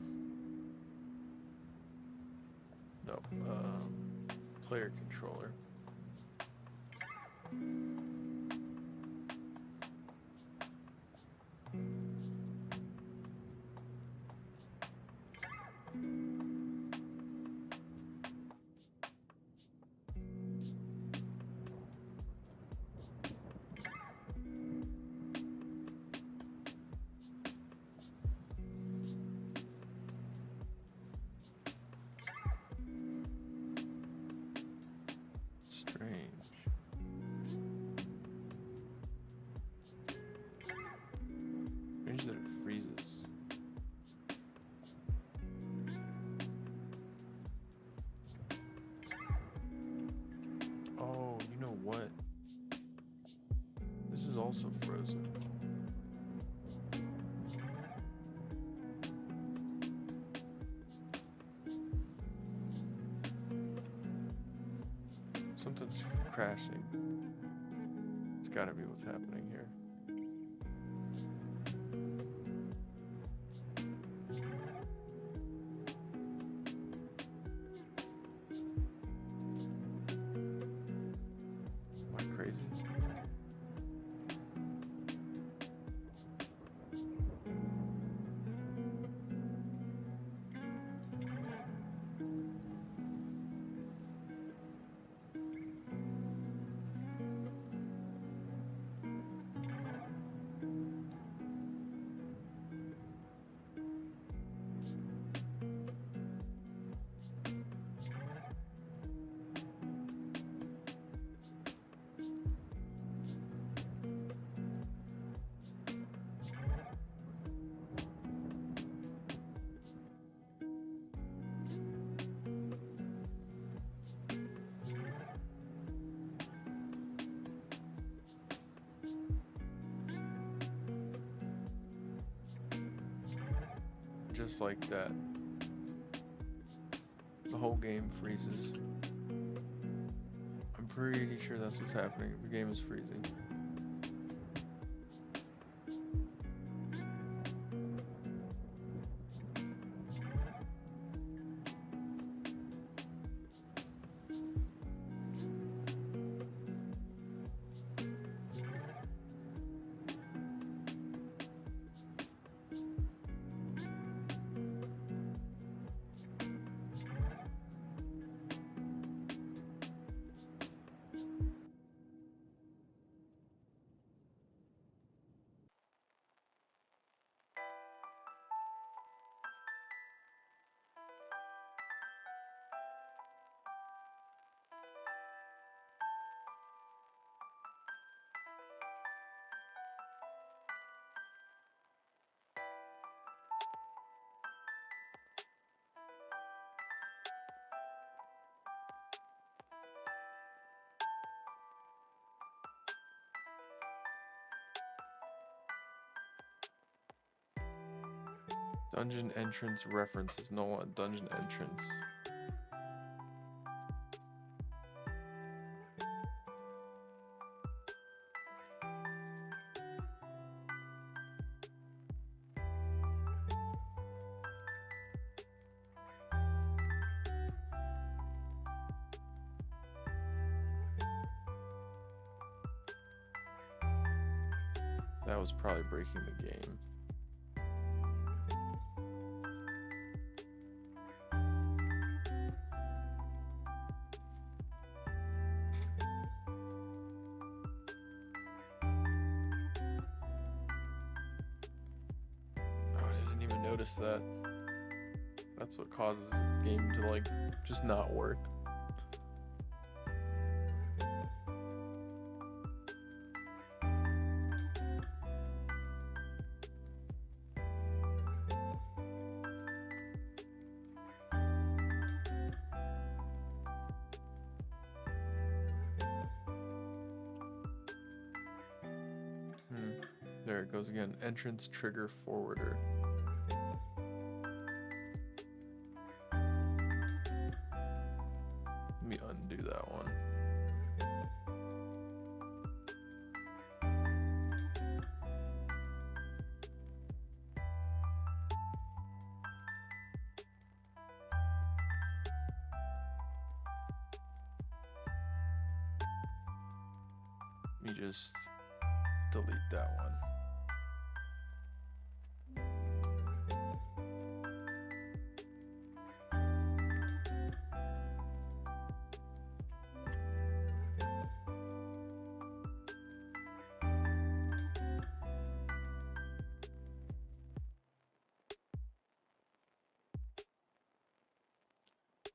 No, player controller. Strange. Strange that it freezes. Oh, you know what? This is also frozen. Something's crashing. It's gotta be what's happening here. Am I crazy? Just like that. The whole game freezes. I'm pretty sure that's what's happening. The game is freezing. Dungeon entrance reference is no on dungeon entrance. That was probably breaking the game. Notice that. That's what causes the game to like just not work. There it goes again. Entrance trigger forwarder. Let me undo that one. Let me just delete that one.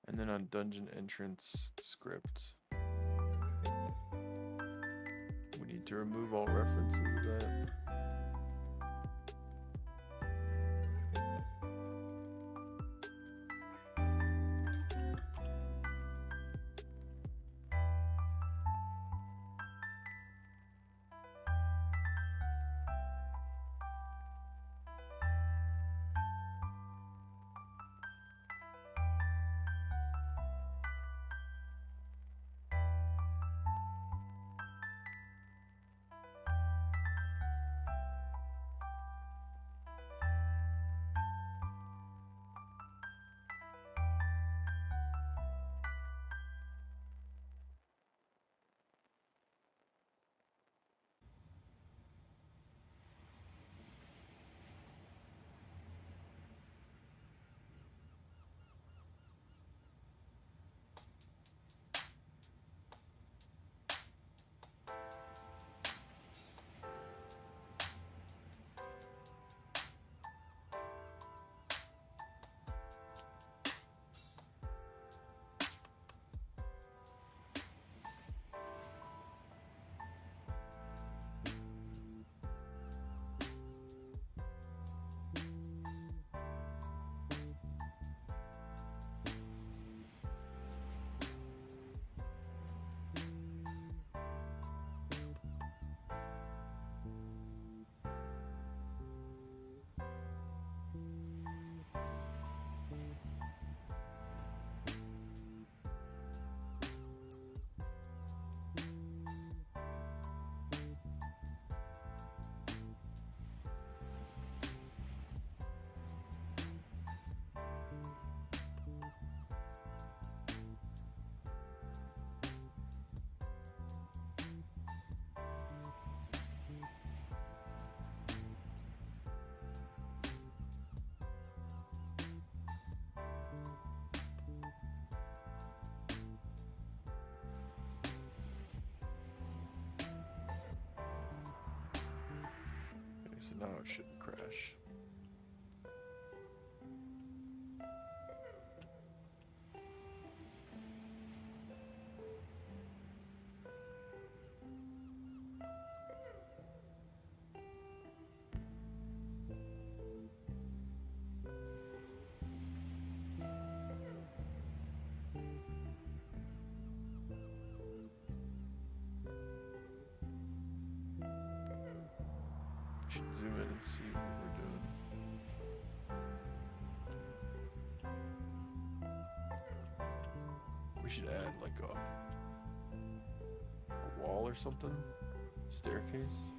And then on dungeon entrance script, we need to remove all references of that. Now it shouldn't crash. Should zoom in and see what we're doing. We should add like a wall or something, staircase.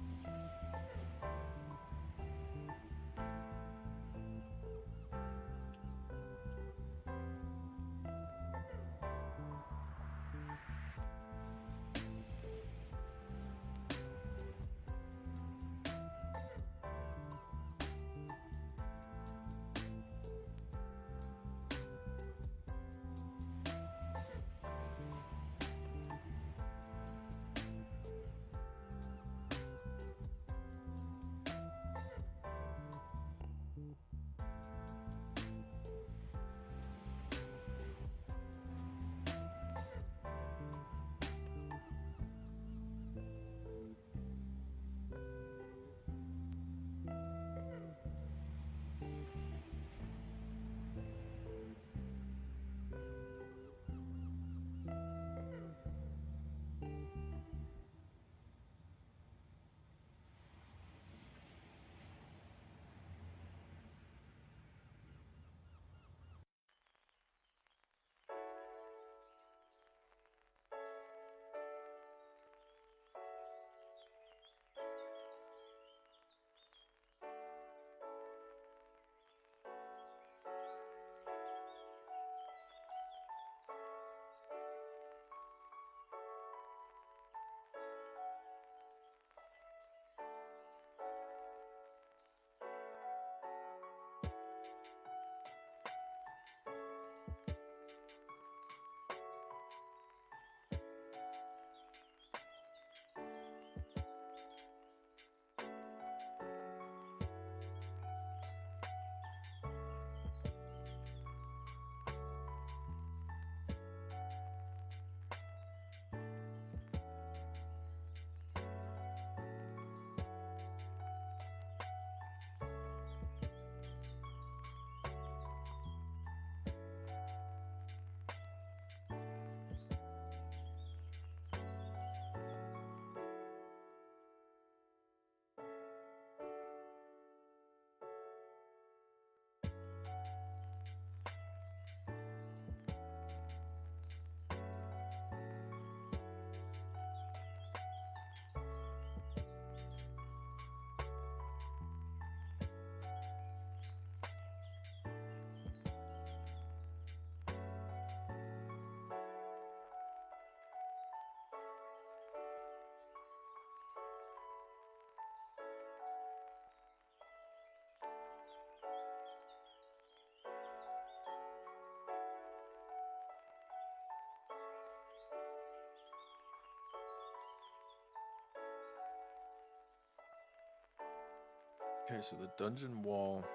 Okay, so the dungeon wall,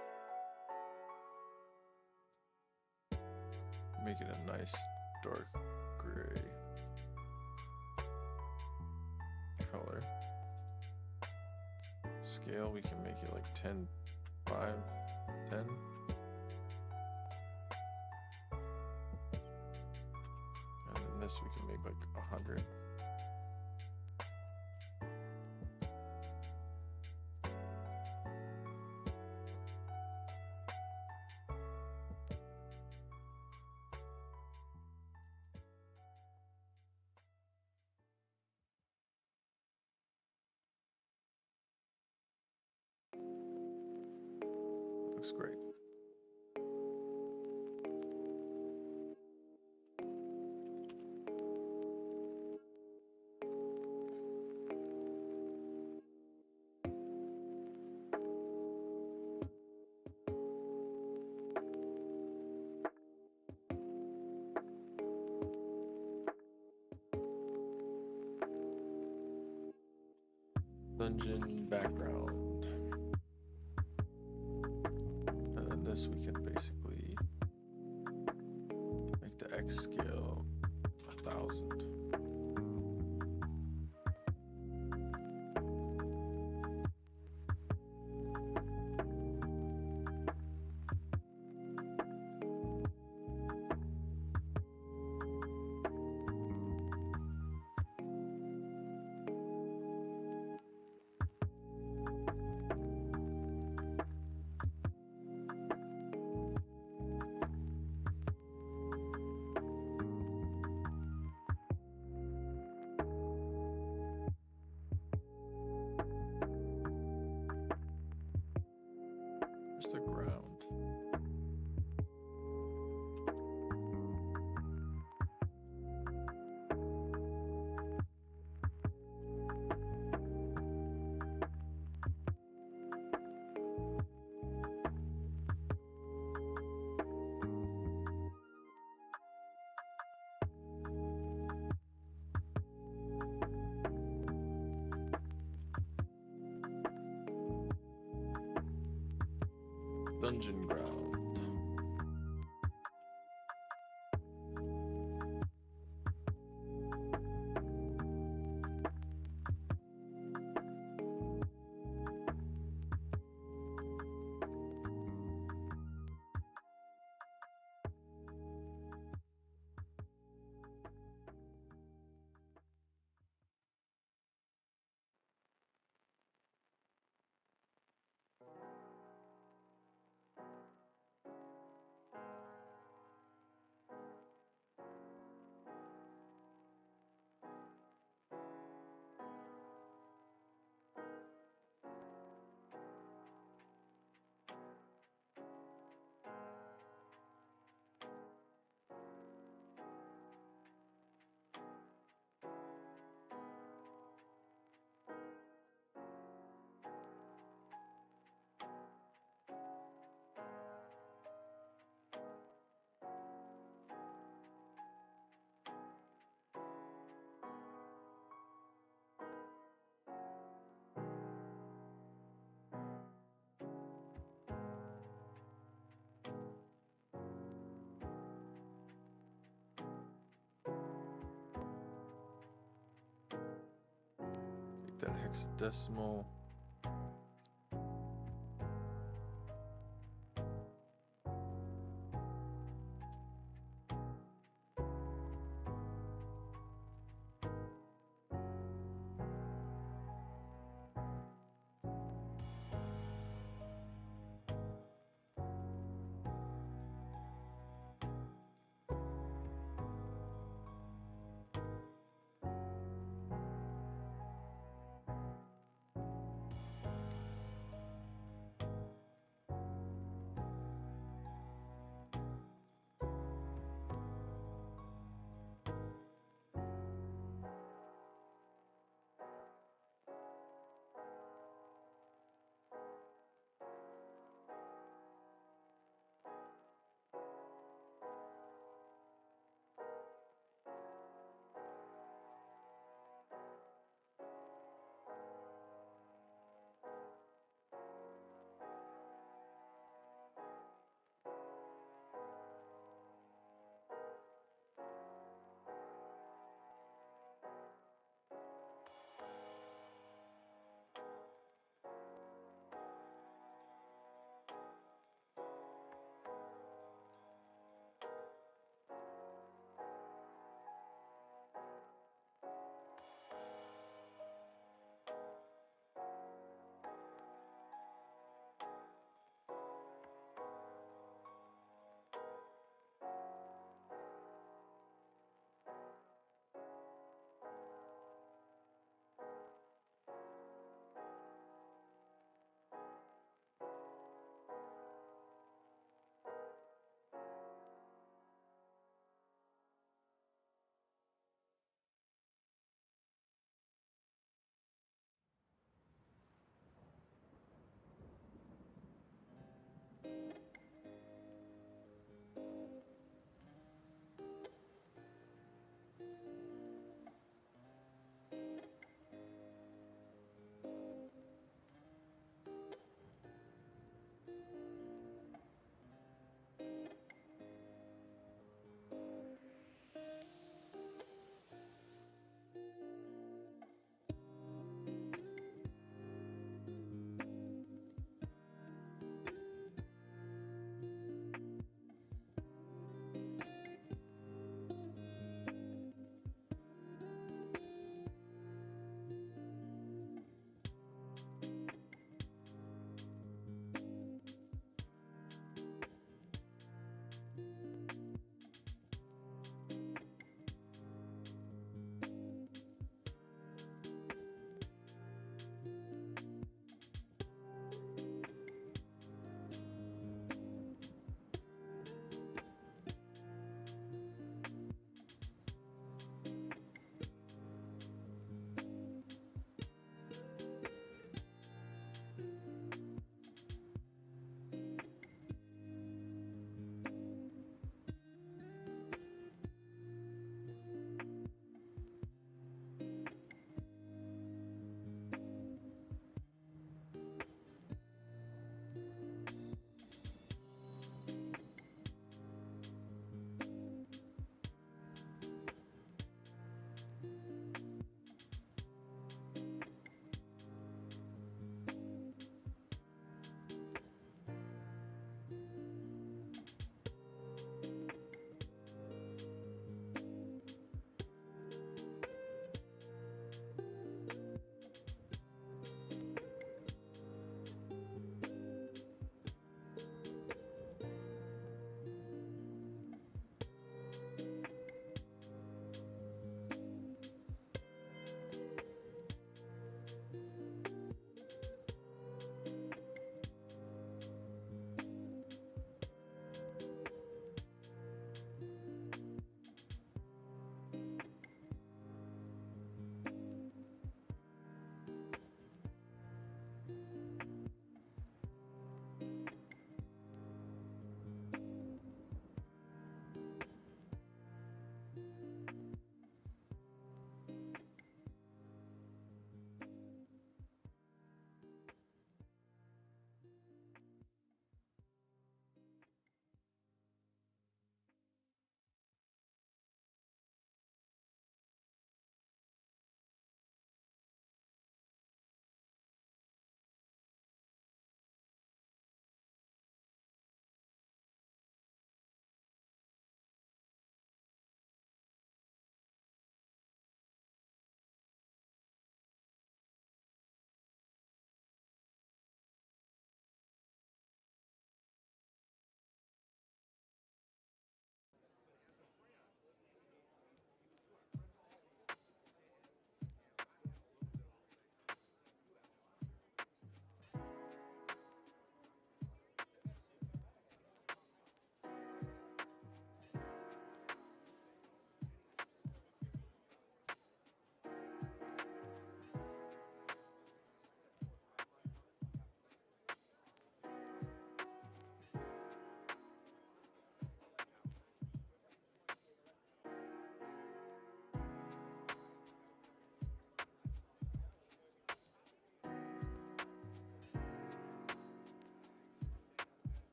make it a nice dark gray color. Scale, we can make it like 10, 5, 10. And then this we can make like 100. Looks great. Dungeon background. this, we can basically make the X scale 1,000. Where's the ground? Dungeon ground. Take that hexadecimal.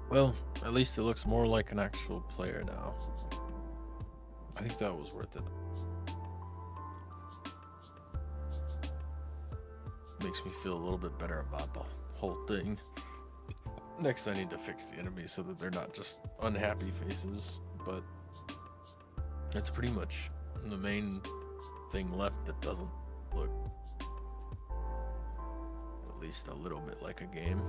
Well, at least it looks more like an actual player now. I think that was worth it. Makes me feel a little bit better about the whole thing. Next, I need to fix the enemies so that they're not just unhappy faces, but that's pretty much the main thing left that doesn't look at least a little bit like a game.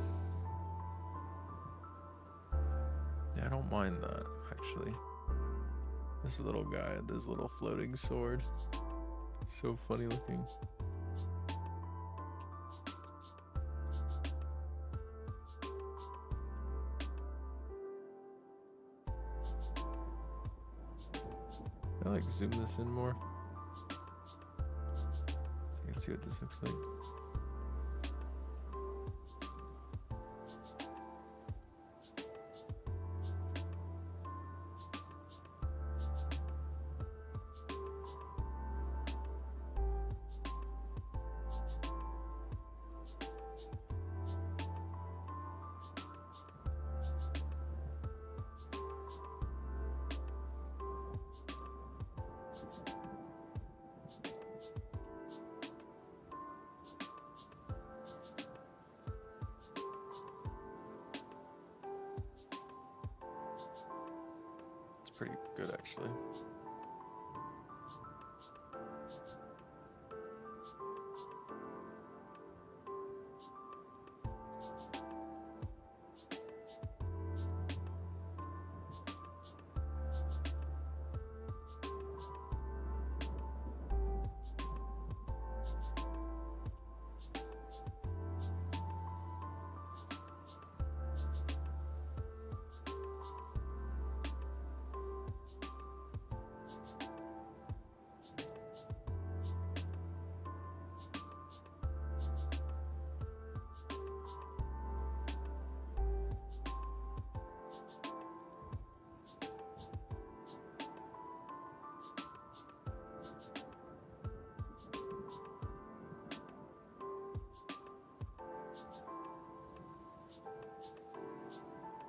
Yeah, I don't mind that, actually. This little guy, this little floating sword. So funny looking. Can I like zoom this in more? So you can see what this looks like. Pretty good, actually.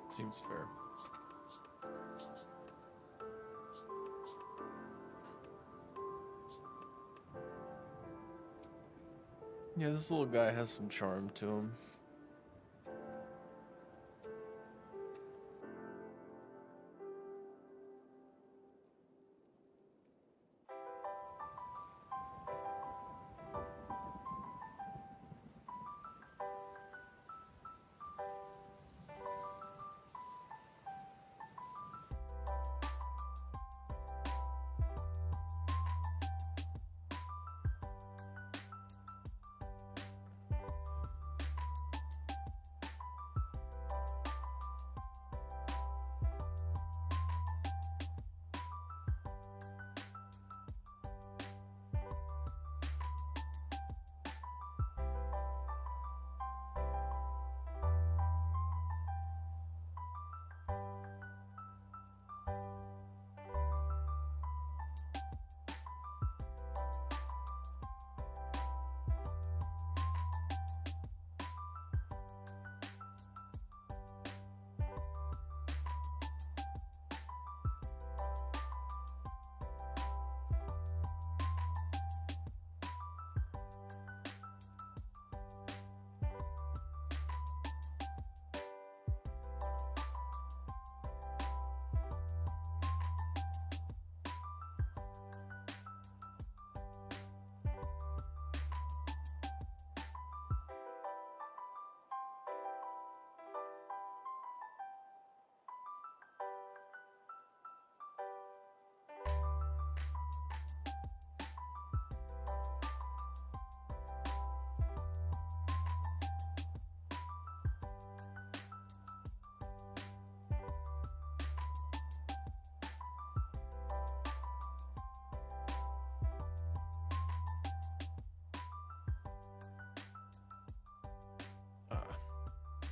Seems fair. Yeah, this little guy has some charm to him.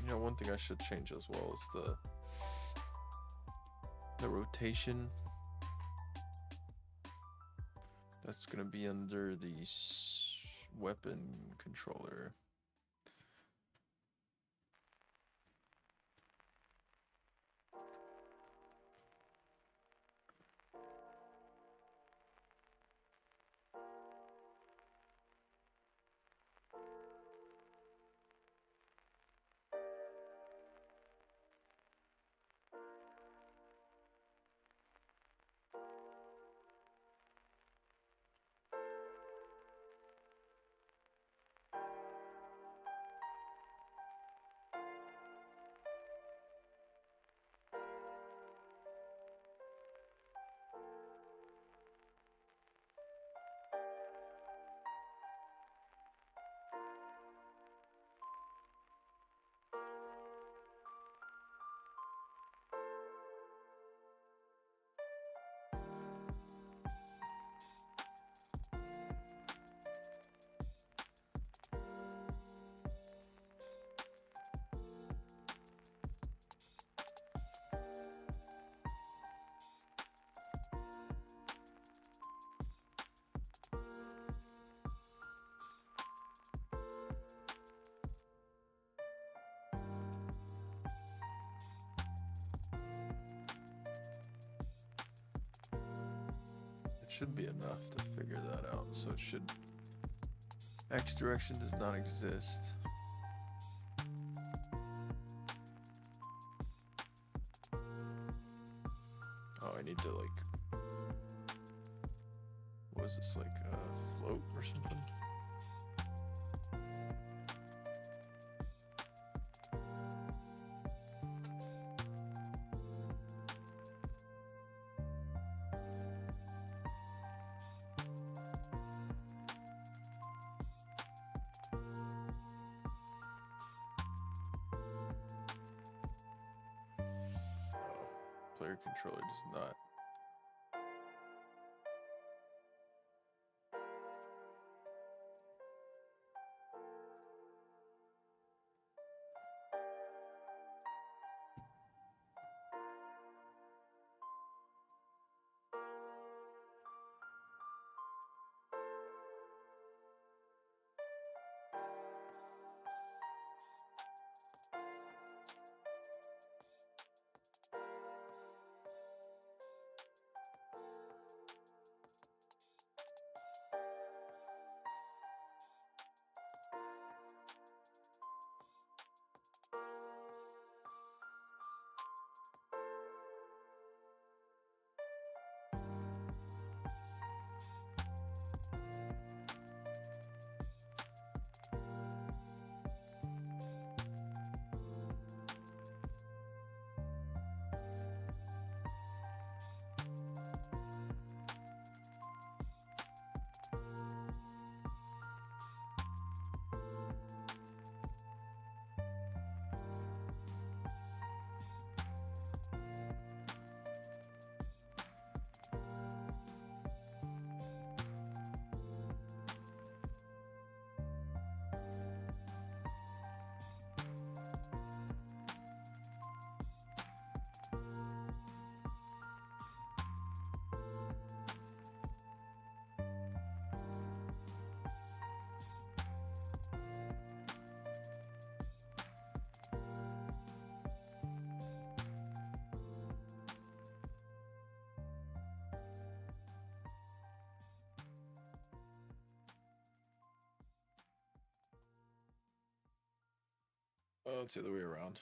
You know, one thing I should change as well is the rotation. That's gonna be under the weapon controller. should be enough to figure that out. So it should... X direction does not exist. Oh, I need to like... What is this, like a float or something? Player controller does not. Oh, it's the other way around.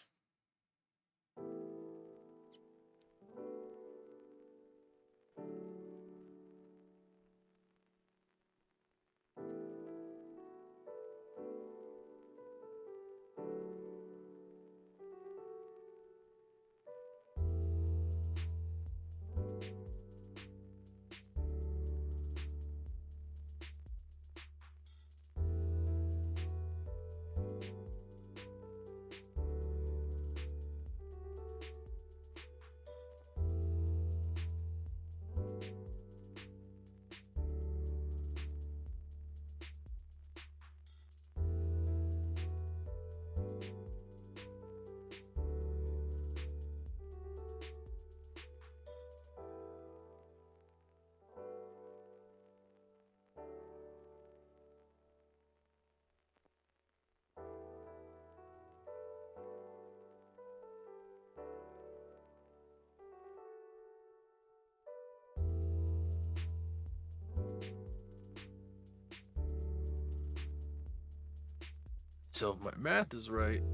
So if my math is right,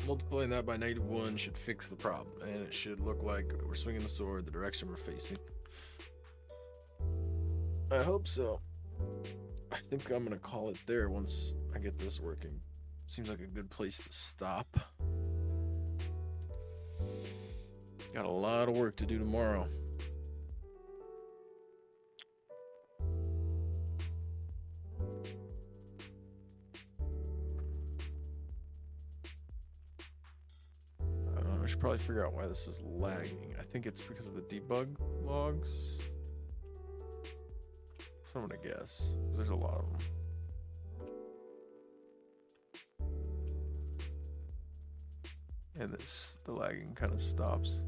multiplying that by -1 should fix the problem, and it should look like we're swinging the sword the direction we're facing. I hope so. I think I'm gonna call it there once I get this working. Seems like a good place to stop. Got a lot of work to do tomorrow. I should probably figure out why this is lagging. I think it's because of the debug logs. So I'm gonna guess, 'cause there's a lot of them. And the lagging kind of stops.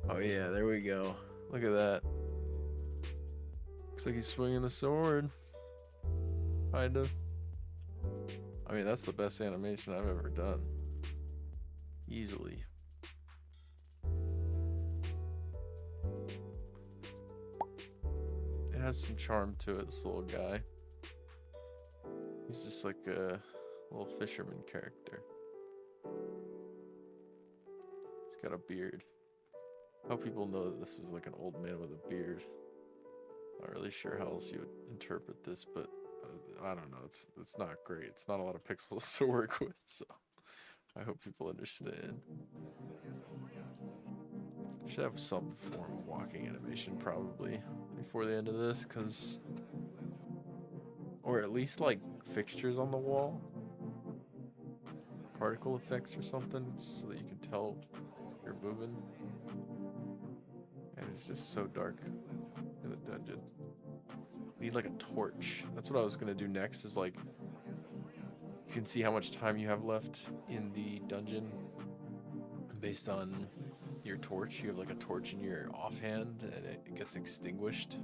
Oh yeah, there we go. Look at that. Looks like he's swinging the sword. Kind of. I mean, that's the best animation I've ever done. Easily. has some charm to it, this little guy. He's just like a little fisherman character. He's got a beard. I hope people know that this is like an old man with a beard. Not really sure how else you would interpret this, but I don't know. It's not great. It's not a lot of pixels to work with, so I hope people understand. Should have some form of walking animation probably before the end of this, or at least like fixtures on the wall, particle effects or something, so that you can tell you're moving. And it's just so dark in the dungeon. We need like a torch. That's what I was gonna do next, is like you can see how much time you have left in the dungeon based on your torch. You have like a torch in your offhand and it gets extinguished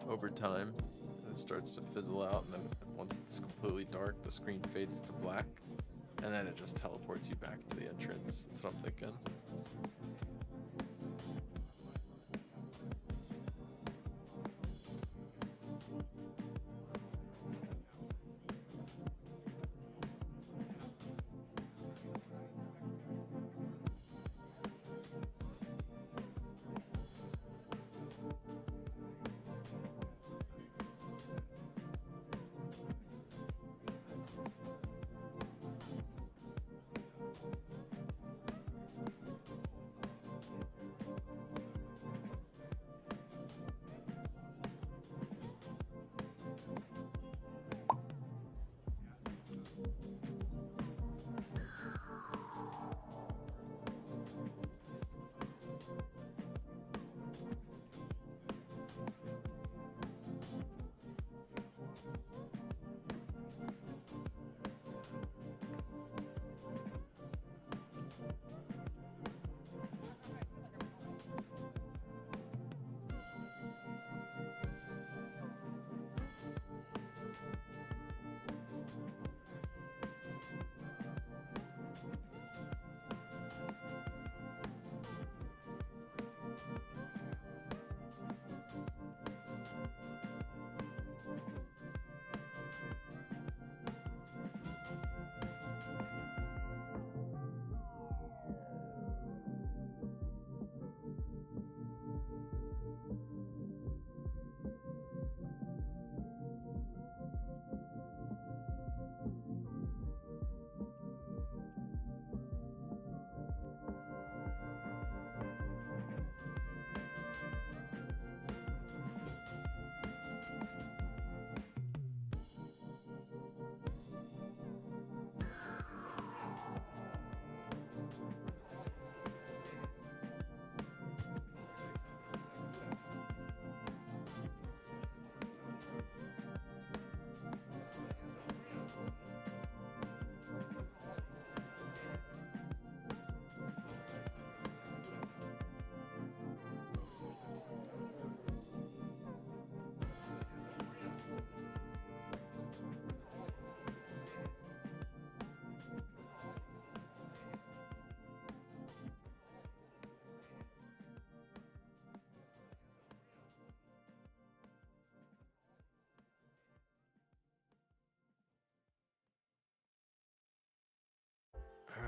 over time. And it starts to fizzle out, and then once it's completely dark, the screen fades to black, and then it just teleports you back to the entrance. That's what I'm thinking.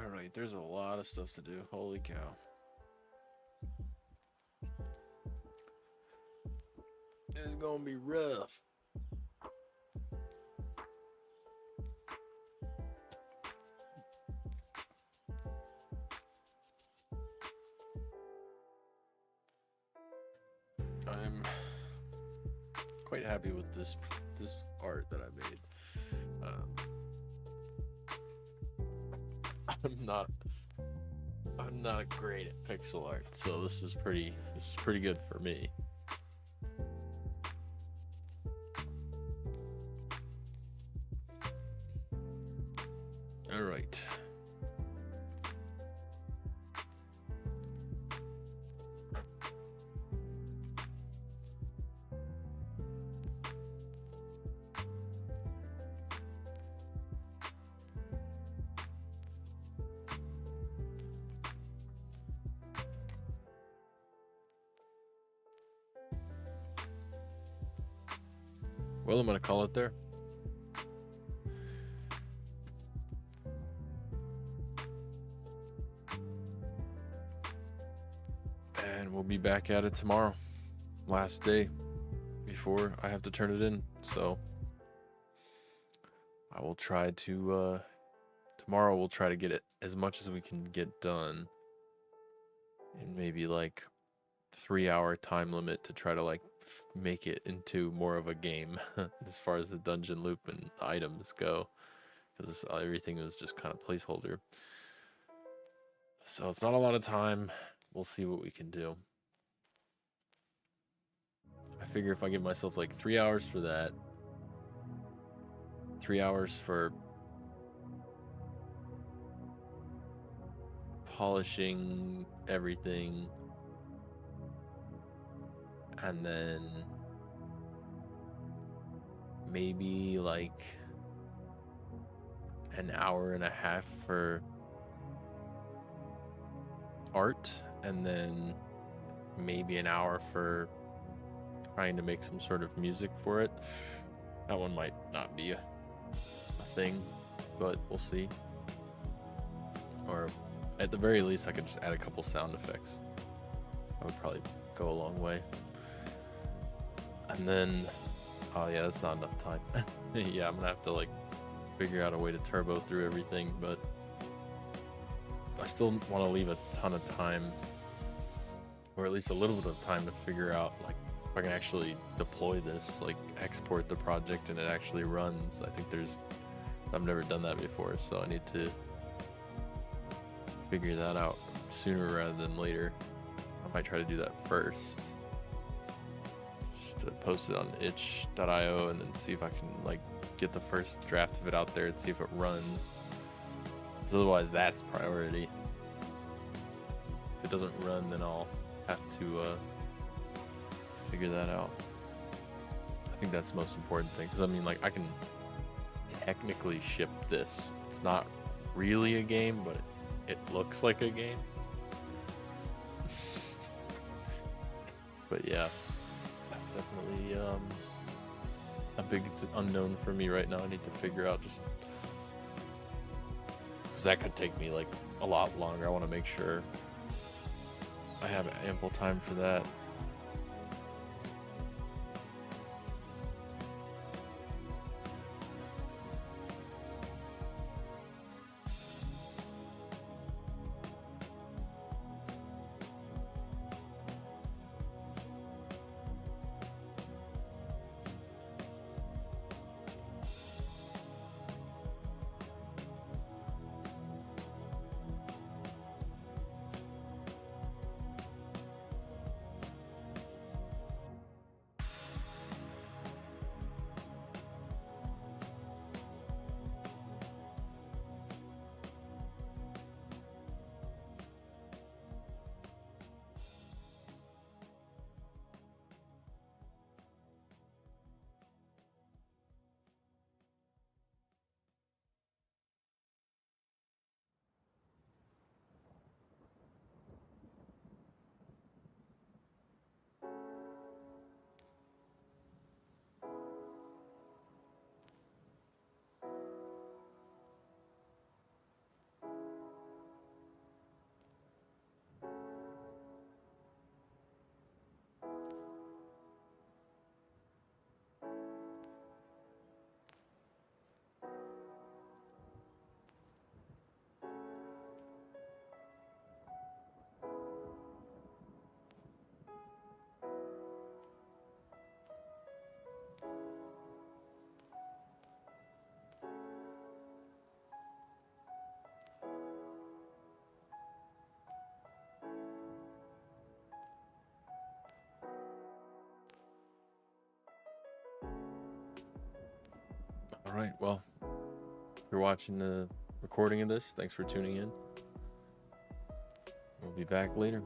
Alright, there's a lot of stuff to do. Holy cow. It's gonna be rough. I'm quite happy with this art that I made. I'm not great at pixel art, so this is pretty good for me. All right. Well, I'm gonna call it there. And we'll be back at it tomorrow. Last day before I have to turn it in. So I will try to tomorrow we'll try to get it as much as we can get done in maybe like 3-hour time limit to try to like make it into more of a game as far as the dungeon loop and items go, because everything was just kind of placeholder. So it's not a lot of time. We'll see what we can do. I figure if I give myself like 3 hours for that, 3 hours for polishing everything, and then maybe like an hour and a half for art, and then maybe an hour for trying to make some sort of music for it. That one might not be a thing, but we'll see. Or at the very least, I could just add a couple sound effects. That would probably go a long way. And then, oh yeah, that's not enough time. Yeah, I'm gonna have to like figure out a way to turbo through everything, but I still want to leave a ton of time, or at least a little bit of time, to figure out like if I can actually deploy this, like export the project and it actually runs. I think I've never done that before, so I need to figure that out sooner rather than later. I might try to do that first, just to post it on itch.io and then see if I can like get the first draft of it out there and see if it runs, because otherwise that's priority. If it doesn't run, then I'll have to figure that out. I think that's the most important thing, because I mean, like, I can technically ship this. It's not really a game, but it looks like a game. But yeah, that's definitely a big unknown for me right now. I need to figure out, just because that could take me like a lot longer. I want to make sure I have ample time for that. All right, well, if you're watching the recording of this, thanks for tuning in. We'll be back later.